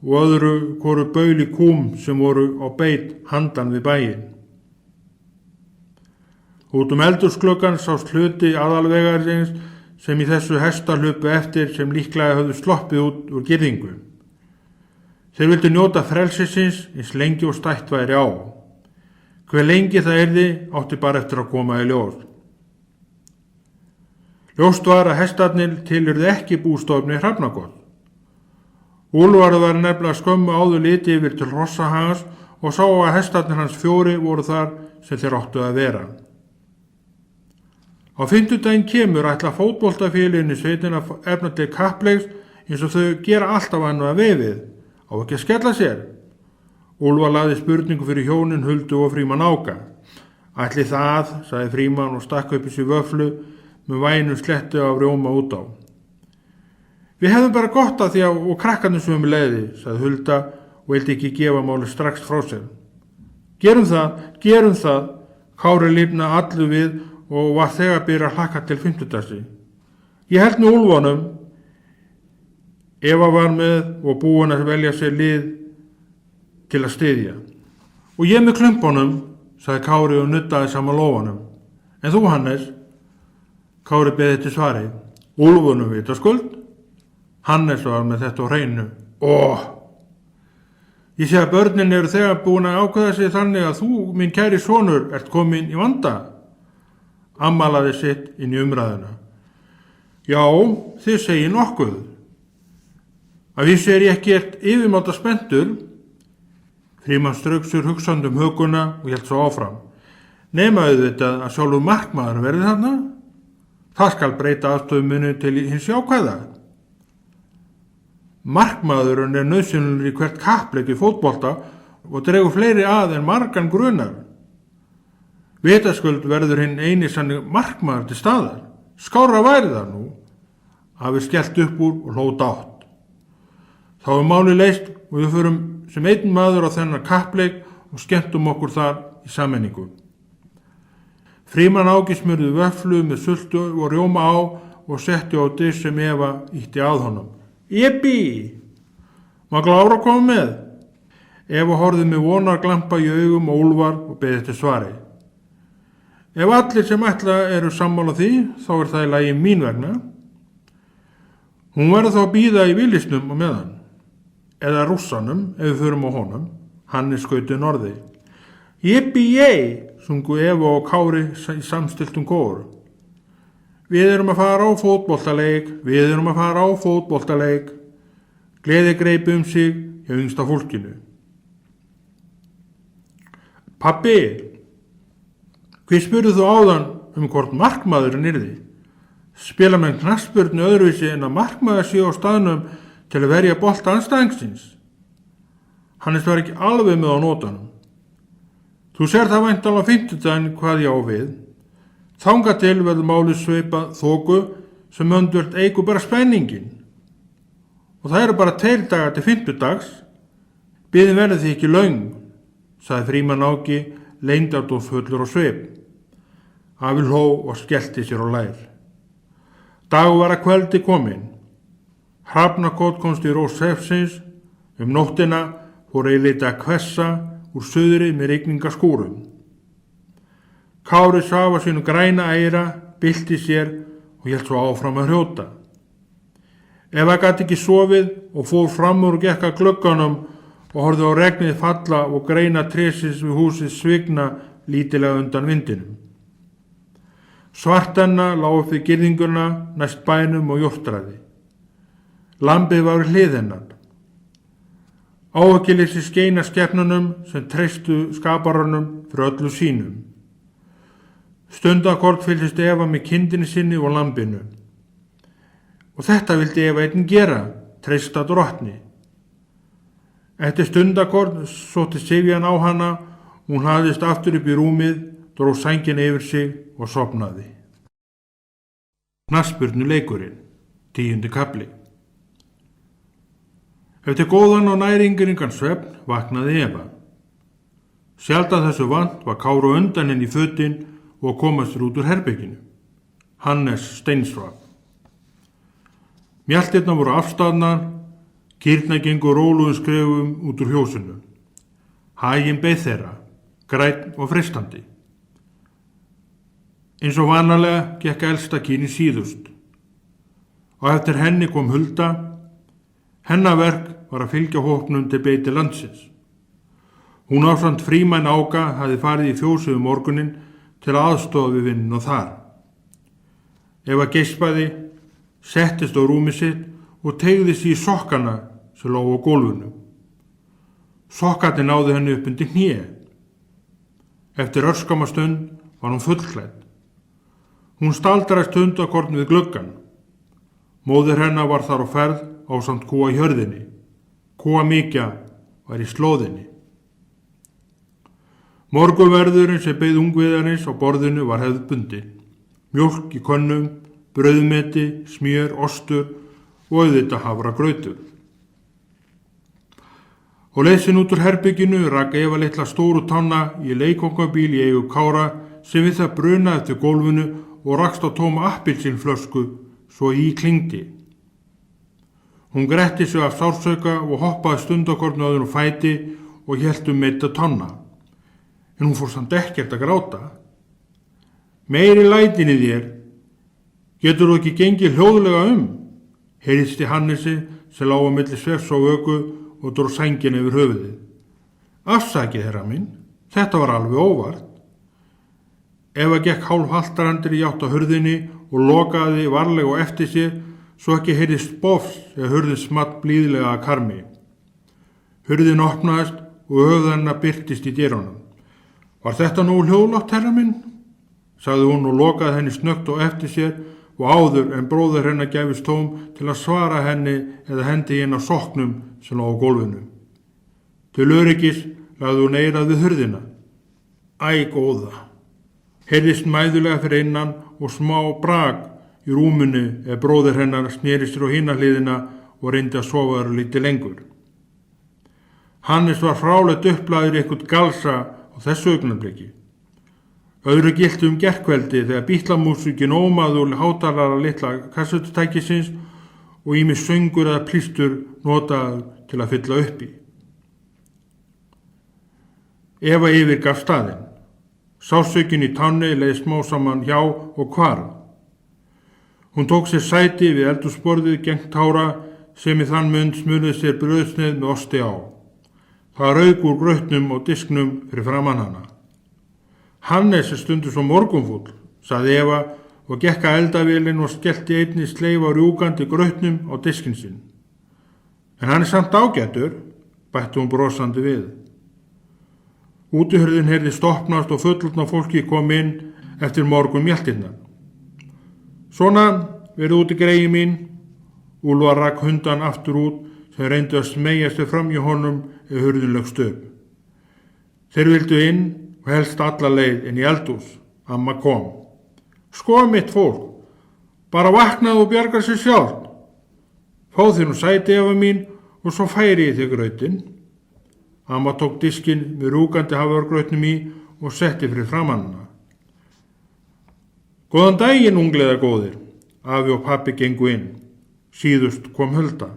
og öðru hvoru bauli kúm sem voru á beit handan við bæinn. Út eldhúsgluggann sást hluti aðalvegarins sem í þessu hestahlupu eftir sem líklega höfðu sloppið út úr girðingu. Þeir vildu njóta frelsisins eins lengi og stætt væri á. Hve lengi það yrði átti bara eftir að koma í ljós. Ljóst var að hestarnir tilurðu ekki bústofni Hrafnagott. Úlfar var nefnilega skömmu áður litið yfir til hrossahagans og sá að hestarnir hans 4 voru þar sem þeir áttu að vera. Á fimmtudaginn kemur ætla fótboltafélaginu sveitin að efna til kappleiks eins og þau gera alltaf annu að vefið, á ekki að skella sér. Úlfar lagði spurningu fyrir hjónin Huldu og Frímann Áka. Ætli það, sagði Frímann og stakk upp í sig vöflu með vænu slettu af rjóma út á. Við hefðum bara gott að því og krakkarnir sömu leiði, sagði Hulda og vildi ekki gefa máli strax frá sér. Gerum það, Kári lifna allu við og var þegar byrja að hlakka til fimmtudagsi. Ég held með Úlfunum, Eva var með og búin að velja sér lið til að styðja. Og ég með klumpunum, sagði Kári og nuddaði saman lófanum. En þú, Hannes? Kári beði til svari. Úlfunum vitaskuld. Hannes var með þetta á hreinu. Ég sé að börnin eru þegar búin að ákveða sig þannig að þú, minn kæri sonur, ert komin í vanda. Amma laði sitt inn í umræðuna. Já, þið segið nokkuð. Að vísu ég ekkert yfirmáta spenntur. Frímann strauk sér hugsandi höguna og hélt svo áfram. Nema auðvitað að sjálfur markmaður verði þarna. Það skal breyta aðstöðumunu til hins jákvæða. Markmaðurinn nauðsynlegur í hvert kappleik í fótbolta og dregur fleiri að en margan grunar. Vitaskuld verður hinn eini sannig markmaður til staðar. Skárra væri það nú, hafi skellt upp úr og hlót átt. Þá máli leyst og við förum sem einn maður á þennan kappleik og skemmtum okkur þar í sammenningu. Frímann Áki smurði vöflu með sultu og rjóma á og setti á disk sem Eva ítti að honum. Jeppi! Má Klára koma með? Eva horfði með vonarglampa í augum og Úlfar og beði til svari. Ef allir sem ætla eru sammála því, þá það í lagi mín vegna. Hún verður þá að bíða í vilisnum á meðan. Eða rússanum, ef við förum á honum. Hann skauti norði. Jeppi-jei! Sungu Eva og Kári í samstiltum kór. Við erum að fara á fótboltaleik. Gleði greip sig hjá yngsta fólkinu. Pabbi, hver spurði þú áðan hvort markmaðurinn yrði? Spila menn knattspyrnu öðruvísi en að markmaður sé á staðnum til að verja bolta andstæðingsins. Hannes var ekki alveg með á nótunum. Þú sér það væntanlega á fimmtudaginn hvað ég á við. Þangað til verður málið sveipa þoku sem öndvert eigur bara spenningin. Og það eru bara 2 dagar til fimmtudags. Biðin verður því ekki löng, sagði Frímann Áki leyndardómsfullur á svip. Afi hló og skellti sér á lær. Dagur var að kveldi kominn. Hrafnagott komst í rós svefnsins. Nóttina fór eilítið að hvessa úr suðri með rigningaskúrum. Kári svaf á sínu græna æra, bylti sér og hélt svo áfram að hrjóta. Eva gat ekki sofið og fór fram úr og gekk að glugganum og horfði á regnið falla og greina trésins við húsið svigna lítilega undan vindinum. Svartenna lá upp við girðinguna næst bænum og jórtraði. Lambið var við hlið hennar. Áhyggjuleysi skeina skepnunum sem treystu skaparunum fyrir öllu sínum. Stundakort fylgist Eva með kindinni sinni og lambinu. Og þetta vildi Eva einn gera, treysta drottni. Eftir stundakort sótti Sifjan á hana, hún hafðist aftur upp í rúmið, dró sængina yfir sig og sofnaði. Knattspyrnuleikurinn, 10. kafli. Eftir góðan og næringaríkan svefn vaknaði Eva. Sjaldan þessu vant var Kári undan henni í fötin og komast út úr herberginu. Hannes steinsvaf. Mjaltirnar voru afstæðnar, kýrnar gengu róluðum skrefum út úr hjósinu. Haginn beið þeirra, grænn og freistandi. Eins og vanalega gekk elsta kýrin síðust og eftir henni kom Hulda. Hennar verk var að fylgja hópnum til beiti landsins. Hún ásamt Frímann Áka hafði farið í fjósið morguninn til aðstofa við vinnuna þar. Eva geispaði, settist á rúmið sitt og teygði sig í sokkana sem lágu á gólfinu. Sokkarnir náðu henni upp undir hné. Eftir örskama stund var hún fullklædd. Hún staldraði stundakorn við gluggann. Móðir hennar var þar á ferð ásamt kúa í hjörðinni. Kúa Mikja var í slóðinni. Morgunverðurinn sem beið ungviðarins á borðinu var hefðbundinn. Mjólk í könnum, brauðmeti, smjör, ostur og auðvitað hafragrautur. Og leiðsinn út úr herbygginu rak Eva litla stóru tanna í leikongabíl í eigu Kára sem við það bruna eftir gólfinu og rakst á tóma appelsínflösku svo í klingdi. Hún gretti sig af sársauka og hoppaði stundakorn áður og fæti og hélt meita tanna. En hún fór samt ekkert að gráta. Meiri lætin í þér. Getur þú ekki gengið hljóðlega heyrðist í Hannesi sem lá á milli svefs og vöku og dró sængina yfir höfuðið. Afsakið, herra minn, þetta var alveg óvart. Eva gekk hálfhaltarandri í átt á hurðinni og lokaði varlega og eftir sér svo ekki heyrðist bofs eða hurðin smatt blíðlega að karmi. Hurðin opnaðist og höfuð hennar birtist í dyrunum. Var þetta nú hljóðlátt, herra minn? Sagði hún og lokaði henni snöggt og eftir sér og áður en bróðir hennar gæfist tóm til að svara henni eða hendi inn á sokknum sem lá á gólfinu. Til öryggis lagði hún eyrað við hurðina. Æ, góða. Heyrðist mæðulega fyrir innan og smá brak í rúminu ef bróðir hennar sneri sér á hina hliðina og reyndi að sofa lítið lengur. Hannes var frálegt upplagður í eitthvað galsa á þessu augnabliki. Öðru gilti gerkveldi þegar bítlamúsikin ómaði úr hátalara litla kassettutækisins og ýmis söngur eða plístur notaði til að fylla upp í. Eva yfirgaf staðinn. Sársaukinn í tánni leið smá saman hjá og hvarf. Hún tók sér sæti við eldhúsborðið gegnt Kára sem í þann mund smurði sér brauðsneið með osti á. Það rauk úr grautnum og disknum fyrir framan hana. Hannes stundu svo morgunfúll, sagði Eva og gekk að eldavélinn og skellti einni sleif á rjúkandi grautnum á diskinn sinn. En hann samt ágætur, bætti hún brosandi við. Útihurðin heyrðist opnast og fullorðna fólki kom inn eftir morgun mjaltirnar. Svona, verið úti greið mín. Úlfar rak hundan aftur út sem reyndi að smeygja sig fram í honum ef hurðin lögst upp. Þeir vildu inn og helst alla leið inn í eldhús. Amma kom. Sko mitt fólk, bara vaknaðu og bjargar sér sjálf. Fá þér nú sæti, Eva mín, og svo færi ég þig grautinn. Amma tók diskinn með rúkandi hafragrautnum í og setti fyrir framan hana. Góðan daginn, ungleiðar góðir. Afi og pabbi gengu inn. Síðust kom Hulda.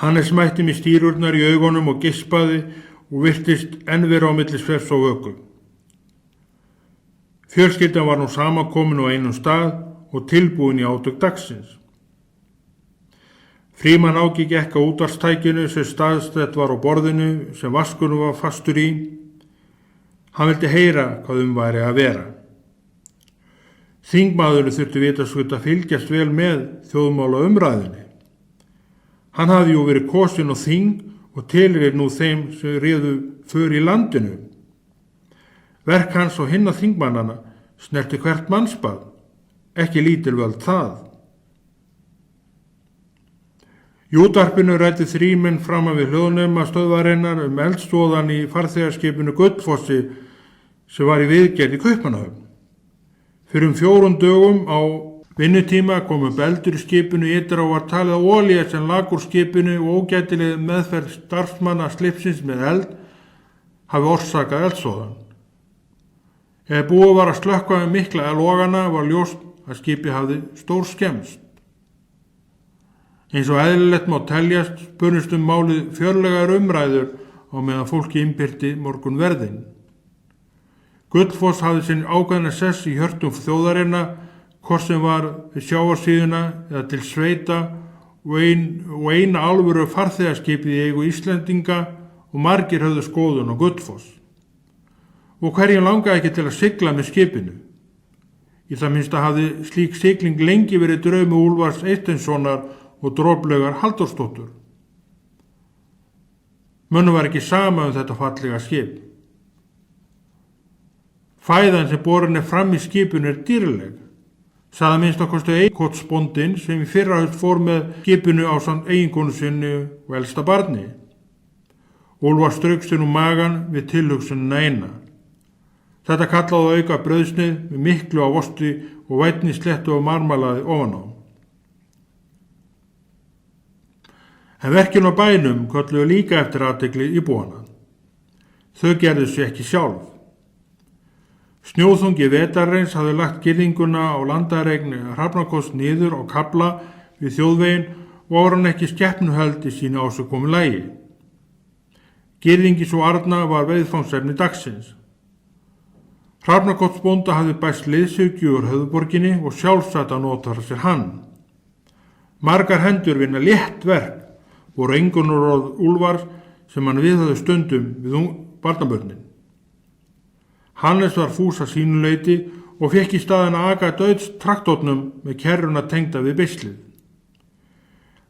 Hannes mætti með stírurnar í augunum og gispaði og virtist enn vera á milli svefs og vöku. Fjölskyldan var nú samankomin á einum stað og tilbúin í átök dagsins. Frímann Áki gekk á útvarpstækinu sem staðsett var á borðinu sem vaskurinn var fastur í. Hann vildi heyra hvað væri að vera. Þingmaðurinn þurfti vitaskuld að fylgjast vel með þjóðmála umræðinni. Hann hafði jú verið kosinn á þing og tilheyrir nú þeim sem réðu för í landinu. Verk hans og hinna þingmannana snerti hvert mannsbarn, ekki lítilvöld það. Í útvarpinu ræddi þrímenn framan við hljóðnema stöðvarinnar eldsvoðan í farþegarskipinu Gullfossi sem var í viðgerð í Kaupmannahöfn. Fyrir 4 dögum á Vinnutíma kom upp eldur í skipinu ytra og var talið að olía sem lag úr skipinu og ógætileg meðferð starfsmanna slipsins með eld hafi orsakað eldsvoðann. Ef búið var að slökkva með mikla logana var ljóst að skipið hafði stór skemmst. Eins og eðlilegt má teljast spunnust málið fjörlegar umræður á meðan fólki innbyrti morgunverðin. Gullfoss hafði sinn ákveðna sess í hjörtum þjóðarinnar, hvort sem var við sjávarsíðuna eða til sveita og eina alvöru farþegaskipið í eigu Íslendinga og margir höfðu skoðun á Gullfoss. Og hverjum langaði ekki til að sigla með skipinu? Í það minnsta hafði slík sigling lengi verið draumi Úlfars Eysteinssonar og Droplaugar Halldórsdóttur. Mönnum var ekki sama þetta fallega skip. Fæðan sem borin fram í skipinu dýrleg, sagði minnst að kosti Eikotsbóndinn sem í fyrrahaust fór með skipinu ásamt eiginkonu sinni og elsta barni. Úlfar strauk sér magan við tilhugsunina eina. Þetta kallaði auka brauðsnið með miklu af osti og vænni slettu af marmalaði ofan á. En verkin á bænum kölluðu líka eftir athygli íbúana. Þau gerðu sig ekki sjálf. Snjóþungi vetarins hafði lagt girðinguna á landareign Hrafnakots niður á kafla við þjóðveginn og var hann ekki skepnuheld í sínu ásökomu lagi. Girðingi svo arna var veiðfangsefni dagsins. Hrafnakotsbónda hafði bæst liðsögju úr höfuðborginni og sjálfsagt að nota sér hann. Margar hendur vinna létt verk voru engunarorð Úlfars sem hann viðhafði stundum við barnabörnin. Hannes var fús að sínu leyti og fekk í staðinn að aka dauðs traktornum með kerruna tengda við beislið.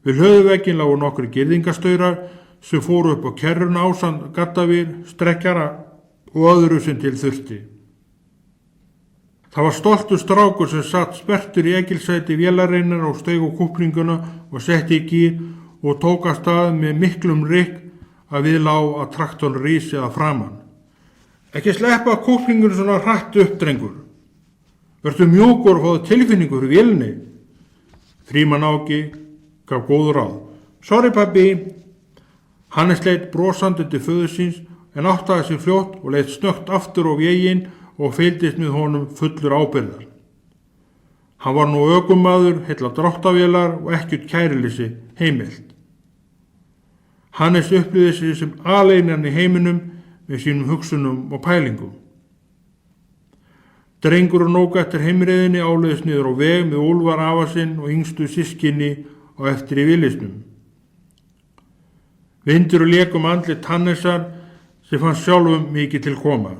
Við höfuðvegginn lágu nokkrir girðingastaurar sem fóru upp á kerruna ásamt gaddavir, strekkjara og öðru sem til þurfti. Það var stoltur strákur sem satt sperrtur í egilsæti vélarinnar og steig á kúplinguna og setti í gír og tók að stað með miklum rykk að við lá að traktorn rísi að framan. Ekki sleppa kúplingur svona hratt upp, drengur. Vertu mjúkur og fáðu tilfinningu fyrir vélni. Frímann Áki gaf góð ráð. Sorry pabbi. Hannes leit brosandi til föður síns en áttaði sig fljótt og leit snöggt aftur á veginn og fylgdist með honum fullur ábyrgðar. Hann var nú ökumaður, heilla dráttavélar og ekkert kærilisi heimilt. Hannes upplýði sig sem aleinan í heiminum með sínum hugsunum og pælingum. Drengur og nóg eftir heimreiðinni áleiðis niður á veg með Úlfar afa sinn og yngstu systkini og eftir í villisnum. Vindur og lékum andlit Hannesar sem fannst sjálfum mikið til koma.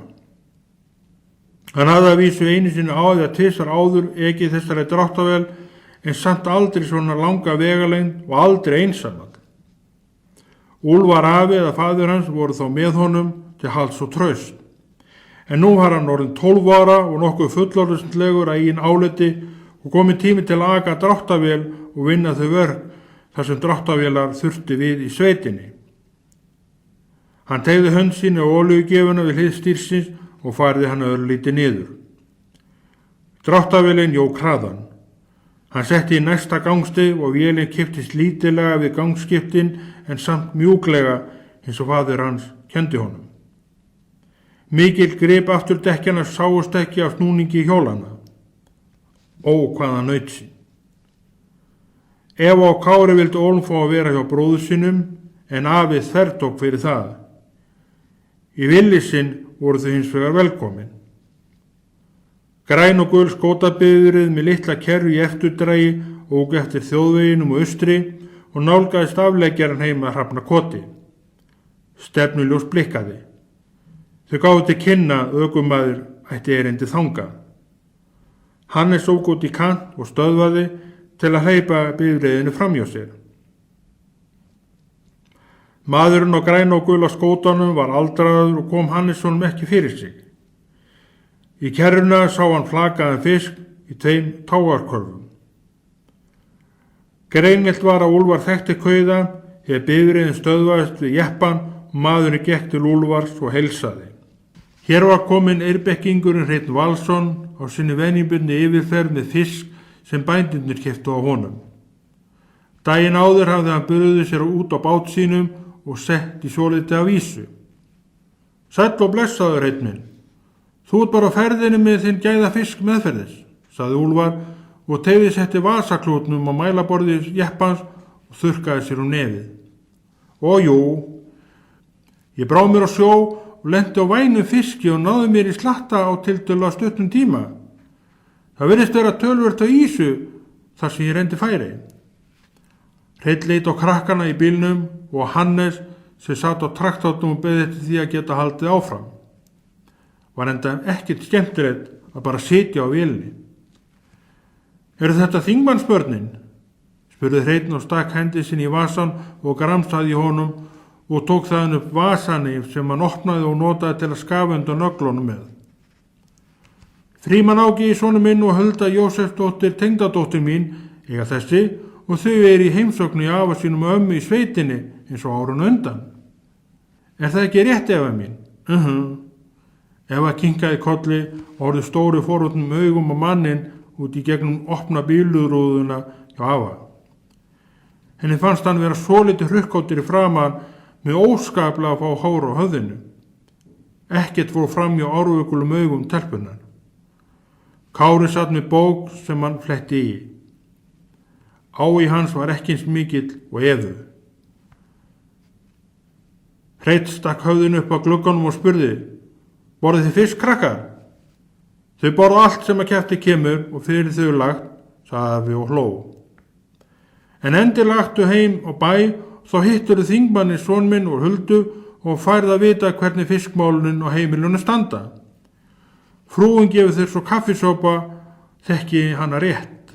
Hann hafði að vísu einu sinni áður að tvisvar áður ekið þessari dráttavél en samt aldrei svona langa vegalengd og aldrei einsamall. Úlfar afi eða faðir hans voru þá með honum til halds og traust. En nú var hann orðinn 12 ára og nokkuð fullorðinslegur að eigin áliti og komið tími til að aka dráttavél og vinna þau verk þar sem dráttavélar þurfti við í sveitinni. Hann teygði hönd sína og olíugjöfuna við hlið stýrsins og færði hann örlítið niður. Dráttavélin jók hraðan. Hann setti í næsta gangstig og vélin kipptist lítilega við gangskiptin en samt mjúklega eins og faðir hans kendi honum. Mikil grip aftur dekkjana sáust ekki af snúningi hjólana. Ó, hvað hann naut sín. Eva og Kári vildi Ólm fá að vera hjá bróður sínum en afið þvertók fyrir það. Í villisinn voru þau hins vegar velkomin. Græn og gul skótabifrið með litla kerru í efturdrægi og eftir þjóðveginum og austri og nálgaðist afleggjaran heima að Hrafnakoti. Stefnuljós blikkaði. Þau gáðu til kynna ökumaður ætti erindi þangað. Hannes ók út í kant og stöðvaði til að hleypa bifreiðinu framhjá sér. Maðurinn á græna og gula skótanum var aldraður og kom Hannessonum ekki fyrir sig. Í kerruna sá hann flakaðan fisk í 2 tágarkörfum. Greinilegt var að Úlfar þekkti kauða þegar bifreiðin stöðvaðist við jeppan og maðurinn gekk til Úlfars og heilsaði. Hér var kominn eyrbekkingurinn Hreinn Valsson á sinni venjubundnu yfirferð með fisk sem bændurnir keyptu á honum. Daginn áður hafði hann burðið sér út á bát sínum og sett í svolítið af vísu. Sæll og blessaður, heinn minn. Þú ert bara á ferðinni með þinn gæða fisk meðferðis, sagði Úlfar og teygði setti vasaklútnum á mælaborðið jeppans og þurrkaði sér nefið. Ó jú, ég brá mér á sjó og lenti á vænum fiski og náði mér í slatta á tiltölulega stuttum tíma. Það virðist vera töluvert á ýsu þar sem ég reyndi færi. Hreinn leit á krakkana í bílnum og Hannes sem satt á traktornum og beið eftir því að geta haldið áfram. Var enda ekkert skemmtilegt að bara sitja á vélinni. Eru þetta þingmannsbörnin? Spurði Hreinn og stakk hendi sinni í vasan og gramsaði í honum og tók þaðan upp vasani sem hann opnaði og notaði til að skafa undan nöglunum með. Frímann Áki, sonur minn og Hulda Jósefsdóttir, tengdadóttir mín, eiga þessi og þau eru í heimsóknu í afa sínum og ömmu í sveitinni eins og árun undan. Er það ekki rétt, Eva mín? Eva kinkaði kolli og horfði stóru forvitnum augum á mannin út í gegnum opna bílrúðuna hjá afa. Henni fannst hann vera svolítið hrukkóttir í framan með óskaplega að fá hár á höfðinu. Ekkert fór fram hjá árvökulum augum telpunnar. Kári satt með bók sem hann fletti í. Ái hans var ekki eins mikill og Evu. Hreinn stakk höfðinu upp á glugganum og spurði: Borðið þið fisk, krakkar? Þau borða allt sem að kefti kemur og fyrir þau lagt, sagði afi og hló. En endilagtu heim á bæ, þá hitturðu þingmanni son minn og Huldu og færði að vita hvernig fiskmálunin og heimilinu standa. Frúin gefur þér svo kaffisopa, þekki hana rétt.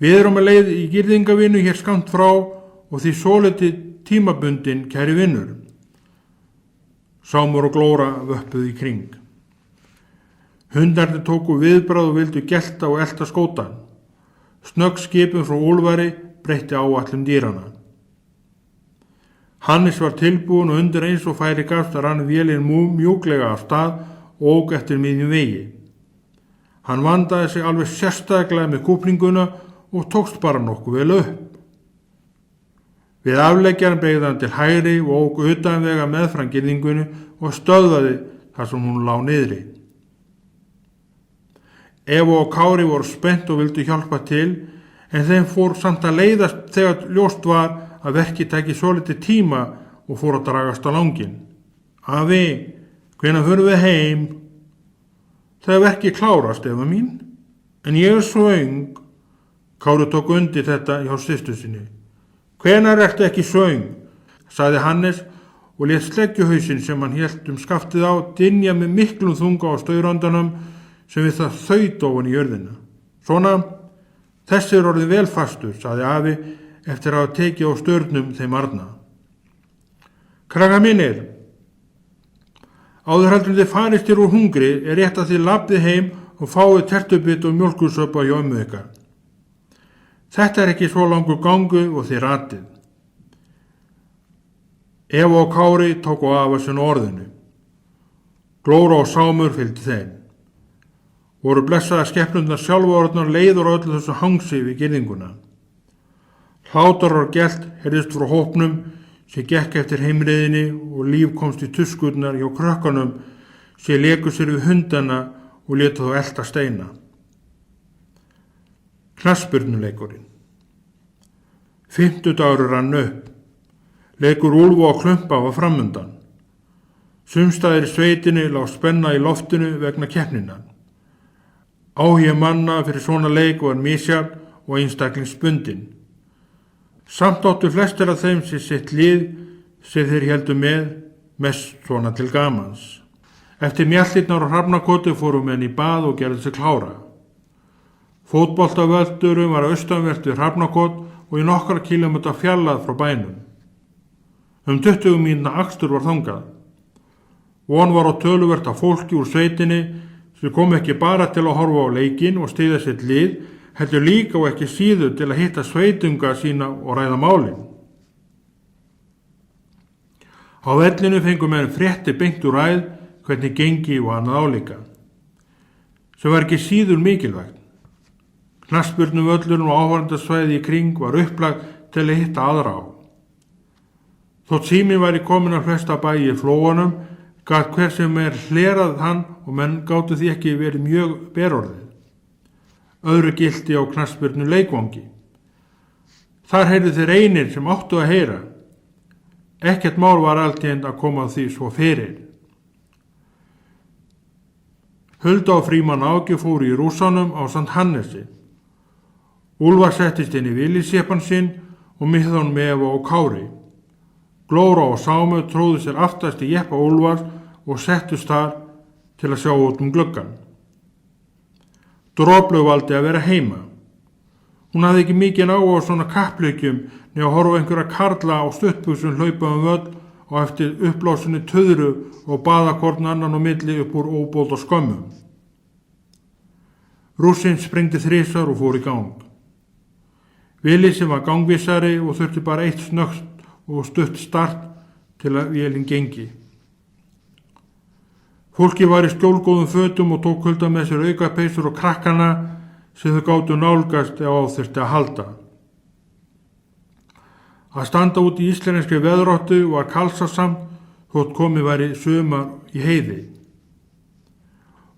Við erum að leið í girðingavinnu hér skammt frá og því svolítið tímabundin, kæri vinnur. Sámur og Glóra vöppuðu í kring. Hundarnir tóku viðbragð og vildu gelta og elta skótan. Snögg skipun frá Úlfari breytti áætlun dýrana. Hannes var tilbúin og undir eins og færi gafst að rann vélinn mjúklega af stað og óg eftir miðjum vegi. Hann vandaði sig alveg sérstaklega með kúplinguna og tókst bara nokkuð vel upp. Við afleggjaran beygði hann til hægri og óg utanvega meðfram girðingunni og stöðvaði þar sem hún lá niðri. Eva og Kári voru spennt og vildu hjálpa til, en þeim fór samt að leiðast þegar ljóst var að verkið tæki svolítið tíma og fór að dragast á langinn. Afi, hvenær förum við heim? Það er verkið klárast, Eva mín, en ég er svöng. Kári tók undir þetta hjá systur sinni. Hvenær ertu ekki svöng? Sagði Hannes og lét sleggjuhausinn sem hann hélt skaftið á dynja með miklum þunga á stauröndanum sem við það þaut ofan í jörðina. Svona, þessi er orðið vel fastur, sagði afi eftir að hafa tekið á störnum þeim arna. Krakka mínir, áður heldur þið farist þér úr hungri er rétt að þið labdið heim og fáið tertubit og mjólkursöpa hjá ömmu ykkar. Þetta er ekki svo langur gangu og þið ratið. Eva og Kári tók á afa sinn orðinu. Glóra og Sámur fylgdi þeim. Voru blessaða skepnurnar sjálfvorðnar leiður á öllu þessu hangsi við girðinguna. Hlátur og gelt heyrðist frá hópnum sem gekk eftir heimreiðinni og líf komst í tuskurnar hjá krökkunum sem leku sér við hundana og létu þá elta steina. Knattspyrnuleikurinn. 50 rann upp. Leikur Úlfa og Klumpa var framundan. Sumstaðir í sveitinni lá spenna í loftinu vegna keppninnar. Áhugi manna fyrir svona leik var misjafn og einstaklingsbundinn. Samt áttu flestir af þeim sér sitt lið sem þeir héldu með, mest svona til gamans. Eftir mjallirnar og hrafnakoti fórum menn í bað og gerðu sig klára. Fótboltavöldurum var austanvert við Hrafnakot og í nokkra kílómetra fjallað frá bænum. 20 mínútna akstur var þangað. Von var á töluvert af fólki úr sveitinni sem kom ekki bara til að horfa á leikinn og styðja sitt lið, heldur líka og ekki síður til að hitta sveitunga sína og ræða málin. Á vellinu fengu menn frétti beint úr hvernig gengi og annað álíka, sem var ekki síður mikilvægt. Knattspyrnuvöllurinn og áhorfendasvæði í kring var upplag til að hitta aðra á. Þótt síminn væri komin að flesta bæi í flóanum, gat hver sem hlerað hann og menn gátu því ekki verið mjög berorðið. Öðru gilti á knattspyrnu leikvangi. Þar heyrðu þeir einir sem áttu að heyra. Ekkert mál var alltíðend að koma því svo fyrir. Hulda og Frímann Áki fóru í Rússanum á Sankt Hannesi. Úlfar settist inn í Villisjepan sinn og Miðhón með Eva og Kári. Glóra og Sámu tróðu sér aftast í jeppa Úlfars og settust þar til að sjá út gluggann. Droplaug valdi að vera heima. Hún hafði ekki mikið áhuga á svona kappleikjum nema að horfa einhverja karla á stuttbuxum hlaupa völl og eftir uppblásinni töðru og baða hvorn annan á milli upp úr óbót og skömmum. Rússinn sprengdi þrisvar og fór í gang. Vili sem var gangvísari og þurfti bara eitt snöggt og stutt start til að vélinn gengi. Fólki var í skjólgóðum fötum og tók Hulda með sér aukapeysur og krakkana sem þau gátu nálgast ef á þurfti að halda. Að standa út í íslenskri veðráttu var kalsasamt þótt komið væri sumar í heiði.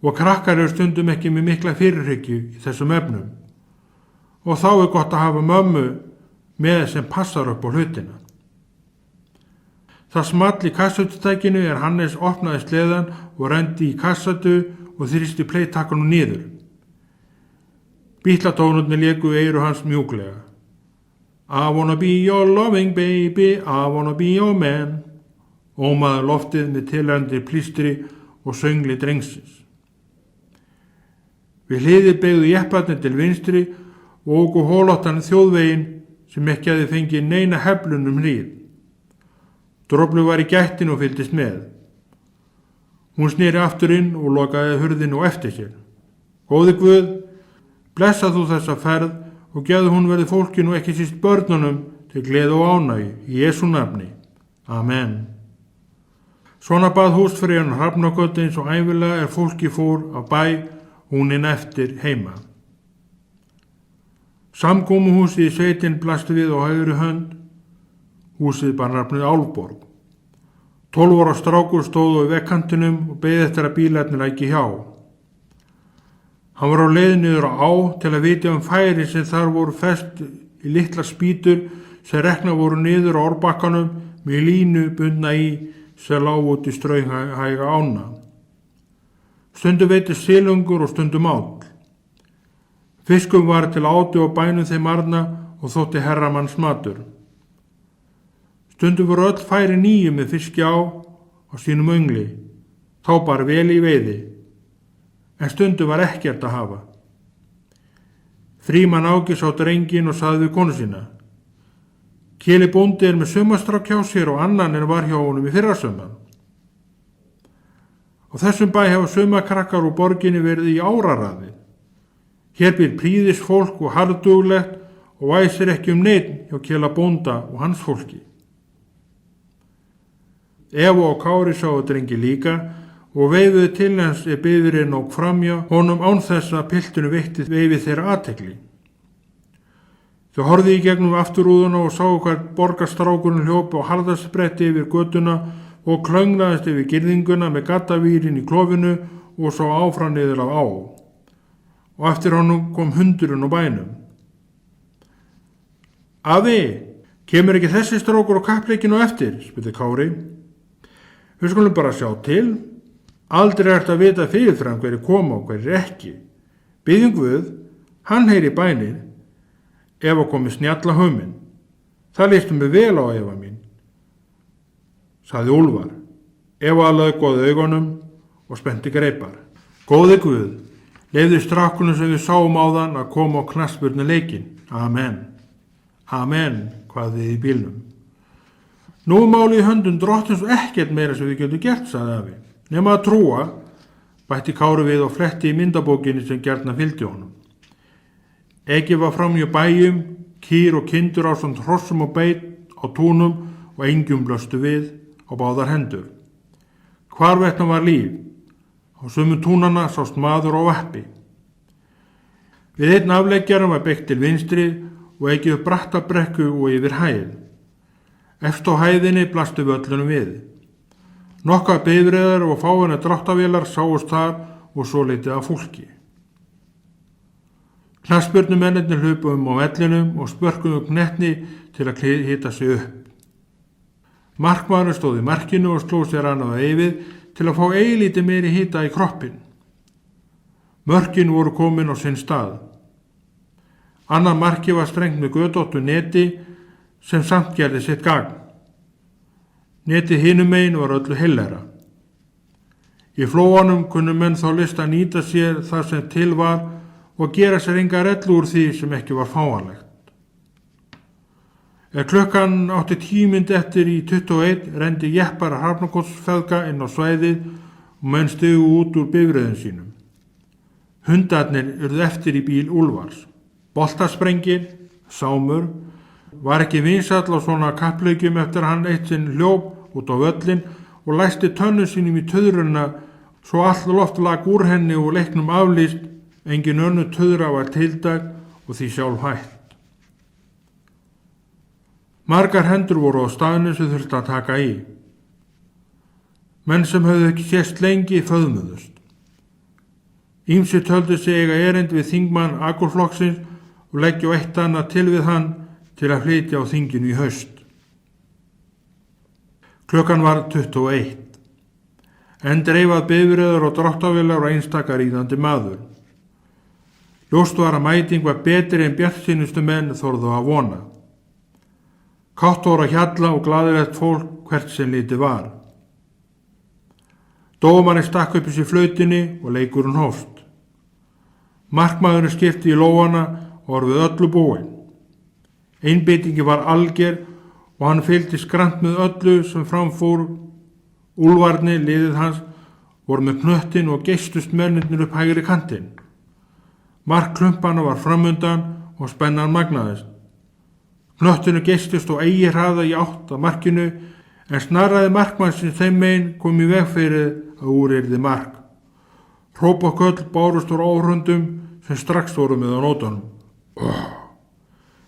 Og krakkar eru stundum ekki með mikla fyrirhyggju í þessum efnum. Og þá er gott að hafa mömmu með sem passar upp á hlutina. Það small í kassatutækinu Hannes opnaði sleðan og rendi í kassatu og þrýsti play-takkanum niður. Bítlatónarnir léku eyru hans mjúklega. I wanna be your loving baby, I wanna be your man. Ómaði loftið með tilhændi plístri og söngli drengsins. Við hliðið beygðu jepparnir til vinstri og óku hólóttan þjóðveginn sem ekki hafði fengið neina heflun hlið. Droplaug var í gættinu og fylgdist með. Hún sneri aftur inn og lokaði hurðinu á eftir sér. Góði Guð, blessa þú þessa ferð og gefðu hún verið fólkinu og ekki síst börnunum til gleði og ánægju í Jesú nafni. Amen. Svona bað húsfreyjan Hrafnagötu eins og ævilega fólki fór á bæ húnin eftir heima. Samkomuhúsið í sveitin blasti við á hægri hönd. Húsið bar nafnið Álfborg. 12 ára strákur stóðu á vegkantinum og beið eftir að bílarnir læki hjá. Hann var á leið niður á til að vita færi sem þar voru fest í litlar spýtur sem rekna voru niður á árbakkanum með línu bundna í sem lá út í straumhæga ána. Stundum veitir silungur og stundum áll. Fiskum var til átu og bænum þeim arna og þótti herramanns matur. Stundum voru öll færi nýju með fiski á sínum öngli, þá bar vel í veiði, en stundum var ekkert að hafa. Frímann Áki sá drenginn og sagði við konu sína: Keli bóndi með sumarstrák hjá sér og annan en var hjá honum í fyrrasumar. Á þessum bæ hafa sumarkrakkar úr borginni verið í áraraði. Hér býr prýðis fólk og harðduglegt og væsir ekki neinn hjá Kela bónda og hans fólki. Eva og Kári sáu drengi líka og veifuðu til hans bifurinn og framjá honum án þess að piltinu veitti veifið þeirra athygli. Þau horfðu í gegnum afturrúðuna og sáu hvert borgarstrákurinn hljóp á harðaspretti yfir götuna og klönglaðist yfir girðinguna með gaddavírinn í klofinu og svo áfram niður af á. Og eftir honum kom hundurinn á bænum. Afi, kemur ekki þessi strákur á kappleikinu eftir, spurði Kári. Við skulum bara sjá til. Aldrei ert að vita fyrirfram hverju koma og hverju ekki. Biðjum Guð, hann heyri bænir. Eva komi snjalla huminn. Það leistum við vel á Eva mín, sagði Úlfar. Eva laðgóði augunum og spennti greipar. Góði Guð, leyfðu strákunum sem við sáum áðan að koma á knattspyrnu leikinn. Amen. Amen, hvað við í bílnum. Nú máli í höndum drottins og ekkert meira sem við getum gert, sagði afi. Nema að trúa, bætti Kári við og fletti í myndabókinni sem gjarna fylgdi honum. Ekið var fram hjá bæjum, kýr og kindur á samt hrossum og beit á túnum og engjum blöstu við á báðar hendur. Hvarvetna var líf. Á sömu túnana sást maður á vappi. Við einn afleggjarum var byggt til vinstri og ekið upp brattabrekku og yfir hæð. Efst á hæðinni blastu völlunum við. Nokkrar bifreiðar og fáeinar dráttarvélar sáust þar og svo litið af fólki. Knattspyrnumennirnir hlupu á vellinum og spörkuðu knettni til að hita sig upp. Markmaðurinn stóð í markinu og sló sér annað eifið til að fá eilítið meiri hita í kroppinn. Mörkin voru komin á sinn stað. Annað markið var strengt með götóttu neti sem samt gerði sitt gagn. Netið hinum megin var öllu heillera. Í flóanum kunnu menn þá list að nýta sér það sem til var og gera sér enga rellu úr því sem ekki var fáanlegt. Klukkan átti 10 mínútur eftir í 21 renndi jeppar Hrafnakotsfeðga inn á svæðið og menn stigu út úr bifreiðum sínum. Hundarnir urðu eftir í bíl Úlfars. Boltasprengir, Sámur, var ekki vinsæll á svona kappleikjum eftir hann eitt sinn hljóp út á völlin og læsti tönnum sínum í töðruna svo all loft lag úr henni og leiknum aflýst, engin önnur töðra var tildag og því sjálf hætt. Margar hendur voru á staðinu sem þurfti að taka í. Menn sem höfðu ekki sést lengi föðmuðust. Ýmsir töldu sig eiga erindi við þingmann Akurflokksins og leggja á eitt annað til við hann til að flytja á þinginu í haust. Klukkan var 21. Enn dreifað bifreiðar og dráttarvélar og einstaka ríðandi maður. Ljóst var að mæting var betri en bjartsýnustu menn þorðu að vona. Kátt voru að hjalla og glaðilegt fólk hvert sem litið var. Dómarinn stakk upp í sér flautinni og leikurinn hófst. Markmaðurinn skipti í lófana og var við öllu búinn. Einbeitingi var alger og hann fylgdist grannt með öllu sem framfór. Úlfarnir, liðið hans, voru með knöttin og geistust mennirnir upp hægri kantinn. Markklumpana var framundan og spennan magnaðist. Knöttinu geistist og eigi hraða í átt að markinu en snarraði markmannsins þeim megin kom í veg fyrir að úr yrði mark. Hróp og köll bárust úr áhrundum sem strax voru með á nótunum.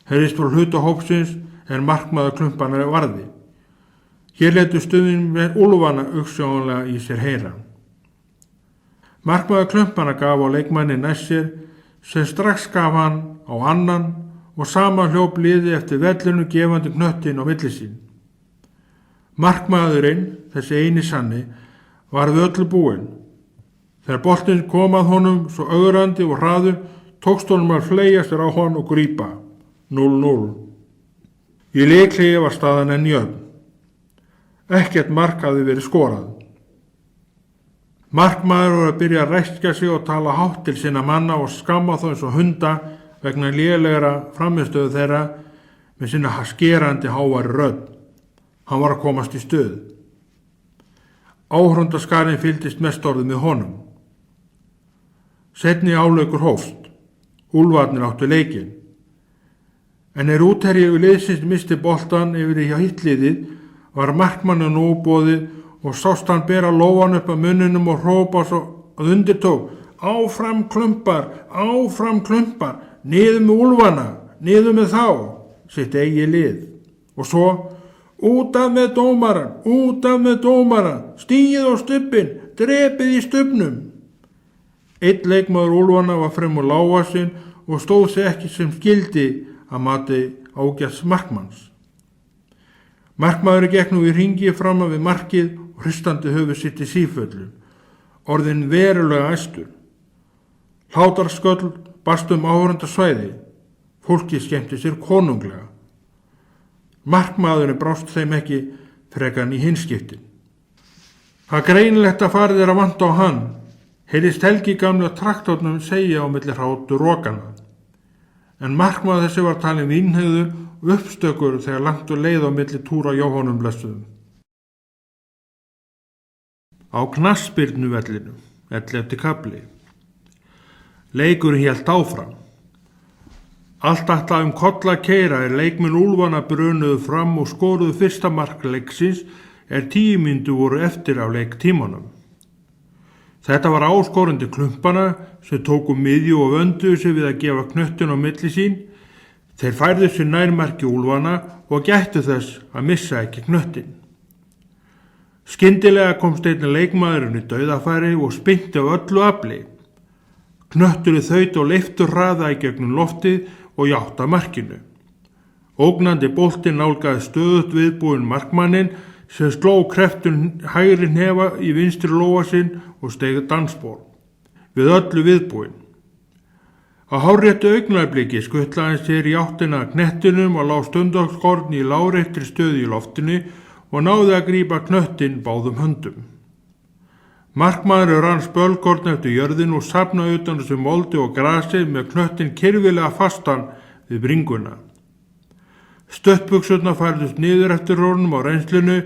Heyrðist frá hluta hópsins en markmaður klumpana varði. Hér letu stuðin með Úlfana augsjónlega í sér heyra. Markmaður klumpana gaf á leikmanni næst sér sem strax gaf hann á annan og sama hljóp liði eftir vellinu gefandi knöttin á milli sín. Markmaðurinn, þessi eini sanni, var við öllu búinn. Þegar boltinn kom að honum svo ögrandi og hraður, tókst honum að fleygja sér á hann og grípa. 0-0. Í leikhléi var staðan enn jöfn. Ekkert mark hafði verið skorað. Markmaður voru að byrja að ræskja sig og tala hátt til sinna manna og skamma þá eins og hunda vegna lélegra framistöðu þeirra með sinna skerandi háværi rödd. Hann var að komast í stöð. Áhorfendaskarinn fylgdist mest orðið með honum. Seinni áleikur hófst. Úlfarnir áttu leikinn. En útherji liðsins misti boltan yfir í hjá hittliðið var markmannu nú boðið og sást hann bera lófan upp að munninum og hrópa svo að undirtók: Áfram klumpar, niður með Úlfana, niður með þá, sitt eigi lið. Og svo, út af með dómaran, stíið á stubbin, drepið í stubbnum. Einn leikmaður Úlfana var frem úr lágasinn og stóð sig ekki sem skildi að mati ágæts markmanns. Markmaðurinn gekk nú í hringi fram við markið og hristandi höfuð sitt í síföllum, orðin verulega æstur. Hlátarsköll barst áhorfendasvæði. Fólkið skemmti sér konunglega. Markmaðurinn brást þeim ekki frekan í hinskiptin. Það greinilegt að farið að vanta á hann, heyrðist Helgi gamla traktornum segja á milli hrátu rókana. En markmaður þessi var talin vínhegður og uppstökur þegar langt og leið á milli túra Jóhannum blessuðum. Á knattspyrnuvellinu, 11. kafli. Leikurinn hélt áfram. Allt ætlaði koll að keyra leikmenn Úlfana brunuðu fram og skoruðu fyrsta mark leiksins 10 mínútur voru eftir af leiktímanum. Þetta var áskorandi klumpana sem tóku miðju og vönduðu sig við að gefa knöttin á milli sín. Þeir færðu sér nærmarki úlfana og gættu þess að missa ekki knöttin. Skyndilega komst einn leikmaðurinn í dauðafæri og spyrnti á öllu afli. Knötturinn þaut og leiftur hraðaði gegnum loftið og játt að markinu. Ógnandi boltinn nálgaði stöðugt viðbúinn markmanninn sem sló kreftun hægri hnefa í vinstri lófa sinn og steig dansból. Við öllu viðbúinn. Á hárréttu augnabliki skuttlaði hann sér í áttina að knettinum og lá stundarskorn í láréttri stöðu í loftinu og náði að grípa knöttin báðum höndum. Markmaðurinn rann spölkorn eftir jörðin og safnaði utan þessu moldi og grasi með knöttin kyrfilega fastan við bringuna. Stöttbuxurnar færðust niður eftir honum á reynslunu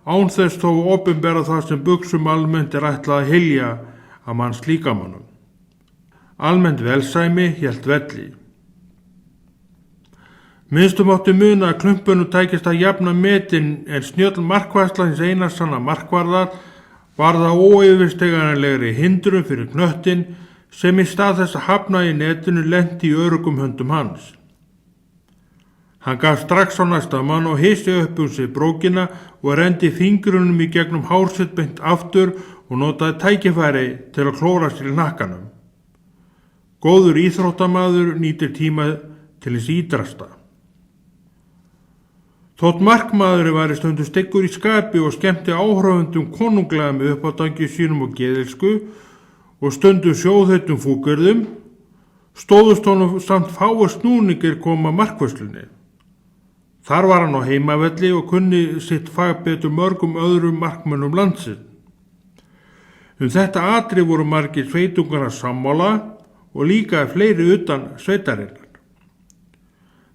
án þess þó opinbera það sem buxum almennt ætlað að hylja að manns líkamannum. Almennt velsæmi hélt velli. Minnstum átti muna að klumpunum tækist að jafna metin en snjöll markværsla hins eina sanna markvarðar var það óyfirsteganlegri hindrun fyrir knöttin sem í stað þess að hafna í netinu lenti í öruggum höndum hans. Hann gaf strax á næsta mann og hissi upp sig brókina og rendi fingrunum í gegnum hársitt beint aftur og notaði tækifæri til að klóra sér í hnakkanum. Góður íþróttamaður nýtir tíma til hins ídrasta. Þótt markmaðurinn væri stundu styggur í skapi og skemmti áhrifendum konunglega með uppátæki sínum og geðilsku og stundu sjóðheitum fúkörðum, stóðust honum samt fáir snúningir koma markvörslunni. Þar var hann á heimavelli og kunni sitt fag betur mörgum öðrum markmönnum landsins. Þetta atrið voru margir sveitungar að sammála og líka fleiri utan sveitarinnar.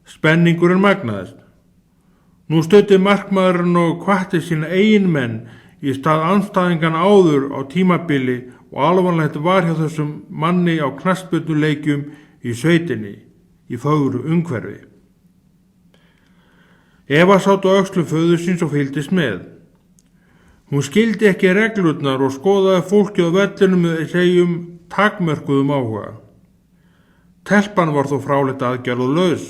Spenningurinn magnaðist. Nú stöddi markmaðurinn og hvatti sína eigin menn í stað andstæðingan áður á tímabili og alvanlegt var hjá þessum manni á knattspyrnuleikjum í sveitinni í fögru umhverfi. Eva sátt á öxlum föður síns og fylgdist með. Hún skildi ekki reglurnar og skoðaði fólki á vellinum með segjum takmörkuðum áhuga. Telpan var þó fráleitt aðgerðalaus.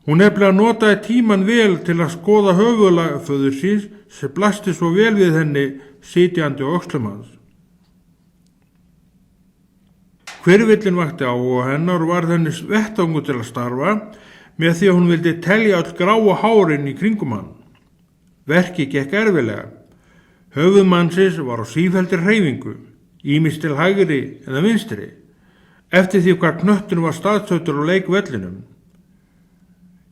Hún nefnilega notaði tíman vel til að skoða höfuðlag föður síns sem blasti svo vel við henni sitjandi á öxlum hans. Hvirfillin vakti áhuga hennar og var henni vettvangur til að starfa með því að hún vildi telja öll gráa hárin í kringum hann. Verkið gekk erfilega. Höfuð mannsins var á sífelldri hreyfingu, ýmist til hægri eða vinstri, eftir því hvar knöttin var staðsettur á leikvellinum.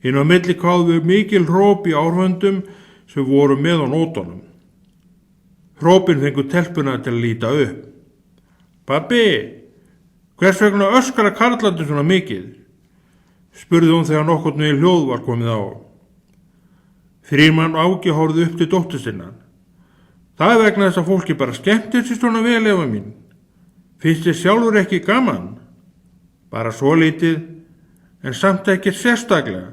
Inn á milli kváðu mikil hróp í árhöndum sem voru með á nótunum. Hrópin fengu telpuna til að líta upp. Pabbi, hvers vegna öskra karlandi svona mikið? Spurði hún þegar nokkurn veginn hljóð var komið á. Frímann Áki horfði upp til dóttur sinnar. Það er vegna þess að fólki bara skemmtir sér svona vel, Eva mín. Finnst þér sjálfur ekki gaman? Bara svo lítið, en samt ekki sérstaklega.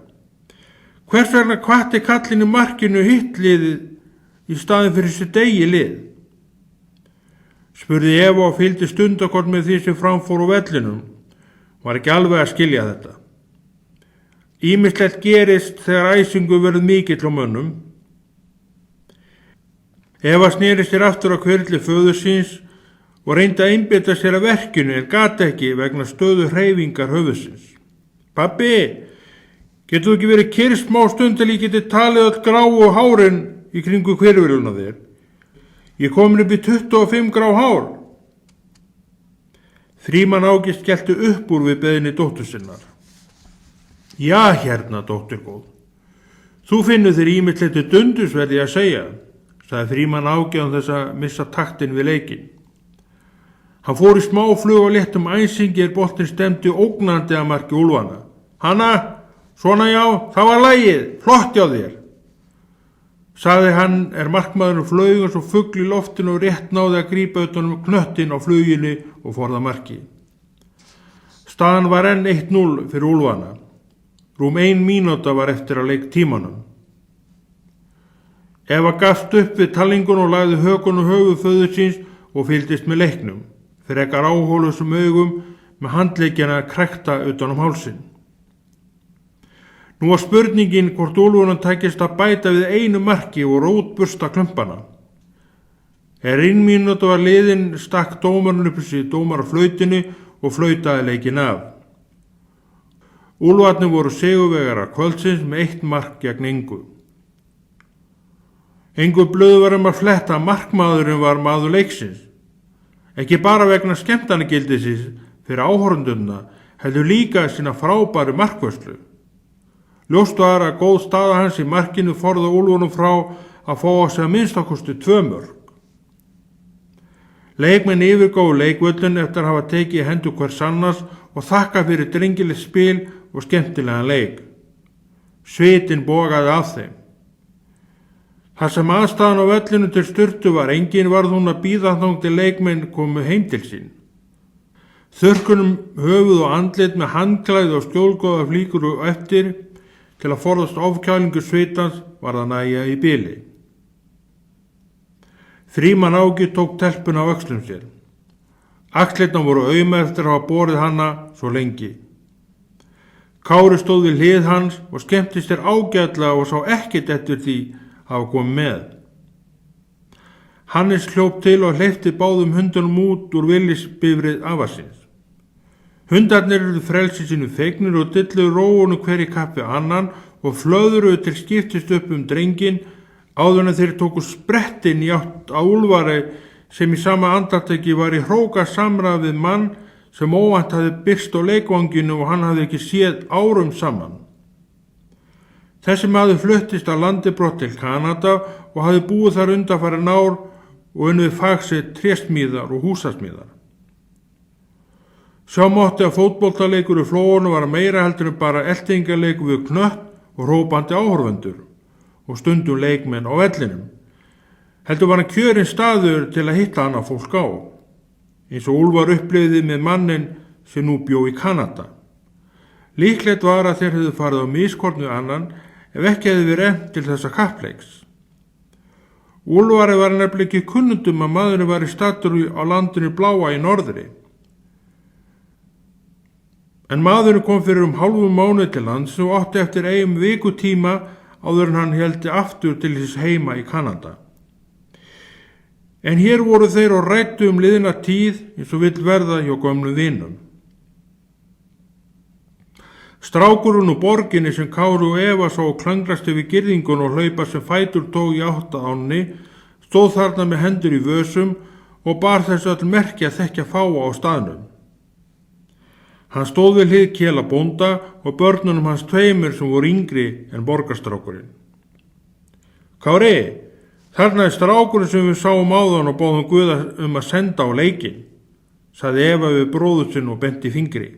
Hvers vegna hvatti kallinu markinu hitt liðið í staðin fyrir sitt eigi lið? Spurði Eva og fylgdi stundakort með því sem framfór á vellinum. Var ekki alveg að skilja þetta. Ýmislegt gerist þegar æsingu verður mikill á mönnum. Eva sneri sér aftur á hvirfli föður síns og reyndi að einbeita sér að verkinu en gat ekki vegna stöðu hreyfingar höfuðsins. Pabbi, getur þú ekki verið kyrr smá stund til ég geti talið öll gráu hárin í kringu hvirfiluna þér? Ég komin upp í 25 grá hár. Frímann Áki skellti upp úr við beðinni dóttur sinnar. Já, hérna, dóttur góð. Þú finnur þér ýmislegt dundus verði að segja, sagði Frímann Áki án þess að missa taktinn við leikinn. Hann fór í smá flug og léttum æsingi boltinn stemdi ógnandi að marki úlfana. Hanna, svona já, það var lagið, flott hjá þér, sagði hann markmaðurinn flaug eins og fugl í loftinu og rétt náði að grípa utan knöttin á fluginu og forða marki. Staðan var enn 1-0 fyrir úlfana. Rúm 1 mínúta var eftir að leik tímanum. Eva gafst upp við talningun og lagði hökun og höfuð föður síns og fylgdist með leiknum, frekar áhólusum augum með handleikjana krekta utan hálsinn. Nú var spurningin hvort úlfunum tækist að bæta við einu marki og rótbursta klumpana. Mínúta var liðin stakk dómarinn upp sér dómaraflautinu og flautaði leikin af. Úlfarnir voru sigurvegarar kvöldsins með 1 mark gegn engu. Engu blöðu var að fletta að markmaðurinn var maður leiksins. Ekki bara vegna skemmtanagildisins fyrir áhorfendurna, heldur líka sína frábæru markvörslu. Ljóst var að góð staða hans í markinu forða úlfunum frá að fá á sig að minnstakosti 2 mörk. Leikmenn yfirgáfu leikvöllin eftir að hafa tekið hendur hvers annars og þakka fyrir drengileg spil og skemmtilegan leik. Svitinn bogaði af þeim. Þar sem aðstæðan á vellinu til sturtu var engin, varð hún að bíða þangað til leikmenn komu heim til sín. Þurrkunum höfuð og andlit með handklæði og skjólgóða flíkur og eftir til að forðast ofkælingu svitans var það nægja í bili. Frímann Áki tók telpuna á öxlum sér. Axlirnar voru auma eftir að hafa borið hana svo lengi. Kári stóð við hlið hans og skemmtist sér ágætlega og sá ekkert eftir því að hafa komið með. Hannes hljóp til og hleypti báðum hundunum út úr villisbifrið afarsins. Hundarnir eruðu frelsi sínu fegnir og dilluðu róunu hverju kappi annan og flöðruðu til skiptist upp drenginn áður en þeir tóku sprettinn í átt á Úlfari sem í sama andartaki var í hróka samræð við mann sem óvænt hafði birst á leikvanginu og hann hafði ekki séð árum saman. Þessi maður fluttist að landi brott til Kanada og hafði búið þar undanfarin ár og unnið fagsett trésmíðar og húsasmíðar. Sjá mátti að fótboltaleikur í Flóanu var meira heldur en bara eltingaleikur við knött og hrópandi áhorfendur og stundum leikmenn á vellinum. Heldur var hann kjörinn staður til að hitta annað fólk á, eins og Úlfar upplifði með mannin sem nú bjó í Kanada. Líklegt var að þeir hefðu farið á miskornu annan ef ekki hefði verið efnt til þessa kappleiks. Úlfari var nefnilega ekki kunnundum að maðurinn var í staddur á landinu bláa í norðri. En maðurinn kom fyrir hálfum mánuð til lands og átti eftir vikutíma áður en hann héldi aftur til þess heima í Kanada. En hér voru þeir og ræddu liðna tíð eins og vill verða hjá gömlum vinum. Strákurinn úr borginni sem Kári og Eva sá klöngrast yfir girðingun og hlaupa sem fætur tók í átt að ánni, stóð þarna með hendur í vösum og bar þessu öll merki að þekkja fáa á staðnum. Hann stóð við hlið Kela bónda og börnunum hans 2 sem voru yngri en borgarstrákurinn. Kári, þarna strákurinn sem við sáum áðan og báðum Guða að senda á leikinn, sagði Eva við bróður sinn og benti fingri.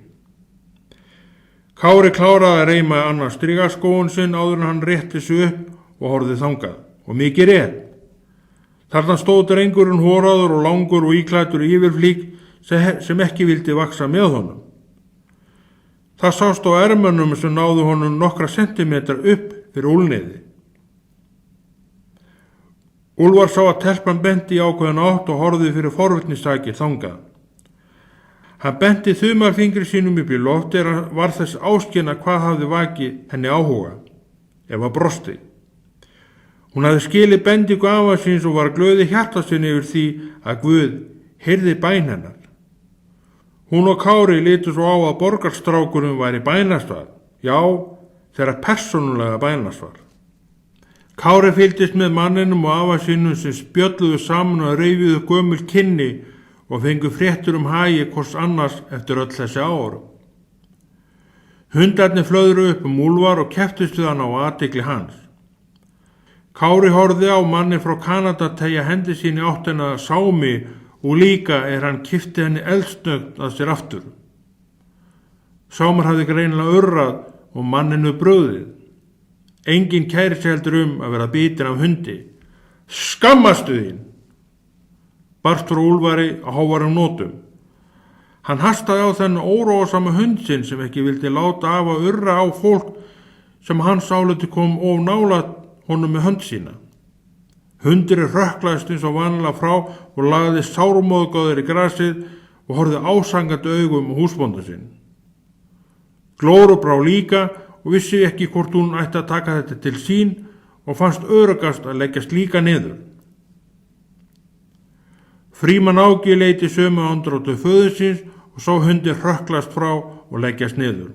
Kári kláraði að reyma annar strigaskóun sinn áður en hann rétti sig upp og horfði þangað, og mikið rétt. Þarna stóð drengurinn horaður og langur og íklæddur yfirflík sem ekki vildi vaksa með honum. Það sást á ermönnum sem náðu honum nokkra sentimetra upp fyrir úlneiði. Úlfar sá að telpan benti í ákveðin átt og horfði fyrir forvitnistakið þangað. Hann benti þumalfingri sínum upp í loft var þess áskynna hvað hafði vakið henni áhuga, ef að brosti. Hún hafði skilið bendingu afa síns og var glöði hjarta sinni yfir því að Guð heyrði bæn hennar. Hún og Kári litu svo á að borgarstrákurinn væri bænasvar, já, þeirra persónulega bænasvar. Kári fylgdist með manninum og afa sínum sem spjölluðu saman og reyfiðu gömul kynni og fengu fréttur hagi hvors annars eftir öll þessi árum. Hundarnir flöðru upp Úlfar og kepptust við hann á athygli hans. Kári horfði á mannin frá Kanada teygja hendi sín í áttina að Sámi og líka hann kippti henni eldsnöggt að sér aftur. Sámur hafði greinilega urrað og manninu brugðið. Enginn kæri sig heldur að vera bitin af hundi. Skammastu þín! Barst frá Úlfari á háværum nótum. Hann hastaði á þennan óróasama hund sinn sem ekki vildi láta af að urra á fólk sem hans áliti kom of nálægt honum með hönd sína. Hundurinn hrökklaðist eins og vanalega frá og lagði sármóðgáður í grasið og horfði ásangandi augum á húsbónda sinn. Glóru brá líka og vissi ekki hvort hún ætti að taka þetta til sín og fannst öruggast að leggjast líka niður. Frímann Áki leit í sömu andrótu föður síns og sá hundinn hrökklast frá og leggjast niður.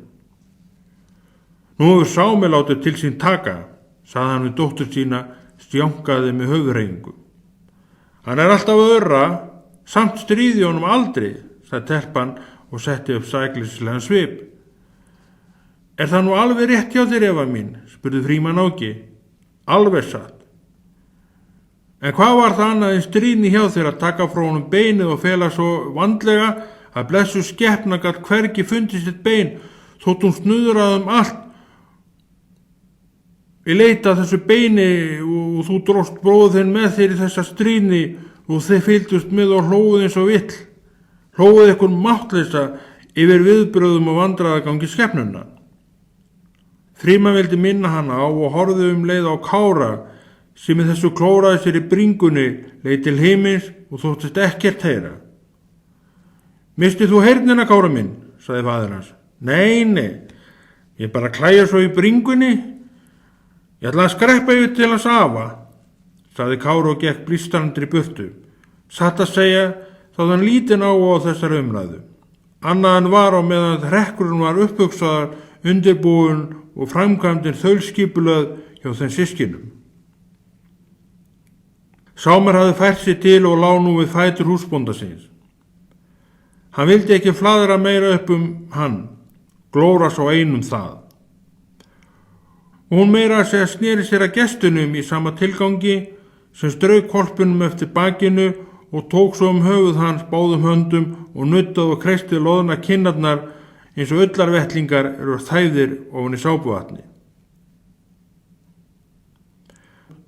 Nú hefur Sámi látið til sín taka, sagði hann við dóttur sína, stjankaði með höfuðhreyfingu. Hann er alltaf örra, samt stríði honum aldrei, sagði telpan og setti upp sæklislegan svip. Er það nú alveg rétt hjá þér, Eva mín? Spurði Frímann Áki. Alveg satt. En hvað var það annað en stríðni hjá þér að taka frá honum beinið og fela svo vandlega að blessu skepna gat hvergi fundið sitt bein þótt hún snuðraði allt í leita þessu beini og þú dróst bróðinn með þér í þessa stríðni og þeir fylgdust með og hlóðuð eins og vill. Hlóðuð ykkur máttleysa yfir viðbröðum og vandræðagangi skepnuna. Frímann vildi minna hana á og horfði leið á Kára sem í þessu klóraði sér í bringunni, leit til himins og þóttist ekkert heyra. Mistið þú heyrnina, Kára minn, sagði faðir hans. Nei, ég bara klæja svo í bringunni. Ég ætla að skreppa yfir til hans afa, sagði Kára og gekk blístrandi í burtu. Satt að segja þá hann lítinn á þessar umræðu. Annað en var á meðan hrekkurinn var upphugsaðar, undirbúin og framkvæmdin þaulskipulögð hjá þeim systkinum. Sámur hafði fært sig til og lá nú við fætur húsbónda síns. Hann vildi ekki fladra meira upp hann, glóra svo einum það. Og hún meira að segja sneri sér að gestunum í sama tilgangi sem strauk hvolpinum eftir bakinu og tók svo höfuð hans báðum höndum og nuddað og kreisti loðna kinnarnar eins og ullarvettlingar eru þæfðir ofan í sápuvatni.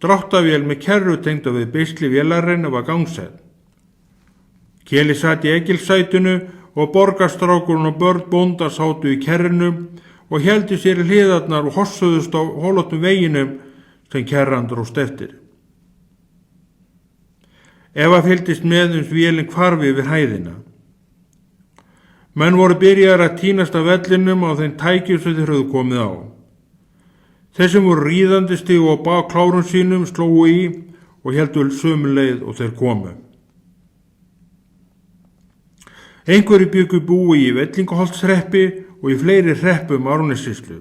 Dráttavél með kerru tengda við beisli vélarinnar var gangsett. Keli sat í egilsætinu og borgarstrákurinn og börn bóndar sátu í kerrinu og héldu sér í hliðarnar og hossuðust á holóttum veginum sem kerran dróst eftir. Eva fylgdist með vélin hvarfi yfir hæðina. Menn voru byrjaðir að tínast af vellinum á þeim tækjum sem þeir höfðu komið á. Þeir sem voru ríðandi stigu á bak klárum sínum slógu í og héldu sömu leið og þeir komu. Einhverju bjuggu búi í Vellingaholtshreppi og í fleiri hreppum Árnessýslu.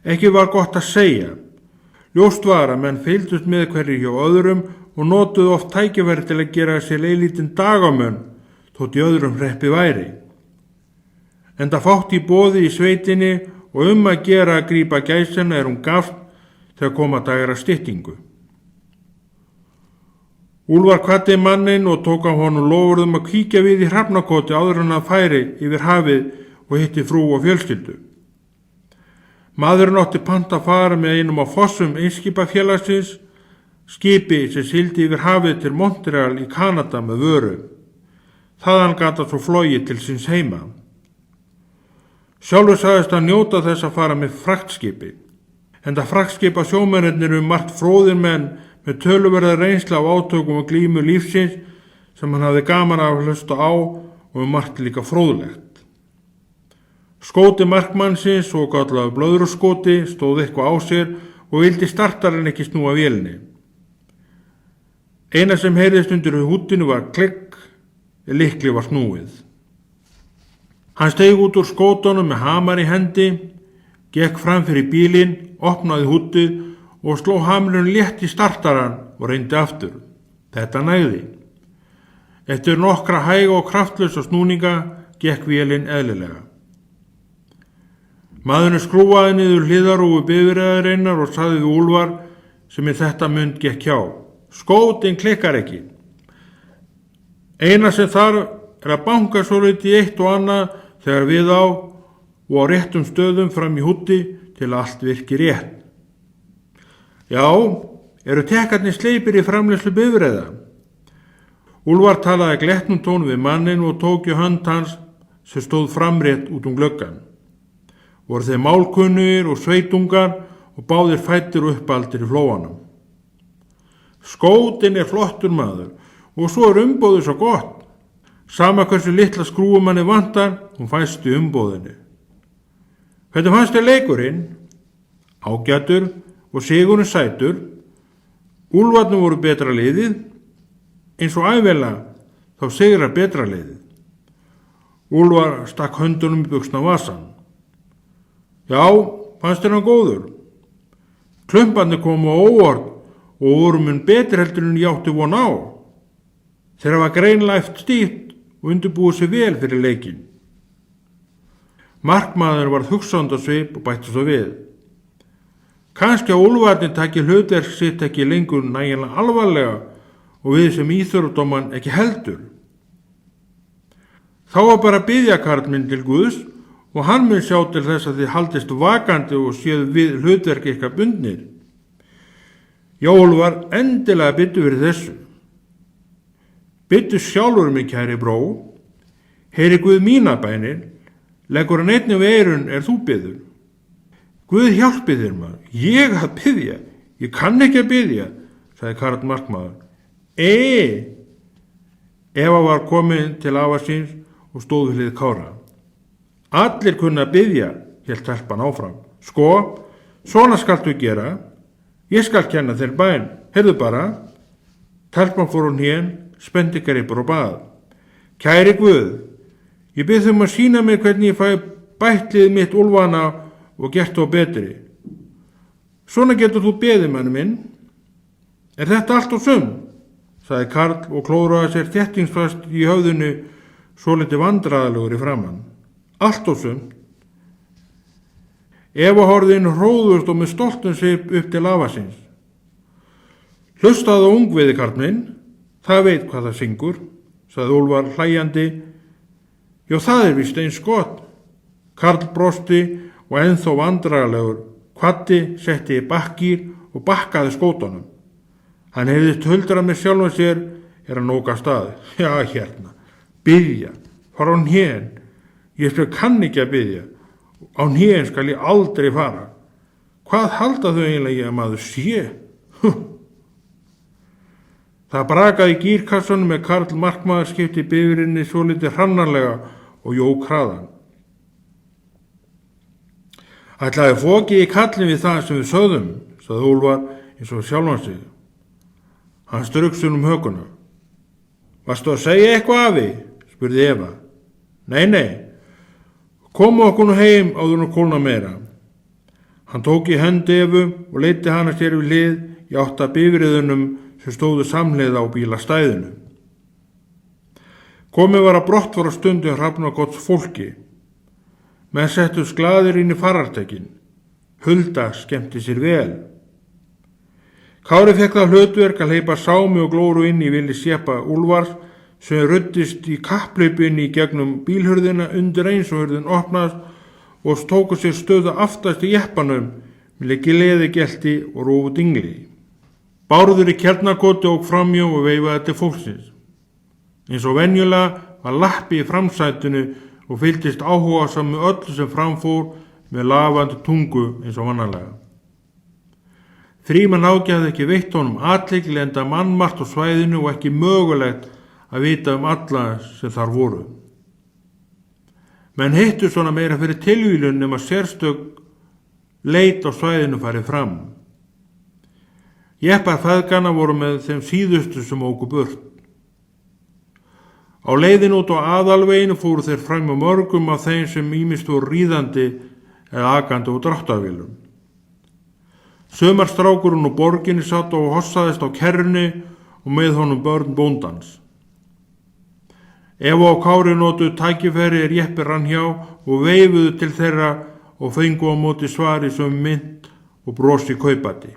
Ekki var gott að segja. Ljóst var að menn fylgdust með hverju hjá öðrum og notuðu oft tækifæri til að gera sér eilítinn dagamönn þótt í öðrum hreppi væri. Enda fátt í boði í sveitinni og að gera að grípa gæsina hún gafst þegar koma dagar að styttingu. Úlfar kvaddi manninn og tók á honum lofurðum að kíkja við í Hrafnakoti áður en að færi yfir hafið og hitti frú og fjölskyldu. Maðurinn átti pant að fara með einum af fossum Eimskipafélagsins, skipi sem sigldi yfir hafið til Montreal í Kanada með vöru. Þaðan gat hann svo flogið til síns heima. Sjálfur sagðist að njóta þess að fara með fraktskipi, enda fraktskipa sjómennirnir margt fróðir menn með töluverða reynsla af átökum og glímu lífsins sem hann hafði gaman af að hlusta á og margt líka fróðlegt. Skóti markmannsins, svo kallaður blöðruskoti, stóð eitthvað á sér og vildi startarinn ekki snúa vélinni. Eina sem heyrðist undir húddinu var klikk, lykli var snúið. Hann steig út úr skótunum með hamar í hendi, gekk fram fyrir bílinn, opnaði húddið og sló hamrun létt í startaran og reyndi aftur. Þetta nægði. Eftir nokkra hæga og kraftlausa snúninga gekk vélin eðlilega. Maðurinn skrúaði niður hliðarúfu bifreiðarinnar og sagði við Úlfar sem í þetta mund gekk hjá. Skótin klikkar ekki. Eina sem þarf að banka svolítið í eitt og annað þegar við á og á réttum stöðum fram í húddi til að allt virki rétt. Já, eru tekkarnir sleipir í framleiðslu bifreiða? Úlfar talaði glettnum tón við manninn og tók í hönd hans sem stóð framrétt út gluggann. Voru þeir málkunnugir og sveitungar og báðir fættir og uppaldir í flóanum. Skótin flottur maður og svo umboðið svo gott. Sama hversu litla skrúfumanni vantar, hún fæst í umboðinu. Hvernig fannst þér leikurinn? Ágætur og sigurinn sætur. Úlfarnir voru betra liðið, eins og ævinlega þá sigrar betra liðið. Úlfar stakk höndunum í buxna vasan. Já, fannst þér hann góður? Klumparnir komu á óvart og voru mun betri heldur en ég átti von á. Þeir hafa greinlega stíft og undirbúið sér vel fyrir leikinn. Markmaður varð hugsandasvip og bætti svo við. Kannski að úlfarnir taki hlutverk sitt ekki lengur nægilega alvarlega og við sem íþróttadómar ekki heldur. Þá var bara að biðja karlminn til Guðs og hann mun sjá til þess að þið haldist vakandi og séð við hlutverk ykkar bundnir. Já, Úlfar, endilega byttu fyrir þessu. Byttu sjálfur mig, kæri bró. Heyri Guð mína bænir, leggur hann einnig við eyrun þú biður. Guð hjálpi þér maður, ég að biðja, ég kann ekki að biðja, sagði Karl markmaður. Eva var komin til afa síns og stóð við hlið Kára. Allir kunna að biðja, hélt telpan áfram. Sko, svona skaltu gera, ég skal kenna þér bæn, heyrðu bara. Telpan fór hún hén, spendi greipur og bað. Kæri Guð, ég bið að sýna mér hvernig ég fæ bætlið mitt úlfana og gert þá betri. Svona getur þú beðið, manni minn. Þetta allt og sagði Karl og klóraði sér þéttingsfast í höfðinu svolítið vandræðalegur í framann. Allt og Eva horfði inn hróðust og með stoltum sig upp til afa síns. Hlustaðu á ungviði, Karl minn, það veit hvað það syngur, sagði Úlfar hlæjandi. Já, það víst eins gott. Karl brosti og ennþá vandræðalegur, kvaddi, setti í bakkir og bakkaði skótunum. Hann hefði tuldra með sjálfum sér, hann óka staði. Já, hérna, biðja, fara á hnén. Ég kann ekki að biðja. Á hnén skal ég aldrei fara. Hvað halda þau eiginlega að maður sé? Það brakaði í gírkassunum með Karl markmaður skipti bifrinni svo litið hrannarlega og jók hraðan. Ætlaði fókið í kallin við það sem við sögðum, sagði Úlfar eins og sjálfan sig. Hann strugsi hökuna. Varstu að segja eitthvað afi? Spurði Eva. Nei. Komu okkur nú heim áður nú kólna meira. Hann tók í hendi Evu og leiddi hana sér við hlið í átt að bifreiðunum sem stóðu samhliða á bílastæðinu. Komið var að brottfara stundu Hrafnagotts fólki. Menn settust glaðir inn í farartekin. Hulda skemmti sér vel. Kári fekk það hlutverk að hleypa sámi og glóru inn í villi séppa Úlfars sem ruddist í kapphlaupinni í gegnum bílhurðina undir eins og hurðin opnast og tóku sér stöðu aftast í jeppanum með leði gelti og rófu dingli. Bárður í Kjarnarkoti og framjó og veifaði til fólksins. Eins og venjulega var lappi í framsætinu og fylgdist áhugasam með öllu sem framfór með lafandi tungu eins og vanalega. Frímann Áki hafði ekki veitt honum athygli enda mannmargt á svæðinu og ekki mögulegt að vita alla sem þar voru. Menn hittu svona meira fyrir tilvílun nema sérstök leit á svæðinu farið fram. Jeppar feðgana voru með þeim síðustu sem óku burt. Á leiðin út á aðalveginu fóru þeir fram með mörgum af þeim sem ýmist voru ríðandi eða akandi og dráttarvélum. Sumarstrákurinn og borginni satt og hossaðist á kerrunni og með honum börn bóndans. Eva og Kári notuðu tækifæri Jeppi rann hjá og veifuðu til þeirra og fengu á móti svari sem mynd og brosi kaupati.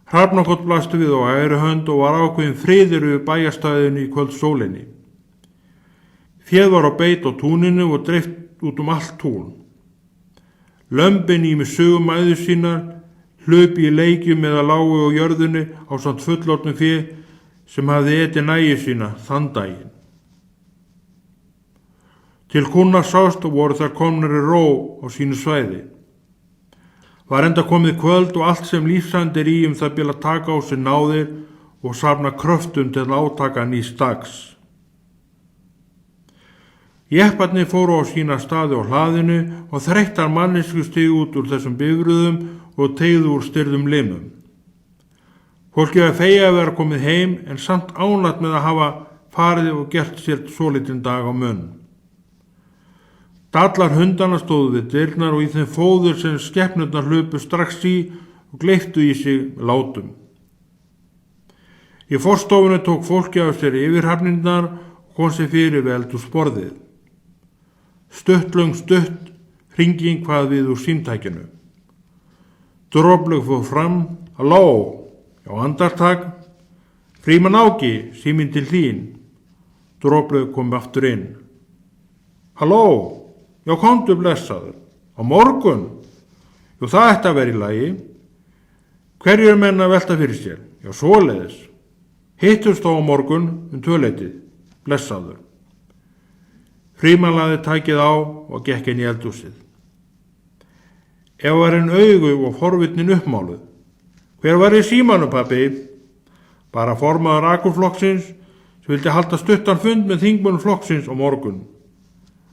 Hrafnagott blasti við á hægri hönd og var ákveðin friður við bæjarstæðinu í kvöldsólinni. Féð var á beit á túninu og dreift út allt tún. Lömbin í með sögumæðu sínar hlupi í leikjum eða lágu á jörðunni á samt fullorðnum fé sem hafði etið nægi sína þann daginn. Til kúnna sást og voru þær komnir í ró á sínu svæði. Var enda komið kvöld og allt sem lífsand í það bil að taka á sig náðir og safna kröftum til átaka nýs dags. Jepparnir fóru á sína staði á hlaðinu og þreyttar mannesku stigu út úr þessum bifruðum og teygðu úr styrðum limum. Fólkið var fegið að vera komið heim en samt ánægt með að hafa farið og gert sér svolítinn dag á munn. Dallar hundana stóðu við dyrnar og í þeim fóður sem skepnurnar hlupu strax í og gleyptu í sig látum. Í forstofunni tók fólkið af sér yfirhafnirnar og kom sér fyrir við eldhúsborðið. Stuttlöng stutt hringing hvað við úr símtækinu. Droplaug fór fram, halló, já andartak, Frímann Áki, síminn til þín. Droplaug kom aftur inn. Halló, já komdu blessaður, á morgun, jú það ætti að vera í lagi. Hverju menn að velta fyrir sér? Já svoleiðis. Hittust á morgun tvöleytið, blessaður. Frímann lagði tækið á og gekk inn í eldhúsið. Eva var augu og forvitnin uppmáluð. Hver var í símanum, pabbi? Bara formaður Akurflokksins sem vildi halda stuttan fund með þingmönnum flokksins á morgun.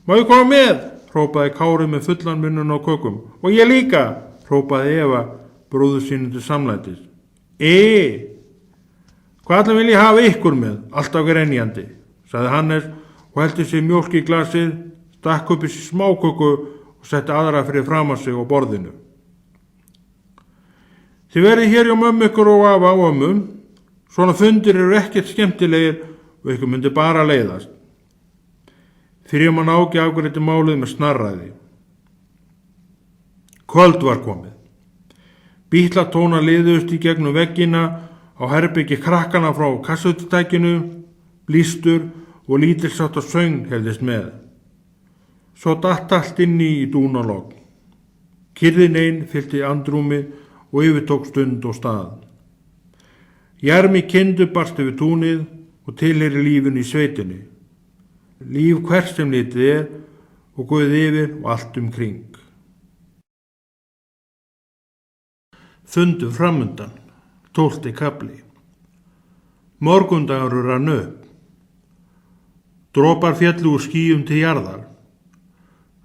Má ég koma með? Hrópaði Kári með fullan munnun á kökum. Og ég líka, hrópaði Eva bróður sínum til samlætis. Hvað allir vil ég hafa ykkur með? Alltaf grenjandi, sagði Hannes og heldi sér mjólk í glasið, stakk upp í smáköku og setti aðra fyrir fram að sig á borðinu. Þið verið hér hjá mömmu ykkur og afa og ömmu. Svona fundir eru ekkert skemmtilegir og ykkur myndi bara leiðast. Frímann Áki afgreiddi málið með snarræði. Kvöld var komið. Bítlatónar liðust í gegnum veggina á herbyggi krakkana frá kassutækinu, blístur og lítilsáttar söng heyrðist með. Svo datt allt inni í dúnalogn. Kyrrðin ein fyllti andrúmið og yfirtók stund og stað. Jarmi kindu barst yfir túnið og tilheyri lífinu í sveitinni. Líf hvers sem litið og guð yfir og allt kring. Fundur framundan, 12. kafli. Morgundagur rann upp. Dropar féllu úr skýjum til jarðar.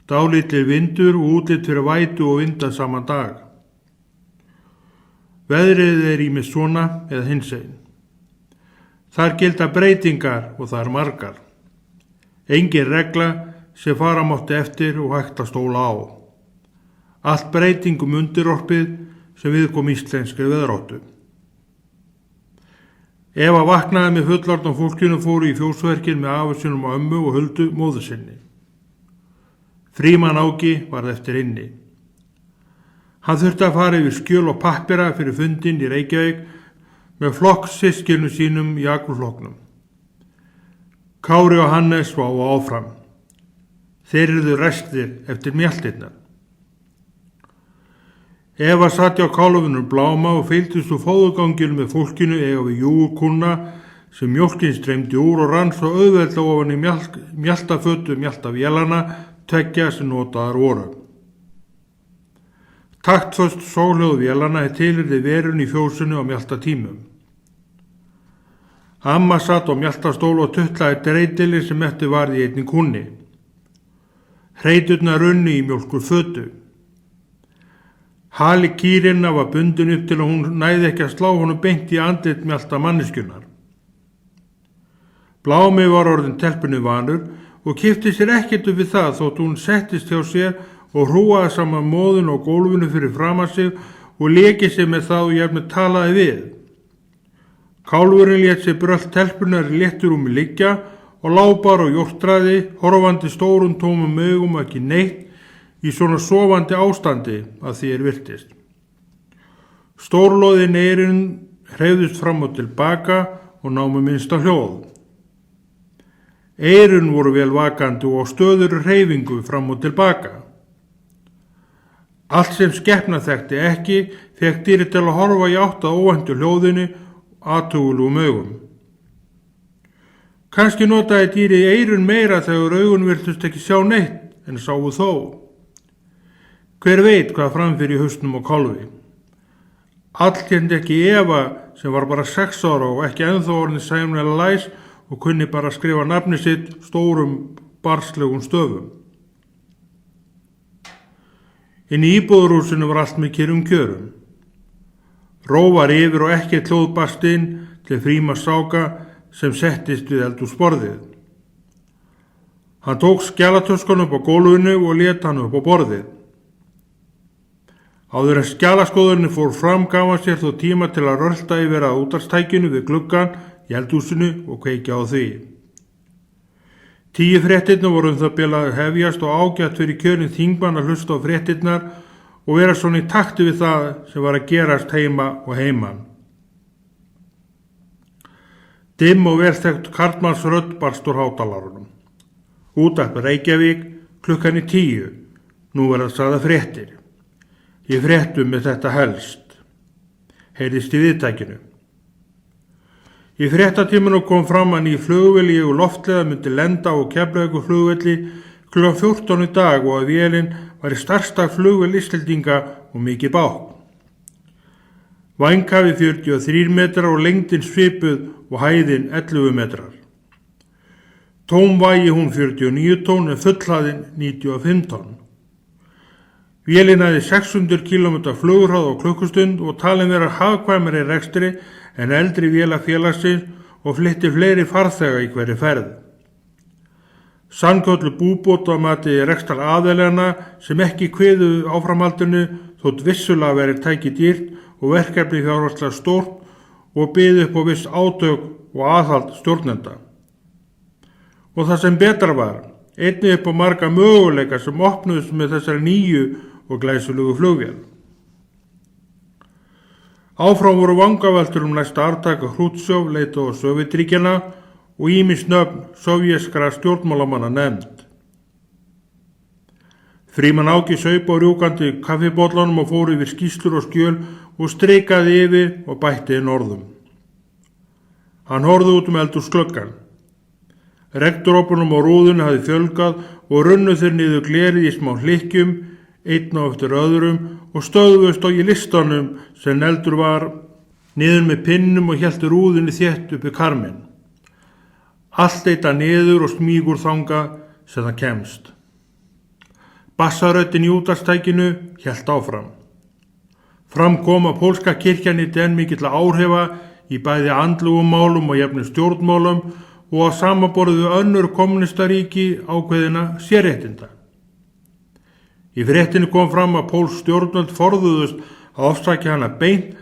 Dálítill vindur og útlit fyrir vætu og vinda saman dag. Veðrið ýmist svona eða hinsegin. Þar gilda breytingar og það margar. Engin regla sem fara mátti eftir og hægt að stóla á. Allt breytingum undirorpið sem viðkom íslenskri veðráttu. Eva vaknaði með fullorðna fólkinu fóru í fjósverkin með afa sínum og ömmu og Huldu móður sinni. Frímann Áki varð eftir inni. Hann þurfti að fara yfir skjöl og pappira fyrir fundinn í Reykjavík með flokkssystkinu sínum í Akurflokknum. Kári og Hannes sváfu áfram. Þeir yrðu restir eftir mjaltirnar. Eva satt á kálfunum Bláma og fylgdist úr fóðuganginu með fólkinu eiga við júgurkúna sem mjólkin streymdi úr og rann svo auðvelda ofan í mjaltafötu mjaltavélana tveggja sem notaðar voru. Taktföst sólhljóð vélana tilheyrði verun í fjósinu á mjaltatímum. Amma satt á mjaltastól og tuttlaði dreitili sem eftir varð í einni kúnni. Hreyturnar runni í mjólkur fötu. Hali kýrinna var bundin upp til að hún næði ekki að slá honum beint í andlit mjalta manneskjunnar. Blámi var orðin telpunni vanur og kippti sér ekkert upp við það þótt hún settist hjá sér og hrúaði saman móðun og gólfinu fyrir framan sig og lekið sér með það og jafnvel talaði við. Kálfurinn lét sér brölt telpunar í létturúmi liggja og lá bara og jórtraði, horfandi stórum tómum augum ekki neitt í svona sofandi ástandi að því virtist. Stórlóðin eyrun hreyfðust fram og tilbaka og námu minnsta hljóð. Eyrun voru vel vakandi og á stöðuri hreyfingu fram og tilbaka. Allt sem skepna þekkti ekki fekk dýrið til að horfa í átt að óvæntu hljóðinu athugulugum augum. Kannski notaði dýrið eyrun meira þegar augun virtust ekki sjá neitt en sáu þó. Hver veit hvað framfyrir í hausnum á kálfi? All kendi ekki Eva sem var bara 6 ára og ekki ennþá orðin sæmilega læs og kunni bara að skrifa nafni sitt stórum barnslegum stöfum. Inn í íbúðarhúsinu var allt með kyrrum kjörum. Ró var yfir og ekki hljóð barst inn til Frímanns stráka sem settist við eldhúsborðið. Hann tók skjalatöskun upp á gólfinu og lét hann upp á borðið. Áður en skjalaskoðurinn fór fram gaf hann sér þó tíma til að rölta yfir að útvarpstækinu við gluggann í eldhúsinu og kveikja á því. 10 fréttirnar voru það bil að hefjast og ágætt fyrir kjörin þingmann að hlusta á fréttirnar og vera svona í takti við það sem var að gerast heima og heiman. Dimm og velþekkt karlmannsrödd barst úr hátalarunum. Útvarp Reykjavík klukkan 10. Nú verða sagðar fréttir. Ég fréttum með þetta helst. Heyrðist í viðtækinu. Í fréttatímanu kom fram að ný flugvél í loftleiða myndi lenda á Keflavíkurflugvelli klukkan 14 í dag og að vélin var í stærsta flugvél Íslendinga og mikið bákn. Vænghafi 43 metrar og lengdin svipuð og hæðin 11 metrar. Tómvægi hún 49 tonn en fullhæðin 95 tonn. Vélin hafði 600 km flugurhraða á klukkustund og talin vera hagkvæmari rekstri en eldri vélar félagsins og flytti fleiri farþega í hverri ferð. Sannköllu búbótamati rekstar aðeilana sem ekki kviðu áframhaldinu þótt vissulega verið tæki dýrt og verkefni fjárhagslega stórt og byði upp á viss átök og aðhald stjórnenda. Og það sem betra var, einnig upp á marga möguleika sem opnuðust með þessari nýju og glæsilegu flugvél. Áfram voru vangaveltur næsta arftaka Hrútsjóf leita á Sovétríkjana og ýmis nöfn sovjeskra stjórnmálamanna nefnd. Frímann Áki saup á rjúkandi kaffibollunum og fór yfir skýrslur og skjöl og strikaði yfir og bætti inn orðum. Hann horfði út eldhúsgluggann. Rektorópunum á rúðunni hafði fjölgað og runnu þeir niður glerið í smá hlykkjum, einn á eftir öðrum og stöðvust á í listanum sem eldur var niður með pinnum og hélti rúðunni þétt uppi karminn. Allt eita niður og smígur þanga sem það kemst. Bassaröddin í útvarpstækinu hélt áfram. Fram kom að pólska kirkjan nyti enn mikilla áhrifa í bæði andlegum málum og jafnvel stjórnmálum og á samanborði við önnur kommunistaríki ákveðina sérréttinda. Í fréttinu kom fram að pólsk stjórnvöld forðuðust að ofsækja hana beint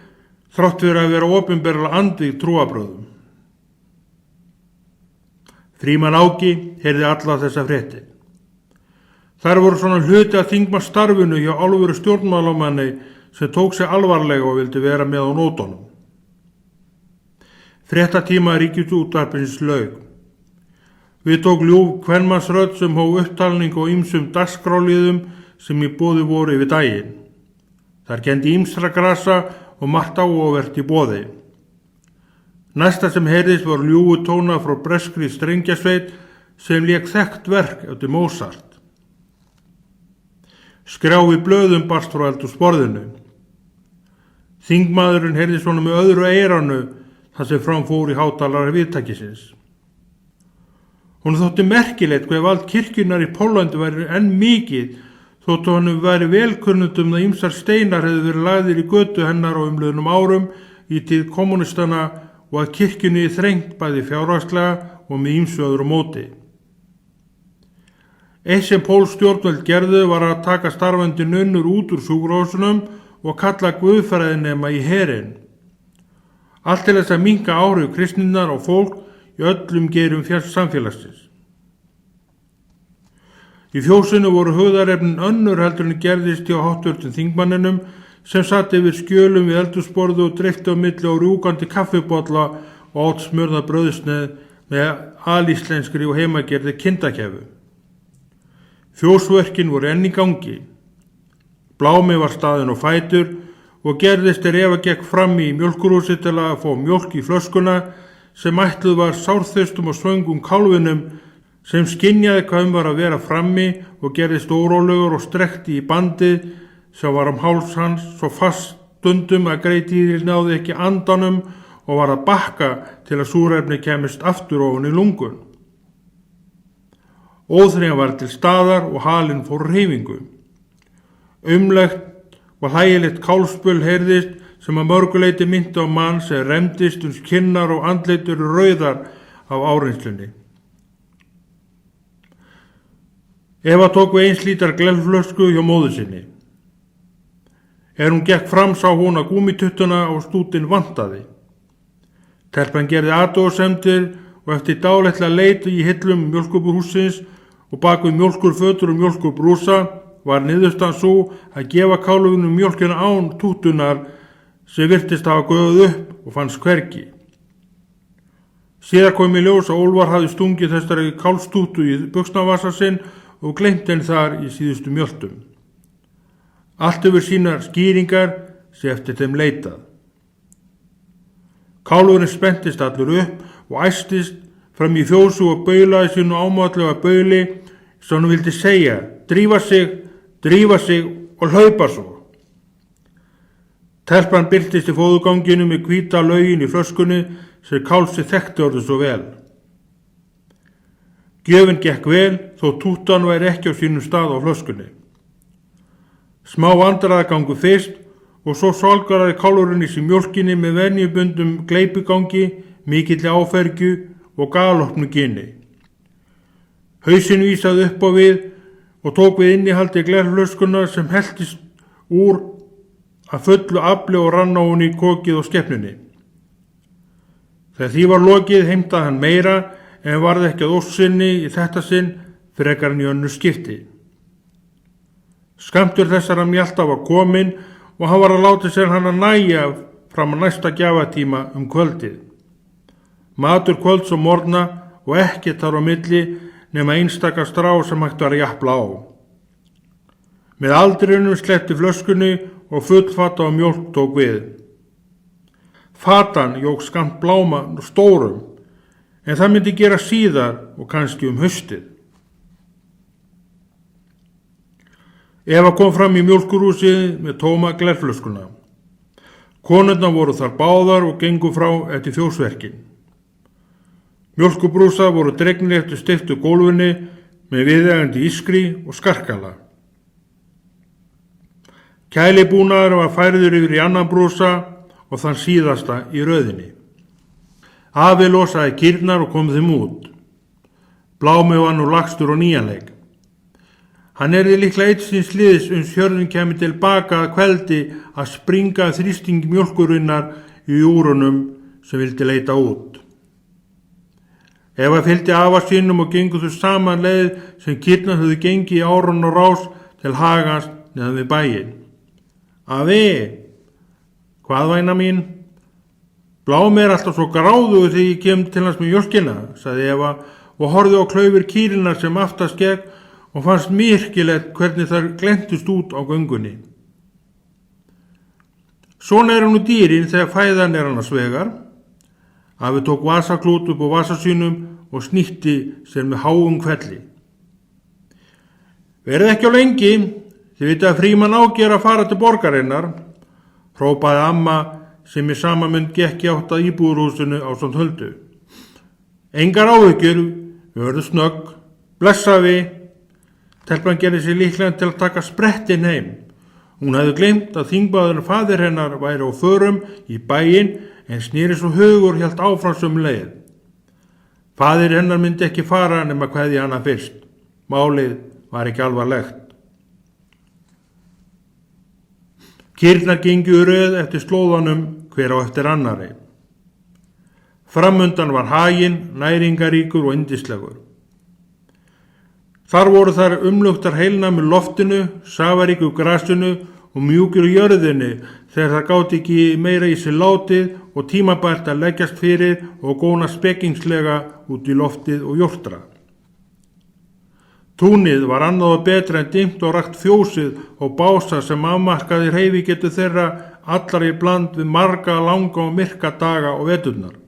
þrátt fyrir að vera opinberlega andvíg trúarbrögðum. Frímann Áki heyrði alla þessa fréttir. Þær voru svona hluti af þingmannsstarfinu hjá alvöru stjórnmálamanni sem tók sig alvarlega og vildi vera með á nótunum. Fréttatíma Ríkisútvarpsins lauk. Við tók ljúf kvenmannsrödd sem hóf upptalning og ýmsum dagskrárliðum sem í boði voru yfir daginn. Þar kenndi ýmsra grasa og margt áhugavert í boði. Næsta sem heyrðist var ljúfu tóna frá breskri strengjasveit sem lék þekkt verk eftir Mozart. Skrjáfi blöðum barst frá eldhúsborðinu. Þingmaðurinn heyrðist svona með öðru eyranu þar sem fram fór í hátalara viðtækisins. Hún þótti merkilegt hve vald kirkjunnar í Póllandi væri enn mikið þótt honum væri velkunnugt að ýmsar steinar hefðu verið lagðir í götu hennar á umliðnum árum í tíð kommunistana og að kirkjunni þrengt bæði fjárhagslega og með ýmsu öðru móti. Eitt sem pólsk stjórnvöld gerðu var að taka starfandi nunnur út úr sjúkrahúsunum og kalla guðfræðinema í herinn. Allt til þess að minnka áhrif kristninnar á fólk í öllum geirum samfélagsins. Í fjósinu voru hugðarefnin önnur heldur en gerðist hjá háttvirtum þingmanninum sem satt yfir skjölum við eldhúsborðu og dreifti á milli á rjúkandi kaffibolla og átt smurða brauðsneið með alíslenskri og heimagerði kindakefu. Fjósverkin voru enn í gangi. Blámi var staðinn á fætur og gerðist Eva gekk fram í mjólkurhúsi til að fá mjólk í flöskuna sem ætluð var sárþaustum og svöngum kálfinum sem skynjaði hvað var að vera frammi og gerðist órólegur og strekkti í bandið sem var háls hans svo fast stundum að greitdýrið náði ekki andanum og var að bakka til að súrefni kemist aftur ofan í lungun. Óþreyjan var til staðar og halinn fór hreyfingu. Umlegt og hlægilegt kálspöl heyrðist sem að mörguleiti minnti á mann sem remdist kinnar og andlitur rauðar af áreynslunni. Eva tók við 1 lítra glerflösku hjá móður sinni. Hún gekk fram sá hún að gúmituttuna og stútin vantaði. Telpan gerði athugasemdir og eftir dálætla leit í hillum mjólkurbúhússins og bak við mjólkurfötur og mjólkurbrúsa var niðurstaðan sú að gefa kálfunum mjólkina án túttunar sem virtist hafa gufað upp og fannst hvergi. Síðar kom í ljós að Úlfar hafði stungið þessari kálstúttu í buxnavasa sinn og gleymt henni þar í síðustu mjöltum. Allt yfir sínar skýringar sé eftir þeim leitað. Kálfurinn spenntist allur upp og æstist fram í fjósu og baulaði sínu ámátlega bauli sem hann vildi segja, drífa sig og hlaupa svo. Telpan birtist í fóðuganginu með hvíta laugin í flöskunni sem Kálsi þekkti orðið svo vel. Gjöfin gekk vel þó túttan væri ekki á sínum stað á flöskunni. Smá vandræðagangur fyrst og svo sálgaraði kálfurinn í sig mjólkinni með venjubundum gleipugangi, mikilli áfergju og galopnu gini. Hausinn vísaði upp á við og tók við innihaldi glerflöskunnar sem helltist úr að fullu afli og rann á hún í kokið og skepnunni. Þegar því var lokið heimtaði hann meira en varð ekki að óssinni í þetta sinn frekar en í önnur skipti. Skammtur þessara mjalta var kominn og hann var að láta sér hann að nægja fram að næsta gjafatíma kvöldið. Matur kvölds og morgna og ekkert þar á milli nema einstaka strá sem hægt var að japla á. Með aldrinum sleppti flöskunni og full fata og mjólk tók við. Fatan jók skammt bláma stórum, en það myndi gera síðar og kannski haustið. Eva kom fram í mjólkurhúsið með tóma glerflöskuna. Konurnar voru þar báðar og gengu frá eftir fjósverkin. Mjólkurbrúsa voru dregnir eftir stiltu gólfinni með viðeigandi ískri og skarkala. Kælibúnaður var færður yfir í annan brúsa og þann síðasta í röðinni. Afi losaði kýrnar og kom þeim út. Blámi var nú lagstur og nýjanleik. Hann erði líklega eitt síns liðs hjörðin kemur tilbaka að kveldi að springa þrýsting mjólkurinnar í úrunum sem vildi leita út. Eva fylgdi afa sínum og gengu þau saman leið sem kýrnar höfðu gengið í árun og rás til hagans neðan við bæinn. Afi, hvað væna mín? Blámi alltaf svo gráðugur þegar ég kem til hans með mjólkina, sagði Eva og horfði á klaufir kýrinnar sem aftast gekk og fannst myrkilegt hvernig þær glentust út á göngunni. Svona nú dýrin þegar fæðan annars vegar. Afi tók vasaklút upp á vasasínum og snýtti sér með háum hvelli. Verið ekki á lengi, þið vitið að Frímann áger að fara til borgarinnar, hrópaði amma sem í sama mund gekk í átt að íbúðarhúsinu ásamt Höldu. Engar áhyggjur, við verðum snögg, blessaði. Telpan gerði sig líklega til að taka sprettinn heim. Hún hefði gleymt að þingmaðurinn faðir hennar væri á förum í bæinn en sneri svo hugur hélt áfram sömu leið. Faðir hennar myndi ekki fara nema kveðja hana fyrst. Málið var ekki alvarlegt. Kýrnar gengu röð eftir slóðanum hver á eftir annari. Framundan var haginn, næringaríkur og yndislegur. Þar voru þær umluktar heilnæmu loftinu, safaríku grasinu og mjúkir jörðinni þegar það gáti ekki meira í sig látið og tímabært að leggjast fyrir og góna spekingslega út í loftið og jórtra. Túnið var annað og betra en dimmt og rakt fjósið og bása sem afmarkaði hreyfigetu þeirra allar í bland við marga, langa og myrka daga og veturnar.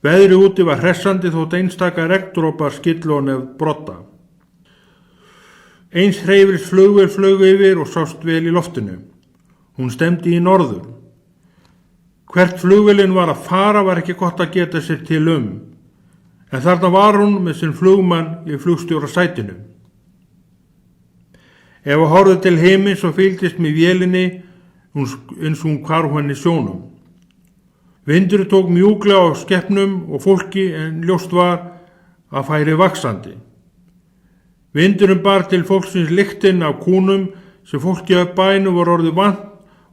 Veðri úti var hressandi þótt einstaka regndropar skyllu og nefn brotta. Eins hreyfils flugvél flög yfir og sást vel í loftinu. Hún stefndi í norður. Hvert flugvélin var að fara var ekki gott að geta sér til en þarna var hún með sinn flugmann í flugstjórasætinu. Eva horfði til himins og fylgdist með vélinni eins og hún hvarf henni sjónum. Vindurinn tók mjúklega á skepnum og fólki en ljóst var að færi vaxandi. Vindurinn bar til fólksins lyktin af kúnum sem fólki af bænum var orðið vant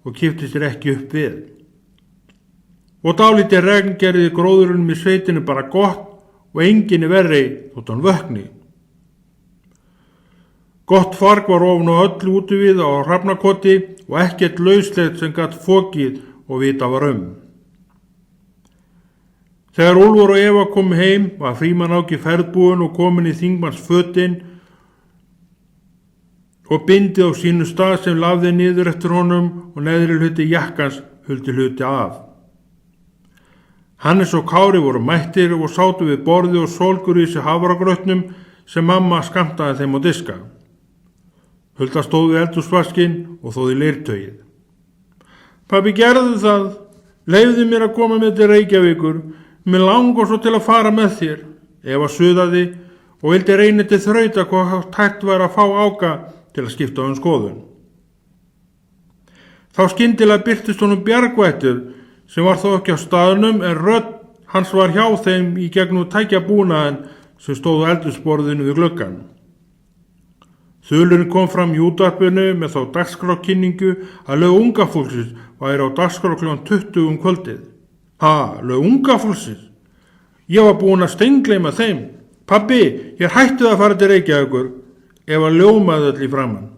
og kippti sér ekki upp við. Og dálítið regn gerði gróðurinn í sveitinu bara gott og enginn verri þótt hann vökni. Gott farg var ofan á öllu úti við á Hrafnakoti og ekkert lauslegt sem gat fokið og vita var Þegar Úlfur og Eva kom heim var Frímann Áki ferðbúinn og komin í þingmannsfötin og bindið á sínu stað sem lafði niður eftir honum og neðri hluti jakkans huldi hluti af. Hannes og Kári voru mættir og sátu við borði og sólgur í sig hafragrautnum sem mamma skammtaði þeim á diska. Hulda stóð við eldhúsvaskinn og þóði leirtauið. Pabbi gerðu það, leyfðu mér að koma með til Reykjavíkur, mér langar svo til að fara með þér. Eva suðaði og vildi reyna til þrauta hvað hægt væri að fá Áka til að skipta skoðun. Þá skyndilega birtist honum Bjargvættur sem var þó ekki á staðnum en rödd hans var hjá þeim í gegnum tækjabúnaðinn sem stóð á eldhúsborðinu við gluggann. Þulurinn kom fram í útvarpinu með þá dagskrákynningu að lög unga fólksins væri á dagskrá kl. 20 kvöldið. Ha, lög unga fólksins? Ég var búin að steingleyma þeim. Pabbi, ég hætti að fara til Reykjavíkur ef að ljómaði öll í framann.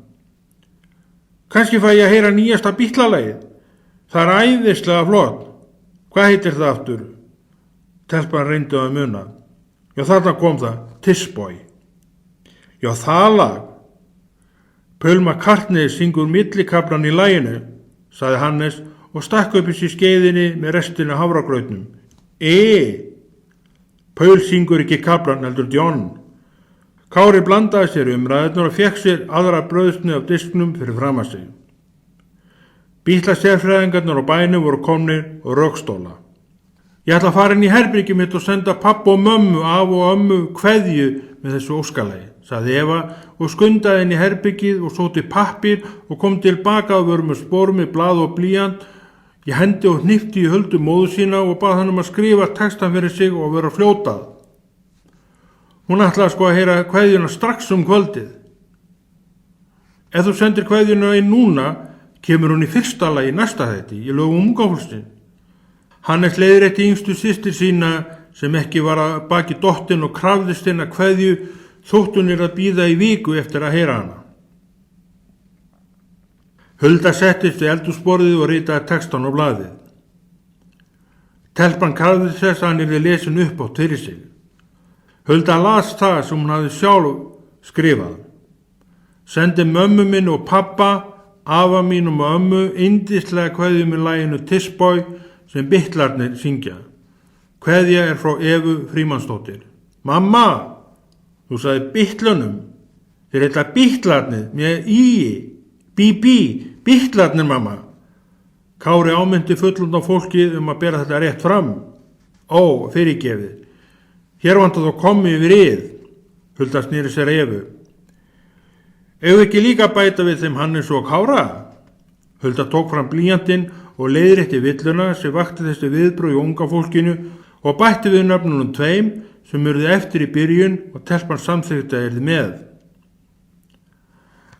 Kannski fæ ég að heyra nýjasta Bítlalagið. Það æðislega flott. Hvað heitir það aftur? Telpan reyndi að muna. Já, þarna kom það, Tissboy. Já, það lag. Paul McCartney syngur millikaflan í laginu, sagði Hannes og stakk upp í sér skeiðinni með restina hafragrautnum. Paul syngur ekki kaflan heldur John. Kári blandaði sér umræðurnar og fékk sér aðra brauðsneið af disknum fyrir fram að sig. Bítlasérfræðingarnir á bænum voru komnir og rökstóla. Ég ætla að fara inn í herbergið mitt og senda pappa og mömmu, af og ömmu kveðju með þessu óskalagi, sagði Eva og skundaði inn í herbergið og sótti pappír og kom tilbaka og voru með spor með blað og blýant. Ég hendi og hnippti í Huldu móður sína og bað hann að skrifa textan fyrir sig og vera fljótað. Hún ætlaði sko að heyra kveðjuna strax kvöldið. Ef þú sendir kveðjuna inn núna, kemur hún í fyrsta lagi næsta þætti í lögum unga fólksins. Hannes leiðrétti yngstu systir sína sem ekki var að baki dottin og krafðist hennar kveðju þótt hún að bíða í viku eftir að heyra hana. Hulda settist við eldhúsborðið og ritaði textan á blaðið. Telpan krafðist þess að hann yrði lesin upp á fyrir sig. Hulda las það sem hún hafði sjálf skrifað. Sendi mömmu minn og pappa, afa mínum og ömmu yndislega kveðju með laginu Tissboy sem Bítlarnir syngja. Kveðja frá Evu Frímannsdóttir. Mamma, þú sagði Bítlunum. Þeir heita Bítlarnir með Bítlarnir mamma. Kári ámyndi fullund á fólkið að bera þetta rétt fram. Fyrirgefið. Hér vantar þó komið yfir Hulda snýri sér Evu. Ef ekki líka bæta við þeim Hannes og Kára? Hulda tók fram blýantinn og leiðrétti villuna sem vakti þessi viðbrögð í unga fólkinu og bætti við nöfnunum 2 sem urðu eftir í byrjun og telpan samþykkti að yrði með.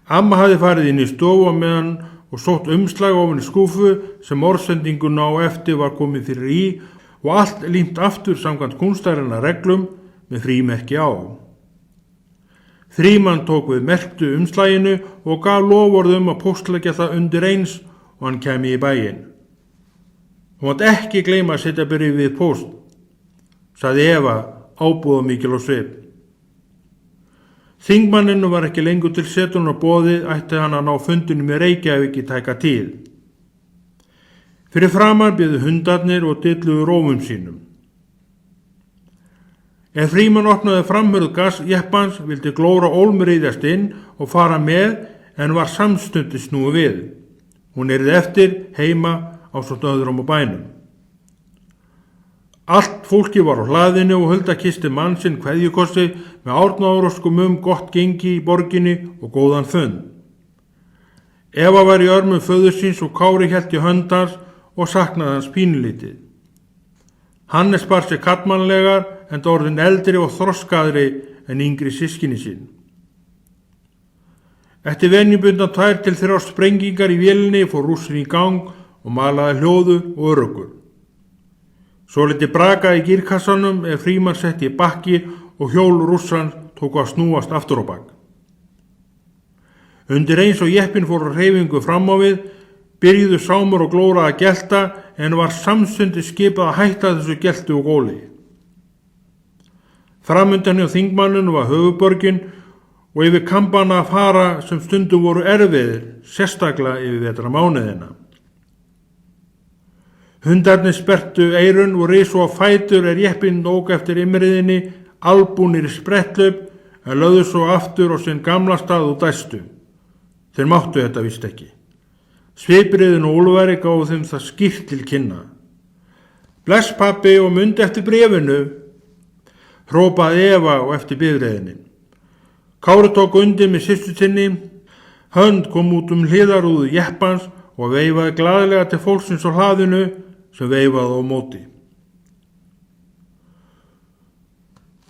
Amma hafði farið inn í stofu meðan og sótt umslag ofan í skúfu sem orðsendingun á eftir var komið fyrir í og allt límt aftur samkvæmt kúnstarinnar reglum með frímerki á. Frímann tók við merktu umslaginu og gaf loforð að póstleggja það undir eins og hann kæmi í bæinn. Hún mátt ekki gleyma að setja byrju við póst, sagði Eva ábúðamikil á svip. Þingmanninu var ekki lengur til setunar boðið ætti hann að ná fundunum í Reykjavík í tæka tíð. Fyrir framan biðu hundarnir og dilluðu rófum sínum. Ef Frímann opnaði framhurð gasjeppans vildi Glóra ólmriðjast inn og fara með en var samstundi snúið við. Hún yrði eftir heima ásamt öðrum á bænum. Allt fólki var á hlaðinu og Hulda kyssti mann sinn kveðjukossi með árnaðaróskum gott gengi í borginni og góðan fund. Eva var í örmum föður síns og Kári hélt í hönd hans og saknaði hans pínulítið. Hannes bar sig kallmannlegar enda orðin eldri og þroskaðri en yngri systkini sín. Eftir venjubundna 2 til 3 sprengingar í vélinni fór rússin í gang og malaði hljóður og öruggur. Svo liti braka í gírkassanum ef Frímann setti í bakki og hjól rússan tók að snúast aftur á bak. Undir eins og jeppin fór á hreyfingu fram á við, byrjuðu Sámur og Glóra að gelta en var samstundi skipað að hætta þessu geltu og góli. Framundan hjá þingmanninu var höfuborgin og yfir kambana að fara sem stundum voru erfiðir, sérstaklega yfir vetramánuðina. Hundarnir sperrtu eyrun og risu á fætur jeppinn ók eftir imriðinni, albúnir í spretthlaup en lögðu svo aftur á sinn gamla stað og dæstu. Þeir máttu þetta víst ekki. Svipriðin og Úlfari gáfu þeim það skýrt til kynna. Bless pabbi og mundi eftir bréfinu, hrópaði Eva og eftir bifreiðinni. Kári tók undir með systur sinni, hönd kom út hliðarúðu jeppans og veifaði glaðlega til fólksins á hlaðinu sem veifaði á móti.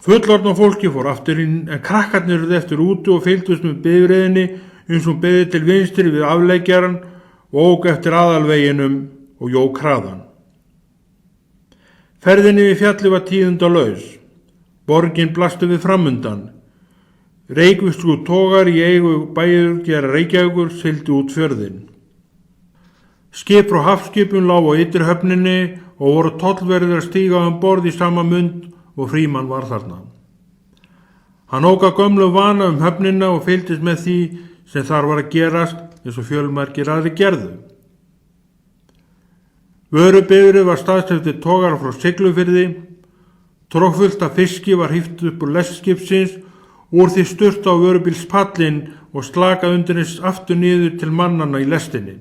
Fullorðna fólki fór aftur inn en krakkarnir urðu eftir úti og fylgdust með bifreiðinni eins og beðið til vinstri við afleggjaran og ók eftir aðalveginum og jók hraðan. Ferðinni við fjalli var tíðindalaus. Borgin blasti við framundan. Reykvískur togar í eigu bæjarútgerðar Reykjavíkur sigldi út fjörðinn. Skip frá hafskipum lá á ytri höfninni og voru tollverðir að stíga borð í sama mund og Frímann var þarna. Hann ók að gömlu vana höfnina og fylgdist með því sem þar var að gerast eins og fjölmargir aðrir gerðu. Vörubifreið var staðsett togar frá Siglufirði, trokkfullt af fiski var híft upp úr lestskipsins, úr því sturt á vörubílspallinn og slakað undir eins aftur niður til mannanna í lestinni.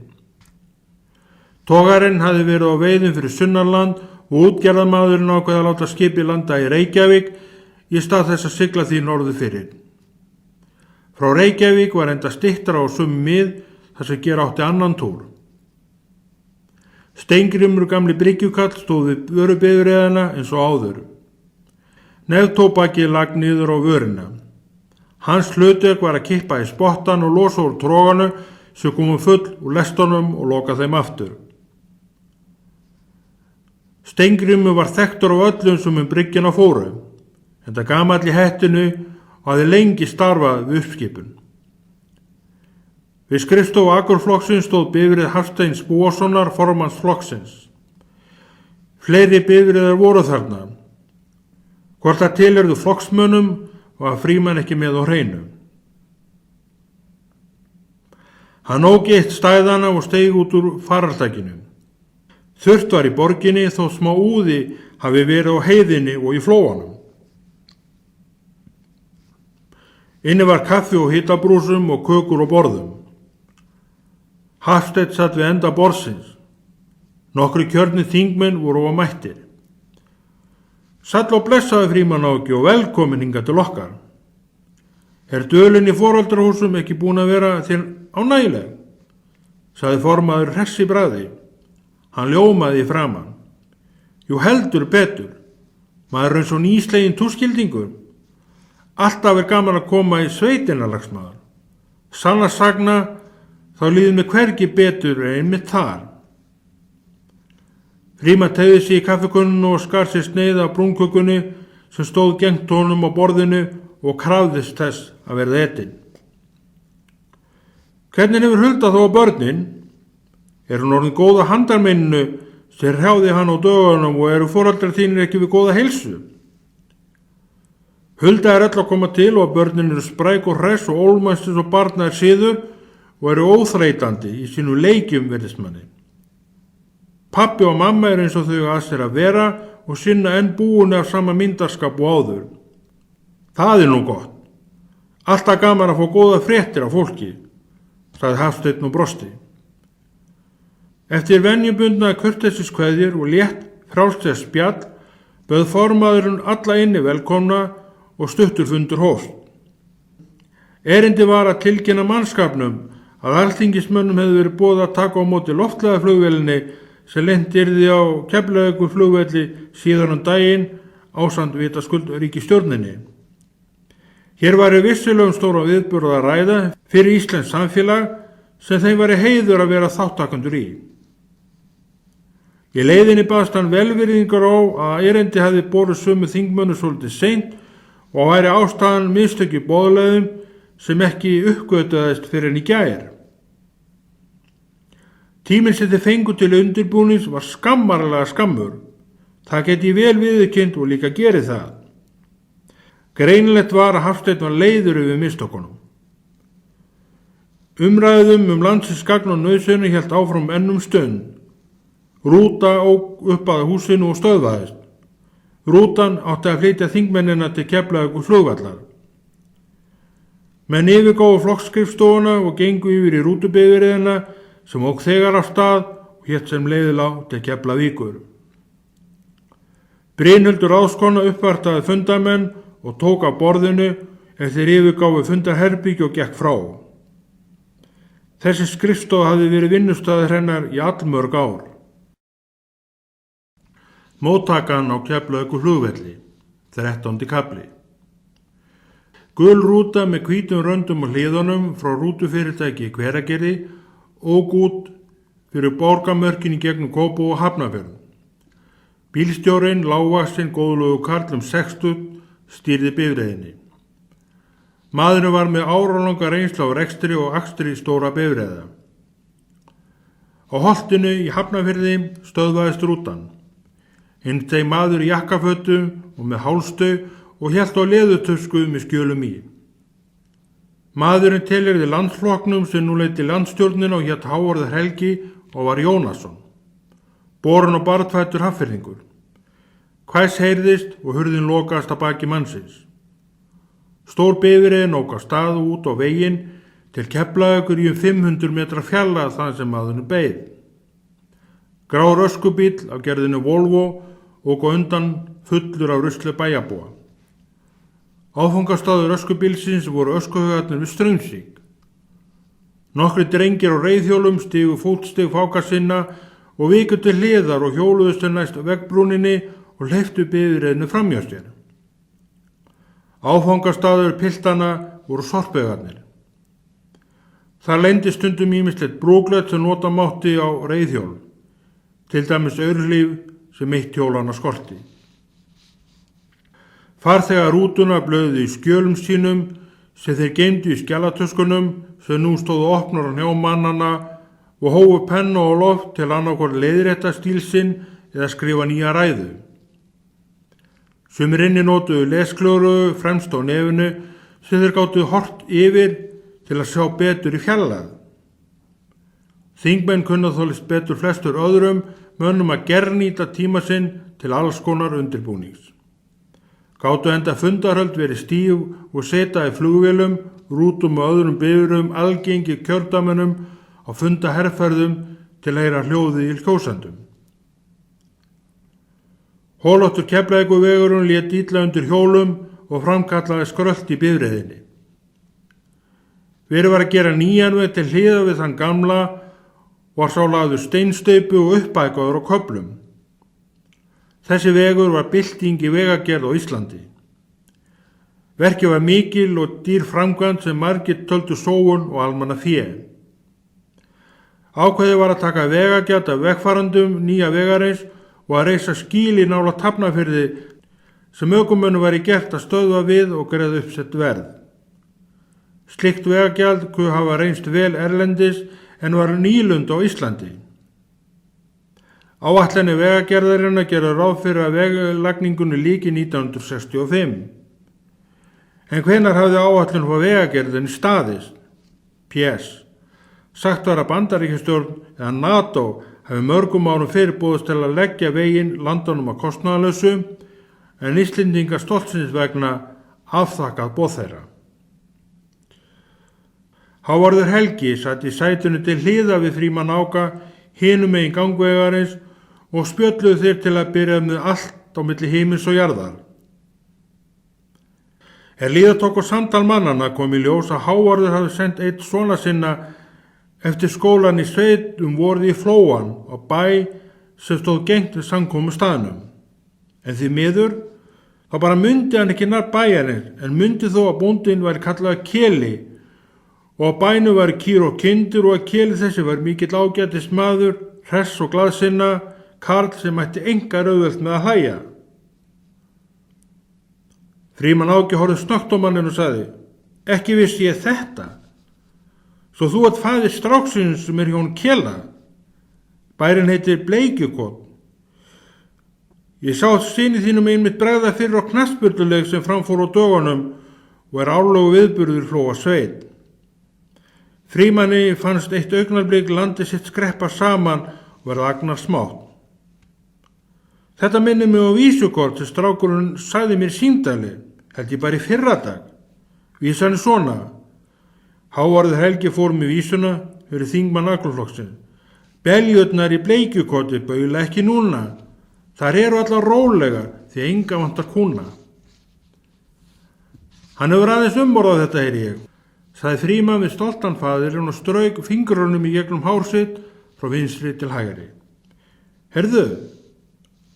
Togarinn hafði verið á veiðum fyrir Sunnarland og útgerðarmaðurinn ákveð að láta skipið landa í Reykjavík í stað þess að sigla því norður fyrir. Frá Reykjavík var enda styttra á sömu mið þar sem gera átti annan túr. Steingrímur gamli bryggjukall stóð við vörubifreiðina eins og áður. Neftóbakið lag niður á vörina. Hans hlutverk var að kippa í spottan og losa úr tróganu sem komu full úr lestunum og loka þeim aftur. Steingrímur var þekktur af öllum sem bryggjuna fóru, enda gamall í hettinu og hafði lengi starfað við uppskipun. Við skrifstofu Akurflokksins stóð bifreið Hafsteins Búasonar formanns flokksins. Fleiri bifreiðar voru þarna. Hvort það tilheyrðu flokksmönnum var Frímann ekki með á hreinu. Hann ók eitt stæðana og steig út úr farartækinu. Þurrt var í borginni þó smá úði hafi verið á heiðinni og í flóanum. Inni var kaffi og hitabrúsum og kökur og borðum. Hafsteinn satt við enda borðsins. Nokkru kjörnir þingmenn voru á mættir. Sæll og blessaði Frímann Áki og velkomin hingað til okkar. Dvölin í foreldrahúsum ekki búin að vera þér ánægileg? Sagði formaður hress í bragði. Hann ljómaði í framan. Jú heldur betur. Maður eins og nýslegin túskildingur. Alltaf gaman að koma í sveitina, lagsmaður. Sanna sagna, þá líður mig hvergi betur en einmitt þar. Frímann teygði sig í kaffikönnuna og skar sér sneið af brúnkökunni sem stóð gengt honum á borðinu og krafðist þess að verða etinn. Hvernig hefur Hulda þó á börnin? Hún orðin góða handarmenninu sem hrjáði hann á dögunum og eru foreldrar þínir ekki við góða heilsu? Hulda öll að koma til og börnin eru spræk og hress og ólmast eins og barna siður og eru óþreytandi í sínu leikjum virðismanni. Pappi og mamma eins og þau að sér að vera og sinna enn búinu af sama myndarskap og áður. Það nú gott. Alltaf gaman að fá góða fréttir af fólki, sagði Hafsteinn og brosti. Eftir venjubundna kurteisiskveðjur og létt frjálslegs spjall bauð formaðurinn alla inni velkomna og stuttur fundur hófst. Erindi var að tilkynna mannskapnum að alþingismönnum hefði verið boðið að taka á móti loftleiðaflugvélinni sem lent yrði á Keflavíkurflugvelli síðan daginn ásamt vitaskuld ríkisstjórninni. Hér væri vissulegum stóra viðburð að ræða fyrir íslenskt samfélag sem þeim væri heiður að vera þáttakendur í. Í leiðinni baðst hann velvirðingar á að erindi hefði borið sömu þingmönnum svolítið seint og væri ástæðan mistök í boðleiðum sem ekki uppgötaðist fyrir en í gær. Tíminn sem þið fengu til undirbúnings var skammarlega skammur. Það geti vel viðurkennt og líka gerið það. Greinilegt var að Hafsteinn var leiður yfir mistökunum. Umræðum landsins gagn og nauðsynni hélt áfram ennum stund. Rúta ók upp að húsinu og stöðvaðist. Rútan átti að flytja þingmennina til Keflavíkurflugvallar. Menn yfirgáfu flokksskrifstofuna og gengu yfir í rútubifreiðina sem ók þegar af stað og hélt sem leiðilá til Keflavíkur. Brynhildur ráðskona uppvartaði fundamenn og tók á borðinu en þeir yfirgáfu fundarherbergi og gekk frá. Þessi skrifstofa hafði verið vinnustaður hennar í allmörg ár. Móttakan á Keflavíkurflugvelli, 13. kafli. Gul rúta með hvítum röndum og hliðunum frá rútufyrirtæki í Hveragerði ók út fyrir borgarmörkin í gegnum Kópavog og Hafnarfjörð. Bílstjórinn, lágvaxinn, góðlegur karl 60 stýrði bifreiðinni. Maðurinn var með áralanga reynslu á rekstri og akstri stóra bifreiða. Á holtinu í Hafnarfirði stöðvaðist rútan. Hinn þeim maður í jakkafötum og með hálstu og hélt á leðurtösku með skjölum í. Maðurinn tilheyrði landsflokknum sem nú leiddi landsstjórnina og hét Hávarður Helgi og var Jónasson. Borinn og barnfættur Hafnfirðingur. Hvæs heyrðist og hurðin lokaðist að baki mannsins. Stór bifreið ók af stað út á veginn til Keflavíkur í 500 metra fjalla þar sem maðurinn beið. Grár öskubíll af gerðinu Volvo ók á undan fullur af rusli bæjarbúa. Áfangastaður öskubílsins voru öskuhaugarnir við Straumsvík. Nokkrir drengir á reiðhjólum stigu fótstig fáka sinna og viku til hliðar og hjóluðust til næst veggbrúninni og hleyptu bifreiðinu framhjá sér. Áfangastaður piltana voru sorphaugarnir. Það leyndi stundum ýmislegt brúglegt sem nota mátti á reiðhjól, til dæmis aurlíf sem eitt hjólana skorti. Farþegar rútuna blöðu í skjölum sínum sem þeir geymdu í skjalatöskunum sem nú stóðu opnar á hnjámannana og hófu penna og loft til annarkvort leiðrétta stíl sinn eða skrifa nýja ræðu. Sumir inni notuðu lesklöru fremst á nefinu sem þeir gátu hort yfir til að sjá betur í fjarlægð. Þingmenn kunna þóttist betur flestur öðrum mönnum að gernýta tíma sinn til alls konar undirbúnings. Gátu enda fundarhöld verið stíf og seta í flugvélum, rútum og öðrum bifreiðum algengi kjördæmunum á fundaherferðum til að heyra hljóðið í kjósendum. Holóttur Keflavíkurvegurinn lét illa undir hjólum og framkallaði skrölt í bifreiðinni. Verið var að gera nýjan veg til hliðar við þann gamla og var sá lagður steinsteypu og uppbækaður á köflum. Þessi vegur var bylting í vegagerð á Íslandi. Verkið var mikil og dýr framkvæmd sem margir töldu sóun og almanna fé. Ákveðið var að taka vegagerð af vegfarandum nýja vegarins og að reisa skýli nálægt Hafnarfirði sem ökumönnum væri gert að stöðva við og greiða uppsett verð. Slíkt vegagjald kunne hafa reynst vel erlendis en var nýlund á Íslandi. Áætlanir vegagerðarinnar gerðu ráð fyrir að veglagningunni líki 1965. En hvenær hafði áætlun frá vegagerðinni staðist? PS. Sagt var að Bandaríkjastjórn eða NATO hafi mörgum árum fyrir boðist til að leggja veginn landunum að kostnaðarlausu en Íslendingar stoltsins vegna afþakkað boð þeirra. Hávarður Helgi satt í sætinu til hliða við Frímann Áka hinum megin gangvegarins og spjölluðu þeir til að byrja með allt á milli himins og jarðar. Líða tók á samtal mannanna kom í ljós að Hávarður hafði sendt einn svona sinna eftir skólan í sveit vorið í Flóan á bæ sem stóð gegnt við samkomu staðnum. En því miður, þá bara mundi hann ekki nær bæjarins, en mundi þó að bóndinn væri kallaður Keli og á bænu væri kýr og kindur og að Keli þessi var mikill ágætis maður, hress og glaðsinna, karl sem ætti engar auðvelt með að hlæja. Frímann Áki horfði snöggt á manninn og sagði, ekki vissi ég þetta, svo þú ert faðir stráksins sem hjá hún Kela. Bærinn heitir Bleikjukot. Ég sá syni þínum einmitt bregða fyrir á knattspyrnuleik sem framfór á dögunum og árlegu viðburður Flóa sveit. Frímanni fannst eitt augnablik landið sitt skreppa saman og verða agnar smátt. Þetta minnir mig á vísukort sem strákurinn sagði mér síndali, held ég bara í fyrradag. Vísan er svona. Hávarður Helgi fór með vísuna fyrir þingmann Agluflokksins. Beljurnar í Bleikjukoti baula ekki núna. Þar eru allar rólegar því enga vantar kúna. Hann hefur aðeins umborðað þetta, heyri ég, sagði Frímann við stoltan faðirinn og strauk fingrunum í gegnum hár sitt frá vinstri til hægri. Herðu,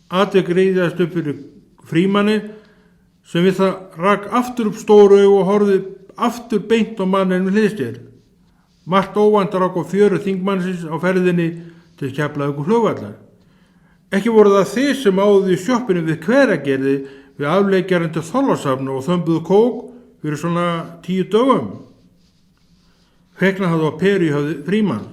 atvik reiðast upp fyrir Frímanni sem við það rak aftur upp stóru augu og horfði aftur beint á manninn við hliðstér. Margt óvæntar á fjöru þingmannsins á ferðinni til Keflavíkurflugvallar. Ekki voru það þið sem áðu í sjoppinu við Hveragerði við afleikjarinn til Þorlákshafnar og þömbuðu kók fyrir svona 10 dögum. Fegna hafði á peru í höfði Frímann.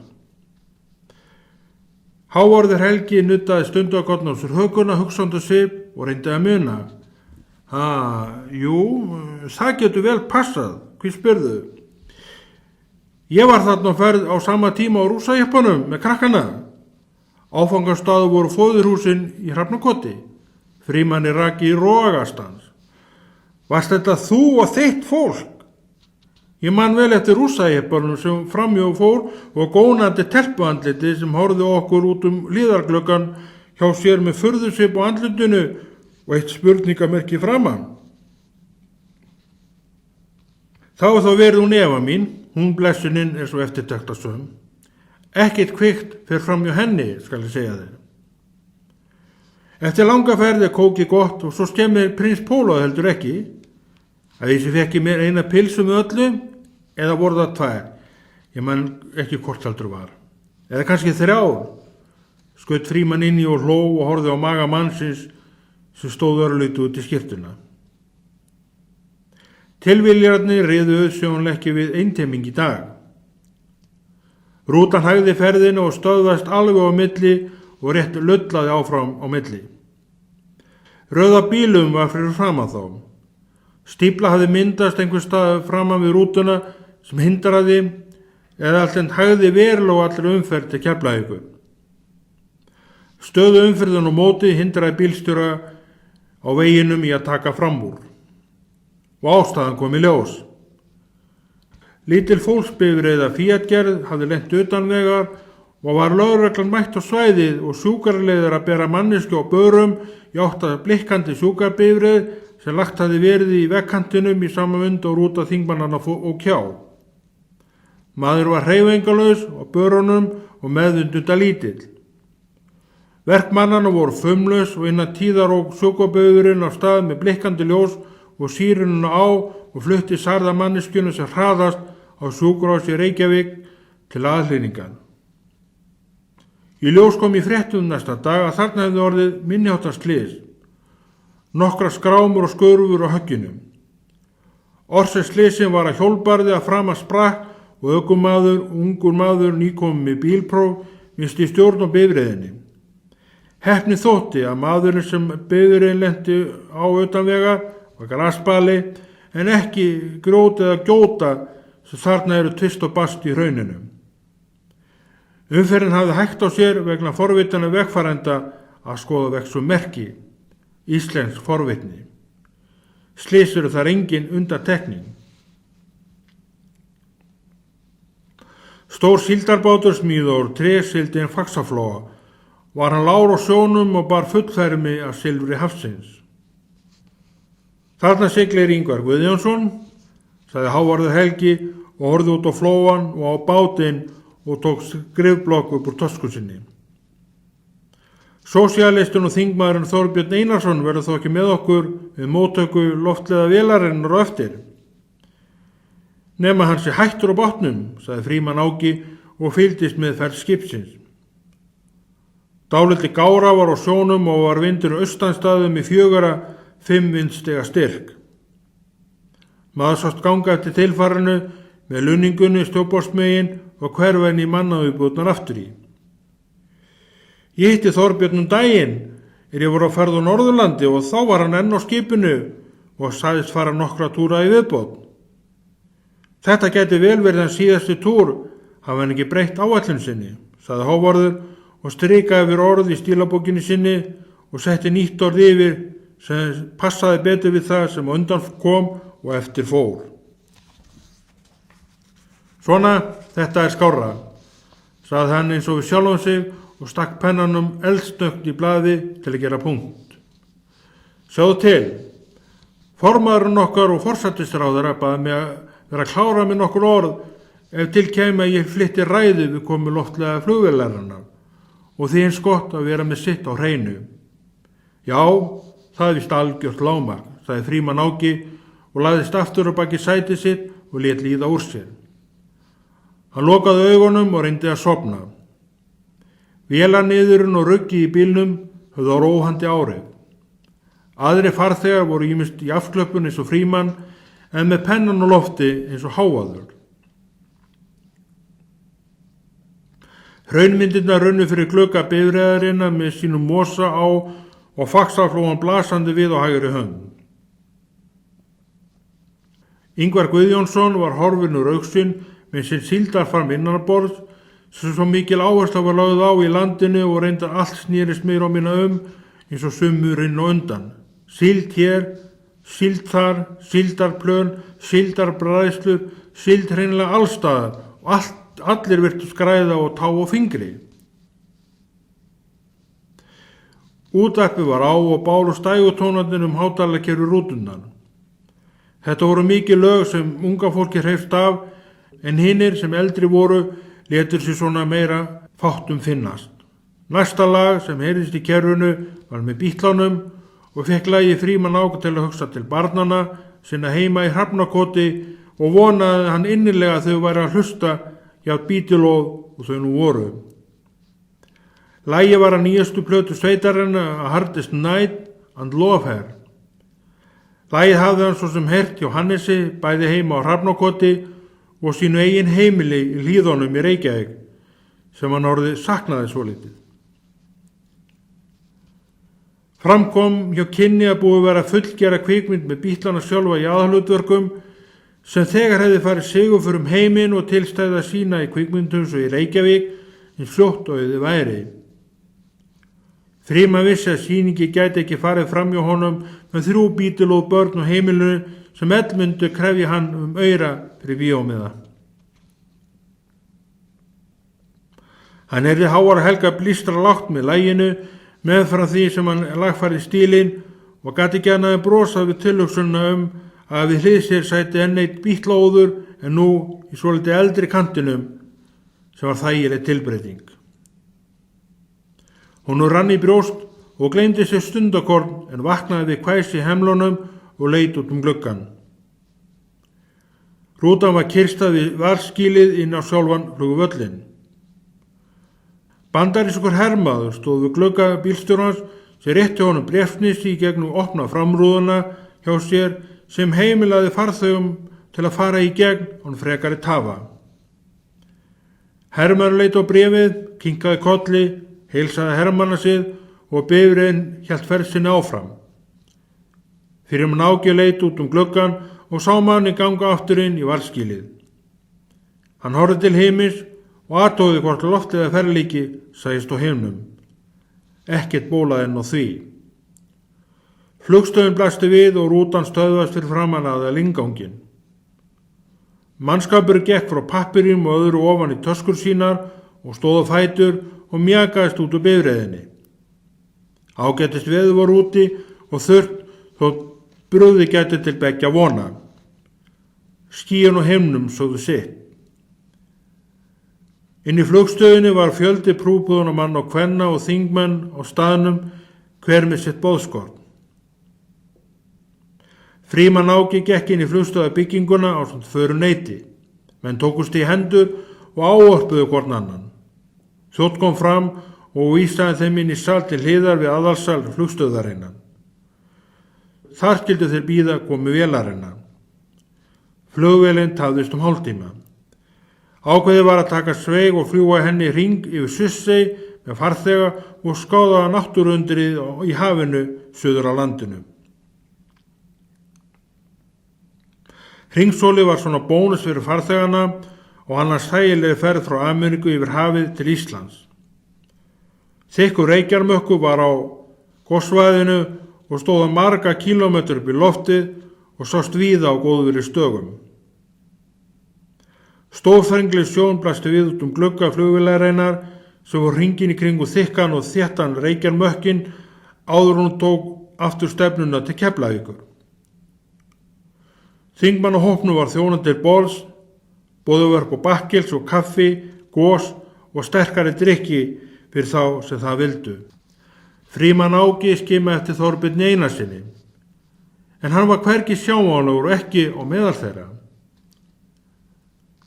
Hávarður Helgi nuttaði stundakolln á sér hökuna, hugsandi svip og reyndi að muna. Jú, það getur vel passað, hví spyrðu? Ég var þarna á ferð á sama tíma á rússajeppanum með krakkana. Áfangastaðu voru fóðurhúsin í Hrafnakoti. Frímanni raki í Rogastans. Varst þetta þú og þitt fólk? Ég man vel eftir rússajeppanum sem framjó fór og gónandi telpuandliti sem horfði okkur út hliðargluggann hjá sér með furðusvip á andlitinu og eitt spurningamerki framan. Þá þá verið hún Eva mín, hún blessuninn er svo eftirtektarsöm. Ekkert kvikt fer fram hjá henni, skal ég segja þeir. Eftir langa ferði kóki gott og svo skemmir prins Pólo heldur ekki, að þessi fekk mér eina pilsu með öllu, eða voru það 2, ég man ekki hvort heldur var, eða kannski 3, skaut Frímann inn í og hló og horfði á maga mannsins sem stóð örlítið út í skyrtuna. Tilviljarnir riðu auðsjónlega ekki við eintemming í dag. Rútan hægði ferðinu og stöðvast alveg á milli og rétt lullaði áfram á milli. Rauða bílum var fyrir framan þá. Stífla hafði myndast einhver stað framan við rútuna sem hindraði eða alltaf hægði verulega á allri umferð til Keflavíkur. Stöðu umferðin og móti hindraði bílstjóra á veginum í að taka fram úr. Og ástæðan kom í ljós. Lítil fólksbifreið Fiat-gerð hafði lent utan vegar og var lögreglan mætt á svæðið og sjúkrarleiðir að bera mannesku á börum í átt að blikkandi sjúkrabifreið sem lagt hafði verið í vegkantinum í samamund og rúta þingmannanna og kjá. Maður var hreyfingalaus á börunum og meðvindunda lítill. Verkmannanna voru fumlaus og innan tíðar og sjúkrabifurinn á stað með blikkandi ljós og sírununa á og flutti særða manneskjunu sem hraðast á sjúkrahúsi í Reykjavík til aðhlýningan. Í ljós kom í fréttum næsta dag að þarna hefði orðið minniháttar slys. Nokkra skrámur og skurfur á högginum. Orsök slysin var að hjólbarði að framan sprakk og ungur maður nýkominn með bílpróf missti stjórn á bifreiðinni. Heppni þótti að maðurinn sem bifreiðin lenti á utanvega var grasbali en ekki grjót eða gjóta sem þarna eru tvist og bast í hrauninu. Umferðin hafði hægt á sér vegna forvitana vegfarenda að skoða veg svo merki, íslensk forvitni. Slys eru þar engin undantekning. Stór síldarbátur smíðaður úr trésíld en Faxaflóa var hann lágur á sjónum og bar fullfermi af silfri hafsins. Þarna siglir Ingvar Guðjónsson, sagði Hávarður Helgi og horfði út á flóan og á bátinn og tók skrifblokk upp úr tösku sinni. Sósíalistinn og þingmaðurinn Þorbjörn Einarsson verður þó ekki með okkur við móttöku loftleiða vélarinnar á eftir. Nema hann sé hættur á bátnum, sagði Frímann Áki og fylgdist með ferð skipsins. Dálítið gára var á sjónum og var vindur austanstaðum í 4-5 vindstiga styrk. Maður sást ganga eftir tilfarinu með lunningunni stjóborðsmegin og hverfa inn í mannavíbúðnar aftur í. Ég hitti Þorbjörn daginn ég var á ferð á Norðurlandi og þá var hann enn á skipinu og sagðist fara nokkra túra í viðbót. Þetta gæti vel verið hans síðasti túr, hafa hann ekki breytt áætlun sinni, sagði Hávarður og strikaði yfir orð í stílabókinni sinni og setti nýtt orð yfir sem passaði betur við það sem undan kom og eftir fór. Svona, þetta er skárra, sagði hann eins og við sjálfum sig og stakk pennanum eldsnöggt í blaði til að gera punkt. Sjáðu til, formaðurinn okkar og forsætisráðherra baði mig að vera að klára með nokkur orð ef til kæmi að ég flytti ræðu við komu loftlega flugvélarinnar og því eins gott að vera með sitt á hreinu. Já, það er víst algjört lágmark, sagði Frímann Áki og lagðist aftur á baki sæti sitt og lét líða úr sér. Hann lokaði augunum og reyndi að sofna. Vélarniðurinn og ruggi í bílnum höfðu á róhandi áhrif. Aðrir farþegar voru ýmist í afklöppun eins og Frímann en með pennan á lofti eins og Hávarður. Hraunmyndirnar runnu fyrir glugga bifreiðarinnar með sínum mosa á og Faxaflóan blasandi við á hægri hönd. Ingvar Guðjónsson var horfinn úr augsinn með sinn síldarfarm innanborðs sem svo mikil áhersla var lögð á í landinu og reyndar allt snýrist meira á minna eins og sumurinn og undan. Síld hér, síld þar, síldarplön, síldarbræðslur, síld hreinlega allstaðar og allir virtu skræða og tá og fingri. Útvarpið var á og báru stægutónarnir hátalarkerfi rútunnar. Þetta voru mikið lög sem unga fólki hreifst af en hinnir sem eldri voru létur sér svona meira fátum finnast. Næsta lag sem heyrðist í kerfinu var með Bítlánum og fekk lagið Frímann Áki til að hugsa til barnanna sinna heima í Hrafnakoti og vonaði hann innilega að þau væri að hlusta jafn bítilóð og þau nú voru. Lagið var að nýjastu plötu sveitarinnar A Hardest Night and Love Her. Lagið hafði hann svo sem heyrt hjá Hannesi bæði heima á Hrafnakoti og sínu eigin heimili í Hlíðunum í Reykjavík sem hann orðið saknaði svolítið. Framkom hjá kynni að búið vera fullgera kvikmynd með Bítlana sjálfa í aðalhlutverkum sem þegar hefði farið sigurför heiminn og tilstæði að sína í kvikmyndum svo í Reykjavík eins fljótt og auðið væri. Frímann vissi að sýningi gæti ekki farið fram hjá honum með 3 bítilóð börn og heimilinu sem myndu krefja hann aura fyrir bíómiða. Hann heyrði Hávarð Helga blístra lágt með laginu meðfram því sem hann lagfærði stílinn og gat ekki annað en brosað við tilhugsunina að við hlið sér sæti enn eitt bítlóður en nú í svolítið eldri kantinum sem var þægileg tilbreyting. Hún rann í brjóst og gleymdi sér stundakorn en vaknaði við hvæs í hemlunum og leit út gluggann. Rútan var kyrstað við varðskýlið inn á sjálfan flugvöllinn. Bandarískur hermaður stóð við glugga bílstjórans sem rétti honum bréfsnisi í gegnum opna framrúðuna hjá sér sem heimilaði farþegum til að fara í gegn án frekari tafa. Hermaður leit á bréfið, kinkaði kolli, heilsaði hermanna sig og bifreiðin hélt ferð sinni áfram. Frímann Áki leit út gluggann og sá manni ganga aftur inn í varðskýlið. Hann horfði til himins og athugaði hvort loftleiða ferlíki sæist á himnum. Ekkert bólaði enn á því. Flugstöðin blasti við og rútan stöðvast fyrir framan aðal innganginn. Mannskapur gekk frá pappirjum og öðru ofan í töskur sínar og stóð á fætur og mjakaðist út úr bifreiðinni. Ágætist veður var úti og þurrt þótt brugði gæti til beggja vona. Skýin og himnum sögðu sitt. Inn í flugstöðinni var fjöldi prúðbúðunarmanna og kvenna og þingmenn á staðnum, hver með sitt boðskort. Frímann Áki gekk inn í flugstöðarbygginguna ásamt föruneyti. Menn tókust í hendur og áorpuðu hvorn annan. Þjónn kom fram og vísaði þeim inn í sal til hliðar við aðalsal flugstöðarinnar. Þar skyldu þeir bíða komu vélarinnar. Flugvélin tafðist hálftíma. Ákveðið var að taka sveig og fljúga henni hring yfir Surtsey með farþega og skáða náttúruundrið í hafinu suður á landinu. Hringsóli var svona bónus fyrir farþegana og annars þægileg ferð frá Ameríku yfir hafið til Íslands. Þykkur reykjarmökkur var á gossvæðinu og stóða marga kílómetrar upp í loftið og sást víða á góðviðri stögum. Stórfengleg sjón blasti við út glugga flugvélarinnar sem voru hringinn í kringu þykkan og þéttan reykjarmökkinn áður hún tók aftur stefnuna til Keflavíkur. Þingmannahópnum var þjónað til borðs, boðið var upp á bakkels og kaffi, gos og sterkari drykki fyrir þá sem það vildu. Frímann Áki skimaði eftir Þorbirni Einarssyni, en hann var hvergi sjáanlegur og ekki á meðal þeirra.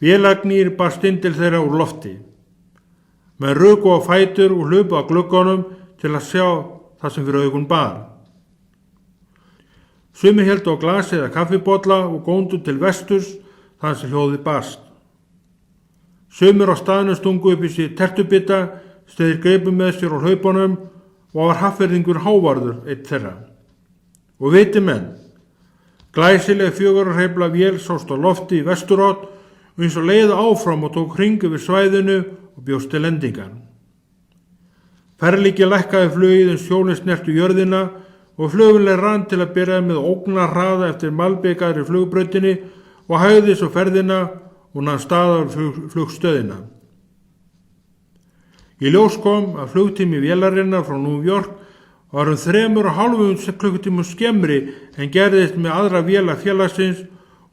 Vélagnýr barst inn til þeirra úr lofti. Menn ruku á fætur og hlupu á glugganum til að sjá það sem fyrir augun bar. Sumi héldu á glasi eða kaffibolla og góndu til vesturs þar sem hljóðið barst. Sumir á staðnum stungu upp í sig tertubita, steðir greipum með sér á hlaupunum og var hafverðingur Hávarður einn þeirra. Og viti menn, glæsileg 4 hreyfla vél sást á lofti í vesturátt og eins og leiði áfram og tók hring yfir svæðinu og bjóst til lendingar. Ferlíki lækkaði flugið sjólinn snertu jörðina og flugvél rann til að byrja með ógnarhraða eftir malbikaðri flugbrautinni og hægði svo ferðina og nann staðar flugstöðina. Í ljós kom að flugtími vélarinnar frá New York var 3,5 klukkutímum skemmri en gerðist með aðra véla félagsins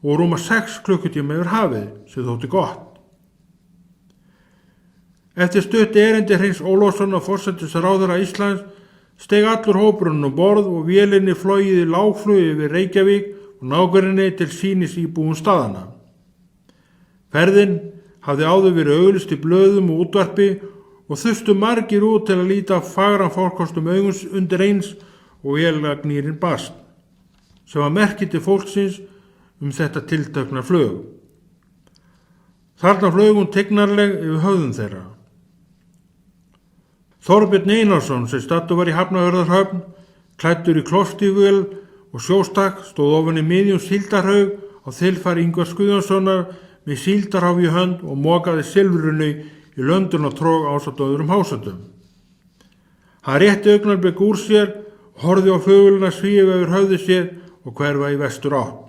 og rúma 6 klukkutíma yfir hafið, sem þótti gott. Eftir stutt erindi Hreins Ólafssonar forsætisráðherra Íslands steg allur hópurinn borð og vélinni flogið í lágflugi yfir Reykjavík og nágrinni til sýnis íbúum staðana. Ferðin hafði áður verið auglýst í blöðum og útvarpi og þustu margir út til að líta fagran fólkostum augum undir eins og vélagnýrin bast, sem var merki til fólksins þetta tiltekna flug. Þarna flög hún tignarleg yfir höfðum þeirra. Þorbirn Einarsson sem stattur var í Hafnarfjarðarhöfn, klæddur í kloftífvél og sjóstakk, stóð ofan í miðjum síldarhaug á þilfari Ingvars Guðjónssonar með síldarháf í hönd og mokaði silfrinu í löndun og tróg ásamt öðrum hásöndum. Hann rétti augnablik úr sér og horfði á flugvélina svífa yfir höfði sér og hverfa í vestur átt.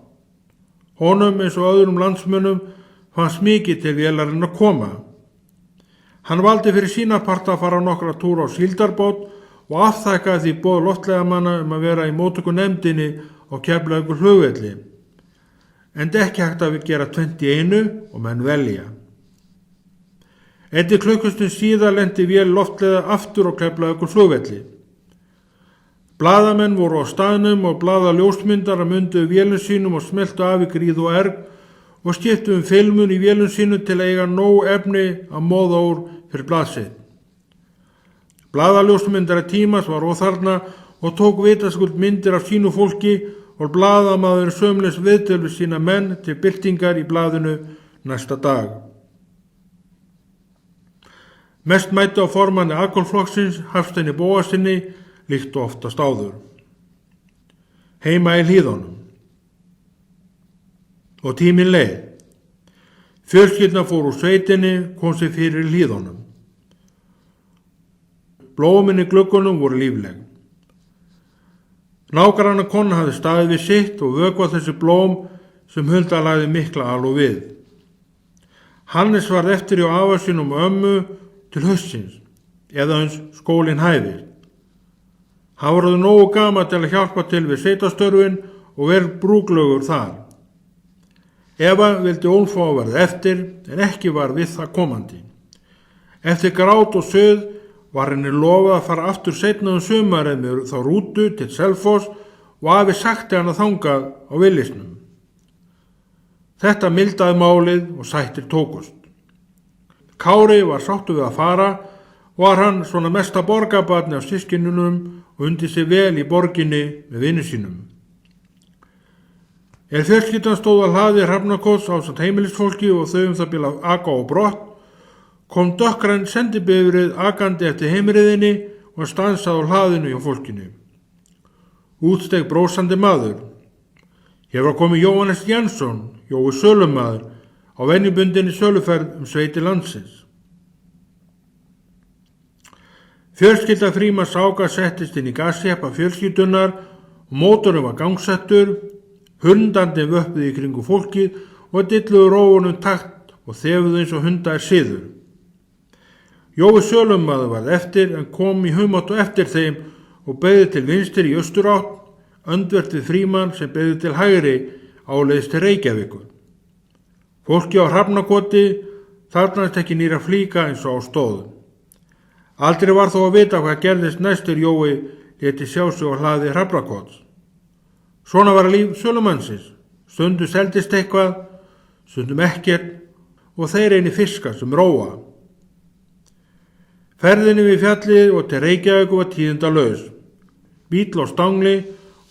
Honum eins og öðrum landsmönnum fannst mikið til vélarinn að koma. Hann valdi fyrir sína part að fara nokkra túra á síldarbót og afþakkaði því boð loftleiðamanna að vera í móttökunefndinni á Keflavíkur flugvelli. En ekki hægt að gera 21 og menn velja. Einni klukkustund síðar lenti vél loftleiða aftur á Keflavíkur flugvelli. Blaðamenn voru á staðnum og blaðaljósmyndara munduðu vélum sínum og smeltu af í gríð og erg og skiptu filmun í vélum sínum til að eiga nóg efni að móða úr fyrir blaðsitt. Blaðaljósmyndara Tímas var óþarna og tók vitaskuld myndir af sínu fólki og blaðamaður sömuleiðis viðtöl við sína menn til birtingar í blaðinu næsta dag. Mest mætti á formanni Akolflokksins, Hafsteini Bóasinni, líkt og oftast áður. Heima í Hlíðunum. Og tíminn leið. Fjölskyldan fór úr sveitinni, kom sér fyrir í Hlíðunum. Blómin í gluggunum voru lífleg. Nágranna kona hafði staðið við sitt og vökvað þessi blóm sem Hulda lagði mikla alúð við. Hannes varð eftir hjá afa sínum og ömmu til haustsins, eða eins skólinn hæfir. Hann var orðinn nógu gamall til að hjálpa til við sveitarstörfin og vel brúklegur þar. Eva vildi Úlf fá að verða eftir, en ekki var við það komandi. Eftir grát og suð var henni lofað að fara aftur seinna sumarið með þá rútu til Selfoss og afi sagti hann að þangað á villisnum. Þetta mildaði málið og sættir tókust. Kári var sáttur við að fara og var hann svona mesta borgarbarni af systkinunum og undi sig vel í borginni með vinnu sínum. Fjölskyldan stóð að hlaði Hrafnakots ásamt heimilisfólki og þau það bil af aka og brott, kom dökkgræn sendibifrið akandi eftir heimriðinni og stansaði á hlaðinu hjá fólkinu. Útsteg brósandi maður. Hér var komið Jóhannes Jensson, Jói sölumaður, á venjubundinni söluferð sveiti landsins. Fjölskylda Frímanns Áka settist inn í gasjeppa fjölskyldunar og mótorinn var gangsettur, hundandi vöppuði í kringu fólkið og dilluðu rófunum takt og þefuðu eins og hunda siður. Jói sölumaður varð eftir en kom í humátt og eftir þeim og beygði til vinstri í austurátt, öndvert við Frímann sem beygði til hægri áleiðis til Reykjavíkur. Fólki á Hrafnakoti þarfnaðist ekki nýra flíka eins og á stóðum. Aldrei var þó að vita hvað gerðist næstur Jói léti sjá sig á hlaði Hrafnakots. Svona var líf sölumannsins. Stundum seldist eitthvað, stundum ekkert og þeir eini fiska sem róa. Ferðinni við fjallið og til Reykjavíkur var tíðindalaus. Bíll á stangli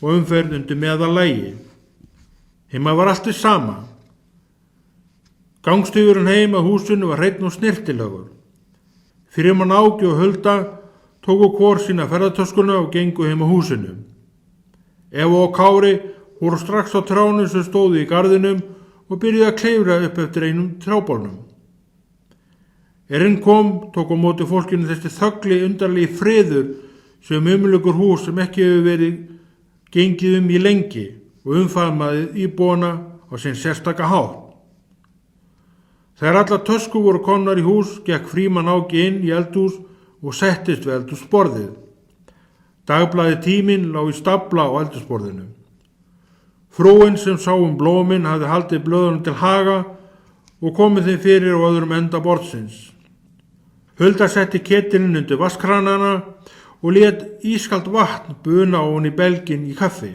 og umferð undir meðalagi. Heima var allt þess sama. Gangstígurinn heim að húsinu var hreinn og snirtilegur. Frímann Áki og Hulda tóku hvor sína ferðartöskuna og gengu heim að húsinu. Eva og Kári voru strax á trjánum sem stóðu í garðinum og byrjuði að klifra upp eftir einum trjábólnum. Inn kom tók á móti fólkinu þessi þögli undarlegi friður sem umlugur hús sem ekki hefur verið gengið í lengi og umfaðmaði íbúana á sinn sérstaka hátt. Þegar allar töskur voru komnar í hús, gekk Frímann Áki inn í eldhús og settist við eldhúsborðið. Dagblaði Tíminn lá í stafla á eldhúsborðinu. Frúin sem sá blómin hafði haldið blöðunum til haga og komið þeim fyrir á öðrum enda borðsins. Hulda setti ketilinn undir vaskranana og lét ískalt vatn buna á hún í belginn í kaffi.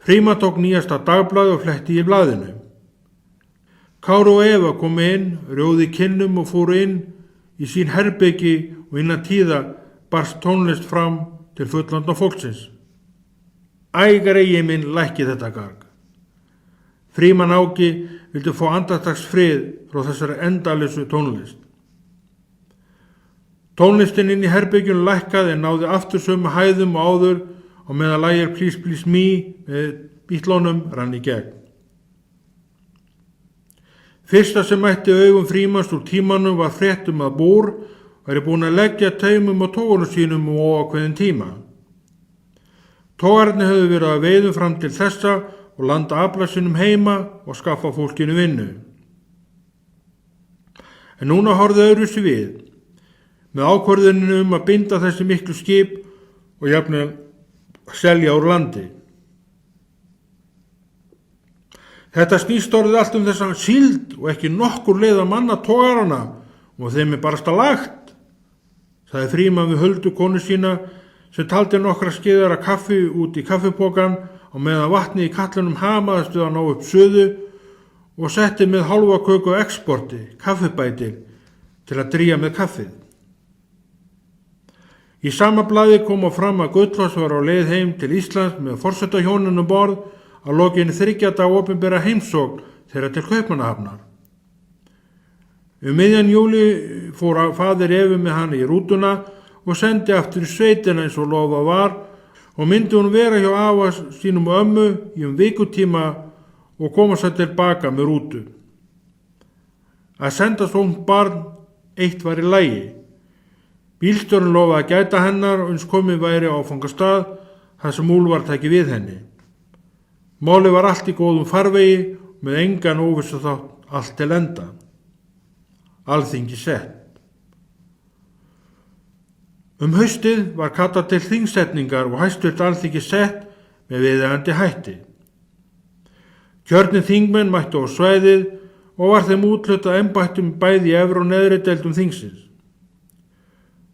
Frímann tók nýjasta dagblaði og fletti í blaðinu. Kári og Eva komu inn, rjóði kinnum og fóru inn í sín herbyggi og innan tíða barst tónlist fram til fullorðna fólksins. Ægar eigi minn lækki þetta garg. Frímann Áki vildi fá andartaksfrið frá þessari endalausu tónlist. Tónlistin inn í herbyggjunum lækkaði en náði aftur sömu hæðum og áður og meðan lagið Please Please Me með Bítlunum rann í gegn. Fyrsta sem mætti augum Frímanns úr tímanum var fréttum að Búr væri búin að leggja taumum á togunum sínum og ákveðin tíma. Togararnir höfðu verið að veiðum fram til þessa og landa afla sínum heima og skaffa fólkinu vinnu. En núna horfði öðruvísi við, með ákvörðuninu að binda þessi miklu skip og jafnvel selja úr landi. Þetta snýst orðið allt þessa síld og ekki nokkur leið að manna togarana og þeim barasta lagt, sagði Frímann við Huldu konu sína sem taldi nokkra skeiðar af kaffi út í kaffipokan og meðan vatni í kallinum hamaðist við að ná upp suðu og setti með hálfa köku á exporti, kaffibætir, til að drýja með kaffið. Í sama blaði kom á fram að Gullfoss var á leið heim til Íslands með forsetahjónunum borð að lokinni 3 daga opinbera heimsókn þeirra til Kaupmannahafnar. Miðjan júlí fór faðir Evu með hana í rútuna og sendi aftur í sveitina eins og lofa var og myndi hún vera hjá afa sínum og ömmu í vikutíma og koma sér tilbaka með rútu. Að senda svo barn eitt var í lagi. Bílstjórinn lofaði að gæta hennar og eins komið væri á áfangastað þar sem Úlfar tæki við henni. Málið var allt í góðum farvegi með engan óvissu þátt allt til enda. Alþingi sett. Haustið var kallað til þingsetningar og hæstvirt Alþingi sett með viðeigandi hætti. Kjörnir þingmenn mættu á svæðið og var þeim úthlutað embættum bæði í efri og neðri deildum þingsins.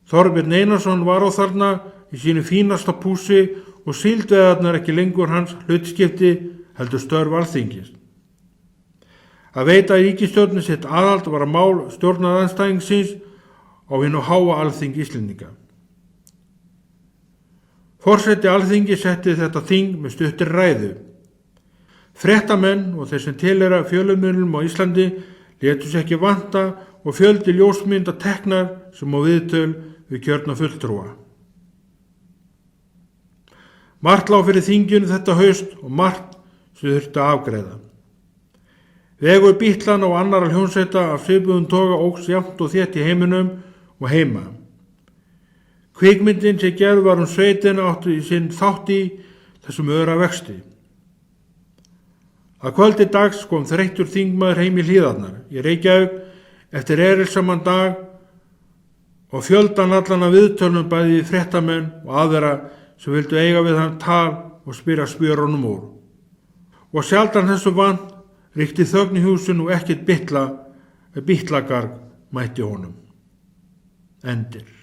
Þorbjörn Einarsson var á þarna í sínu fínasta pússi og síldveiðarnar ekki lengur hans hlutskipti heldur störf Alþingis. Að veita ríkisstjórninni sitt aðhald var að mál stjórnarandstæðingsins á hinu háa Alþingi Íslendinga. Forseti Alþingi setti þetta þing með stuttir ræðu. Fréttamenn og þeir sem tilheyra fjölmiðlum á Íslandi létu sig ekki vanta og fjöldi ljósmynda teknar sem á viðtöl við kjörna fulltrúa. Margt lá fyrir þinginu þetta haust og margt sem þurfti að afgreiða. Vegur Bítlan og annarra hljómsveita af svipuðum toga óx jafnt og þétt í heiminum og heima. Kvikmyndin sem gerð var sveitina áttu í sinn þátt í þessum öra vexti. Að kvöldi dags kom þreyttur þingmaður heim í Hlíðarnar í Reykjavík eftir erilsaman dag og fjöldan allan af viðtölum bæði við fréttamenn og aðra sem vildu eiga við hann tal og spyrja spjörunum úr. Og sjaldan þessu vant ríkti þögn í húsinu og ekkert bitlagarg mætti honum. Endir.